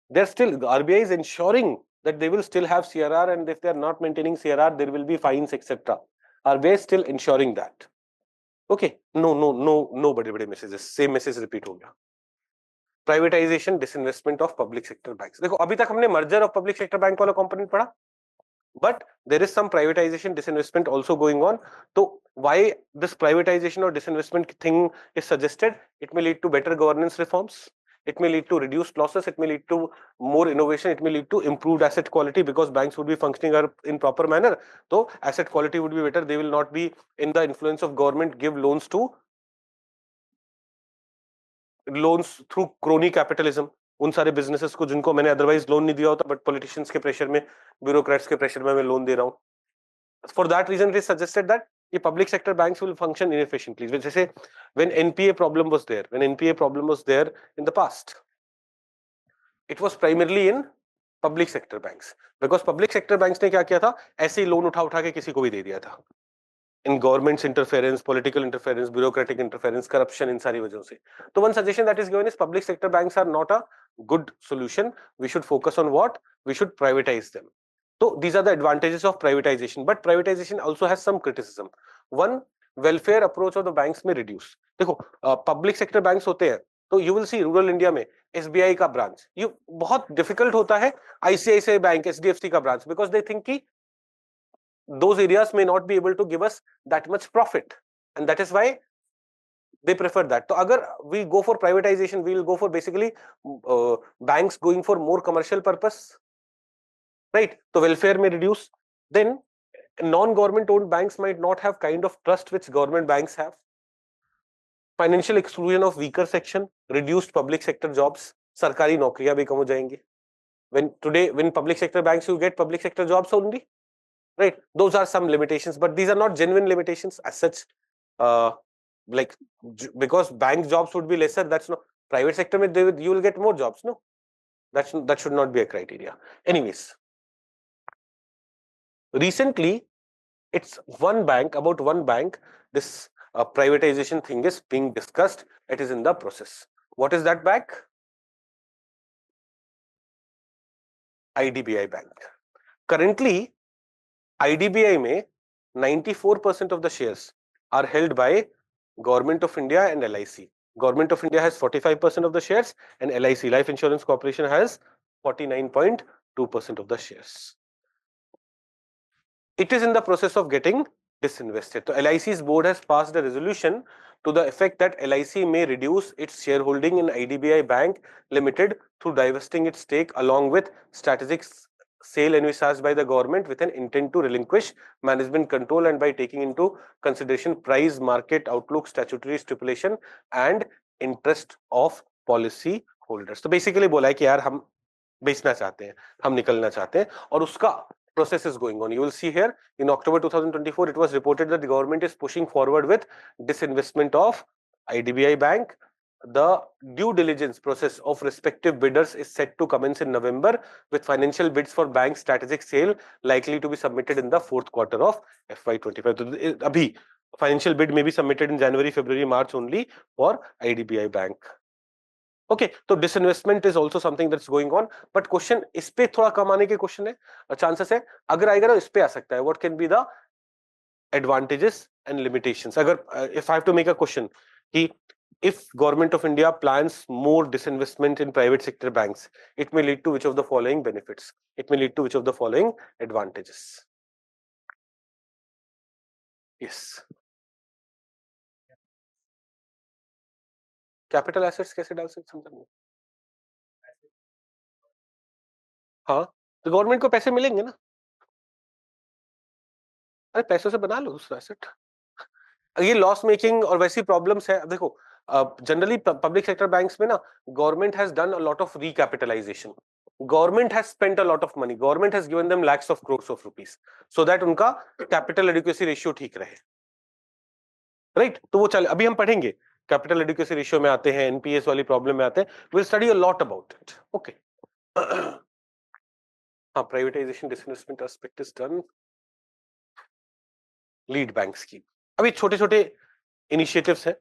They're still, RBI is ensuring that they will still have CRR, and if they are not maintaining CRR, there will be fines, etc. RBI is still ensuring that. Okay. No बड़े messages. Same message repeat हो गया. Privatization, disinvestment of public sector banks. देखो अभी तक हमने merger of public sector bank वाला component पढ़ा, but there is some privatization, disinvestment also going on. So why this privatization or disinvestment thing is suggested? It may lead to better governance reforms. It may lead to reduced losses. It may lead to more innovation. It may lead to improved asset quality because banks would be functioning in proper manner. So asset quality would be better. They will not be in the influence of government give loans through crony capitalism. उन सारे businesses को जिनको मैंने otherwise loan नहीं दिया होता, but politicians के pressure में, bureaucrats के pressure में मैं लोन दे रहा हूँ. For that reason, it is suggested that the public sector banks will function inefficiently. जैसे when NPA problem was there in the past, it was primarily in public sector banks because public sector banks ने क्या किया था? ऐसे ही loan उठा के किसी को भी दे दिया था. इन government's interference, political interference, bureaucratic interference, corruption, इन सारी वजहों से. तो one suggestion that is given is public sector banks are not a good solution. We should focus on what? We should privatize them. So these are the advantages of privatization. But privatization also has some criticism. One, welfare approach of the banks may reduce. देखो public sector banks होते हैं तो you will see rural India में SBI का branch ये बहुत difficult होता है, ICICI बैंक, HDFC का branch, because they think कि those areas may not be able to give us that much profit, and that is why they prefer that. So agar we go for privatization, we will go for basically banks going for more commercial purpose, right? So welfare may reduce. Then non-government owned banks might not have kind of trust which government banks have. Financial exclusion of weaker section, reduced public sector jobs, sarkari naukriyan bhi kam ho jayenge. When today, when public sector banks, you get public sector jobs only, right? Those are some limitations, but these are not genuine limitations as such. Like because bank jobs would be lesser, that's no private sector mein you will get more jobs, no, that should not be a criteria. Anyways, recently it's about one bank, this privatization thing is being discussed, it is in the process. What is that bank? IDBI bank. Currently IDBI mein 94% of the shares are held by Government of India and LIC. Government of India has 45% of the shares and LIC, Life Insurance Corporation, has 49.2% of the shares. It is in the process of getting disinvested. So LIC's board has passed a resolution to the effect that LIC may reduce its shareholding in IDBI Bank Limited through divesting its stake along with strategic sale envisaged by the government with an intent to relinquish management control and by taking into consideration price, market outlook, statutory stipulation and interest of policy holders. तो basically बोला है कि यार हम बेचना चाहते हैं, हम निकलना चाहते हैं और उसका process is going on. You will see here in October 2024 it was reported that the government is pushing forward with disinvestment of IDBI Bank. The due diligence process of respective bidders is set to commence in November with financial bids for bank strategic sale likely to be submitted in the fourth quarter of FY25. So abhi financial bid may be submitted in January, February, March only for IDBI Bank. Okay, तो disinvestment is also something that's going on, but question इस पे थोड़ा कम आने के question है, chances है, अगर आएगा तो इस पे आ सकता है. What can be the advantages and limitations? अगर if I have to make a question, कि if Government of India plans more disinvestment in private sector banks, it may lead to which of the following benefits? It may lead to which of the following advantages? Yes. Capital assets कैसे डाल सकते समझ नहीं. हाँ, तो government को पैसे मिलेंगे ना. अरे पैसों से बना लो दूसरा एसेट. ये लॉस मेकिंग और वैसी प्रॉब्लम्स है. देखो जनरली पब्लिक सेक्टर बैंक्स में ना government has done a lot of recapitalisation. Government has spent a lot of money. Government has given them lakhs of crores of rupees so that उनका capital adequacy ratio ठीक रहे. Right तो वो चल अभी हम पढ़ेंगे कैपिटल एडिक्वेसी रेशियो में आते हैं, एनपीएस वाली प्रॉब्लम में आते हैं. Will study a lot about it. Okay हाँ, privatisation disinvestment aspect is done. Lead bank scheme अभी छोटे छोटे इनिशिएटिव्स है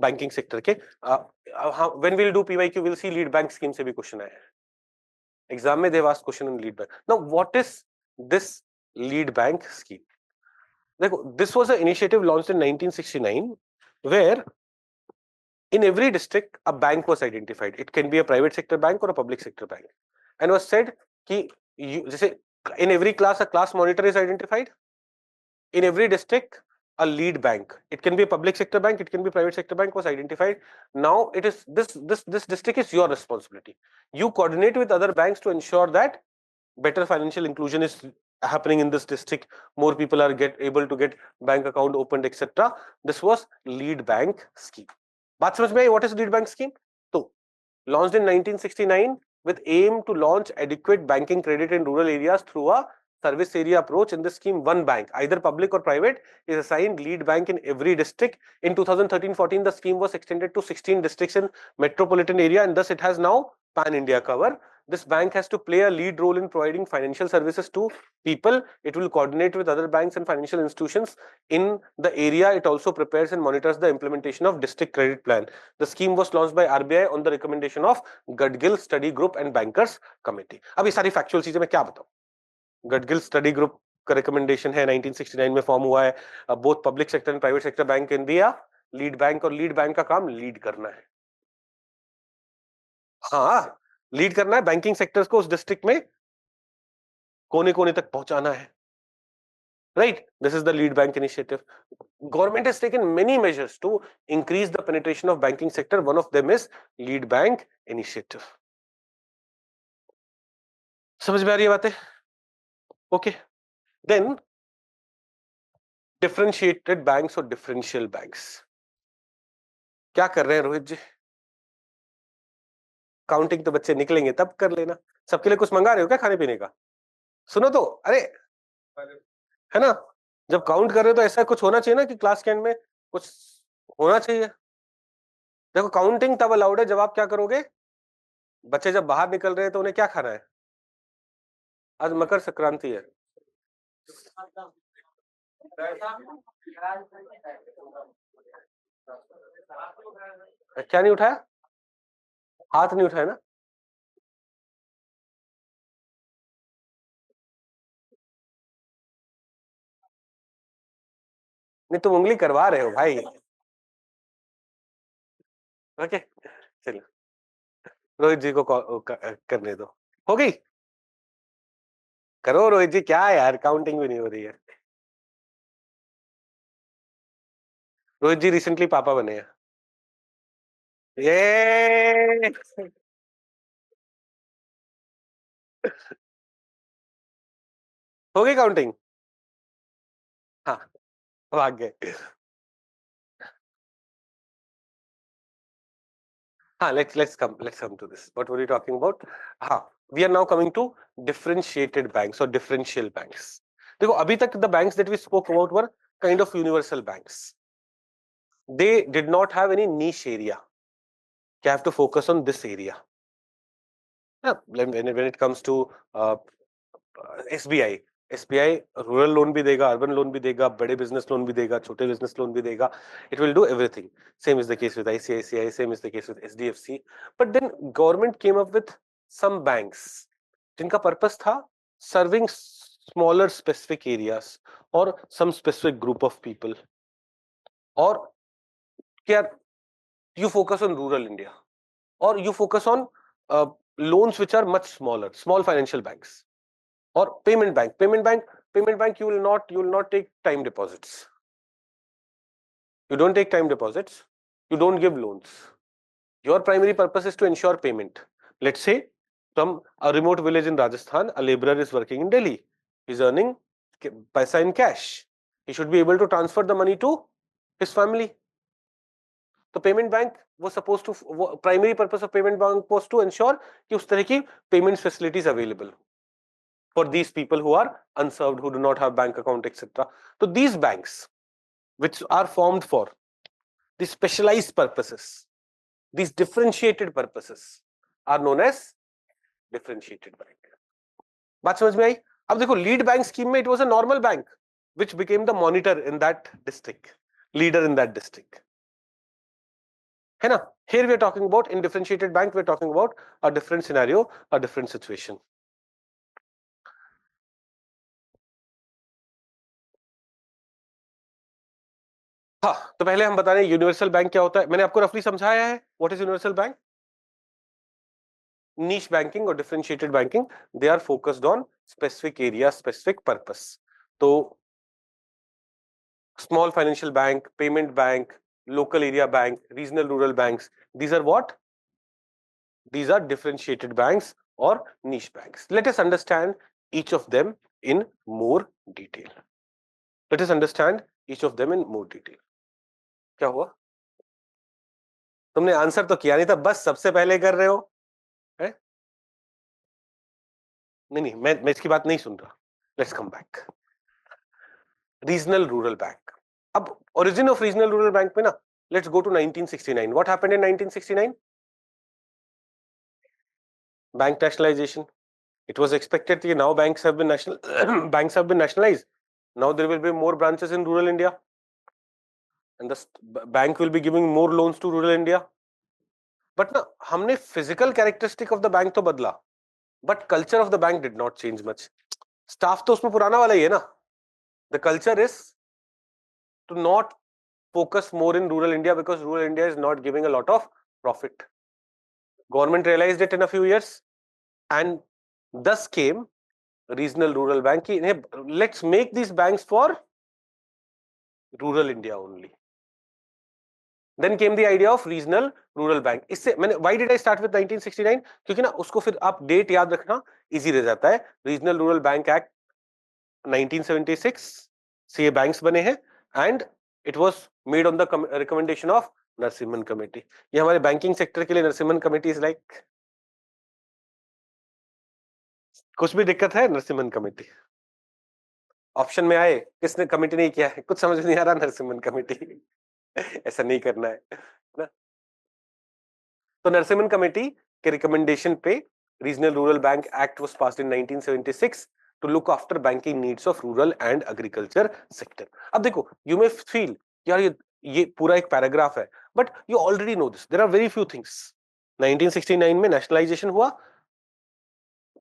बैंकिंग सेक्टर के. When we will do PYQ will see lead bank scheme से भी क्वेश्चन आया है एग्जाम में. They asked question on lead bank. Now what is this lead bank scheme? देखो this was a initiative launched in 1969 where in every district a bank was identified. It can be a private sector bank or a public sector bank, and was said कि जैसे in every class a class monitor is identified. In every district a lead bank, it can be a public sector bank, it can be a private sector bank, was identified. Now it is this district is your responsibility. You coordinate with other banks to ensure that better financial inclusion is happening in this district, more people are able to get bank account opened, etc. This was lead bank scheme. बात समझ में आई? What is lead bank scheme? तो launched in 1969 with aim to launch adequate banking credit in rural areas through a service area approach. In this scheme, one bank, either public or private, is assigned lead bank in every district. In 2013-14, the scheme was extended to 16 districts in metropolitan area, and thus it has now pan-India cover. this bank has to play a lead role in providing financial services to people. It will coordinate with other banks and financial institutions in the area. It also prepares and monitors the implementation of district credit plan. The scheme was launched by RBI on the recommendation of Gadgil Study Group and Bankers Committee. अब ये सारी factual चीजें मैं क्या बताऊं? Gadgil study group का recommendation है, 1969 में फॉर्म हुआ है. Both public sector and private sector bank in India lead bank, और लीड बैंक का काम लीड करना है. हाँ, लीड करना है बैंकिंग सेक्टर्स को उस डिस्ट्रिक्ट में कोने कोने तक पहुंचाना है. Right, this is the lead bank initiative. Government has taken many measures to increase the penetration of banking sector. One of them is lead bank initiative. समझ में आ रही है बातें? Okay. Then differentiated banks और differential banks. क्या कर रहे हैं रोहित जी? काउंटिंग तो बच्चे निकलेंगे तब कर लेना. सबके लिए कुछ मंगा रहे हो क्या खाने पीने का? सुनो तो, अरे है ना, जब काउंट कर रहे हो तो ऐसा कुछ होना चाहिए ना कि क्लास के एंड में कुछ होना चाहिए. देखो, काउंटिंग तब अलाउड है जब आप क्या करोगे, बच्चे जब बाहर निकल रहे हैं तो उन्हें क्या खाना है? आज मकर संक्रांति है. क्या नहीं उठाया? हाथ नहीं उठाया ना? नहीं, तुम उंगली करवा रहे हो भाई. ओके, चलिए रोहित जी को करने दो. हो गई? करो रोहित जी, क्या यार काउंटिंग भी नहीं हो रही है. रोहित जी रिसेंटली पापा बने हैं. ये हो गई काउंटिंग? हाँ, भाग गए. हाँ, let's come to this. What were you talking about? हाँ, we are now coming to differentiated banks or differential banks. देखो, अभी तक the banks that we spoke about were kind of universal banks. They did not have any niche area. You have to focus on this area. Yeah, when it comes to SBI, SBI rural loan भी देगा, urban loan भी देगा, बड़े business loan भी देगा, छोटे business loan भी देगा. It will do everything. Same is the case with ICICI, same is the case with SDFC. But then government came up with some banks जिनका पर्पस था serving smaller specific areas or some specific group of people. और क्या, you focus on rural India or you focus on loans which are much smaller, small financial banks. Or payment bank, you will not take time deposits. You don't take time deposits. You don't give loans. Your primary purpose is to ensure payment. Let's say from a remote village in Rajasthan, a laborer is working in Delhi. He's earning paisa in cash. He should be able to transfer the money to his family. The payment bank was supposed to, primary purpose of payment bank was to ensure कि उस तरह की payment facilities available for these people who are unserved, who do not have bank account, etc. So these banks, which are formed for these specialized purposes, these differentiated purposes, are known as differentiated bank. बात समझ में आई? अब देखो, lead bank scheme में it was a normal bank which became the monitor in that district, leader in that district. है ना? Here we are talking about, in differentiated bank, we are talking about a different scenario, a different situation. हाँ, तो पहले हम बता रहे हैं universal bank क्या होता है. मैंने आपको रफली समझाया है what is universal bank. niche banking or differentiated banking, they are focused on specific area, specific purpose. So small financial bank, payment bank, local area bank, regional rural banks, these are what? These are differentiated banks or niche banks. Let us understand each of them in more detail. Let us understand each of them in more detail. क्या हुआ? तुमने answer तो किया नहीं था, बस सबसे पहले कर रहे हो. है? नहीं, मैं इसकी बात नहीं सुन रहा. Let's come back. Regional rural bank. अब origin of regional rural bank में ना, let's go to 1969. What happened in 1969? Bank nationalization. It was expected that now banks have been nationalized. Now there will be more branches in rural India, and the bank will be giving more loans to rural India. But na, हमने physical characteristic of the bank तो बदला, but culture of the bank did not change much. Staff तो उसमें पुराना वाला ही है ना. The culture is to not focus more in rural India because rural India is not giving a lot of profit. Government realized it in a few years, and thus came regional rural bank. Let's make these banks for rural India only. Then came the idea of regional rural bank. इससे मैंने why did I start with 1969? क्योंकि ना उसको फिर आप date याद रखना easy रह जाता है. रीजनल रूरल बैंक एक्ट 1976 से ये बैंक्स बने हैं, and it was made on the recommendation of Narasimhan committee. ये हमारे बैंकिंग सेक्टर के लिए नरसिम्हन कमेटी इज लाइक कुछ भी दिक्कत है नरसिम्हन कमेटी. ऑप्शन में आए किसने कमेटी नहीं किया है, कुछ समझ नहीं आ रहा, नरसिम्हन कमेटी. ऐसा नहीं करना है ना. तो नरसिम्हन कमेटी के रिकमेंडेशन पे regional rural bank act was passed in 1976 to look after banking needs of rural and agriculture sector. अब देखो, you may feel यार ये पूरा एक पैराग्राफ है, but you already know this. There are very few things. 1969 में nationalization हुआ.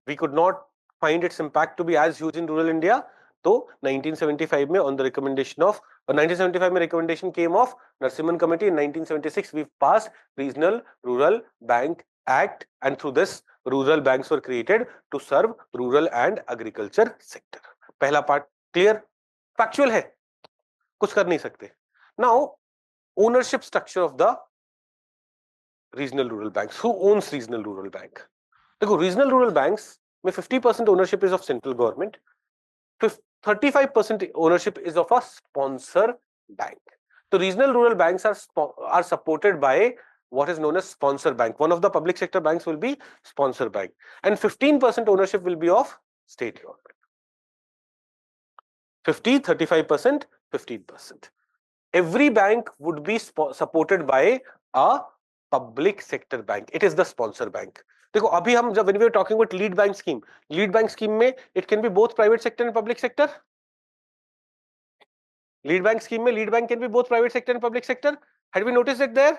We could not find its impact to be as huge in rural India. तो 1975 में on the recommendation of 1975 में recommendation came of Narasimhan Committee. In 1976 we passed Regional Rural Bank Act, and through this rural banks were created to serve rural and agriculture sector. पहला part clear, factual है, कुछ कर नहीं सकते. Now ownership structure of the regional rural banks. Who owns regional rural bank? देखो, regional rural banks में 50% ownership is of central government, 35% ownership is of a sponsor bank. So regional rural banks are supported by what is known as sponsor bank. One of the public sector banks will be sponsor bank, and 15% ownership will be of state government. 50, 35%, 15%. Every bank would be supported by a public sector bank. It is the sponsor bank. देखो, अभी हम जब when we are talking about lead bank scheme में it can be both private sector and public sector. Lead bank scheme में lead bank can be both private sector and public sector. Had we noticed it there?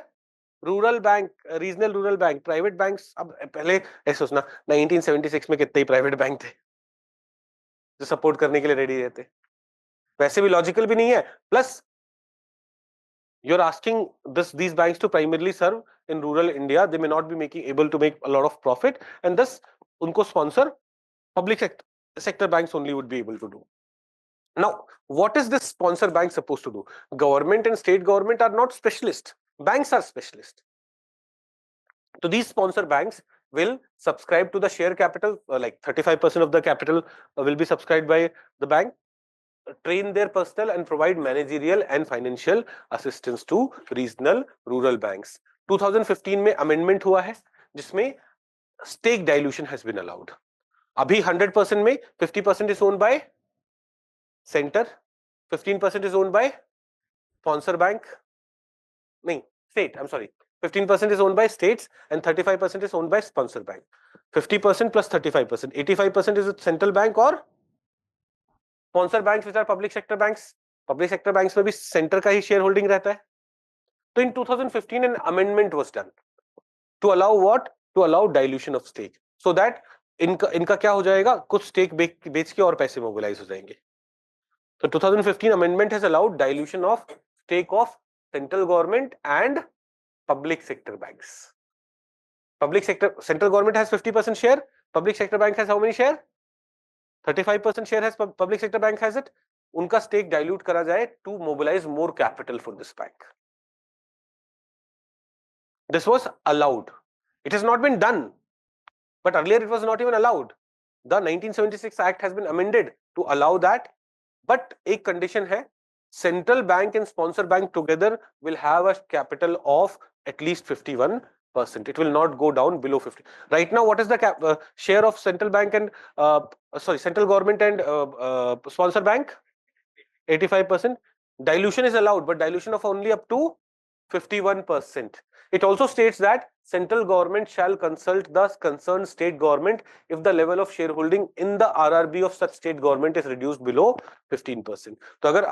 Rural bank, regional rural bank, private banks. अब पहले ऐसे सोचना 1976 में कितने ही private bank थे जो support करने के लिए रेडी रहते. वैसे भी लॉजिकल भी नहीं है. Plus you're asking these banks to primarily serve in rural India. They may not be able to make a lot of profit, and thus unko sponsor public sector banks only would be able to do. Now, what is this sponsor bank supposed to do? Government and state government are not specialists. Banks are specialists. So these sponsor banks will subscribe to the share capital, like 35% of the capital will be subscribed by the bank, train their personnel and provide managerial and financial assistance to regional rural banks. 2015 में amendment हुआ है जिसमें stake dilution has been allowed. अभी 100% में 50% is owned by center, 15% is owned by sponsor bank. नहीं, state, I'm sorry. 15% is owned by states and 35% is owned by sponsor bank. 50% plus 35%. 85% is central bank or sponsor banks which are public sector banks. Public sector banks में भी center का ही shareholding रहता है. तो in 2015 an amendment was done to allow what? To allow dilution of stake, so that इनका क्या हो जाएगा, कुछ stake बेच के और पैसे mobilize हो जाएंगे. So 2015 amendment has allowed dilution of stake of central government and public sector banks. Central government has 50% share. Public sector bank has how many share? 35% share has public sector bank has it. उनका stake dilute करा जाए to mobilize more capital for this bank. This was allowed. It has not been done, but earlier it was not even allowed. The 1976 Act has been amended to allow that, but एक condition है, central bank and sponsor bank together will have a capital of at least 51%. It will not go down below 50. Right now, what is the share of central bank and central government and sponsor bank? 85%. Dilution is allowed, but dilution of only up to 51%. It also states that central government shall consult the concerned state government if the level of shareholding in the RRB of such state government is reduced below 15%. तो अगर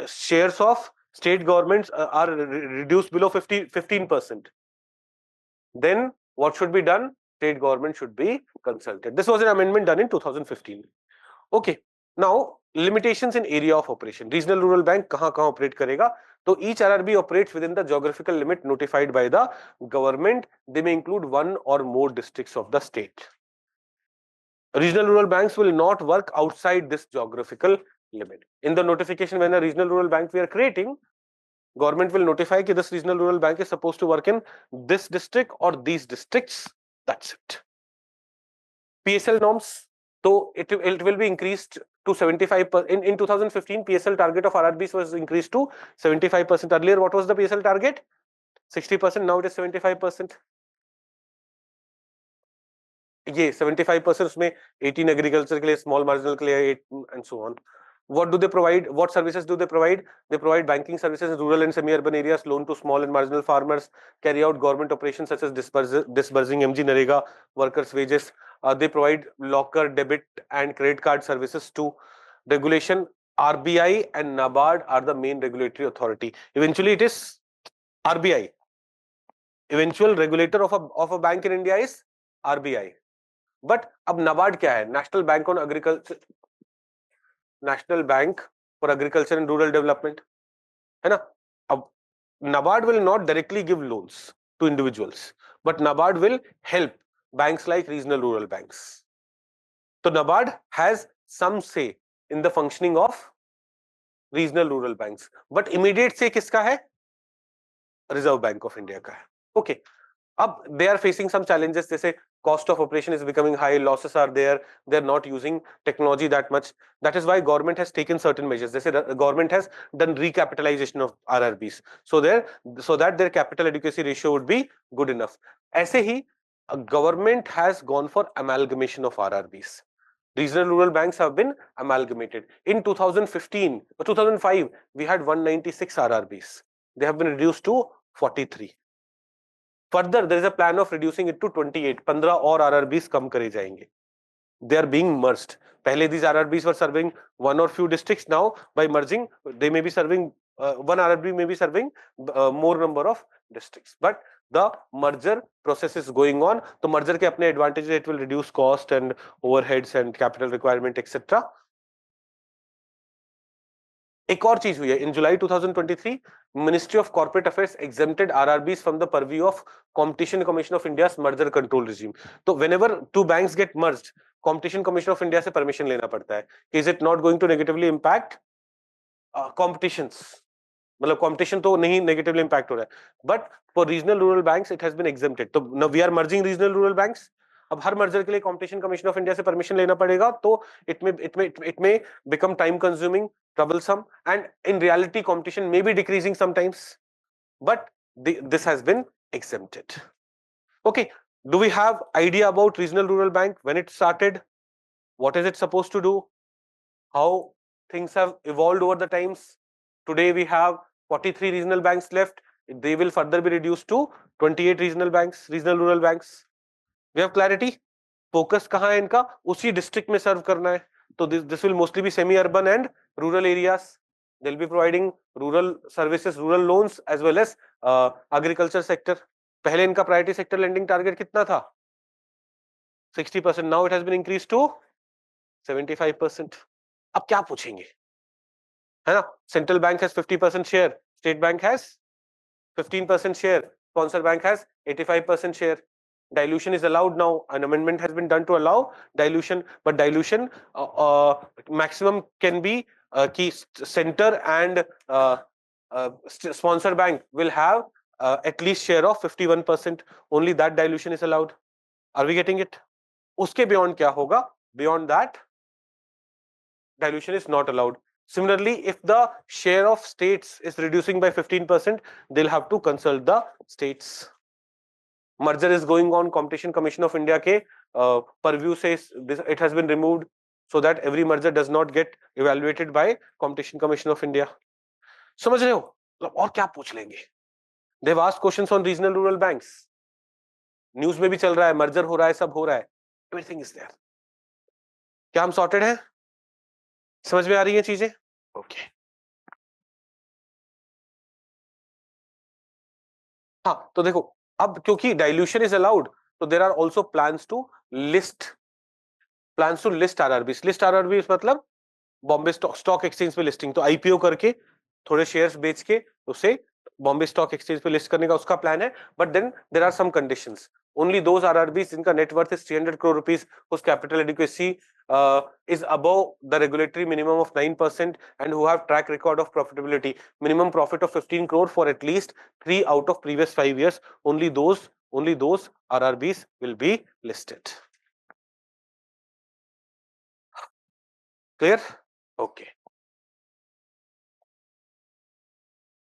shares of state governments are reduced below 15%, then what should be done? State government should be consulted. This was an amendment done in 2015. Okay. Now, limitations in area of operation. Regional rural bank कहाँ operate करेगा? So each RRB operates within the geographical limit notified by the government. They may include one or more districts of the state. Regional rural banks will not work outside this geographical limit. In the notification, when a regional rural bank we are creating, government will notify that this regional rural bank is supposed to work in this district or these districts. That's it. PSL norms. So it will be increased to 75%. In 2015, PSL target of RRBs was increased to 75%. Earlier, what was the PSL target? 60%. Now it is 75%. ये 75% उसमें 18 agriculture के लिए, small marginal के लिए 8 and so on. What do they provide? What services do they provide? They provide banking services in rural and semi-urban areas, loan to small and marginal farmers, carry out government operations such as disbursing MG Narega workers' wages. They provide locker, debit and credit card services too. Regulation, RBI and NABARD are the main regulatory authority. Eventually it is RBI. Eventual regulator of a bank in India is RBI. But अब NABARD क्या है? National Bank on Agriculture, National Bank for Agriculture and Rural Development, है ना? अब NABARD will not directly give loans to individuals, but NABARD will help banks like regional rural banks. So NABARD has some say in the functioning of regional rural banks, but immediate say किसका है? Reserve Bank of India का है. Okay. Up, they are facing some challenges. They say cost of operation is becoming high, losses are there, they're not using technology that much. That is why government has taken certain measures. They say the government has done recapitalization of RRBs, so that their capital adequacy ratio would be good enough. ऐसे ही government has gone for amalgamation of RRBs. Regional rural banks have been amalgamated. In 2015 or 2005, we had 196 RRBs. They have been reduced to 43. Further, there is a plan of reducing it to 28. 15 और RRBs कम करे जाएंगे. They are being merged. पहले these RRBs were serving one or few districts. Now, by merging, they may be serving one RRB may be serving more number of districts. But the merger process is going on. तो merger के अपने advantages, it will reduce cost and overheads and capital requirement, etc. एक और चीज हुई है. In July 2023, Ministry of Corporate Affairs exempted RRBs from the purview of Competition Commission of India's merger control regime. तो whenever two banks get merged, Competition Commission of India से permission लेना पड़ता है. Is it not going to negatively impact competitions? मतलब competition तो नहीं negatively impact हो रहा है. But for regional rural banks, it has been exempted. तो now we are merging regional rural banks. अब हर मर्जर के लिए कॉम्पिटिशन कमीशन ऑफ इंडिया से परमिशन लेना पड़ेगा, तो it may become time consuming, troublesome, and in reality competition may be decreasing sometimes, but this has been exempted. Okay, do we have idea about regional rural bank, when it started, what is it supposed to do, how things have evolved over the times? Today we have 43 regional banks left. They will further be reduced to 28 regional rural banks. We have clarity. Focus कहाँ है इनका? उसी district में सर्व करना है. तो this will mostly be semi-urban and rural areas. They'll be providing rural services, rural loans as well as agriculture sector. पहले इनका priority sector lending target कितना था? 60%. Now it has been increased to 75%. अब क्या पूछेंगे? है ना? Central bank has 50% share. State bank has 15% share. Sponsor bank has 85% share. Dilution is allowed now. An amendment has been done to allow dilution, but dilution maximum can be key center and sponsor bank will have at least share of 51%. Only that dilution is allowed. Are we getting it? Uske beyond kya hoga? Beyond that, dilution is not allowed. Similarly, if the share of states is reducing by 15%, they'll have to consult the states. Merger is going on. Competition Commission of India के purview says it has been removed so that every merger does not get evaluated by Competition Commission of India. समझ रहे हो? और क्या पूछ लेंगे? They have asked questions on regional rural banks. News में भी चल रहा है, मर्जर हो रहा है, सब हो रहा है, एवरीथिंग इज देयर. क्या हम सॉर्टेड हैं? समझ में आ रही है चीजें? ओके. हाँ, तो देखो अब क्योंकि डाइल्यूशन इज अलाउड, तो there are also plans to list RRBs. List RRBs मतलब बॉम्बे स्टॉक एक्सचेंज पे लिस्टिंग. तो आईपीओ करके थोड़े शेयर्स बेच के उसे बॉम्बे स्टॉक एक्सचेंज पे लिस्ट करने का उसका प्लान है. But then there are some conditions. Only those RRBs जिनका net worth is 300 crore rupees, whose capital adequacy is above the regulatory minimum of 9% and who have track record of profitability, minimum profit of 15 crore for at least 3 out of previous 5 years, only those RRBs will be listed. Clear? Okay.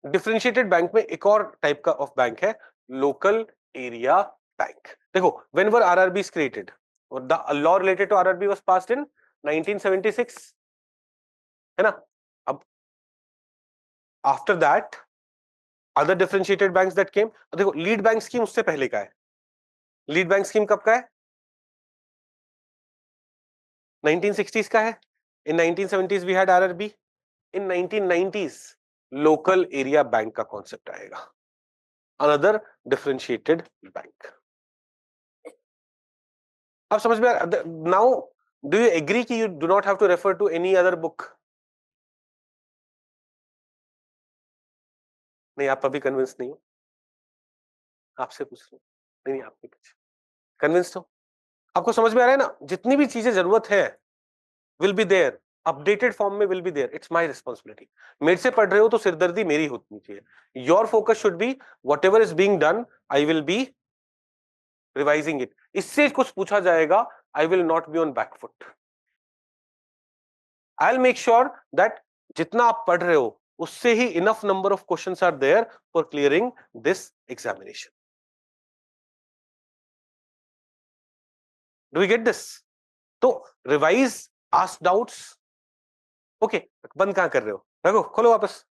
Differentiated bank में एक और type का of bank है, local area bank. देखो, when were RRBs created? The law related to RRB was passed in 1976, है ना? अब after that other differentiated banks that came. देखो, लीड बैंक स्कीम उससे पहले का है. लीड बैंक स्कीम कब का है? 1960s का है. In 1970s we had RRB. In 1990s local area bank का कॉन्सेप्ट आएगा, अनदर डिफरेंशिएटेड बैंक. अब समझ में आ. नाउ डू यू एग्री कि you do not have to refer to any other book? नहीं, आप अभी कन्विंस नहीं हो. आपसे पूछ रहा हूं. नहीं, आप नहीं पूछ. कन्विंस्ड हो? आपको समझ में आ रहा है ना? जितनी भी चीजें जरूरत है will be there, updated form में will be there. It's my responsibility. मेरे से पढ़ रहे हो तो सिरदर्दी मेरी होनी चाहिए. Your focus should be whatever is being done, I will be revising it. इससे कुछ पूछा जाएगा, I will not be on backfoot. I will make sure that जितना आप पढ़ रहे हो उससे ही enough number of questions are there for clearing this examination. Do we get this? तो रिवाइज, आस्क डाउट्स. ओके, बंद कहां कर रहे हो? रखो, खोलो वापस.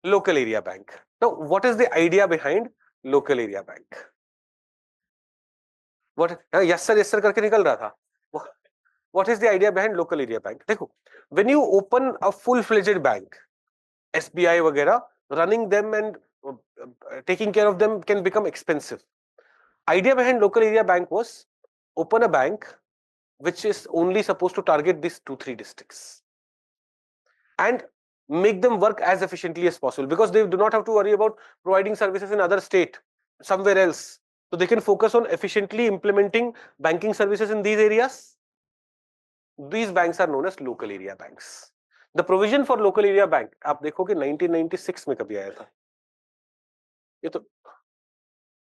Local area bank. Now what is the idea behind local area bank? What? Yes sir करके निकल रहा था. What is the idea behind local area bank? देखो, when you open a full-fledged bank, SBI वगैरह, running them and taking care of them can become expensive. Idea behind local area bank was open a bank which is only supposed to target these 2-3 districts and make them work as efficiently as possible, because they do not have to worry about providing services in other state somewhere else, so they can focus on efficiently implementing banking services in these areas. These banks are known as local area banks. The provision for local area bank, आप देखोगे 1996 में कभी आया था. ये तो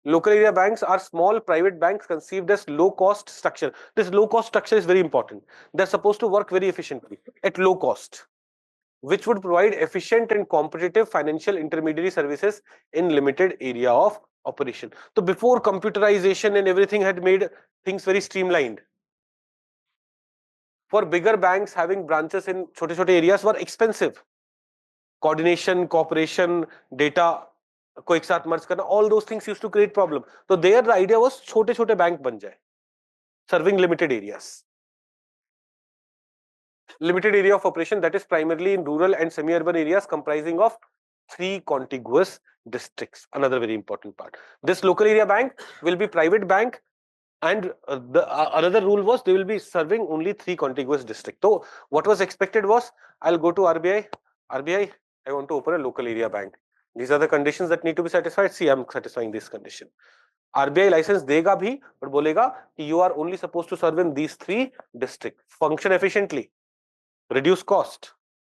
local area banks are small private banks conceived as low cost structure. This low cost structure is very important. They're supposed to work very efficiently at low cost, which would provide efficient and competitive financial intermediary services in limited area of operation. So before computerization and everything had made things very streamlined, for bigger banks having branches in छोटे छोटे areas were expensive. Coordination, cooperation, data को एक साथ merge करना, all those things used to create problem. So there the idea was छोटे छोटे bank बन जाए, serving limited areas. Limited area of operation that is primarily in rural and semi-urban areas comprising of 3 contiguous districts. Another very important part. This local area bank will be private bank, and the another rule was they will be serving only 3 contiguous districts. So what was expected was, I'll go to RBI. RBI, I want to open a local area bank. These are the conditions that need to be satisfied. See, I'm satisfying this condition. RBI license देगा भी, but बोलेगा कि you are only supposed to serve in these 3 districts. Function efficiently, reduce cost,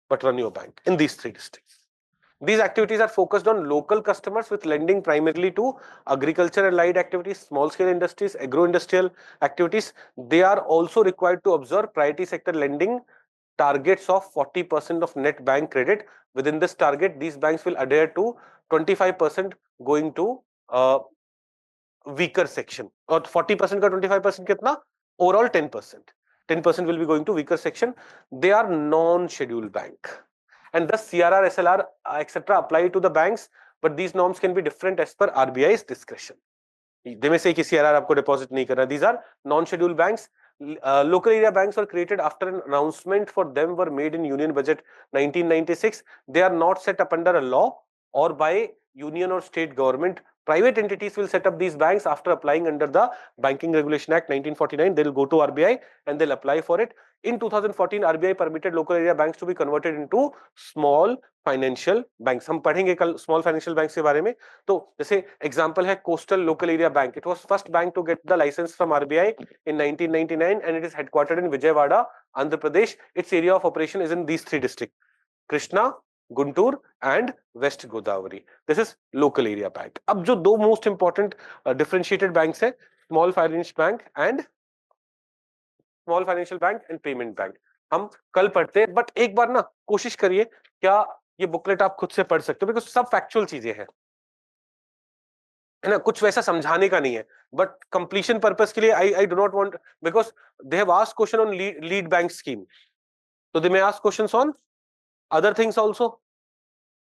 but run your bank in these 3 districts. These activities are focused on local customers with lending primarily to agriculture and allied activities, small scale industries, agro-industrial activities. They are also required to observe priority sector lending targets of 40% of net bank credit. Within this target, these banks will adhere to 25% going to weaker section. और 40% का 25% कितना? Overall 10%. 10% will be going to weaker section. They are non-scheduled bank. And thus CRR, SLR, etc. apply to the banks but these norms can be different as per RBI's discretion. They may say कि CRR आपको deposit नहीं करना. These are non-scheduled banks. Local area banks were created after an announcement for them were made in Union Budget 1996. They are not set up under a law or by union or state government. Private entities will set up these banks after applying under the Banking Regulation Act 1949. They will go to RBI and they'll apply for it. In 2014, RBI permitted local area banks to be converted into small financial banks. हम पढ़ेंगे कल small financial banks के बारे में. तो जैसे example है Coastal Local Area Bank. It was first bank to get the license from RBI in 1999 and it is headquartered in Vijayawada, Andhra Pradesh. Its area of operation is in these three districts: Krishna, Guntur and West Godavari. This is local area bank. अब जो दो most important differentiated banks है, small finance bank and payment bank. हम कल पढ़ते हैं, but एक बार ना कोशिश करिए, क्या ये बुकलेट आप खुद से पढ़ सकते हो, बिकॉज सब फैक्चुअल चीजें हैं, है ना, कुछ वैसा समझाने का नहीं है, बट कंप्लीशन पर्पस के लिए I do not want, because they have asked question on lead bank scheme, तो they may ask questions on other things also,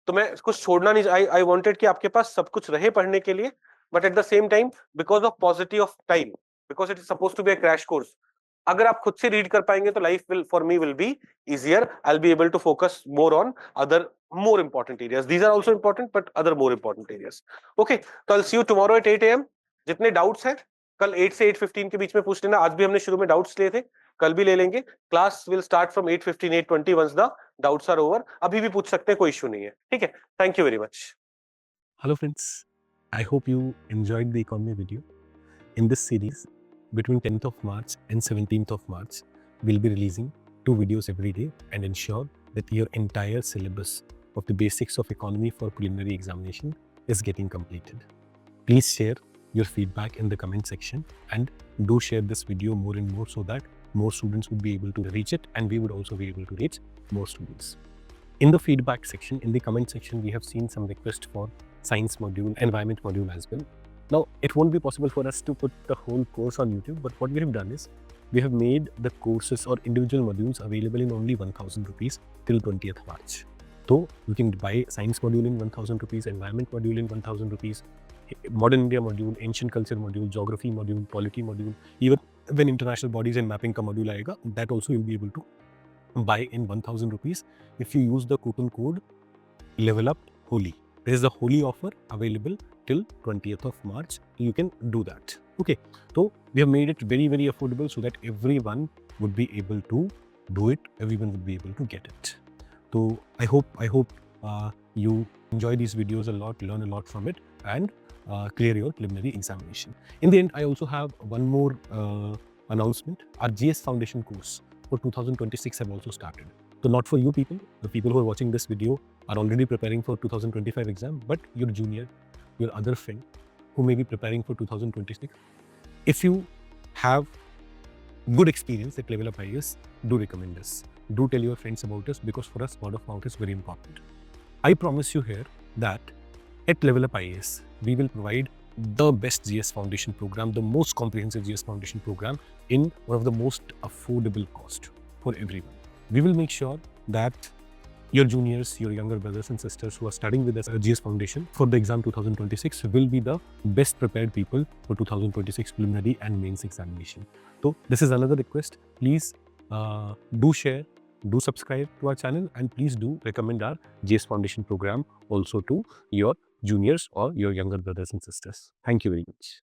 तो मैं कुछ छोड़ना नहीं, आई वांटेड कि आपके पास सब कुछ रहे पढ़ने के लिए, but at the same time because of positive of time, because it is suppose to be a crash course, अगर आप खुद से रीड कर पाएंगे तो life will for me will be easier, I will be able to focus more on other more important areas. These are also important, but other more important areas. Okay, so I'll see you tomorrow at 8 AM. जितने doubts हैं कल 8 से 8:15 के बीच में पूछ लेना. आज भी हमने शुरू में doubts लिए थे, कल भी ले लेंगे. Class will start from 8:15, 8:20 once the doubts are over. अभी भी पूछ सकते हैं, कोई issue नहीं है. ठीक है, thank you very much. Hello friends, I hope you enjoyed the economy video. In this series, between 10th of March and 17th of March, we'll be releasing 2 videos every day and ensure that your entire syllabus of the basics of economy for preliminary examination is getting completed. Please share your feedback in the comment section and do share this video more and more so that more students would be able to reach it and we would also be able to reach more students. In the feedback section, in the comment section, we have seen some requests for science module, environment module as well. Now, it won't be possible for us to put the whole course on YouTube, but what we have done is we have made the courses or individual modules available in only 1000 rupees till 20th March. So you can buy science module in 1000 rupees, environment module in 1000 rupees, modern India module, ancient culture module, geography module, polity module, even when international bodies and mapping ka module aayega, that also you'll be able to buy in 1000 rupees if you use the coupon code LevelUp Holi. There is a Holi offer available till 20th of March. You can do that. Okay, so we have made it very, very affordable so that everyone would be able to do it. Everyone would be able to get it. So I hope you enjoy these videos a lot, learn a lot from it, and clear your preliminary examination. In the end, I also have one more announcement. Our GS Foundation course for 2026 have also started. So not for you people, the people who are watching this video are already preparing for 2025 exam, but your junior, your other friend who may be preparing for 2026, if you have good experience at LevelUp IAS, do recommend us. Do tell your friends about us, because for us word of mouth is very important. I promise you here that at LevelUp IAS, we will provide the best GS Foundation program, the most comprehensive GS Foundation program in one of the most affordable cost for everyone. We will make sure that your juniors, your younger brothers and sisters who are studying with us at GS Foundation for the exam 2026 will be the best prepared people for 2026 preliminary and mains examination. So this is another request. Please do share, do subscribe to our channel, and please do recommend our GS Foundation program also to your juniors or your younger brothers and sisters. Thank you very much.